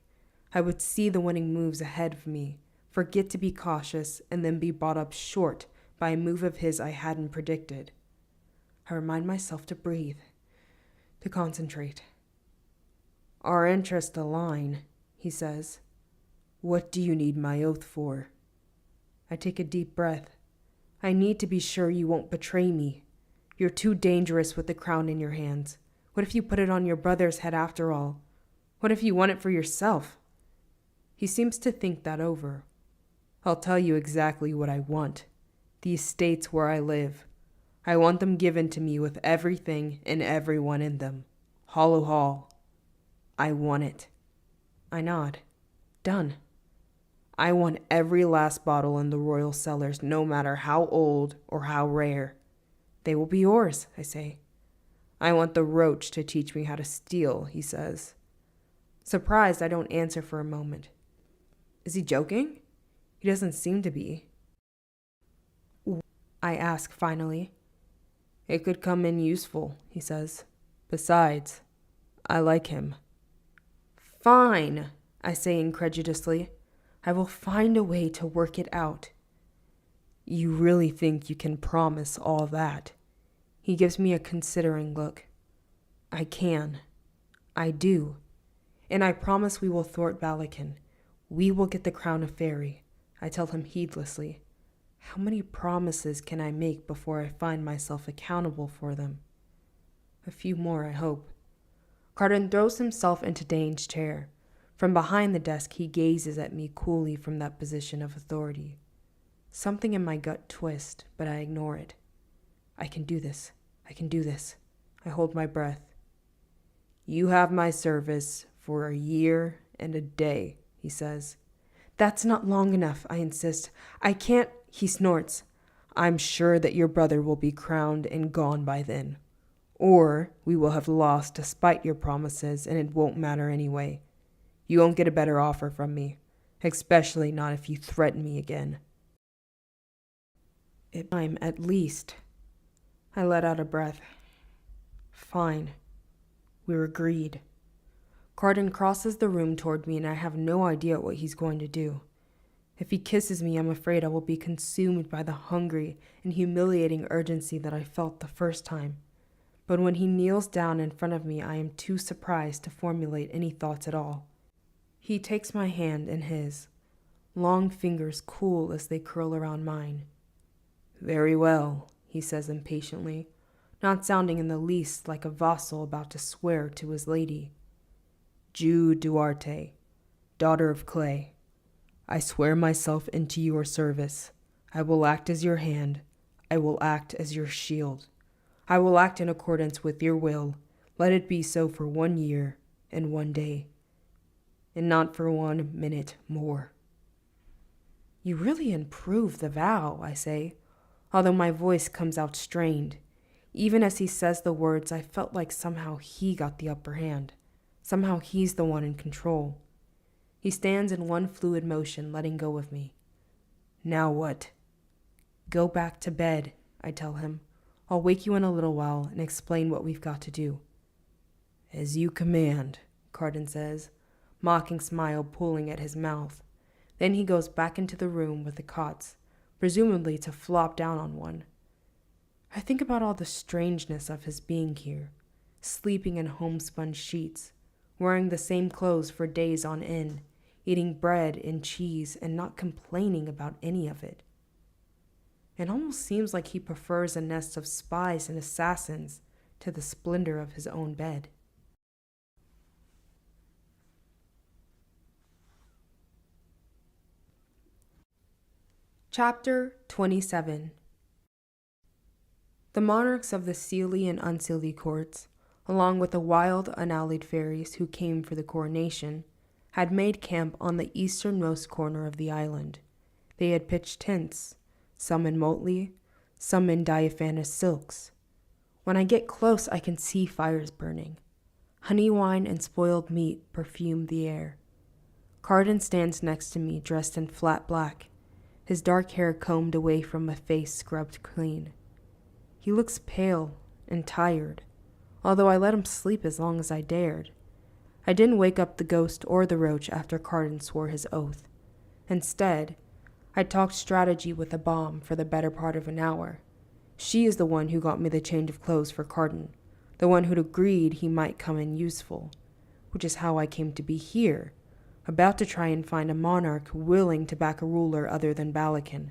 I would see the winning moves ahead of me, forget to be cautious, and then be brought up short by a move of his I hadn't predicted. I remind myself to breathe, to concentrate. Our interests align, he says. What do you need my oath for? I take a deep breath. I need to be sure you won't betray me. You're too dangerous with the crown in your hands. What if you put it on your brother's head after all? What if you want it for yourself? He seems to think that over. I'll tell you exactly what I want. The estates where I live. I want them given to me with everything and everyone in them. Hollow Hall. I want it. I nod. Done. I want every last bottle in the royal cellars, no matter how old or how rare. They will be yours, I say. I want the roach to teach me how to steal, he says. Surprised, I don't answer for a moment. Is he joking? He doesn't seem to be. I ask finally. It could come in useful, he says. Besides, I like him. Fine, I say incredulously. I will find a way to work it out. You really think you can promise all that? He gives me a considering look. I can. I do. And I promise we will thwart Balakin. We will get the crown of Fairy, I tell him heedlessly. How many promises can I make before I find myself accountable for them? A few more, I hope. Carden throws himself into Dane's chair. From behind the desk, he gazes at me coolly from that position of authority. Something in my gut twists, but I ignore it. I can do this. I can do this. I hold my breath. You have my service for a year and a day, he says. That's not long enough, I insist. I can't, he snorts. I'm sure that your brother will be crowned and gone by then. Or we will have lost despite your promises, and it won't matter anyway. You won't get a better offer from me, especially not if you threaten me again. Time at least. I let out a breath. Fine. We're agreed. Carden crosses the room toward me, and I have no idea what he's going to do. If he kisses me, I'm afraid I will be consumed by the hungry and humiliating urgency that I felt the first time. But when he kneels down in front of me, I am too surprised to formulate any thoughts at all. He takes my hand in his, long fingers cool as they curl around mine. Very well, he says impatiently, not sounding in the least like a vassal about to swear to his lady. Jew Duarte, daughter of clay, I swear myself into your service. I will act as your hand. I will act as your shield. I will act in accordance with your will. Let it be so for 1 year and 1 day. And not for 1 minute more. You really improved the vow, I say, although my voice comes out strained. Even as he says the words, I felt like somehow he got the upper hand. Somehow he's the one in control. He stands in one fluid motion, letting go of me. Now what? Go back to bed, I tell him. I'll wake you in a little while and explain what we've got to do. As you command, Carden says, mocking smile pulling at his mouth. Then he goes back into the room with the cots, presumably to flop down on one. I think about all the strangeness of his being here, sleeping in homespun sheets, wearing the same clothes for days on end, eating bread and cheese and not complaining about any of it. It almost seems like he prefers a nest of spies and assassins to the splendor of his own bed. Chapter 27. The monarchs of the Seelie and Unseelie courts, along with the wild, unallied fairies who came for the coronation, had made camp on the easternmost corner of the island. They had pitched tents, some in motley, some in diaphanous silks. When I get close, I can see fires burning. Honey wine and spoiled meat perfume the air. Carden stands next to me, dressed in flat black. his dark hair combed away from a face scrubbed clean. He looks pale and tired, although I let him sleep as long as I dared. I didn't wake up the ghost or the roach after Carden swore his oath. Instead, I talked strategy with the bomb for the better part of an hour. She is the one who got me the change of clothes for Carden, the one who'd agreed he might come in useful, which is how I came to be here, about to try and find a monarch willing to back a ruler other than Balakin.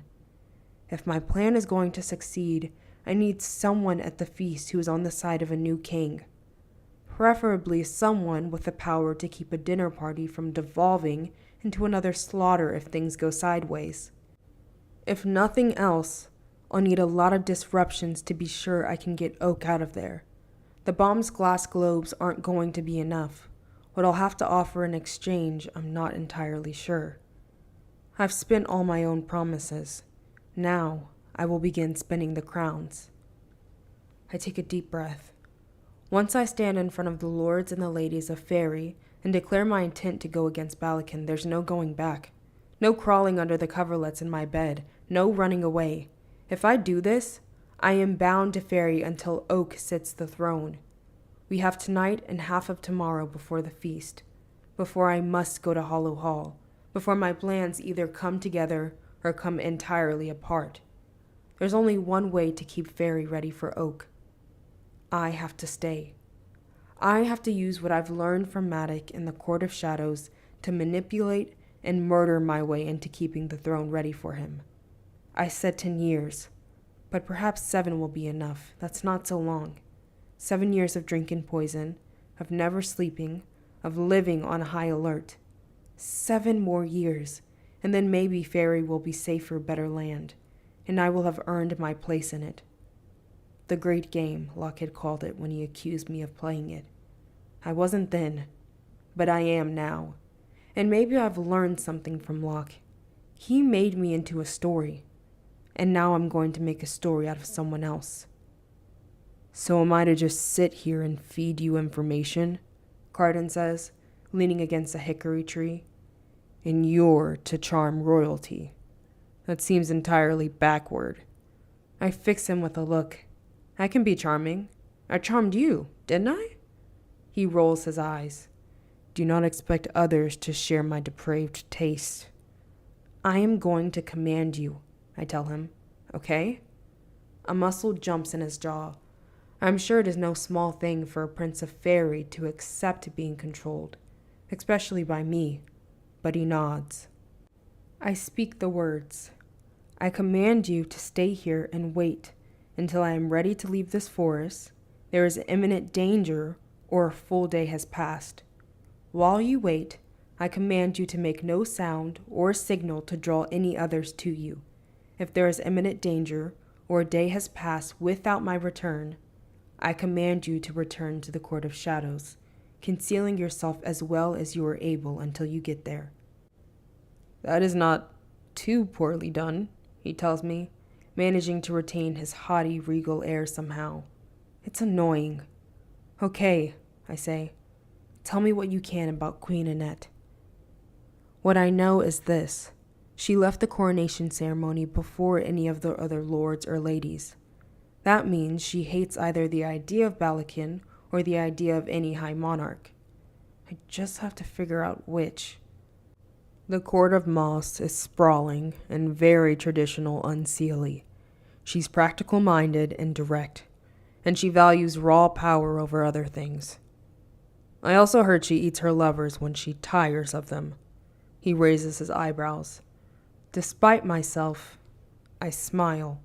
If my plan is going to succeed, I need someone at the feast who is on the side of a new king. Preferably someone with the power to keep a dinner party from devolving into another slaughter if things go sideways. If nothing else, I'll need a lot of disruptions to be sure I can get Oak out of there. The bomb's glass globes aren't going to be enough. What I'll have to offer in exchange, I'm not entirely sure. I've spent all my own promises. Now, I will begin spinning the crowns. I take a deep breath. Once I stand in front of the lords and the ladies of Fairy and declare my intent to go against Balakin, there's no going back. No crawling under the coverlets in my bed. No running away. If I do this, I am bound to Fairy until Oak sits the throne. We have tonight and half of tomorrow before the feast, before I must go to Hollow Hall, before my plans either come together or come entirely apart. There's only one way to keep Fairy ready for Oak. I have to stay. I have to use what I've learned from Matic in the Court of Shadows to manipulate and murder my way into keeping the throne ready for him. I said 10 years, but perhaps 7 will be enough. That's not so long. 7 years of drinking poison, of never sleeping, of living on high alert. 7 more years, and then maybe Fairy will be safer, better land, and I will have earned my place in it. The great game, Locke had called it when he accused me of playing it. I wasn't then, but I am now. And maybe I've learned something from Locke. He made me into a story, and now I'm going to make a story out of someone else. So am I to just sit here and feed you information? Carden says, leaning against a hickory tree. And you're to charm royalty. That seems entirely backward. I fix him with a look. I can be charming. I charmed you, didn't I? He rolls his eyes. Do not expect others to share my depraved taste. I am going to command you, I tell him. Okay? A muscle jumps in his jaw. I'm sure it is no small thing for a prince of Fairy to accept being controlled, especially by me, but he nods. I speak the words. I command you to stay here and wait until I am ready to leave this forest. There is imminent danger or a full day has passed. While you wait, I command you to make no sound or signal to draw any others to you. If there is imminent danger or a day has passed without my return, I command you to return to the Court of Shadows, concealing yourself as well as you are able until you get there. That is not too poorly done, he tells me, managing to retain his haughty, regal air somehow. It's annoying. Okay, I say. Tell me what you can about Queen Annette. What I know is this. She left the coronation ceremony before any of the other lords or ladies. That means she hates either the idea of Balakin or the idea of any high monarch. I just have to figure out which. The court of Moss is sprawling and very traditional unseelie. She's practical-minded and direct, and she values raw power over other things. I also heard she eats her lovers when she tires of them. He raises his eyebrows. Despite myself, I smile.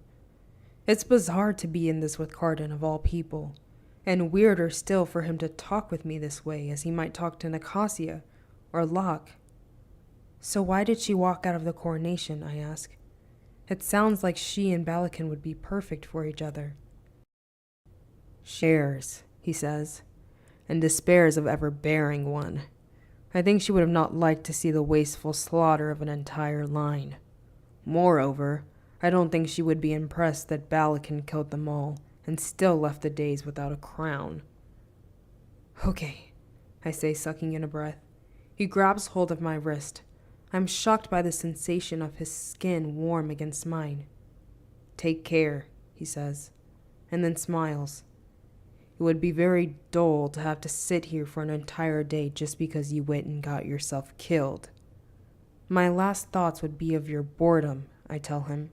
It's bizarre to be in this with Carden of all people, and weirder still for him to talk with me this way as he might talk to Nicasia or Locke. So why did she walk out of the coronation, I ask. It sounds like she and Balakin would be perfect for each other. Shares, he says, and despairs of ever bearing one. I think she would have not liked to see the wasteful slaughter of an entire line. Moreover, I don't think she would be impressed that Balakin killed them all and still left the days without a crown. Okay, I say, sucking in a breath. He grabs hold of my wrist. I'm shocked by the sensation of his skin warm against mine. "Take care," he says, and then smiles. "It would be very dull to have to sit here for an entire day just because you went and got yourself killed." "My last thoughts would be of your boredom," I tell him,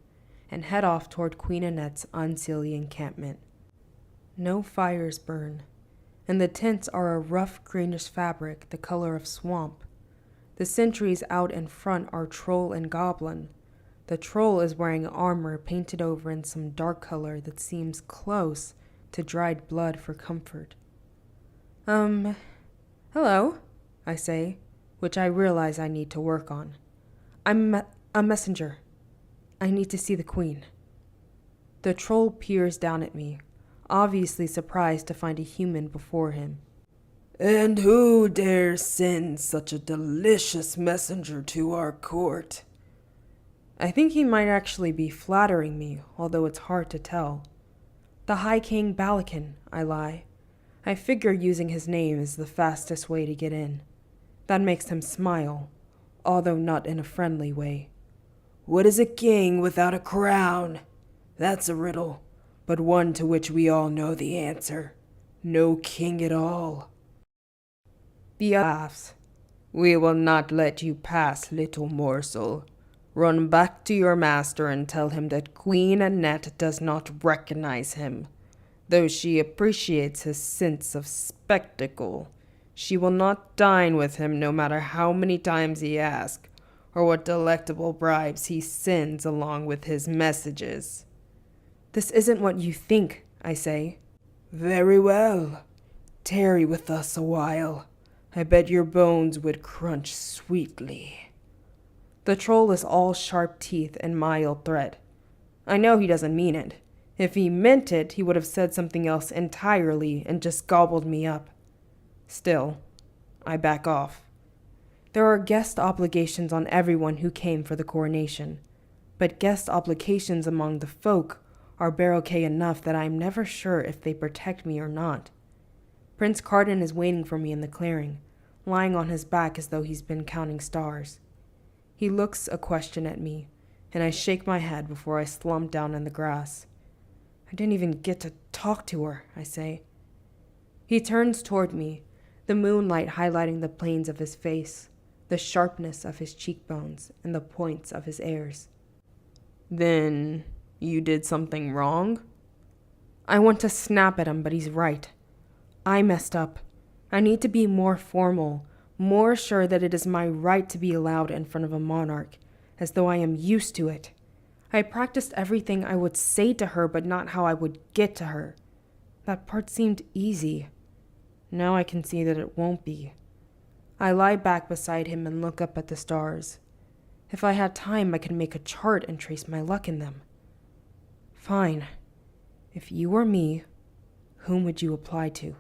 and head off toward Queen Annette's unseelie encampment. No fires burn, and the tents are a rough greenish fabric the color of swamp. The sentries out in front are troll and goblin. The troll is wearing armor painted over in some dark color that seems close to dried blood for comfort. Hello," I say, which I realize I need to work on. "I'm a messenger. I need to see the queen." The troll peers down at me, obviously surprised to find a human before him. "And who dares send such a delicious messenger to our court?" I think he might actually be flattering me, although it's hard to tell. "The High King Balakin," I lie. I figure using his name is the fastest way to get in. That makes him smile, although not in a friendly way. "What is a king without a crown? That's a riddle, but one to which we all know the answer. No king at all." The other laughs. "We will not let you pass, little morsel. Run back to your master and tell him that Queen Annette does not recognize him. Though she appreciates his sense of spectacle, she will not dine with him no matter how many times he asks, or what delectable bribes he sends along with his messages." "This isn't what you think," I say. "Very well. Tarry with us a while. I bet your bones would crunch sweetly." The troll is all sharp teeth and mild threat. I know he doesn't mean it. If he meant it, he would have said something else entirely and just gobbled me up. Still, I back off. There are guest obligations on everyone who came for the coronation, but guest obligations among the folk are baroque enough that I am never sure if they protect me or not. Prince Cardin is waiting for me in the clearing, lying on his back as though he's been counting stars. He looks a question at me, and I shake my head before I slump down in the grass. "I didn't even get to talk to her," I say. He turns toward me, the moonlight highlighting the planes of his face, the sharpness of his cheekbones, and the points of his ears. "Then you did something wrong?" I want to snap at him, but he's right. I messed up. I need to be more formal, more sure that it is my right to be allowed in front of a monarch, as though I am used to it. I practiced everything I would say to her, but not how I would get to her. That part seemed easy. Now I can see that it won't be. I lie back beside him and look up at the stars. If I had time, I could make a chart and trace my luck in them. Fine. If you were me, whom would you apply to?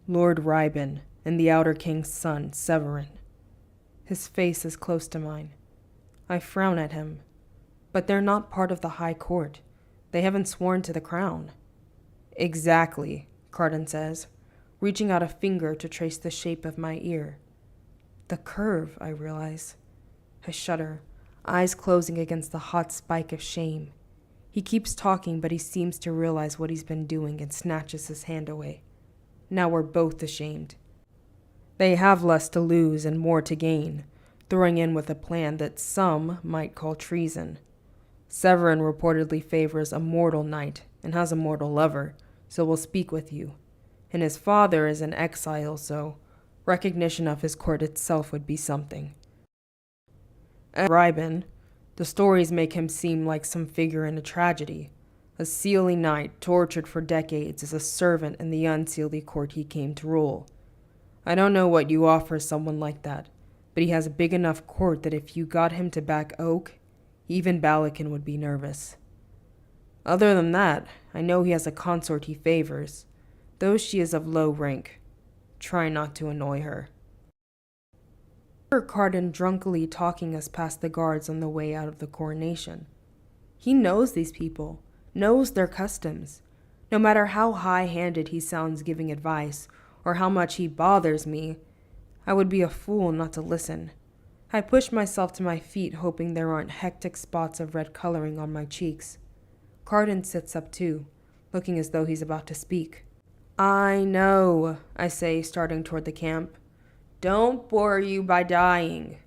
Lord Rybin and the Outer King's son, Severin. His face is close to mine. I frown at him. But they're not part of the High Court. They haven't sworn to the crown. Exactly, Cardin says, reaching out a finger to trace the shape of my ear. The curve, I realize. I shudder, eyes closing against the hot spike of shame. He keeps talking, but he seems to realize what he's been doing and snatches his hand away. Now we're both ashamed. They have less to lose and more to gain, throwing in with a plan that some might call treason. Severin reportedly favors a mortal knight and has a mortal lover, so will speak with you. And his father is in exile, so recognition of his court itself would be something. As Rybin, the stories make him seem like some figure in a tragedy, a seelie knight tortured for decades as a servant in the unseelie court he came to rule. I don't know what you offer someone like that, but he has a big enough court that if you got him to back Oak, even Balakin would be nervous. Other than that, I know he has a consort he favors, though she is of low rank. Try not to annoy her. I hear Cardin drunkenly talking us past the guards on the way out of the coronation. He knows these people, knows their customs. No matter how high-handed he sounds giving advice, or how much he bothers me, I would be a fool not to listen. I push myself to my feet, hoping there aren't hectic spots of red coloring on my cheeks. Carden sits up too, looking as though he's about to speak. I know, I say, starting toward the camp. Don't bore you by dying.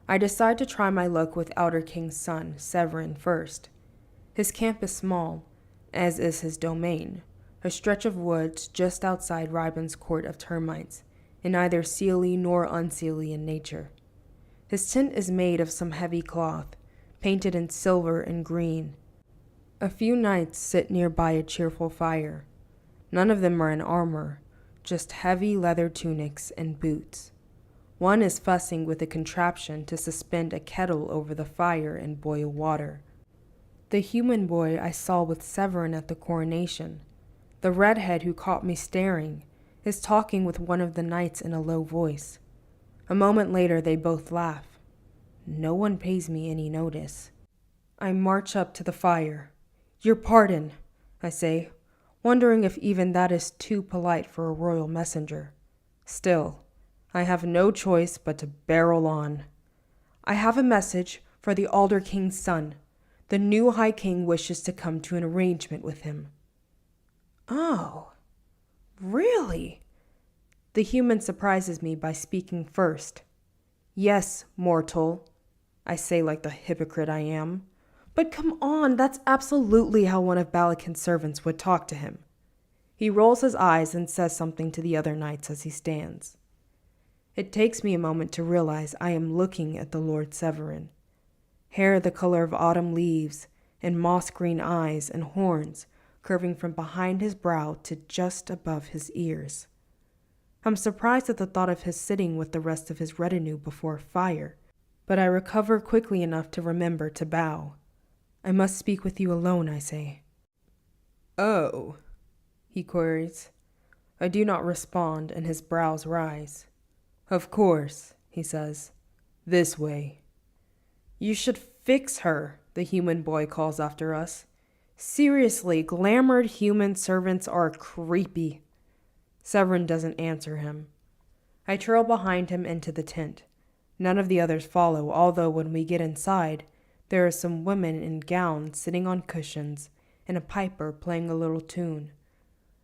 I decide to try my luck with Outer King's son, Severin, first. His camp is small, as is his domain, a stretch of woods just outside Riben's court of termites, and neither seelie nor unseelie in nature. His tent is made of some heavy cloth, painted in silver and green. A few knights sit nearby a cheerful fire. None of them are in armor, just heavy leather tunics and boots. One is fussing with a contraption to suspend a kettle over the fire and boil water. The human boy I saw with Severin at the coronation, the redhead who caught me staring, is talking with one of the knights in a low voice. A moment later, they both laugh. No one pays me any notice. I march up to the fire. Your pardon, I say, wondering if even that is too polite for a royal messenger. Still, I have no choice but to barrel on. I have a message for the Alder King's son. The new High King wishes to come to an arrangement with him. Oh, really? The human surprises me by speaking first. Yes, mortal, I say like the hypocrite I am. But come on, that's absolutely how one of Balakin's servants would talk to him. He rolls his eyes and says something to the other knights as he stands. It takes me a moment to realize I am looking at the Lord Severin. Hair the color of autumn leaves, and moss-green eyes and horns curving from behind his brow to just above his ears. I'm surprised at the thought of his sitting with the rest of his retinue before a fire, but I recover quickly enough to remember to bow. I must speak with you alone, I say. Oh, he queries. I do not respond, and his brows rise. Of course, he says. This way. You should fix her, the human boy calls after us. Seriously, glamoured human servants are creepy. Severin doesn't answer him. I trail behind him into the tent. None of the others follow, although when we get inside, there are some women in gowns sitting on cushions and a piper playing a little tune.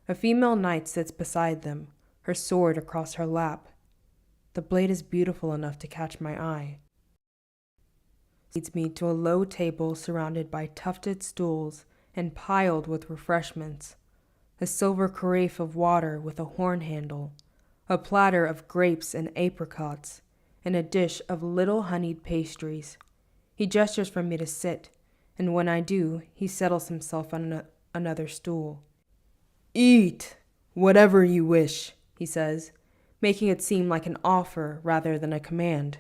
A female knight sits beside them, her sword across her lap. The blade is beautiful enough to catch my eye. Leads me to a low table surrounded by tufted stools and piled with refreshments. A silver carafe of water with a horn handle, a platter of grapes and apricots, and a dish of little honeyed pastries. He gestures for me to sit, and when I do, he settles himself on another stool. Eat, whatever you wish, he says, making it seem like an offer rather than a command.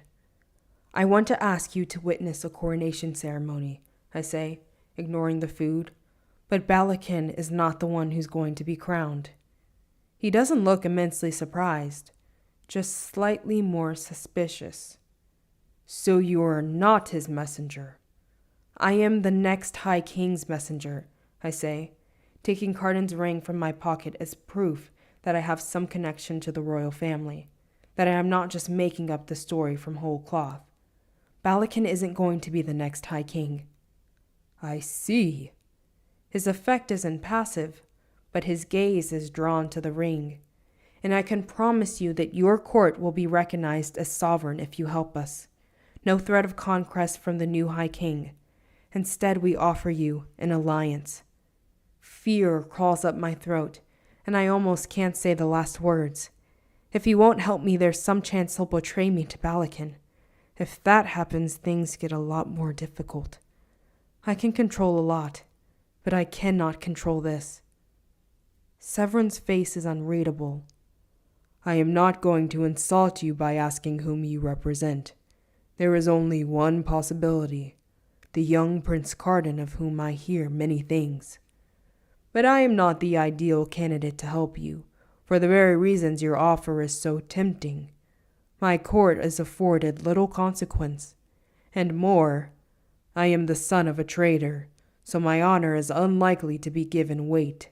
I want to ask you to witness a coronation ceremony, I say, ignoring the food, but Balakin is not the one who's going to be crowned. He doesn't look immensely surprised, just slightly more suspicious. So you are not his messenger. I am the next High King's messenger, I say, taking Carden's ring from my pocket as proof that I have some connection to the royal family, that I am not just making up the story from whole cloth. Balakin isn't going to be the next High King. I see. His effect isn't passive, but his gaze is drawn to the ring, and I can promise you that your court will be recognized as sovereign if you help us. No threat of conquest from the new High King. Instead, we offer you an alliance. Fear crawls up my throat, and I almost can't say the last words. If he won't help me, there's some chance he'll betray me to Balakin. If that happens, things get a lot more difficult. I can control a lot, but I cannot control this. Severin's face is unreadable. I am not going to insult you by asking whom you represent. There is only one possibility, the young Prince Carden of whom I hear many things. But I am not the ideal candidate to help you, for the very reasons your offer is so tempting. My court is afforded little consequence, and more, I am the son of a traitor, so my honor is unlikely to be given weight.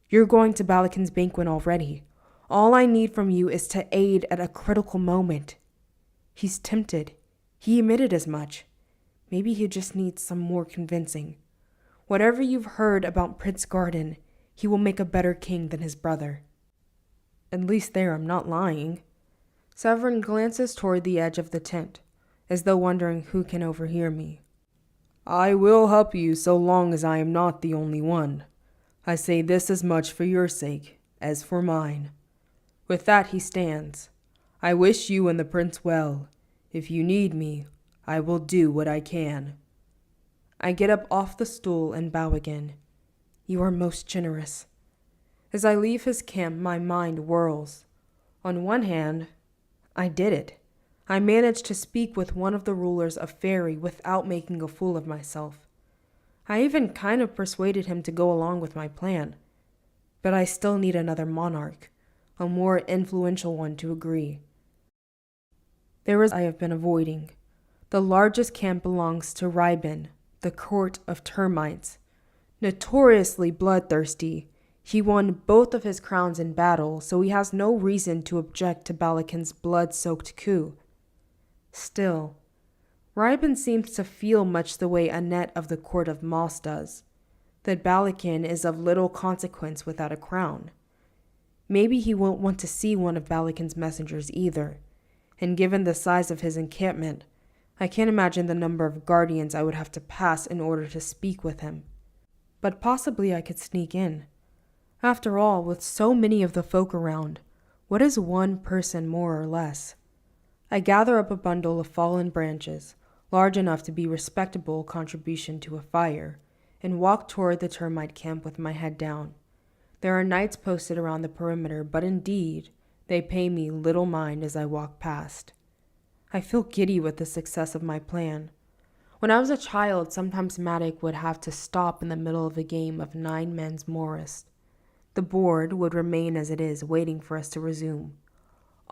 You're going to Balakin's banquet already. All I need from you is to aid at a critical moment. He's tempted. He admitted as much. Maybe he just needs some more convincing. Whatever you've heard about Prince Garden, he will make a better king than his brother. At least there I'm not lying. Severin glances toward the edge of the tent, as though wondering who can overhear me. I will help you so long as I am not the only one. I say this as much for your sake as for mine. With that he stands. I wish you and the prince well. If you need me, I will do what I can. I get up off the stool and bow again. You are most generous. As I leave his camp, my mind whirls. On one hand, I did it. I managed to speak with one of the rulers of Fairy without making a fool of myself. I even kind of persuaded him to go along with my plan. But I still need another monarch, a more influential one to agree. There is I have been avoiding. The largest camp belongs to Rybin, the court of termites. Notoriously bloodthirsty, he won both of his crowns in battle, so he has no reason to object to Balakin's blood-soaked coup. Still, Rybin seems to feel much the way Annette of the court of Moss does, that Balakin is of little consequence without a crown. Maybe he won't want to see one of Balakin's messengers either, and given the size of his encampment, I can't imagine the number of guardians I would have to pass in order to speak with him. But possibly I could sneak in. After all, with so many of the folk around, what is one person more or less? I gather up a bundle of fallen branches, large enough to be a respectable contribution to a fire, and walk toward the termite camp with my head down. There are knights posted around the perimeter, but indeed, they pay me little mind as I walk past. I feel giddy with the success of my plan. When I was a child, sometimes Maddock would have to stop in the middle of a game of 9 men's Morris. The board would remain as it is, waiting for us to resume.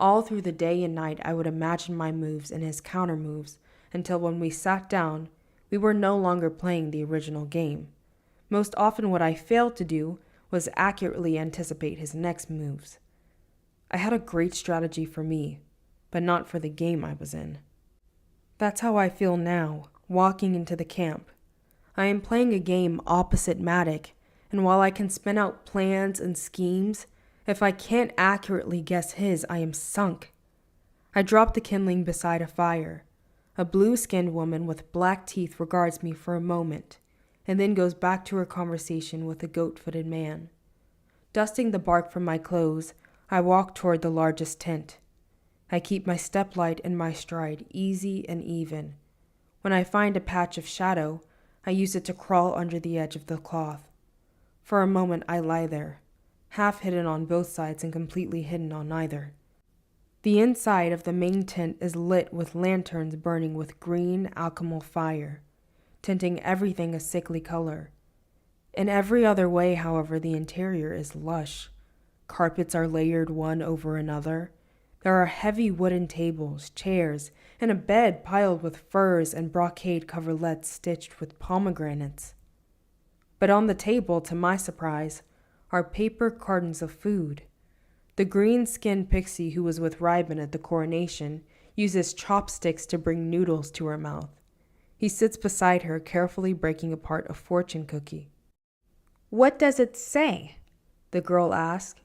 All through the day and night, I would imagine my moves and his counter moves, until when we sat down, we were no longer playing the original game. Most often what I failed to do was accurately anticipate his next moves. I had a great strategy for me, but not for the game I was in. That's how I feel now, walking into the camp. I am playing a game opposite Maddock, and while I can spin out plans and schemes, if I can't accurately guess his, I am sunk. I drop the kindling beside a fire. A blue-skinned woman with black teeth regards me for a moment, and then goes back to her conversation with a goat-footed man. Dusting the bark from my clothes, I walk toward the largest tent. I keep my step light and my stride easy and even. When I find a patch of shadow, I use it to crawl under the edge of the cloth. For a moment I lie there, half hidden on both sides and completely hidden on neither. The inside of the main tent is lit with lanterns burning with green alchemical fire, tinting everything a sickly color. In every other way, however, the interior is lush. Carpets are layered one over another. There are heavy wooden tables, chairs, and a bed piled with furs and brocade coverlets stitched with pomegranates. But on the table, to my surprise, are paper cartons of food. The green-skinned pixie who was with Rybin at the coronation uses chopsticks to bring noodles to her mouth. He sits beside her, carefully breaking apart a fortune cookie. "What does it say?" the girl asked.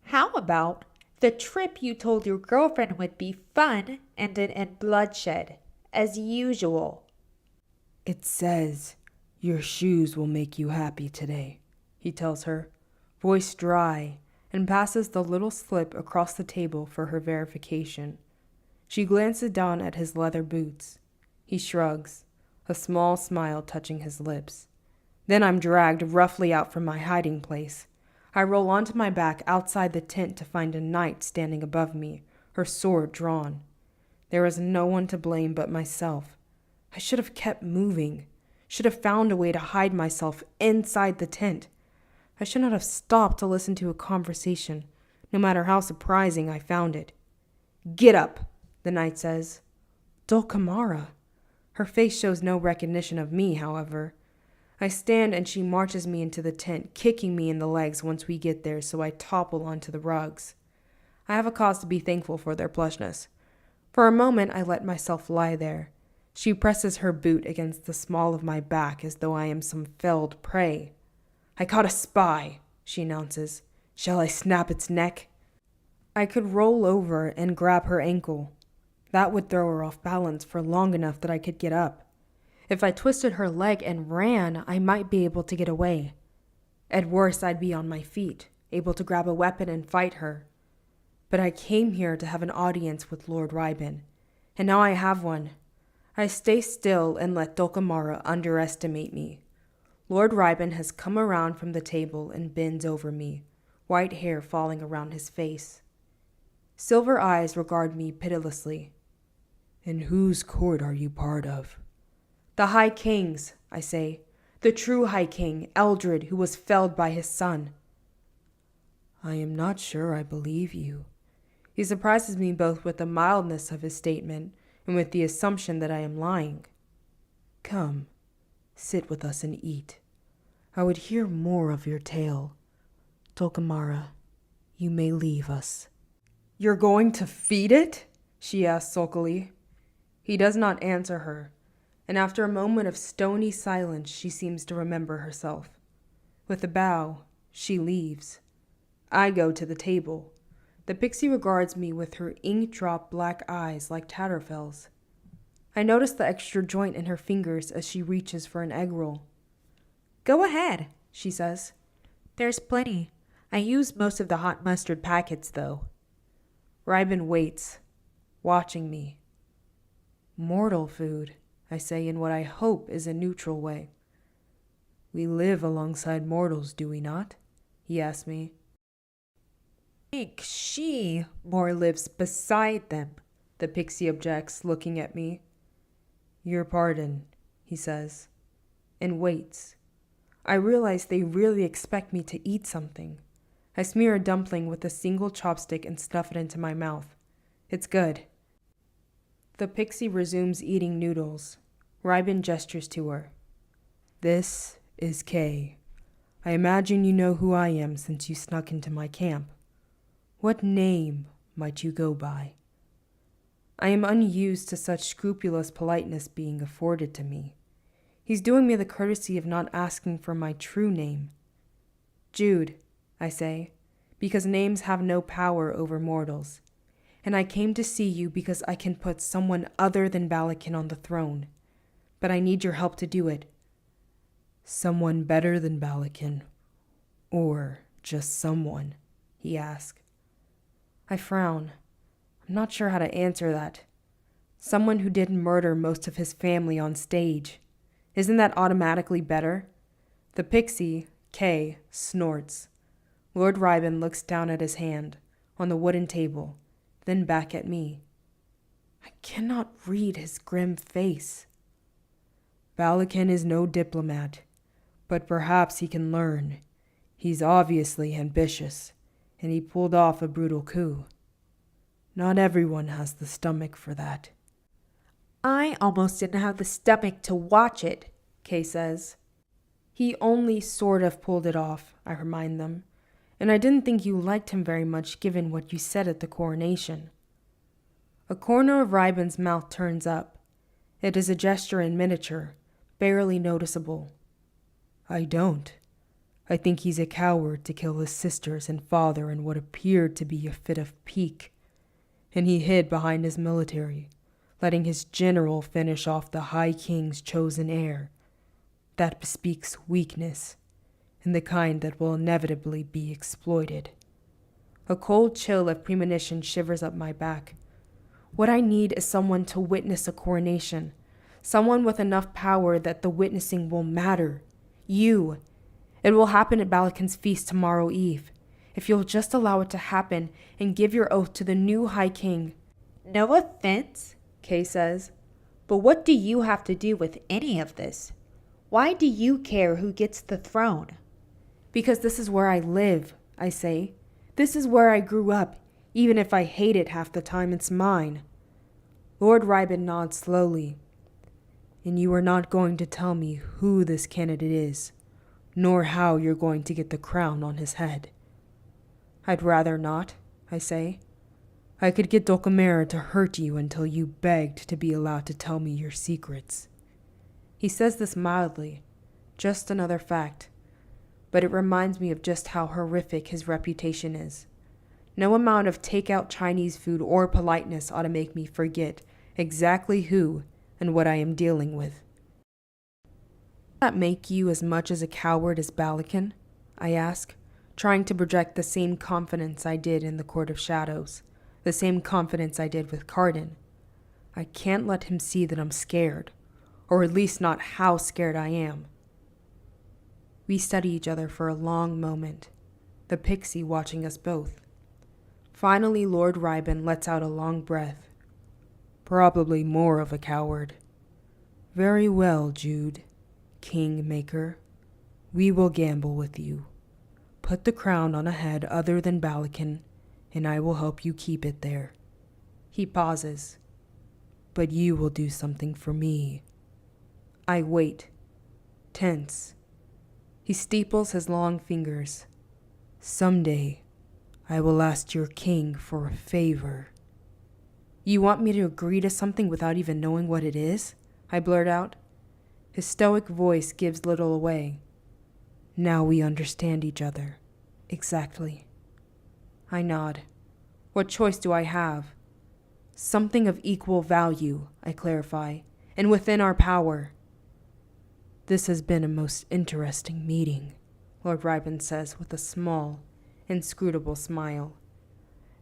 "How about the trip you told your girlfriend would be fun ended in bloodshed, as usual?" It says, "Your shoes will make you happy today," he tells her, voice dry, and passes the little slip across the table for her verification. She glances down at his leather boots. He shrugs, a small smile touching his lips. Then I'm dragged roughly out from my hiding place. I roll onto my back outside the tent to find a knight standing above me, her sword drawn. There is no one to blame but myself. I should have kept moving, should have found a way to hide myself inside the tent. I should not have stopped to listen to a conversation, no matter how surprising I found it. "Get up," the knight says. Dulcamara. Her face shows no recognition of me, however. I stand and she marches me into the tent, kicking me in the legs once we get there, so I topple onto the rugs. I have a cause to be thankful for their plushness. For a moment, I let myself lie there. She presses her boot against the small of my back as though I am some felled prey. I caught a spy, she announces. Shall I snap its neck? I could roll over and grab her ankle. That would throw her off balance for long enough that I could get up. If I twisted her leg and ran, I might be able to get away. At worst, I'd be on my feet, able to grab a weapon and fight her. But I came here to have an audience with Lord Rybin, and now I have one. I stay still and let Dulcamara underestimate me. Lord Rybin has come around from the table and bends over me, white hair falling around his face. Silver eyes regard me pitilessly. And whose court are you part of? The High King's, I say. The true High King, Eldred, who was felled by his son. I am not sure I believe you. He surprises me both with the mildness of his statement and with the assumption that I am lying. Come, sit with us and eat. I would hear more of your tale. Dulcamara, you may leave us. You're going to feed it? She asks sulkily. He does not answer her, and after a moment of stony silence, she seems to remember herself. With a bow, she leaves. I go to the table. The pixie regards me with her ink-drop black eyes like Tatterfell's. I notice the extra joint in her fingers as she reaches for an egg roll. Go ahead, she says. There's plenty. I use most of the hot mustard packets, though. Rybin waits, watching me. Mortal food, I say in what I hope is a neutral way. We live alongside mortals, do we not? He asks me. I think she more lives beside them, the pixie objects, looking at me. Your pardon, he says, and waits. I realize they really expect me to eat something. I smear a dumpling with a single chopstick and stuff it into my mouth. It's good. The pixie resumes eating noodles. Rybin gestures to her. This is Kay. I imagine you know who I am since you snuck into my camp. What name might you go by? I am unused to such scrupulous politeness being afforded to me. He's doing me the courtesy of not asking for my true name. Jude, I say, because names have no power over mortals. And I came to see you because I can put someone other than Balakin on the throne. But I need your help to do it. Someone better than Balakin? Or just someone? He asks. I frown. I'm not sure how to answer that. Someone who didn't murder most of his family on stage. Isn't that automatically better? The pixie, Kay, snorts. Lord Rybin looks down at his hand, on the wooden table, then back at me. I cannot read his grim face. Balakin is no diplomat, but perhaps he can learn. He's obviously ambitious, and he pulled off a brutal coup. Not everyone has the stomach for that. I almost didn't have the stomach to watch it, Kay says. He only sort of pulled it off, I remind them, and I didn't think you liked him very much given what you said at the coronation. A corner of Rybin's mouth turns up. It is a gesture in miniature, barely noticeable. I don't. I think he's a coward to kill his sisters and father in what appeared to be a fit of pique, and he hid behind his military, letting his general finish off the High King's chosen heir. That bespeaks weakness, and the kind that will inevitably be exploited. A cold chill of premonition shivers up my back. What I need is someone to witness a coronation, someone with enough power that the witnessing will matter. You. It will happen at Balakin's feast tomorrow eve. If you'll just allow it to happen and give your oath to the new High King. No offense, Kay says, but what do you have to do with any of this? Why do you care who gets the throne? Because this is where I live, I say. This is where I grew up. Even if I hate it half the time, it's mine. Lord Rybin nods slowly. And you are not going to tell me who this candidate is, nor how you're going to get the crown on his head. I'd rather not, I say. I could get Dulcamara to hurt you until you begged to be allowed to tell me your secrets. He says this mildly, just another fact, but it reminds me of just how horrific his reputation is. No amount of takeout Chinese food or politeness ought to make me forget exactly who and what I am dealing with. Does that make you as much as a coward as Balakin? I ask, trying to project the same confidence I did in the Court of Shadows, the same confidence I did with Cardin. I can't let him see that I'm scared, or at least not how scared I am. We study each other for a long moment, the pixie watching us both. Finally, Lord Ryban lets out a long breath. Probably more of a coward. Very well, Jude, Kingmaker. We will gamble with you. Put the crown on a head other than Balakin, and I will help you keep it there. He pauses. But you will do something for me. I wait, tense. He steeples his long fingers. Someday, I will ask your king for a favor. You want me to agree to something without even knowing what it is? I blurt out. His stoic voice gives little away. Now we understand each other. Exactly. I nod. What choice do I have? Something of equal value, I clarify, and within our power. This has been a most interesting meeting, Lord Ryban says with a small, inscrutable smile.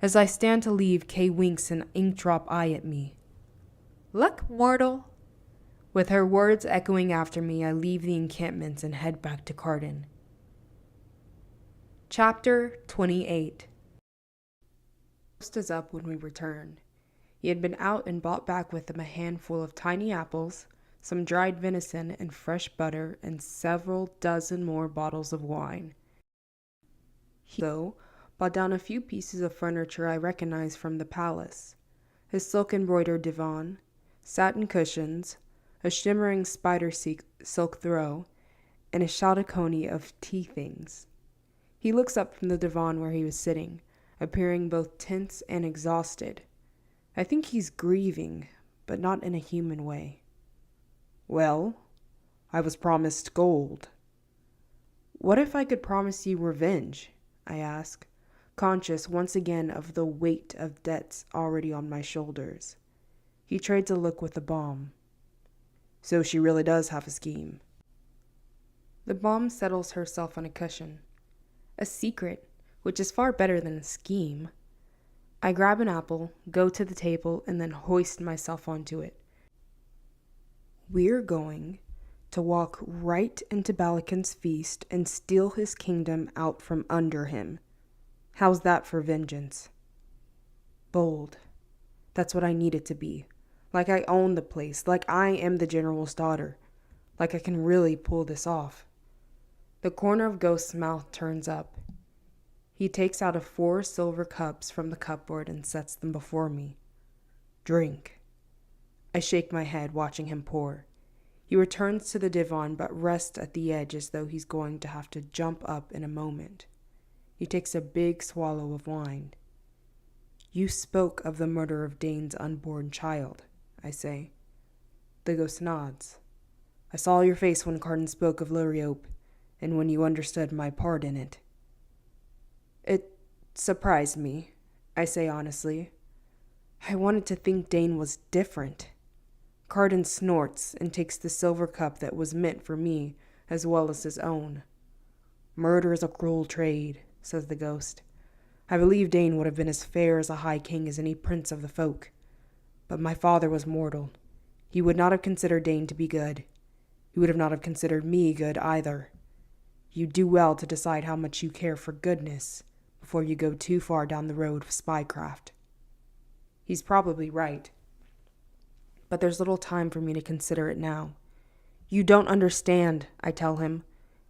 As I stand to leave, Kay winks an ink-drop eye at me. Look, mortal. With her words echoing after me, I leave the encampments and head back to Cardin. Chapter 28. Ghost is up when we return. He had been out and brought back with him a handful of tiny apples, some dried venison and fresh butter, and several dozen more bottles of wine. He, though, brought down a few pieces of furniture I recognized from the palace. His silk-embroidered divan, satin cushions, a shimmering spider silk throw, and a shadowcony of tea things. He looks up from the divan where he was sitting, appearing both tense and exhausted. I think he's grieving, but not in a human way. Well, I was promised gold. What if I could promise you revenge? I ask, conscious once again of the weight of debts already on my shoulders. He trades a look with the bomb. So she really does have a scheme. The bomb settles herself on a cushion. A secret, which is far better than a scheme. I grab an apple, go to the table, and then hoist myself onto it. We're going to walk right into Balakin's feast and steal his kingdom out from under him. How's that for vengeance? Bold. That's what I need it to be. Like I own the place, like I am the general's daughter, like I can really pull this off. The corner of Ghost's mouth turns up. He takes out 4 silver cups from the cupboard and sets them before me. Drink. I shake my head, watching him pour. He returns to the divan but rests at the edge as though he's going to have to jump up in a moment. He takes a big swallow of wine. You spoke of the murder of Dane's unborn child, I say. The ghost nods. I saw your face when Cardin spoke of Luriope, and when you understood my part in it. It surprised me, I say honestly. I wanted to think Dane was different. Cardin snorts and takes the silver cup that was meant for me as well as his own. Murder is a cruel trade, says the ghost. I believe Dane would have been as fair as a high king as any prince of the folk. But my father was mortal. He would not have considered Dane to be good. He would have not have considered me good either. You do well to decide how much you care for goodness before you go too far down the road of spycraft. He's probably right. But there's little time for me to consider it now. You don't understand, I tell him.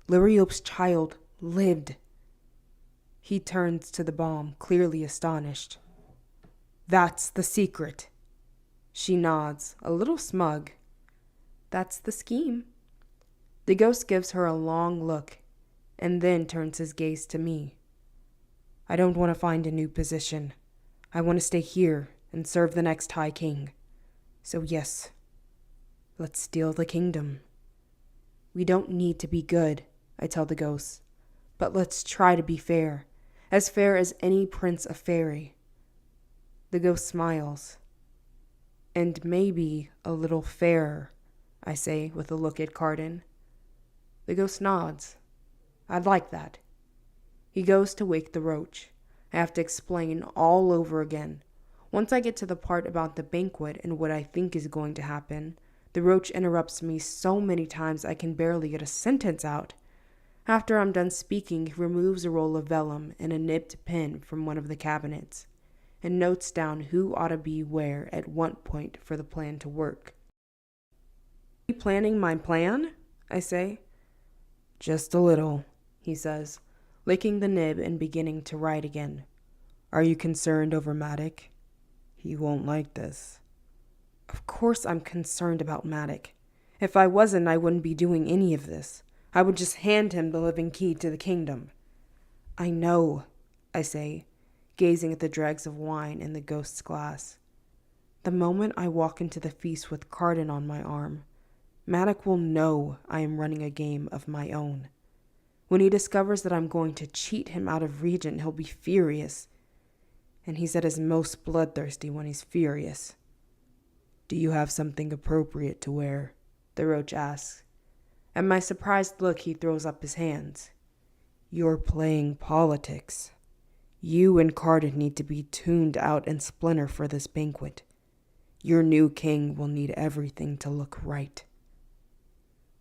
Luriope's child lived. He turns to the bomb, clearly astonished. That's the secret. She nods, a little smug. That's the scheme. The ghost gives her a long look, and then turns his gaze to me. I don't want to find a new position. I want to stay here and serve the next High King. So yes, let's steal the kingdom. We don't need to be good, I tell the ghosts, but let's try to be fair as any prince of fairy. The ghost smiles. And maybe a little fairer, I say with a look at Carden. The ghost nods. I'd like that. He goes to wake the roach. I have to explain all over again. Once I get to the part about the banquet and what I think is going to happen, the roach interrupts me so many times I can barely get a sentence out. After I'm done speaking, he removes a roll of vellum and a nibbed pen from one of the cabinets, and notes down who ought to be where at what point for the plan to work. Are you planning my plan? I say. Just a little, he says, licking the nib and beginning to write again. Are you concerned over Matic? He won't like this. Of course I'm concerned about Matic. If I wasn't, I wouldn't be doing any of this. I would just hand him the living key to the kingdom. I know, I say, gazing at the dregs of wine in the ghost's glass. The moment I walk into the feast with Carden on my arm, Matic will know I am running a game of my own. When he discovers that I'm going to cheat him out of Regent, he'll be furious. And he's at his most bloodthirsty when he's furious. Do you have something appropriate to wear? The roach asks. At my surprised look, he throws up his hands. You're playing politics. You and Carden need to be tuned out and splinter for this banquet. Your new king will need everything to look right.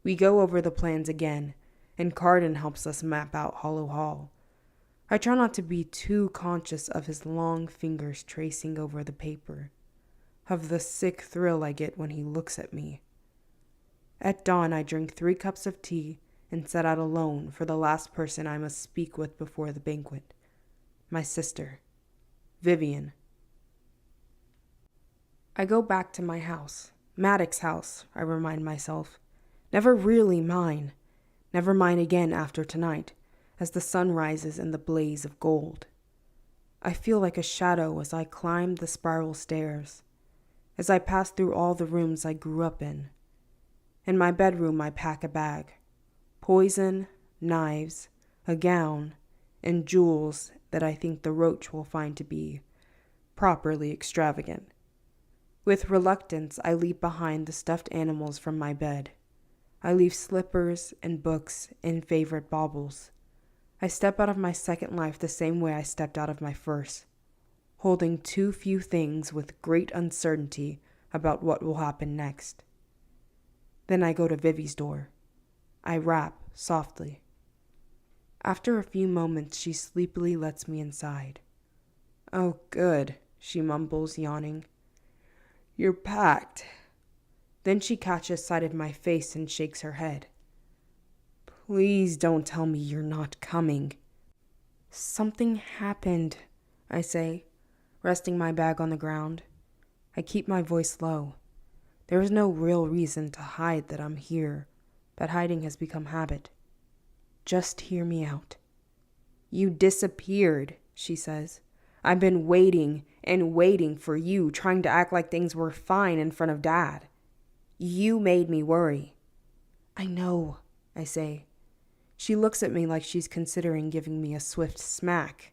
We go over the plans again, and Carden helps us map out Hollow Hall. I try not to be too conscious of his long fingers tracing over the paper, of the sick thrill I get when he looks at me. At dawn, I drink 3 cups of tea and set out alone for the last person I must speak with before the banquet. My sister, Vivian. I go back to my house, Maddox's house, I remind myself. Never really mine. Never mine again after tonight, as the sun rises in the blaze of gold. I feel like a shadow as I climb the spiral stairs, as I pass through all the rooms I grew up in. In my bedroom, I pack a bag. Poison, knives, a gown, and jewels that I think the roach will find to be properly extravagant. With reluctance, I leap behind the stuffed animals from my bed. I leave slippers and books and favorite baubles. I step out of my second life the same way I stepped out of my first, holding too few things with great uncertainty about what will happen next. Then I go to Vivi's door. I rap softly. After a few moments, she sleepily lets me inside. Oh, good, she mumbles, yawning. You're packed. Then she catches sight of my face and shakes her head. Please don't tell me you're not coming. Something happened, I say, resting my bag on the ground. I keep my voice low. There is no real reason to hide that I'm here, but hiding has become habit. Just hear me out. You disappeared, she says. I've been waiting and waiting for you, trying to act like things were fine in front of Dad. You made me worry. I know, I say. She looks at me like she's considering giving me a swift smack.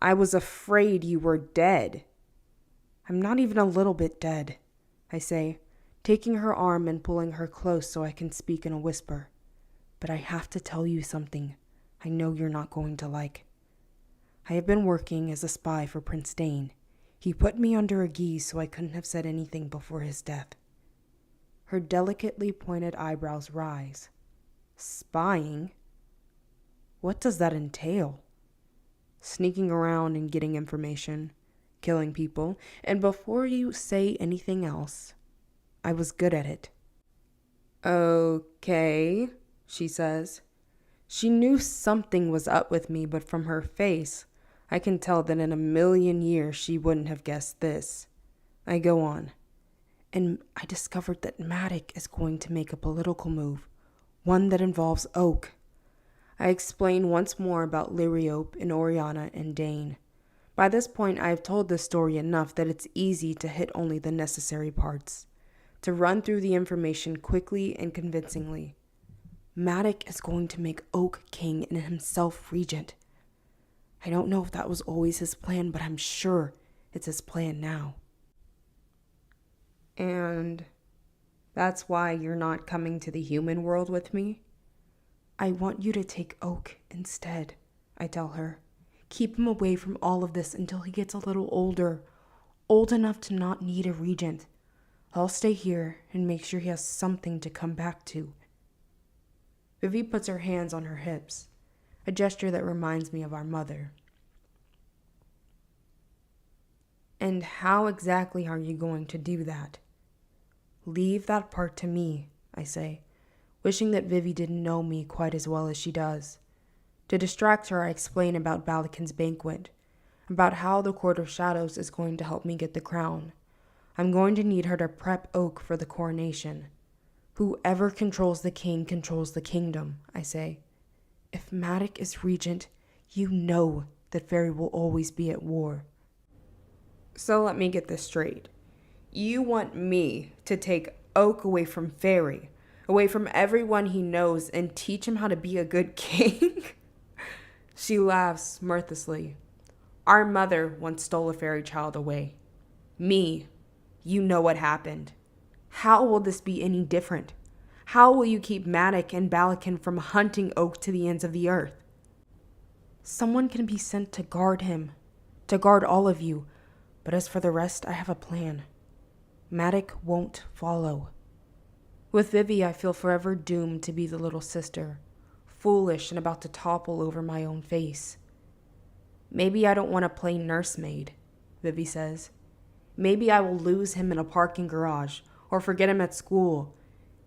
I was afraid you were dead. I'm not even a little bit dead, I say, taking her arm and pulling her close so I can speak in a whisper. But I have to tell you something I know you're not going to like. I have been working as a spy for Prince Dane. He put me under a guise so I couldn't have said anything before his death. Her delicately pointed eyebrows rise. Spying? What does that entail? Sneaking around and getting information, killing people, and before you say anything else, I was good at it. Okay, she says. She knew something was up with me, but from her face, I can tell that in a million years she wouldn't have guessed this. I go on. And I discovered that Matic is going to make a political move, one that involves Oak. I explain once more about Liriope and Oriana and Dane. By this point, I have told this story enough that it's easy to hit only the necessary parts, to run through the information quickly and convincingly. Madoc is going to make Oak king and himself regent. I don't know if that was always his plan, but I'm sure it's his plan now. And that's why you're not coming to the human world with me? I want you to take Oak instead, I tell her. Keep him away from all of this until he gets a little older, old enough to not need a regent. I'll stay here and make sure he has something to come back to. Vivi puts her hands on her hips, a gesture that reminds me of our mother. And how exactly are you going to do that? Leave that part to me, I say, wishing that Vivi didn't know me quite as well as she does. To distract her, I explain about Balakin's banquet, about how the Court of Shadows is going to help me get the crown. I'm going to need her to prep Oak for the coronation. Whoever controls the king controls the kingdom, I say. If Madoc is regent, you know that Fairy will always be at war. So let me get this straight. You want me to take Oak away from Fairy, away from everyone he knows, and teach him how to be a good king? She laughs mirthlessly. Our mother once stole a fairy child away. Me. You know what happened. How will this be any different? How will you keep Madoc and Balakin from hunting Oak to the ends of the earth? Someone can be sent to guard him, to guard all of you. But as for the rest, I have a plan. Madoc won't follow. With Vivi, I feel forever doomed to be the little sister, foolish and about to topple over my own face. Maybe I don't want to play nursemaid, Vivi says. Maybe I will lose him in a parking garage or forget him at school.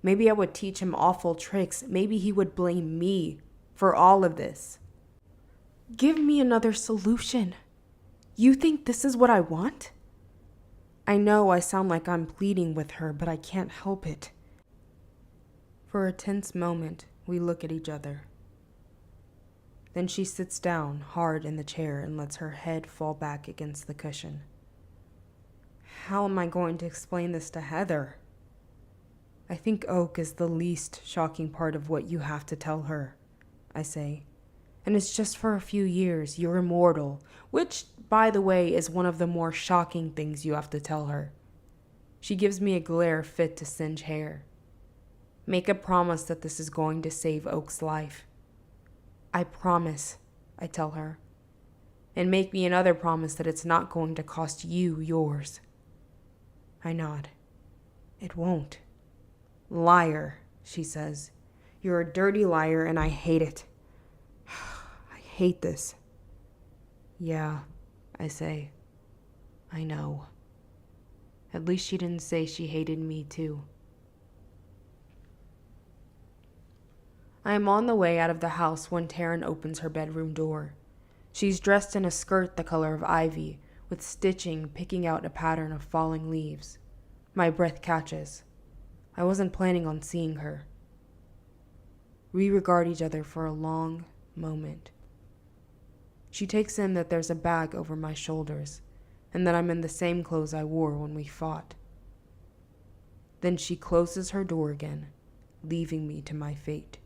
Maybe I would teach him awful tricks. Maybe he would blame me for all of this. Give me another solution. You think this is what I want? I know I sound like I'm pleading with her, but I can't help it. For a tense moment, we look at each other. Then she sits down hard in the chair and lets her head fall back against the cushion. How am I going to explain this to Heather? I think Oak is the least shocking part of what you have to tell her, I say. And it's just for a few years. You're immortal, which, by the way, is one of the more shocking things you have to tell her. She gives me a glare fit to singe hair. Make a promise that this is going to save Oak's life. I promise, I tell her. And make me another promise that it's not going to cost you yours. I nod. It won't. Liar, she says. You're a dirty liar and I hate it. I hate this. Yeah, I say. I know. At least she didn't say she hated me too. I am on the way out of the house when Taryn opens her bedroom door. She's dressed in a skirt the color of ivy, with stitching picking out a pattern of falling leaves. My breath catches. I wasn't planning on seeing her. We regard each other for a long moment. She takes in that there's a bag over my shoulders, and that I'm in the same clothes I wore when we fought. Then she closes her door again, leaving me to my fate.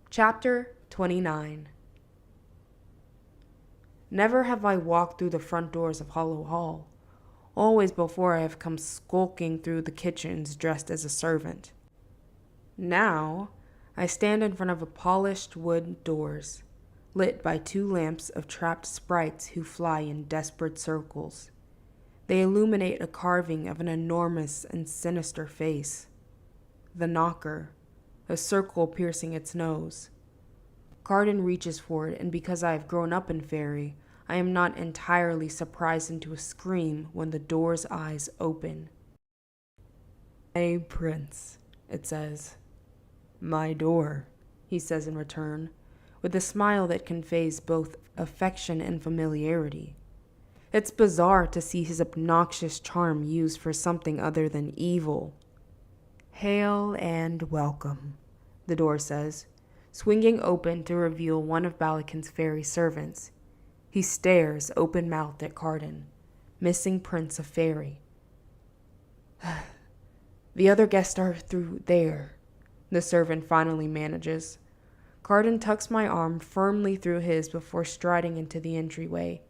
Chapter 29. Never have I walked through the front doors of Hollow Hall. Always before I have come skulking through the kitchens dressed as a servant. Now, I stand in front of a polished wood doors, lit by 2 lamps of trapped sprites who fly in desperate circles. They illuminate a carving of an enormous and sinister face. The knocker, a circle piercing its nose. Carden reaches for it, and because I have grown up in Fairy, I am not entirely surprised into a scream when the door's eyes open. "Hey, Prince," it says. "My door," he says in return, with a smile that conveys both affection and familiarity. It's bizarre to see his obnoxious charm used for something other than evil. "Hail and welcome," the door says, swinging open to reveal one of Balakin's fairy servants. He stares open-mouthed at Carden, missing Prince of Fairy. The other guests are through there, the servant finally manages. Carden tucks my arm firmly through his before striding into the entryway,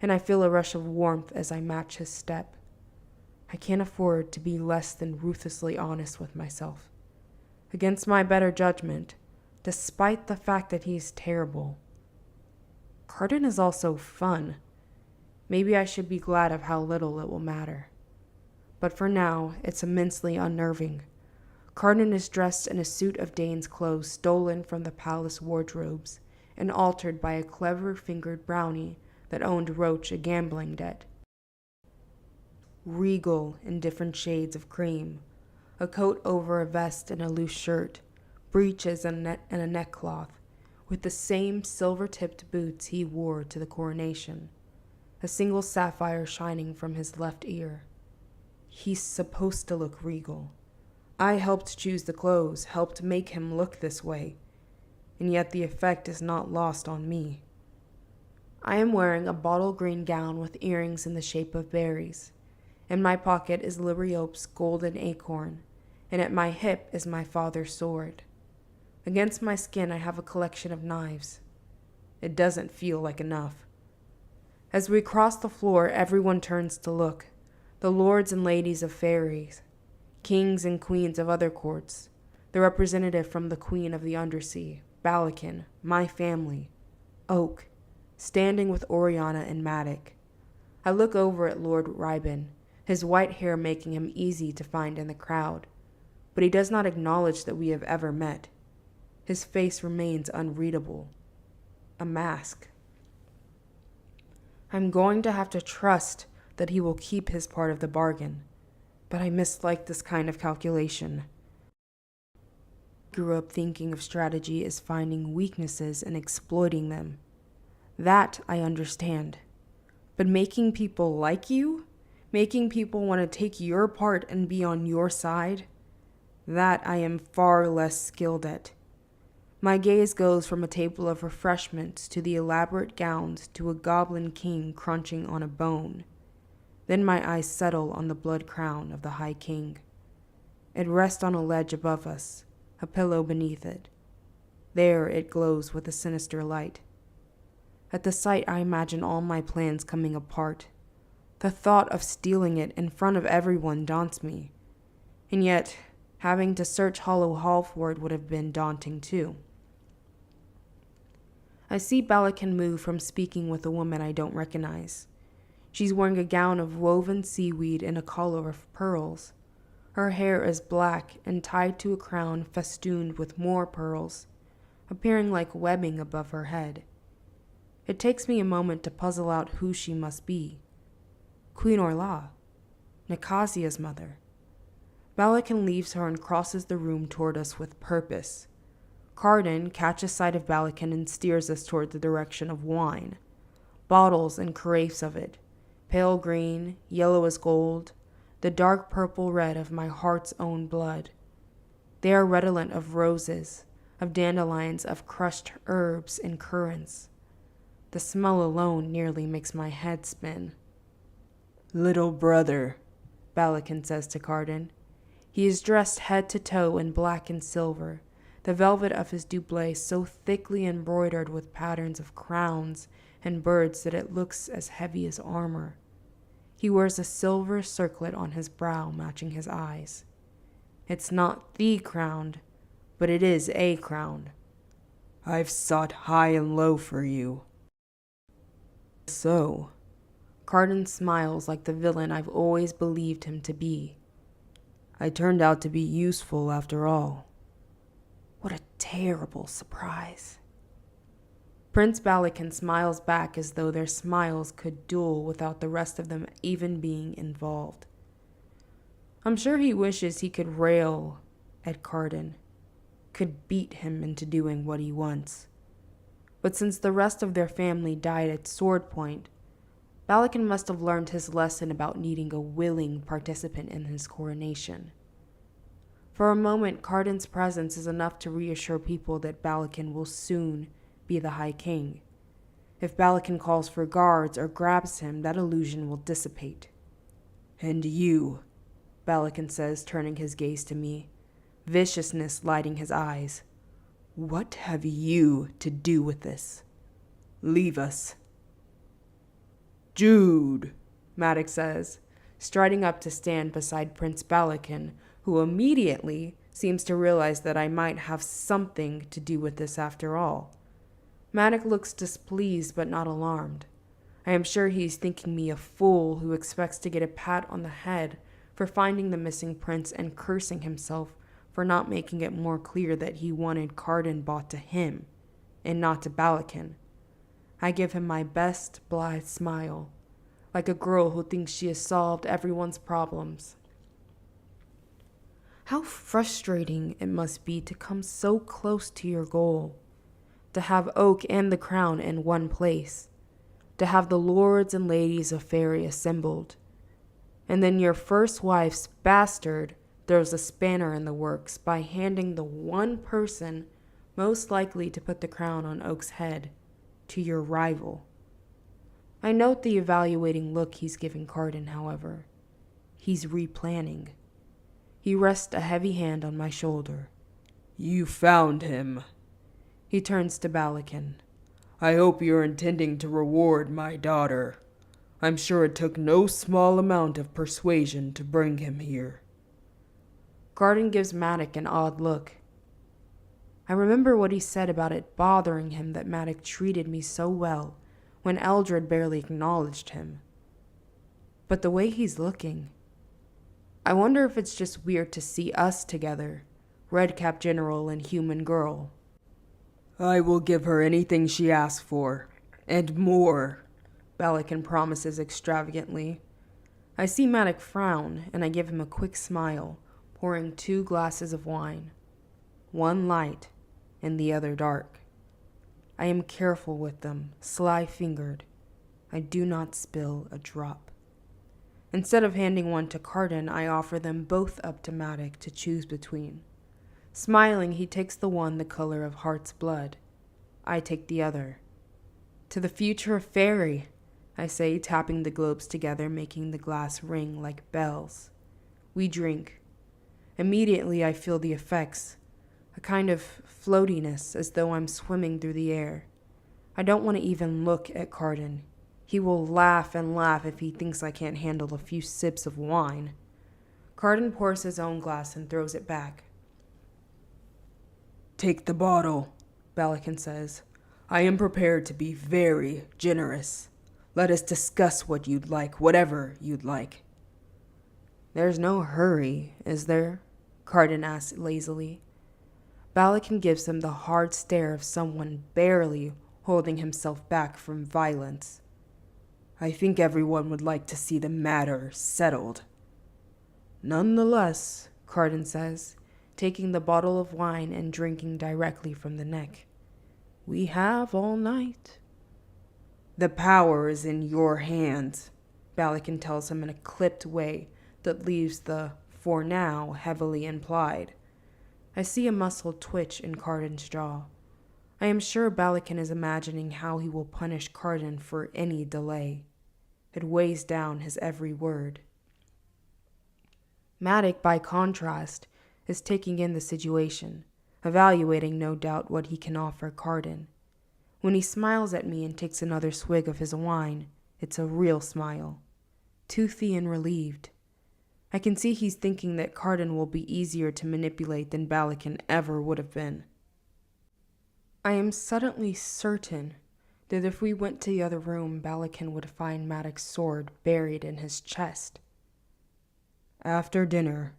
and I feel a rush of warmth as I match his step. I can't afford to be less than ruthlessly honest with myself. Against my better judgment, despite the fact that he's terrible. Carden is also fun. Maybe I should be glad of how little it will matter. But for now, it's immensely unnerving. Carden is dressed in a suit of Dane's clothes stolen from the palace wardrobes and altered by a clever-fingered brownie that owned Roach a gambling debt. Regal in different shades of cream, a coat over a vest and a loose shirt, breeches and a neckcloth, with the same silver-tipped boots he wore to the coronation, a single sapphire shining from his left ear. He's supposed to look regal. I helped choose the clothes, helped make him look this way, and yet the effect is not lost on me. I am wearing a bottle green gown with earrings in the shape of berries. In my pocket is Liriope's golden acorn, and at my hip is my father's sword. Against my skin I have a collection of knives. It doesn't feel like enough. As we cross the floor, everyone turns to look. The lords and ladies of fairies, kings and queens of other courts, the representative from the Queen of the Undersea, Balakin, my family, Oak, standing with Oriana and Matic. I look over at Lord Rybin, his white hair making him easy to find in the crowd, but he does not acknowledge that we have ever met. His face remains unreadable. A mask. I'm going to have to trust that he will keep his part of the bargain, but I mislike this kind of calculation. I grew up thinking of strategy as finding weaknesses and exploiting them. That I understand. But making people like you? Making people want to take your part and be on your side? That I am far less skilled at. My gaze goes from a table of refreshments to the elaborate gowns to a goblin king crunching on a bone. Then my eyes settle on the blood crown of the High King. It rests on a ledge above us, a pillow beneath it. There it glows with a sinister light. At the sight, I imagine all my plans coming apart. The thought of stealing it in front of everyone daunts me. And yet, having to search Hollow Hall for it would have been daunting too. I see Balakin move from speaking with a woman I don't recognize. She's wearing a gown of woven seaweed and a collar of pearls. Her hair is black and tied to a crown festooned with more pearls, appearing like webbing above her head. It takes me a moment to puzzle out who she must be. Queen Orla, Nicasia's mother. Balakin leaves her and crosses the room toward us with purpose. Carden catches sight of Balakin and steers us toward the direction of wine. Bottles and carafes of it, pale green, yellow as gold, the dark purple red of my heart's own blood. They are redolent of roses, of dandelions, of crushed herbs and currants. The smell alone nearly makes my head spin. "Little brother," Balakin says to Carden. He is dressed head to toe in black and silver, the velvet of his doublet so thickly embroidered with patterns of crowns and birds that it looks as heavy as armor. He wears a silver circlet on his brow matching his eyes. It's not the crown, but it is a crown. "I've sought high and low for you." "So?" Carden smiles like the villain I've always believed him to be. "I turned out to be useful after all." What a terrible surprise. Prince Balakin smiles back as though their smiles could duel without the rest of them even being involved. I'm sure he wishes he could rail at Carden, could beat him into doing what he wants. But since the rest of their family died at sword point, Balakin must have learned his lesson about needing a willing participant in his coronation. For a moment, Carden's presence is enough to reassure people that Balakin will soon be the High King. If Balakin calls for guards or grabs him, that illusion will dissipate. And you, Balakin says, turning his gaze to me, viciousness lighting his eyes. What have you to do with this? Leave us. Jude, Maddox says, striding up to stand beside Prince Balakin, who immediately seems to realize that I might have something to do with this after all. Maddox looks displeased but not alarmed. I am sure he's thinking me a fool who expects to get a pat on the head for finding the missing prince and cursing himself for not making it more clear that he wanted Carden bought to him and not to Balakin. I give him my best blithe smile, like a girl who thinks she has solved everyone's problems. How frustrating it must be to come so close to your goal, to have Oak and the crown in one place, to have the lords and ladies of Fairy assembled, and then your first wife's bastard throws a spanner in the works by handing the one person most likely to put the crown on Oak's head to your rival. I note the evaluating look he's giving Carden, however. He's replanning. He rests a heavy hand on my shoulder. You found him. He turns to Balakin. I hope you're intending to reward my daughter. I'm sure it took no small amount of persuasion to bring him here. Carden gives Maddox an odd look. I remember what he said about it bothering him that Maddox treated me so well when Eldred barely acknowledged him. But the way he's looking, I wonder if it's just weird to see us together, Redcap General and Human Girl. I will give her anything she asks for, and more, Balakin promises extravagantly. I see Maddox frown, and I give him a quick smile, pouring 2 glasses of wine, one light and the other dark. I am careful with them, sly-fingered. I do not spill a drop. Instead of handing one to Carden, I offer them both up to Maddox to choose between. Smiling, he takes the one the color of Heart's blood. I take the other. To the future of Fairy, I say, tapping the globes together, making the glass ring like bells. We drink. Immediately I feel the effects, a kind of floatiness as though I'm swimming through the air. I don't want to even look at Carden. He will laugh and laugh if he thinks I can't handle a few sips of wine. Carden pours his own glass and throws it back. Take the bottle, Balakin says. I am prepared to be very generous. Let us discuss what you'd like, whatever you'd like. There's no hurry, is there? Carden asks lazily. Balakin gives him the hard stare of someone barely holding himself back from violence. I think everyone would like to see the matter settled. Nonetheless, Carden says, taking the bottle of wine and drinking directly from the neck. We have all night. The power is in your hands, Balakin tells him in a clipped way that leaves the "for now" heavily implied. I see a muscle twitch in Carden's jaw. I am sure Balakin is imagining how he will punish Carden for any delay. It weighs down his every word. Maddox, by contrast, is taking in the situation, evaluating no doubt what he can offer Carden. When he smiles at me and takes another swig of his wine, it's a real smile, toothy and relieved. I can see he's thinking that Carden will be easier to manipulate than Balakin ever would have been. I am suddenly certain that if we went to the other room, Balakin would find Maddox's sword buried in his chest. After dinner,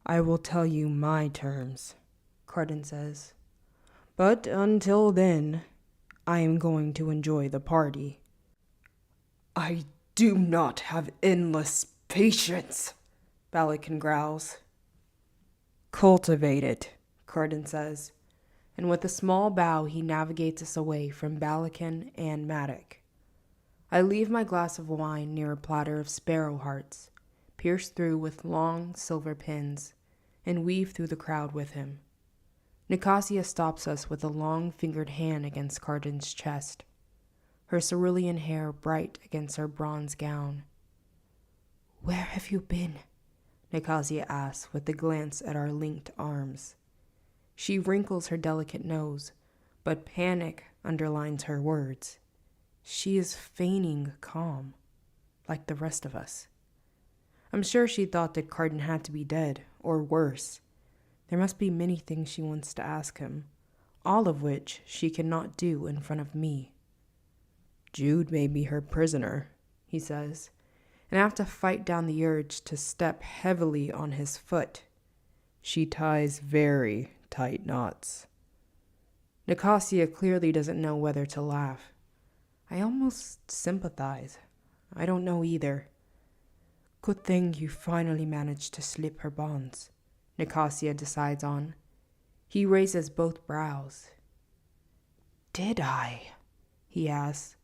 I will tell you my terms, Carden says. But until then, I am going to enjoy the party. I do not have endless patience, Balakin growls. Cultivate it, Carden says, and with a small bow he navigates us away from Balakin and Maddox. I leave my glass of wine near a platter of sparrow hearts, pierced through with long silver pins, and weave through the crowd with him. Nicasia stops us with a long-fingered hand against Carden's chest. her cerulean hair bright against her bronze gown. "Where have you been?" Nicasia asks with a glance at our linked arms. She wrinkles her delicate nose, but panic underlines her words. She is feigning calm, like the rest of us. I'm sure she thought that Carden had to be dead, or worse. There must be many things she wants to ask him, all of which she cannot do in front of me. "Jude may be her prisoner," he says, and I have to fight down the urge to step heavily on his foot. "She ties very tight knots." Nicasia clearly doesn't know whether to laugh. I almost sympathize. I don't know either. "Good thing you finally managed to slip her bonds," Nicasia decides on. He raises both brows. "Did I?" he asks,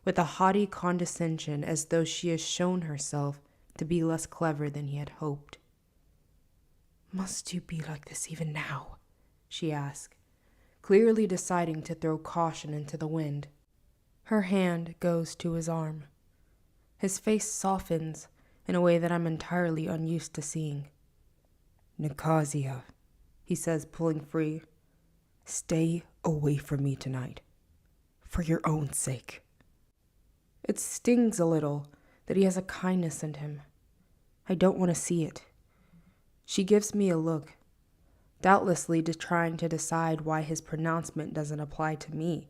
with a haughty condescension as though she has shown herself to be less clever than he had hoped. "Must you be like this even now?" she asks, clearly deciding to throw caution into the wind. Her hand goes to his arm. His face softens in a way that I'm entirely unused to seeing. "Nicasia," he says, pulling free, "stay away from me tonight, for your own sake." It stings a little that he has a kindness in him. I don't want to see it. She gives me a look, doubtlessly trying to decide why his pronouncement doesn't apply to me.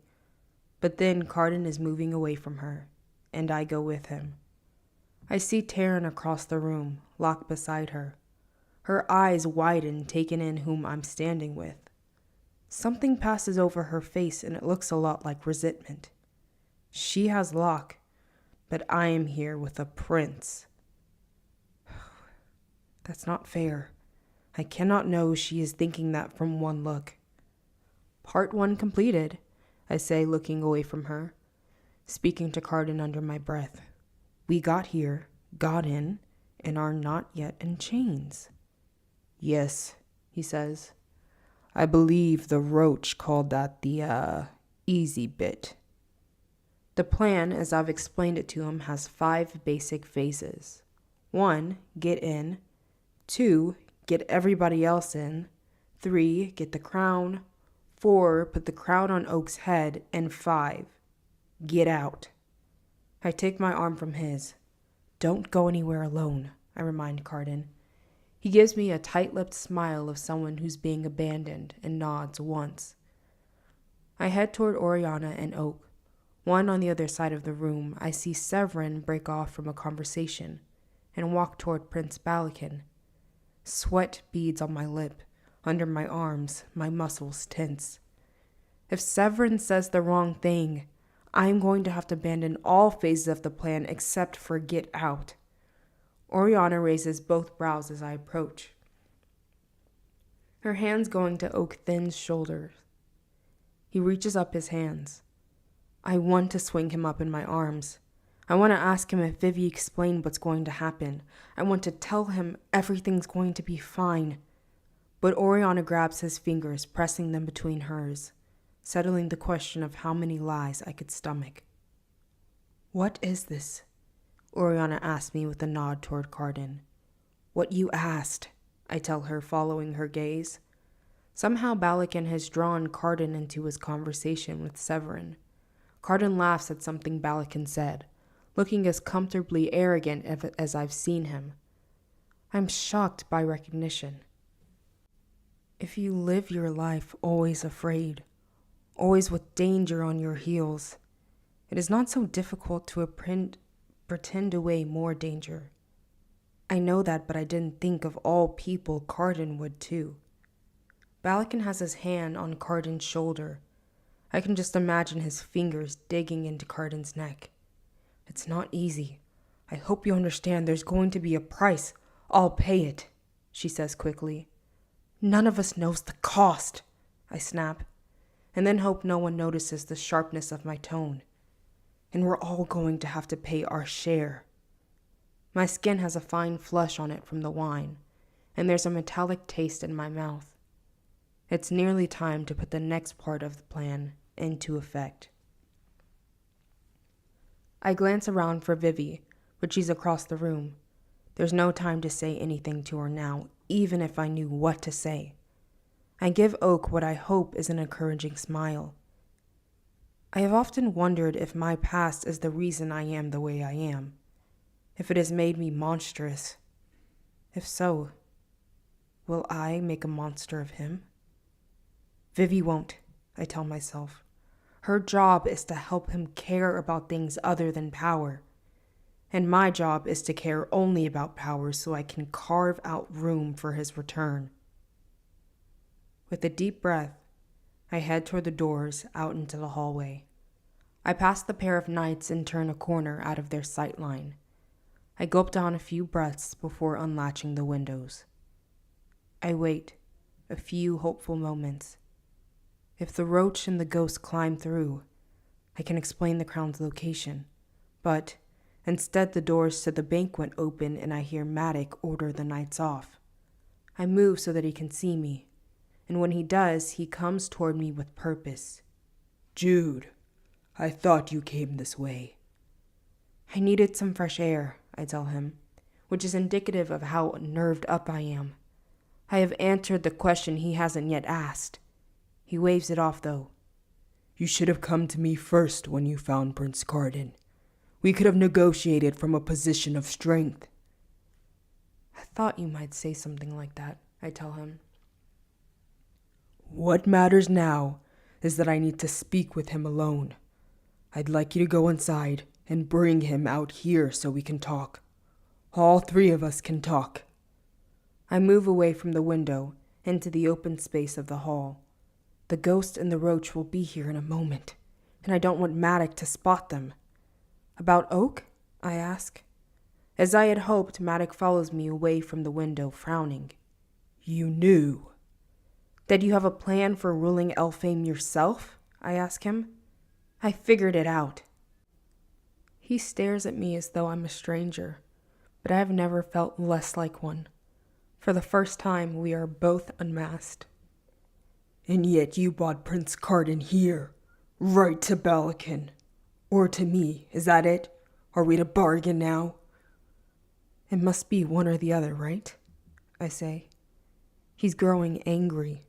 But then Carden is moving away from her, and I go with him. I see Taryn across the room, locked beside her. Her eyes widen, taking in whom I'm standing with. Something passes over her face, and it looks a lot like resentment. She has Locke, but I am here with a prince. That's not fair. I cannot know she is thinking that from one look. Part 1 completed, I say, looking away from her, speaking to Carden under my breath. We got here, got in, and are not yet in chains. "Yes," he says. "I believe the Roach called that the, easy bit." The plan, as I've explained it to him, has 5 basic phases. 1, get in. 2, get everybody else in. 3, get the crown. 4, put the crown on Oak's head. And 5, get out. I take my arm from his. "Don't go anywhere alone," I remind Carden. He gives me a tight-lipped smile of someone who's being abandoned and nods once. I head toward Oriana and Oak. One on the other side of the room, I see Severin break off from a conversation and walk toward Prince Balakin. Sweat beads on my lip, under my arms, my muscles tense. If Severin says the wrong thing, I'm going to have to abandon all phases of the plan except for get out. Oriana raises both brows as I approach, her hands going to Oak Thin's shoulders. He reaches up his hands. I want to swing him up in my arms. I want to ask him if Vivi explained what's going to happen. I want to tell him everything's going to be fine. But Oriana grabs his fingers, pressing them between hers, settling the question of how many lies I could stomach. "What is this?" Oriana asked me with a nod toward Carden. "What you asked," I tell her, following her gaze. Somehow Balakin has drawn Carden into his conversation with Severin. Carden laughs at something Balakin said, looking as comfortably arrogant as I've seen him. I'm shocked by recognition. If you live your life always afraid, always with danger on your heels, it is not so difficult to pretend away more danger. I know that, but I didn't think of all people Carden would too. Balakin has his hand on Carden's shoulder. I can just imagine his fingers digging into Carden's neck. It's not easy. I hope you understand there's going to be a price. I'll pay it, she says quickly. None of us knows the cost, I snap, and then hope no one notices the sharpness of my tone. And we're all going to have to pay our share. My skin has a fine flush on it from the wine, and there's a metallic taste in my mouth. It's nearly time to put the next part of the plan into effect. I glance around for Vivi, but she's across the room. There's no time to say anything to her now, even if I knew what to say. I give Oak what I hope is an encouraging smile. I have often wondered if my past is the reason I am the way I am, if it has made me monstrous. If so, will I make a monster of him? Vivi won't, I tell myself. Her job is to help him care about things other than power. And my job is to care only about power so I can carve out room for his return. With a deep breath, I head toward the doors out into the hallway. I pass the pair of knights and turn a corner out of their sight line. I gulp down a few breaths before unlatching the windows. I wait, a few hopeful moments. If the roach and the ghost climb through, I can explain the crown's location. But instead the doors to the banquet open and I hear Maddox order the knights off. I move so that he can see me, and when he does, he comes toward me with purpose. Jude, I thought you came this way. I needed some fresh air, I tell him, which is indicative of how nerved up I am. I have answered the question he hasn't yet asked. He waves it off, though. You should have come to me first when you found Prince Cardin. We could have negotiated from a position of strength. I thought you might say something like that, I tell him. What matters now is that I need to speak with him alone. I'd like you to go inside and bring him out here so we can talk. All three of us can talk. I move away from the window into the open space of the hall. The ghost and the roach will be here in a moment, and I don't want Maddox to spot them. About Oak? I ask. As I had hoped, Maddox follows me away from the window, frowning. You knew. Did you have a plan for ruling Elfame yourself? I ask him. I figured it out. He stares at me as though I'm a stranger, but I have never felt less like one. For the first time, we are both unmasked. And yet you brought Prince Cardin here, right to Balakin. Or to me, is that it? Are we to bargain now? It must be one or the other, right? I say. He's growing angry.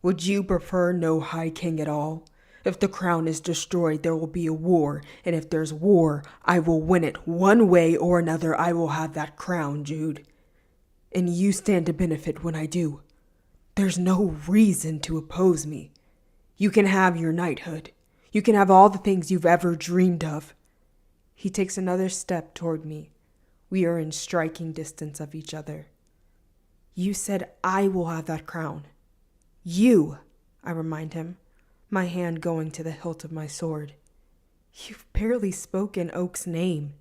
Would you prefer no High King at all? If the crown is destroyed, there will be a war, and if there's war, I will win it. One way or another, I will have that crown, Jude. And you stand to benefit when I do. There's no reason to oppose me. You can have your knighthood. You can have all the things you've ever dreamed of. He takes another step toward me. We are in striking distance of each other. You said I will have that crown. You, I remind him, my hand going to the hilt of my sword. You've barely spoken Oak's name.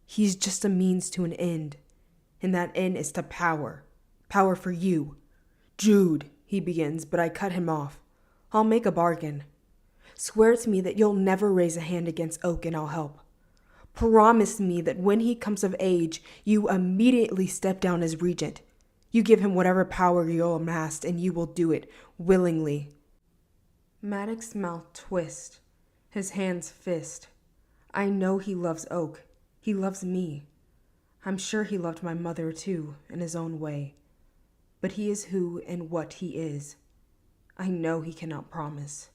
He's just a means to an end, and that end is to power. Power for you. Jude, he begins, but I cut him off. I'll make a bargain. Swear to me that you'll never raise a hand against Oak and I'll help. Promise me that when he comes of age, you immediately step down as regent. You give him whatever power you'll amass, and you will do it willingly. Maddox's mouth twists, his hands fist. I know he loves Oak. He loves me. I'm sure he loved my mother too, in his own way. But he is who and what he is. I know he cannot promise.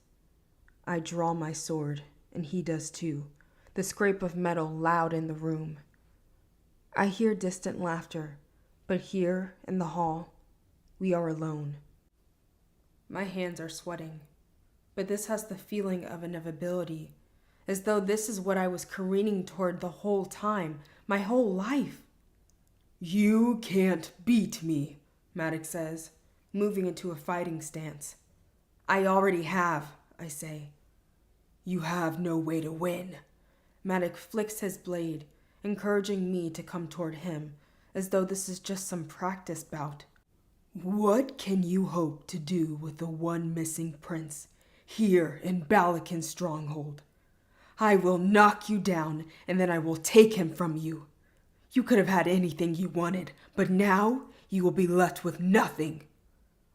I draw my sword, and he does too, the scrape of metal loud in the room. I hear distant laughter, but here in the hall, we are alone. My hands are sweating, but this has the feeling of inevitability, as though this is what I was careening toward the whole time, my whole life. You can't beat me, Maddox says, moving into a fighting stance. I already have, I say. You have no way to win. Maddox flicks his blade, encouraging me to come toward him, as though this is just some practice bout. What can you hope to do with the one missing prince here in Balakin's stronghold? I will knock you down, and then I will take him from you. You could have had anything you wanted, but now you will be left with nothing.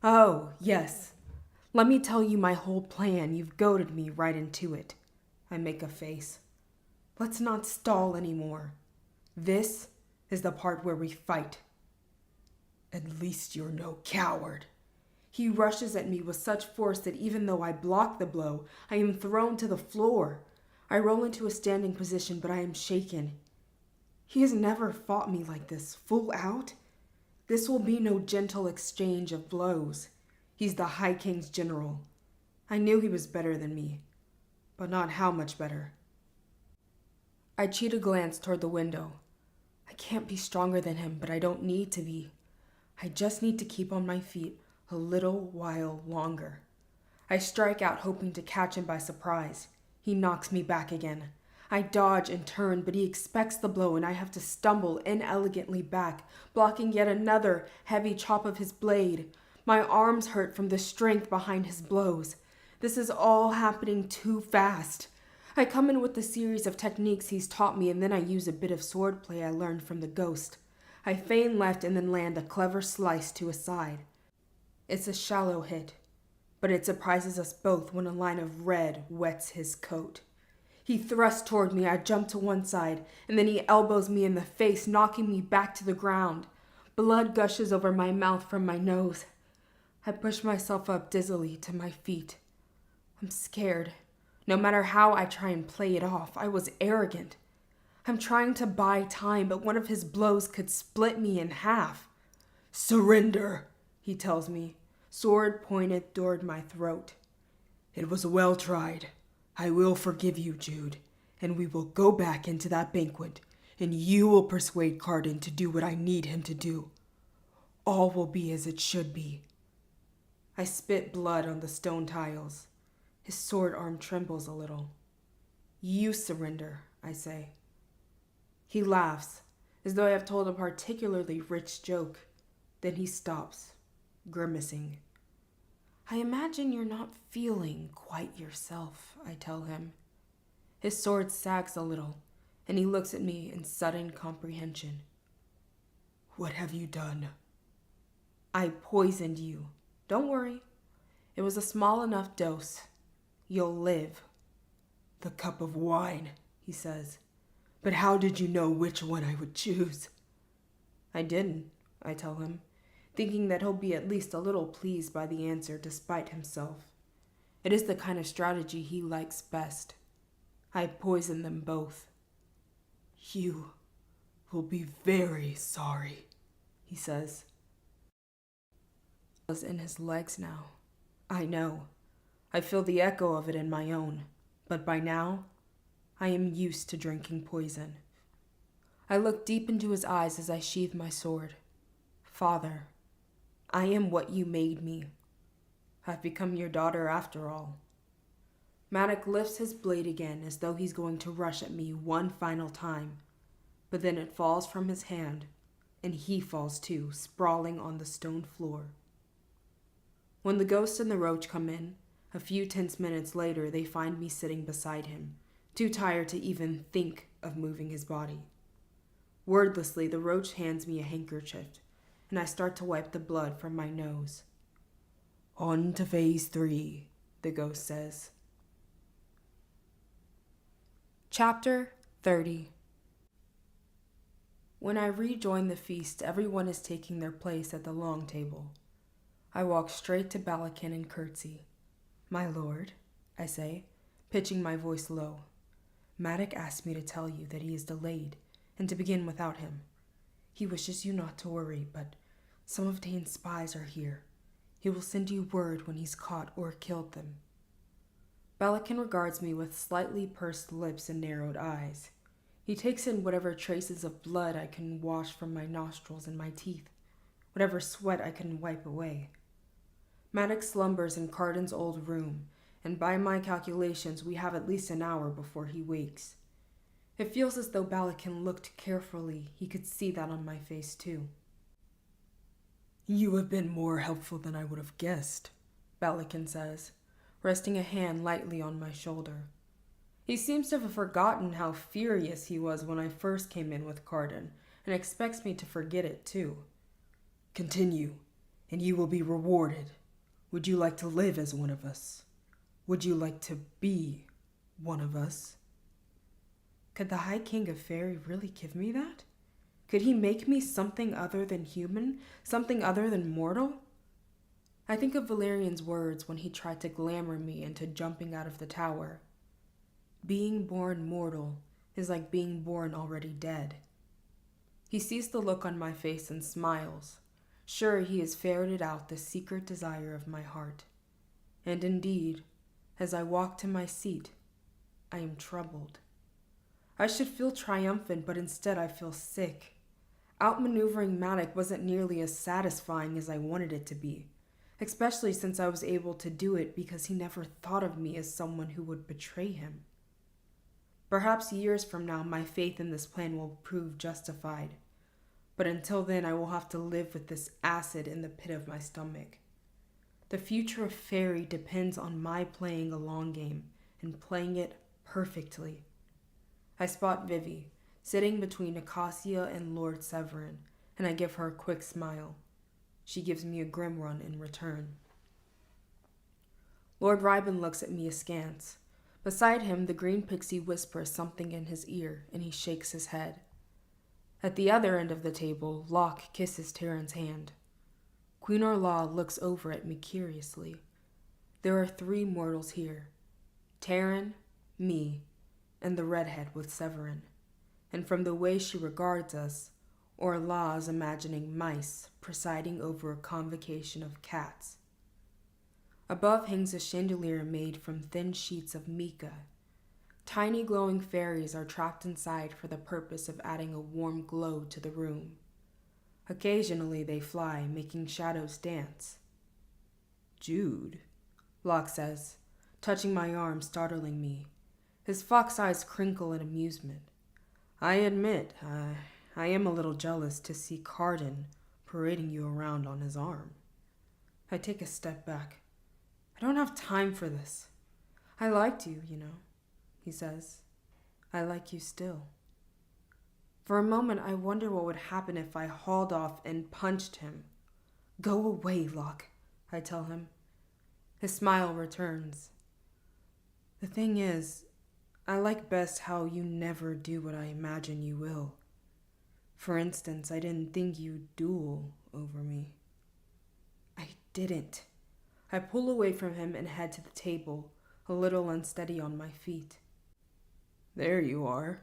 Oh, yes. Let me tell you my whole plan. You've goaded me right into it. I make a face. Let's not stall anymore. This is the part where we fight. At least you're no coward. He rushes at me with such force that even though I block the blow, I am thrown to the floor. I roll into a standing position, but I am shaken. He has never fought me like this, full out. This will be no gentle exchange of blows. He's the High King's general. I knew he was better than me, but not how much better. I cheat a glance toward the window. I can't be stronger than him, but I don't need to be. I just need to keep on my feet a little while longer. I strike out, hoping to catch him by surprise. He knocks me back again. I dodge and turn, but he expects the blow, and I have to stumble inelegantly back, blocking yet another heavy chop of his blade. My arms hurt from the strength behind his blows. This is all happening too fast. I come in with the series of techniques he's taught me, and then I use a bit of swordplay I learned from the ghost. I feign left and then land a clever slice to his side. It's a shallow hit, but it surprises us both when a line of red wets his coat. He thrusts toward me, I jump to one side, and then he elbows me in the face, knocking me back to the ground. Blood gushes over my mouth from my nose. I push myself up dizzily to my feet. I'm scared. No matter how I try and play it off, I was arrogant. I'm trying to buy time, but one of his blows could split me in half. Surrender, he tells me, sword pointed toward my throat. It was well tried. I will forgive you, Jude, and we will go back into that banquet, and you will persuade Carden to do what I need him to do. All will be as it should be. I spit blood on the stone tiles. His sword arm trembles a little. You surrender, I say. He laughs, as though I have told a particularly rich joke. Then he stops, grimacing. I imagine you're not feeling quite yourself, I tell him. His sword sags a little, and he looks at me in sudden comprehension. What have you done? I poisoned you. Don't worry. It was a small enough dose. You'll live. The cup of wine, he says. But how did you know which one I would choose? I didn't, I tell him, thinking that he'll be at least a little pleased by the answer despite himself. It is the kind of strategy he likes best. I poison them both. You will be very sorry, he says. It's in his legs now. I know. I feel the echo of it in my own, but by now, I am used to drinking poison. I look deep into his eyes as I sheathe my sword. Father, I am what you made me. I've become your daughter after all. Maddox lifts his blade again as though he's going to rush at me one final time, but then it falls from his hand, and he falls too, sprawling on the stone floor. When the ghost and the roach come in, a few tense minutes later, they find me sitting beside him, too tired to even think of moving his body. Wordlessly, the roach hands me a handkerchief, and I start to wipe the blood from my nose. On to phase 3, the ghost says. Chapter 30. When I rejoin the feast, everyone is taking their place at the long table. I walk straight to Balakin and curtsy. My lord, I say, pitching my voice low. Maddox asked me to tell you that he is delayed, and to begin without him. He wishes you not to worry, but some of Dane's spies are here. He will send you word when he's caught or killed them. Balakin regards me with slightly pursed lips and narrowed eyes. He takes in whatever traces of blood I can wash from my nostrils and my teeth, whatever sweat I can wipe away. Maddox slumbers in Carden's old room, and by my calculations we have at least an hour before he wakes. It feels as though Balakin looked carefully. He could see that on my face too. You have been more helpful than I would have guessed, Balakin says, resting a hand lightly on my shoulder. He seems to have forgotten how furious he was when I first came in with Carden, and expects me to forget it too. Continue, and you will be rewarded. Would you like to live as one of us? Would you like to be one of us? Could the High King of Fairy really give me that? Could he make me something other than human, something other than mortal? I think of Valerian's words when he tried to glamour me into jumping out of the tower. Being born mortal is like being born already dead. He sees the look on my face and smiles. Sure, he has ferreted out the secret desire of my heart. And indeed, as I walk to my seat, I am troubled. I should feel triumphant, but instead I feel sick. Outmaneuvering Matic wasn't nearly as satisfying as I wanted it to be, especially since I was able to do it because he never thought of me as someone who would betray him. Perhaps years from now, my faith in this plan will prove justified, but until then, I will have to live with this acid in the pit of my stomach. The future of Fairy depends on my playing a long game and playing it perfectly. I spot Vivi, sitting between Acacia and Lord Severin, and I give her a quick smile. She gives me a grim one in return. Lord Ryben looks at me askance. Beside him, the green pixie whispers something in his ear, and he shakes his head. At the other end of the table, Locke kisses Terran's hand. Queen Orla looks over at me curiously. There are 3 mortals here. Terran, me, and the redhead with Severin. And from the way she regards us, Orla is imagining mice presiding over a convocation of cats. Above hangs a chandelier made from thin sheets of mica. Tiny glowing fairies are trapped inside for the purpose of adding a warm glow to the room. Occasionally they fly, making shadows dance. "Jude," Locke says, touching my arm, startling me. His fox eyes crinkle in amusement. I admit, I am a little jealous to see Carden parading you around on his arm. I take a step back. I don't have time for this. I liked you, he says. I like you still. For a moment, I wonder what would happen if I hauled off and punched him. Go away, Locke, I tell him. His smile returns. The thing is, I like best how you never do what I imagine you will. For instance, I didn't think you'd duel over me. I didn't. I pull away from him and head to the table, a little unsteady on my feet. There you are,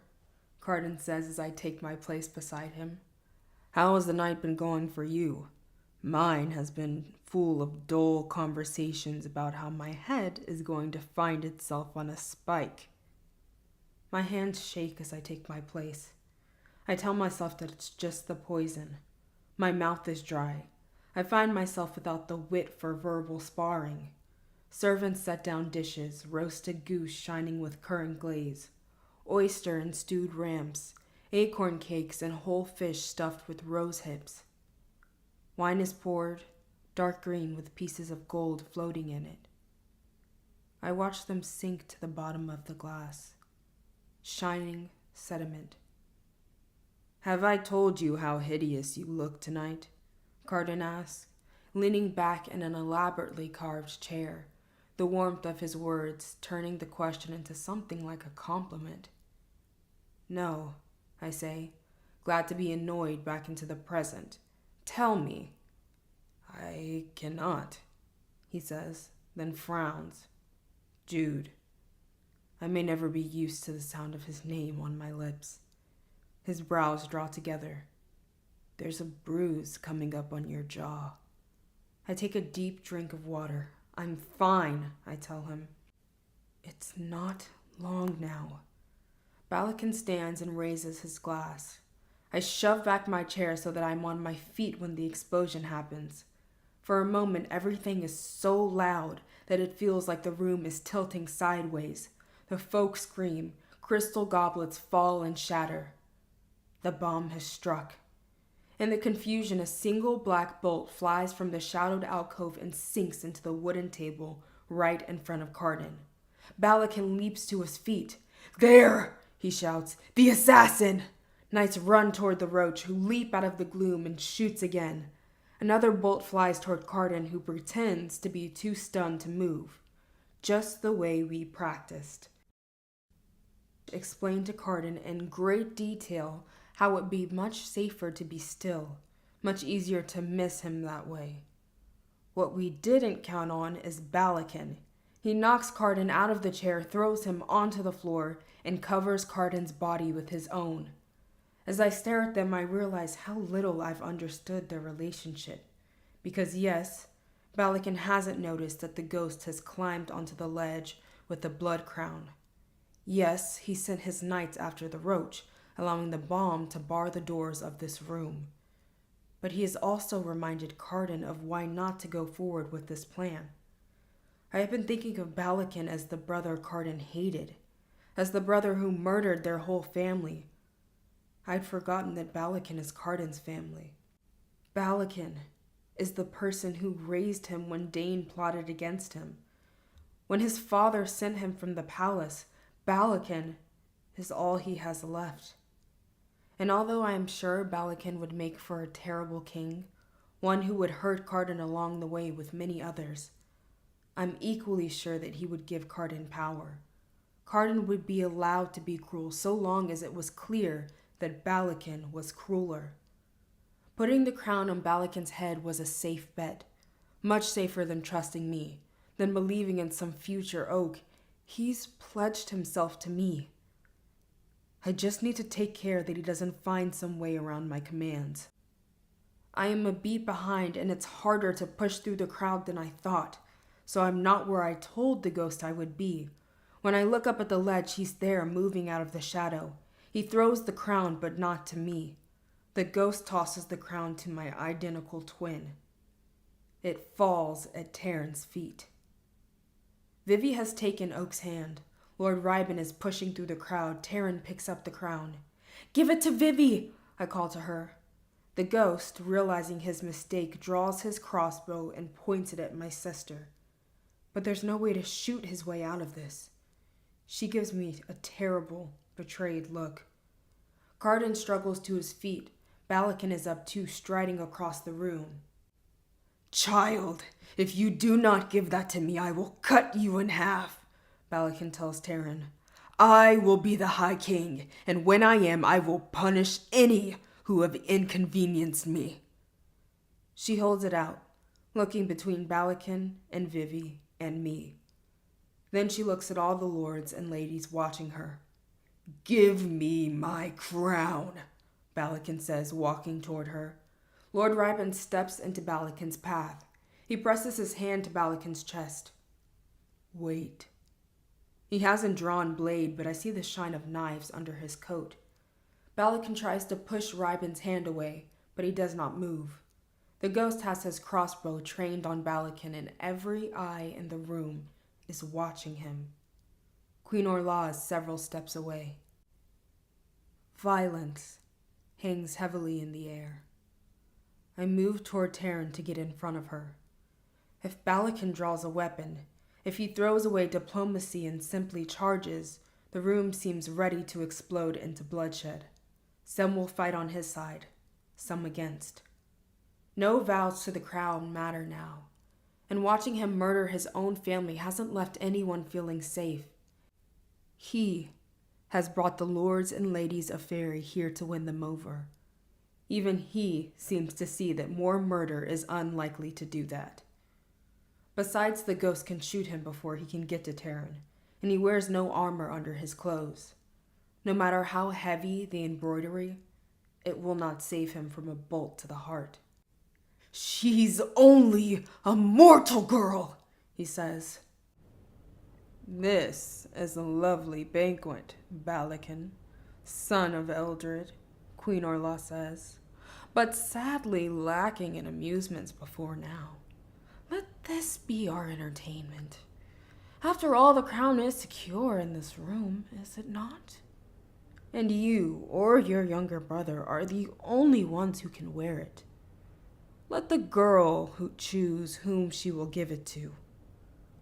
Carden says as I take my place beside him. How has the night been going for you? Mine has been full of dull conversations about how my head is going to find itself on a spike. My hands shake as I take my place. I tell myself that it's just the poison. My mouth is dry. I find myself without the wit for verbal sparring. Servants set down dishes, roasted goose shining with currant glaze, oyster and stewed ramps, acorn cakes, and whole fish stuffed with rose hips. Wine is poured, dark green with pieces of gold floating in it. I watch them sink to the bottom of the glass. Shining sediment. Have I told you how hideous you look tonight? Carden asks, leaning back in an elaborately carved chair, the warmth of his words turning the question into something like a compliment. No, I say, glad to be annoyed back into the present. Tell me. I cannot, he says, then frowns. Jude. I may never be used to the sound of his name on my lips. His brows draw together. There's a bruise coming up on your jaw. I take a deep drink of water. I'm fine, I tell him. It's not long now. Balakin stands and raises his glass. I shove back my chair so that I'm on my feet when the explosion happens. For a moment, everything is so loud that it feels like the room is tilting sideways. The folk scream, crystal goblets fall and shatter. The bomb has struck. In the confusion, a single black bolt flies from the shadowed alcove and sinks into the wooden table right in front of Carden. Balakin leaps to his feet. There, he shouts, the assassin! Knights run toward the roach, who leap out of the gloom and shoots again. Another bolt flies toward Carden, who pretends to be too stunned to move. Just the way we practiced. Explained to Carden in great detail how it would be much safer to be still, much easier to miss him that way. What we didn't count on is Balakin. He knocks Carden out of the chair, throws him onto the floor, and covers Carden's body with his own. As I stare at them, I realize how little I've understood their relationship. Because yes, Balakin hasn't noticed that the ghost has climbed onto the ledge with the blood crown. Yes, he sent his knights after the roach, allowing the bomb to bar the doors of this room. But he has also reminded Carden of why not to go forward with this plan. I have been thinking of Balakin as the brother Carden hated, as the brother who murdered their whole family. I'd forgotten that Balakin is Carden's family. Balakin is the person who raised him when Dane plotted against him. When his father sent him from the palace, Balakin is all he has left. And although I am sure Balakin would make for a terrible king, one who would hurt Carden along the way with many others, I'm equally sure that he would give Carden power. Carden would be allowed to be cruel so long as it was clear that Balakin was crueler. Putting the crown on Balakin's head was a safe bet, much safer than trusting me, than believing in some future oak. He's pledged himself to me. I just need to take care that he doesn't find some way around my commands. I am a beat behind, and it's harder to push through the crowd than I thought, so I'm not where I told the ghost I would be. When I look up at the ledge, he's there, moving out of the shadow. He throws the crown, but not to me. The ghost tosses the crown to my identical twin. It falls at Taryn's feet. Vivi has taken Oak's hand. Lord Ryben is pushing through the crowd. Taryn picks up the crown. "Give it to Vivi!" I call to her. The ghost, realizing his mistake, draws his crossbow and points it at my sister. But there's no way to shoot his way out of this. She gives me a terrible, betrayed look. Carden struggles to his feet. Balakin is up too, striding across the room. "Child, if you do not give that to me, I will cut you in half," Balakin tells Taryn. "I will be the High King, and when I am, I will punish any who have inconvenienced me." She holds it out, looking between Balakin and Vivi and me. Then she looks at all the lords and ladies watching her. "Give me my crown," Balakin says, walking toward her. Lord Ryben steps into Balakin's path. He presses his hand to Balakin's chest. "Wait." He hasn't drawn blade, but I see the shine of knives under his coat. Balakin tries to push Ryben's hand away, but he does not move. The ghost has his crossbow trained on Balakin, and every eye in the room is watching him. Queen Orla is several steps away. Violence hangs heavily in the air. I move toward Taryn to get in front of her. If Balakin draws a weapon, if he throws away diplomacy and simply charges, the room seems ready to explode into bloodshed. Some will fight on his side, some against. No vows to the crown matter now, and watching him murder his own family hasn't left anyone feeling safe. He has brought the lords and ladies of Fairy here to win them over. Even he seems to see that more murder is unlikely to do that. Besides, the ghost can shoot him before he can get to Taryn, and he wears no armor under his clothes. No matter how heavy the embroidery, it will not save him from a bolt to the heart. "She's only a mortal girl," he says. "This is a lovely banquet, Balakin, son of Eldred," Queen Orla says, "but sadly lacking in amusements before now. Let this be our entertainment. After all, the crown is secure in this room, is it not? And you or your younger brother are the only ones who can wear it. Let the girl who choose whom she will give it to.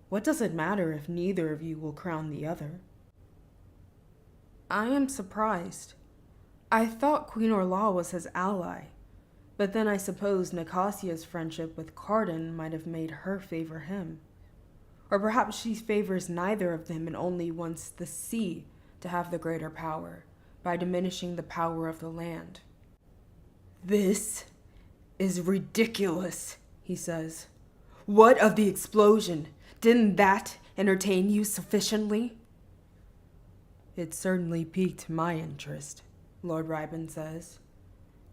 What does it matter if neither of you will crown the other?" I am surprised. I thought Queen Orla was his ally, but then I suppose Nicasia's friendship with Carden might have made her favor him. Or perhaps she favors neither of them and only wants the sea to have the greater power by diminishing the power of the land. "This is ridiculous," he says. "What of the explosion? Didn't that entertain you sufficiently?" "It certainly piqued my interest," Lord Ryban says.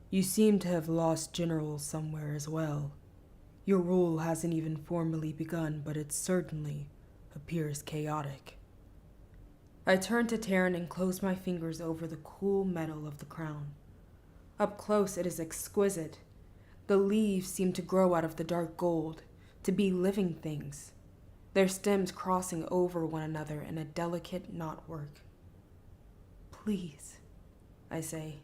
"You seem to have lost generals somewhere as well. Your rule hasn't even formally begun, but it certainly appears chaotic." I turn to Taryn and close my fingers over the cool metal of the crown. Up close it is exquisite. The leaves seem to grow out of the dark gold, to be living things, their stems crossing over one another in a delicate knotwork. "Please," I say.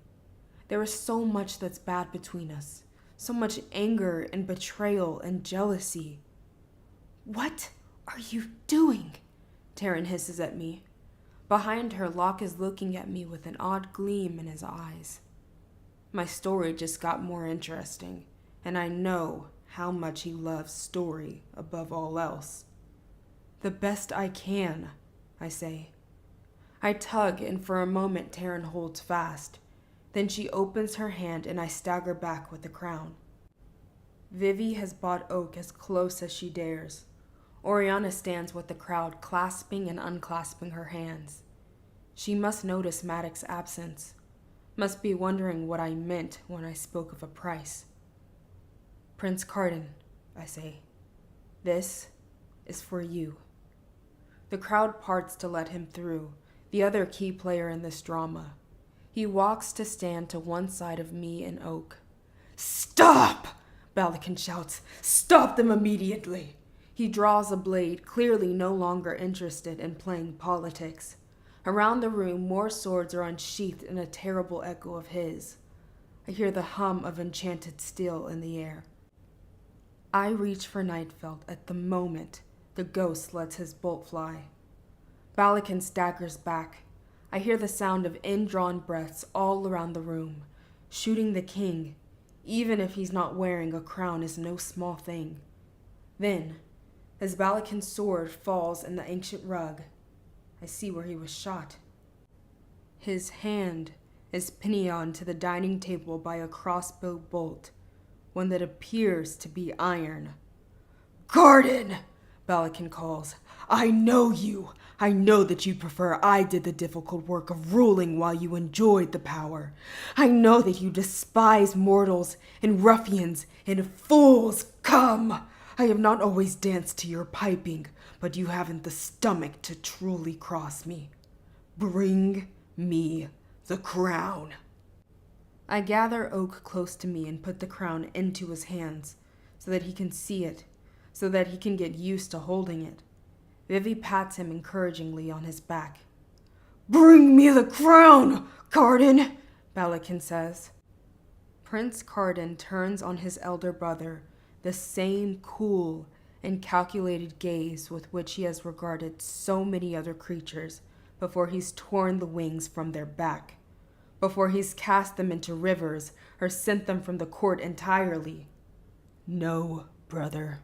"There is so much that's bad between us, so much anger and betrayal and jealousy." "What are you doing?" Taryn hisses at me. Behind her, Locke is looking at me with an odd gleam in his eyes. My story just got more interesting, and I know how much he loves story above all else. "The best I can," I say. I tug, and for a moment Taryn holds fast. Then she opens her hand, and I stagger back with the crown. Vivi has brought Oak as close as she dares. Oriana stands with the crowd, clasping and unclasping her hands. She must notice Maddox's absence, must be wondering what I meant when I spoke of a price. "Prince Carden," I say, "this is for you." The crowd parts to let him through, the other key player in this drama. He walks to stand to one side of me and Oak. "Stop!" Balakin shouts. "Stop them immediately!" He draws a blade, clearly no longer interested in playing politics. Around the room, more swords are unsheathed in a terrible echo of his. I hear the hum of enchanted steel in the air. I reach for Nightfelt at the moment the ghost lets his bolt fly. Balakin staggers back. I hear the sound of indrawn breaths all around the room. Shooting the king, even if he's not wearing a crown, is no small thing. Then, as Balakin's sword falls in the ancient rug, I see where he was shot. His hand is pinioned to the dining table by a crossbow bolt, one that appears to be iron. "Garden!" Balakin calls. "I know you. I know that you prefer I did the difficult work of ruling while you enjoyed the power. I know that you despise mortals and ruffians and fools. Come! I have not always danced to your piping, but you haven't the stomach to truly cross me. Bring me the crown." I gather Oak close to me and put the crown into his hands so that he can see it, so that he can get used to holding it. Vivi pats him encouragingly on his back. "Bring me the crown, Carden," Balakin says. Prince Carden turns on his elder brother the same cool and calculated gaze with which he has regarded so many other creatures before he's torn the wings from their back, before he's cast them into rivers or sent them from the court entirely. "No, brother,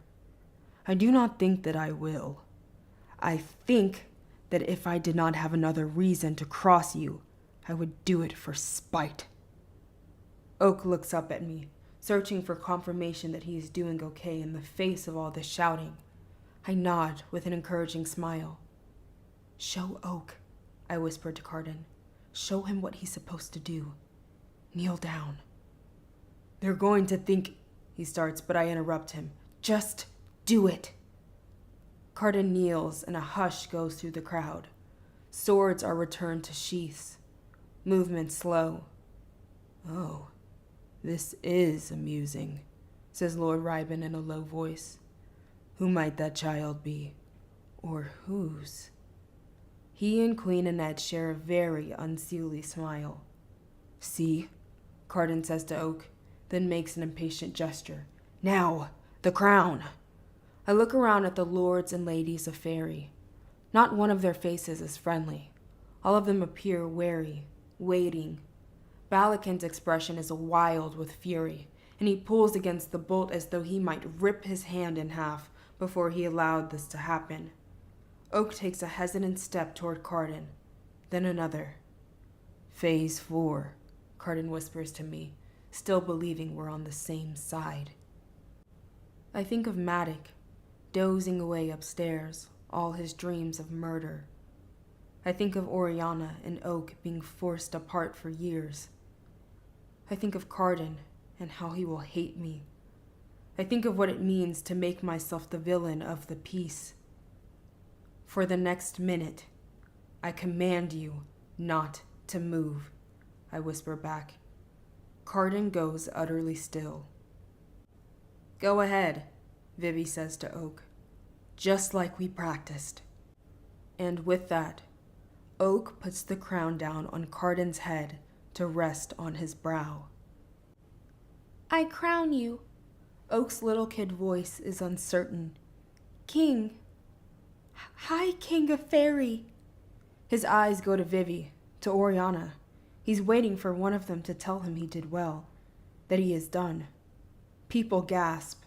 I do not think that I will. I think that if I did not have another reason to cross you, I would do it for spite." Oak looks up at me, searching for confirmation that he is doing okay in the face of all this shouting. I nod with an encouraging smile. "Show Oak," I whispered to Carden. "Show him what he's supposed to do. Kneel down." "They're going to think," he starts, but I interrupt him. "Just do it." Carden kneels, and a hush goes through the crowd. Swords are returned to sheaths. Movement slow. "Oh, this is amusing," says Lord Ryban in a low voice. "Who might that child be? Or whose?" He and Queen Annette share a very unseelie smile. "See?" Carden says to Oak, then makes an impatient gesture. "Now, the crown." I look around at the lords and ladies of Fairy. Not one of their faces is friendly. All of them appear wary, waiting. Balakin's expression is wild with fury, and he pulls against the bolt as though he might rip his hand in half before he allowed this to happen. Oak takes a hesitant step toward Carden, then another. Phase 4, Carden whispers to me, still believing we're on the same side. I think of Maddox, dozing away upstairs, all his dreams of murder. I think of Oriana and Oak being forced apart for years. I think of Carden and how he will hate me. I think of what it means to make myself the villain of the piece. For the next minute, I command you not to move, I whisper back. Carden goes utterly still. Go ahead, Vivi says to Oak, just like we practiced. And with that, Oak puts the crown down on Carden's head to rest on his brow. I crown you. Oak's little kid voice is uncertain. King. High King of Fairy. His eyes go to Vivi, to Oriana. He's waiting for one of them to tell him he did well, that he is done. People gasp.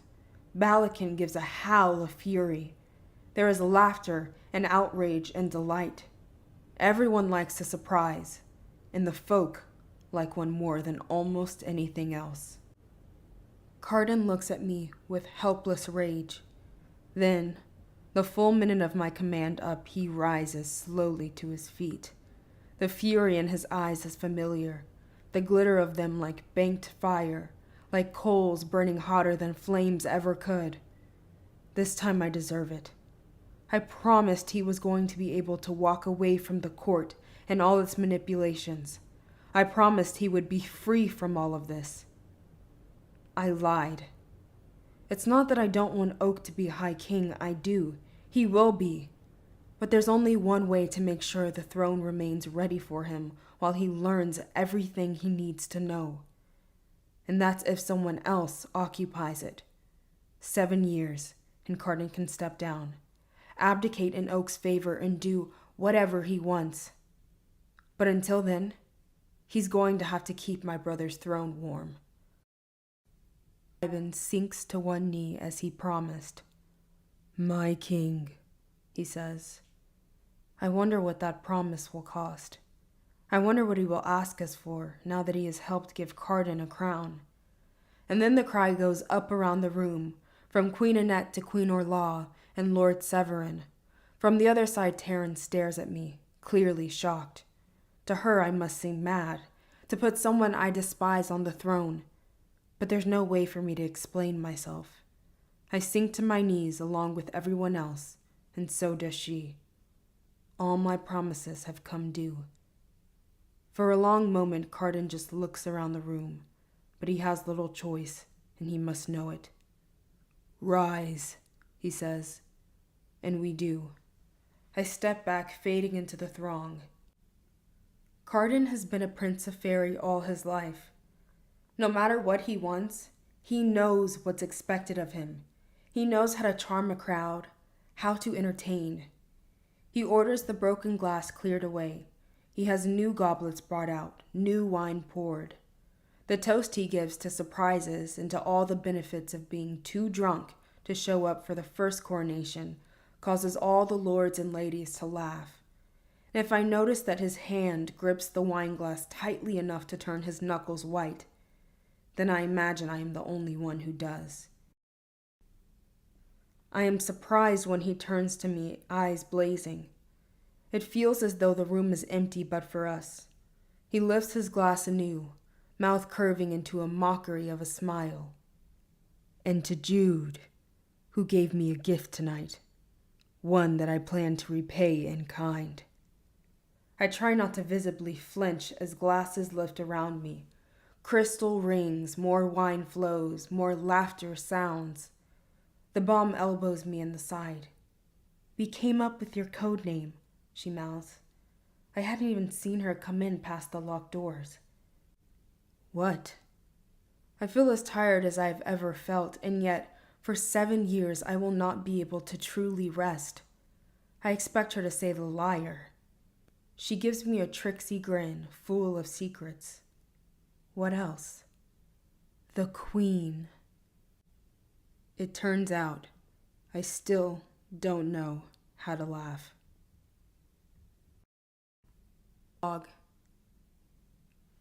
Balakin gives a howl of fury. There is laughter and outrage and delight. Everyone likes a surprise, and the folk like one more than almost anything else. Carden looks at me with helpless rage. Then, the full minute of my command up, he rises slowly to his feet. The fury in his eyes is familiar, the glitter of them like banked fire, like coals burning hotter than flames ever could. This time I deserve it. I promised he was going to be able to walk away from the court and all its manipulations. I promised he would be free from all of this. I lied. It's not that I don't want Oak to be High King, I do. He will be. But there's only one way to make sure the throne remains ready for him while he learns everything he needs to know. And that's if someone else occupies it. 7 years, and Carden can step down, abdicate in Oak's favor, and do whatever he wants. But until then, he's going to have to keep my brother's throne warm. Ivan sinks to one knee as he promised. My king, he says. I wonder what that promise will cost. I wonder what he will ask us for now that he has helped give Carden a crown. And then the cry goes up around the room, from Queen Annette to Queen Orlaw and Lord Severin. From the other side, Taryn stares at me, clearly shocked. To her, I must seem mad, to put someone I despise on the throne. But there's no way for me to explain myself. I sink to my knees along with everyone else, and so does she. All my promises have come due. For a long moment, Carden just looks around the room, but he has little choice, and he must know it. Rise, he says, and we do. I step back, fading into the throng. Carden has been a prince of fairy all his life. No matter what he wants, he knows what's expected of him. He knows how to charm a crowd, how to entertain. He orders the broken glass cleared away. He has new goblets brought out, new wine poured. The toast he gives to surprises and to all the benefits of being too drunk to show up for the first coronation causes all the lords and ladies to laugh. And if I notice that his hand grips the wineglass tightly enough to turn his knuckles white, then I imagine I am the only one who does. I am surprised when he turns to me, eyes blazing. It feels as though the room is empty but for us. He lifts his glass anew, mouth curving into a mockery of a smile. And to Jude, who gave me a gift tonight, one that I plan to repay in kind. I try not to visibly flinch as glasses lift around me. Crystal rings, more wine flows, more laughter sounds. The bomb elbows me in the side. We came up with your code name, she mouths. I hadn't even seen her come in past the locked doors. What? I feel as tired as I have ever felt, and yet, for 7 years, I will not be able to truly rest. I expect her to say the liar. She gives me a tricksy grin, full of secrets. What else? The Queen. It turns out, I still don't know how to laugh. Dog.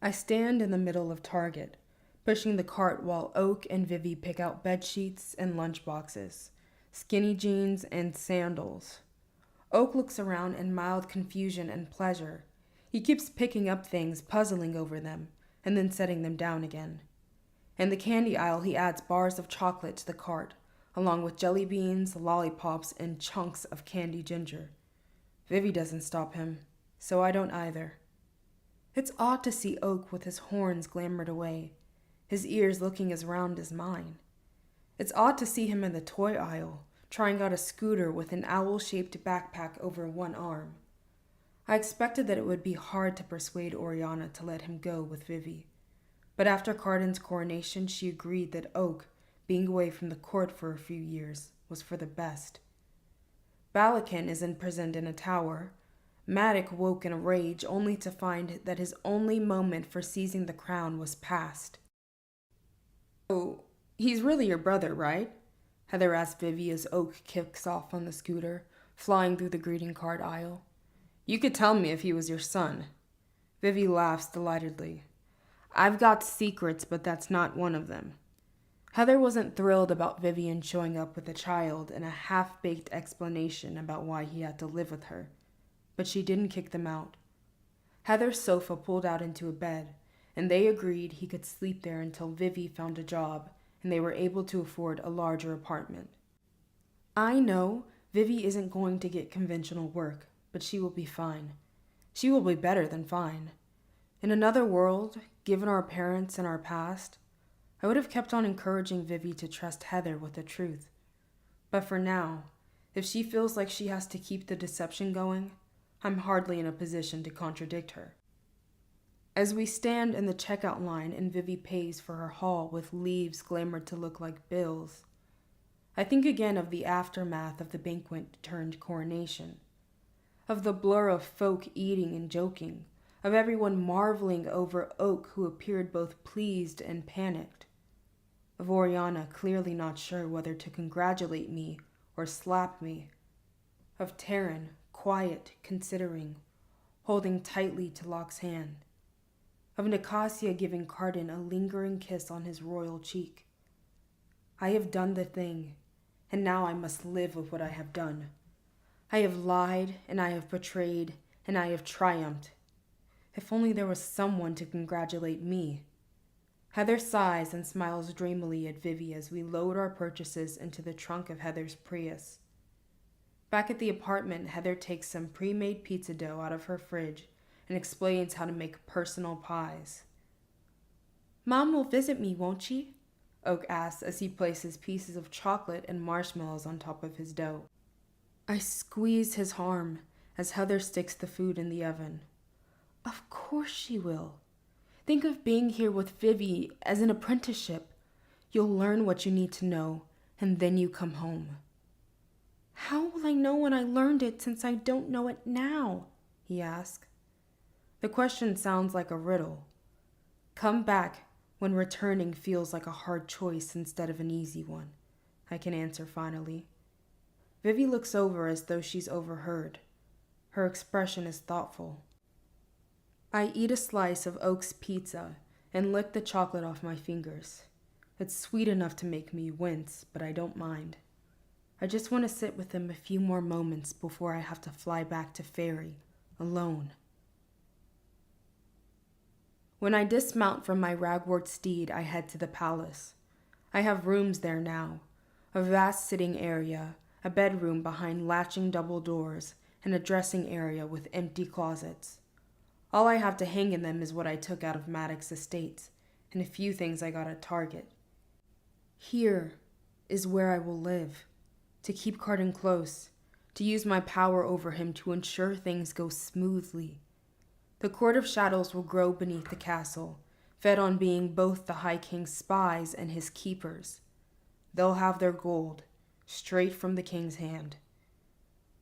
I stand in the middle of Target, pushing the cart while Oak and Vivi pick out bed sheets and lunchboxes, skinny jeans and sandals. Oak looks around in mild confusion and pleasure. He keeps picking up things, puzzling over them, and then setting them down again. In the candy aisle, he adds bars of chocolate to the cart, along with jelly beans, lollipops, and chunks of candy ginger. Vivi doesn't stop him, so I don't either. It's odd to see Oak with his horns glamored away, his ears looking as round as mine. It's odd to see him in the toy aisle, trying out a scooter with an owl-shaped backpack over one arm. I expected that it would be hard to persuade Oriana to let him go with Vivi, but after Cardin's coronation, she agreed that Oak, being away from the court for a few years, was for the best. Balakin is imprisoned in a tower. Matic woke in a rage only to find that his only moment for seizing the crown was past. "Oh, he's really your brother, right?" Heather asked Vivi as Oak kicks off on the scooter, flying through the greeting card aisle. "You could tell me if he was your son." Vivi laughs delightedly. "I've got secrets, but that's not one of them." Heather wasn't thrilled about Vivian showing up with a child and a half-baked explanation about why he had to live with her, but she didn't kick them out. Heather's sofa pulled out into a bed, and they agreed he could sleep there until Vivi found a job and they were able to afford a larger apartment. I know Vivi isn't going to get conventional work, but she will be fine. She will be better than fine. In another world, given our parents and our past, I would have kept on encouraging Vivi to trust Heather with the truth. But for now, if she feels like she has to keep the deception going, I'm hardly in a position to contradict her. As we stand in the checkout line and Vivi pays for her haul with leaves glamored to look like bills, I think again of the aftermath of the banquet turned coronation, of the blur of folk eating and joking, of everyone marveling over Oak who appeared both pleased and panicked, of Oriana clearly not sure whether to congratulate me or slap me, of Taryn quiet, considering, holding tightly to Locke's hand, of Nicasia giving Cardin a lingering kiss on his royal cheek. I have done the thing, and now I must live with what I have done. I have lied, and I have betrayed, and I have triumphed. If only there was someone to congratulate me. Heather sighs and smiles dreamily at Vivi as we load our purchases into the trunk of Heather's Prius. Back at the apartment, Heather takes some pre-made pizza dough out of her fridge and explains how to make personal pies. "Mom will visit me, won't she?" Oak asks as he places pieces of chocolate and marshmallows on top of his dough. I squeeze his arm as Heather sticks the food in the oven. Of course she will. Think of being here with Vivi as an apprenticeship. You'll learn what you need to know, and then you come home. How will I know when I learned it since I don't know it now? He asked. The question sounds like a riddle. Come back when returning feels like a hard choice instead of an easy one, I can answer finally. Vivi looks over as though she's overheard. Her expression is thoughtful. I eat a slice of Oak's pizza and lick the chocolate off my fingers. It's sweet enough to make me wince, but I don't mind. I just want to sit with him a few more moments before I have to fly back to Ferry, alone. When I dismount from my ragwort steed, I head to the palace. I have rooms there now, a vast sitting area, a bedroom behind latching double doors, and a dressing area with empty closets. All I have to hang in them is what I took out of Maddox's estates, and a few things I got at Target. Here is where I will live, to keep Cardin close, to use my power over him to ensure things go smoothly. The Court of Shadows will grow beneath the castle, fed on being both the High King's spies and his keepers. They'll have their gold, straight from the king's hand.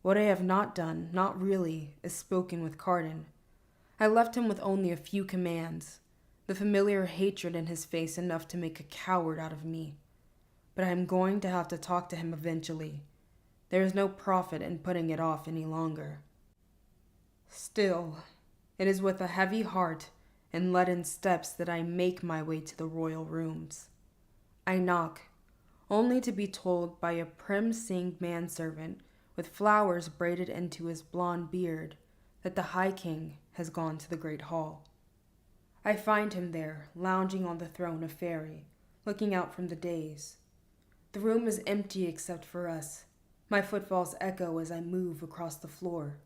What I have not done, not really, is spoken with Cardin. I left him with only a few commands, the familiar hatred in his face enough to make a coward out of me. But I am going to have to talk to him eventually. There is no profit in putting it off any longer. Still, It is with a heavy heart and leaden steps that I make my way to the royal rooms. I knock, only to be told by a prim-singed manservant with flowers braided into his blond beard that the High King has gone to the great hall. I find him there, lounging on the throne of fairy, looking out from the dais. The room is empty except for us. My footfalls echo as I move across the floor.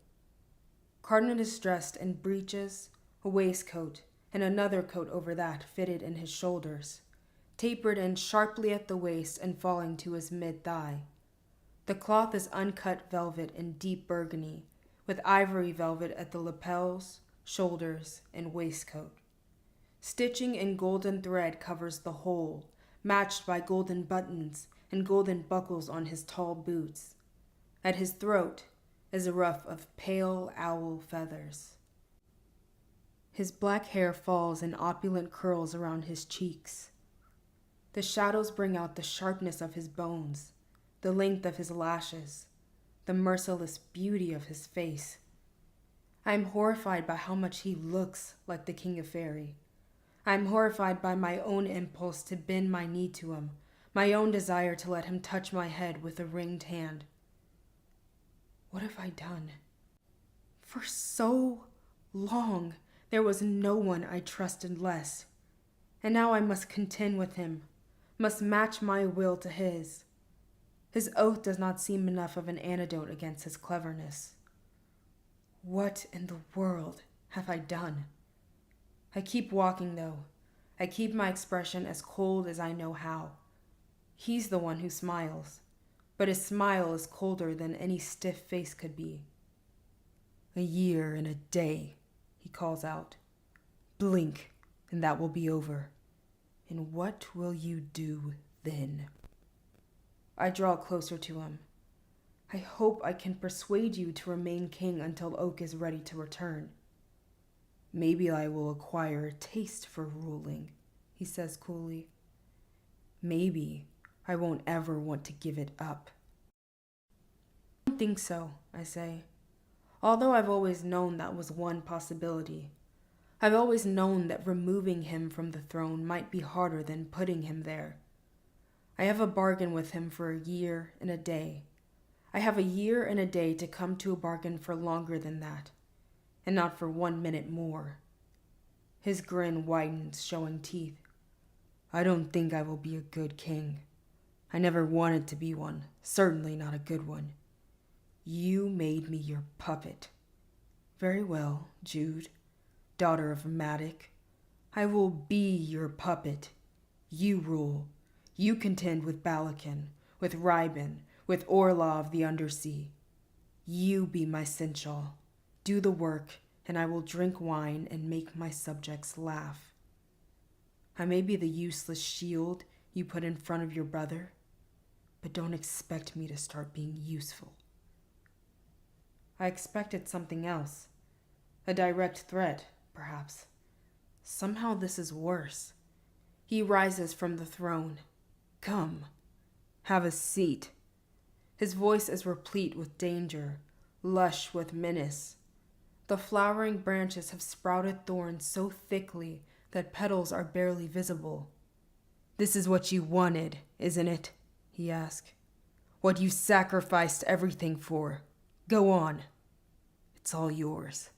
Cardinal is dressed in breeches, a waistcoat, and another coat over that fitted in his shoulders, tapered in sharply at the waist and falling to his mid-thigh. The cloth is uncut velvet in deep burgundy, with ivory velvet at the lapels, shoulders, and waistcoat. Stitching in golden thread covers the whole, matched by golden buttons and golden buckles on his tall boots. At his throat is a ruff of pale owl feathers. His black hair falls in opulent curls around his cheeks. The shadows bring out the sharpness of his bones, the length of his lashes, the merciless beauty of his face. I am horrified by how much he looks like the King of Fairy. I am horrified by my own impulse to bend my knee to him, my own desire to let him touch my head with a ringed hand. What have I done? For so long, there was no one I trusted less. And now I must contend with him, must match my will to his. His oath does not seem enough of an antidote against his cleverness. What in the world have I done? I keep walking, though. I keep my expression as cold as I know how. He's the one who smiles, but his smile is colder than any stiff face could be. "A year and a day," he calls out. "Blink, and that will be over. And what will you do then?" I draw closer to him. "I hope I can persuade you to remain king until Oak is ready to return." "Maybe I will acquire a taste for ruling," he says coolly. "Maybe I won't ever want to give it up." "I don't think so," I say, although I've always known that was one possibility. I've always known that removing him from the throne might be harder than putting him there. I have a bargain with him for a year and a day. I have a year and a day to come to a bargain for longer than that, and not for 1 minute more. His grin widens, showing teeth. "I don't think I will be a good king. I never wanted to be one, certainly not a good one. You made me your puppet. Very well, Jude, daughter of Madoc. I will be your puppet. You rule. You contend with Balakin, with Rybin, with Orlov the Undersea. You be my seneschal. Do the work, and I will drink wine and make my subjects laugh. I may be the useless shield you put in front of your brother, but don't expect me to start being useful." I expected something else. A direct threat, perhaps. Somehow this is worse. He rises from the throne. "Come, have a seat." His voice is replete with danger, lush with menace. The flowering branches have sprouted thorns so thickly that petals are barely visible. "This is what you wanted, isn't it?" he asked. "What you sacrificed everything for. Go on. It's all yours."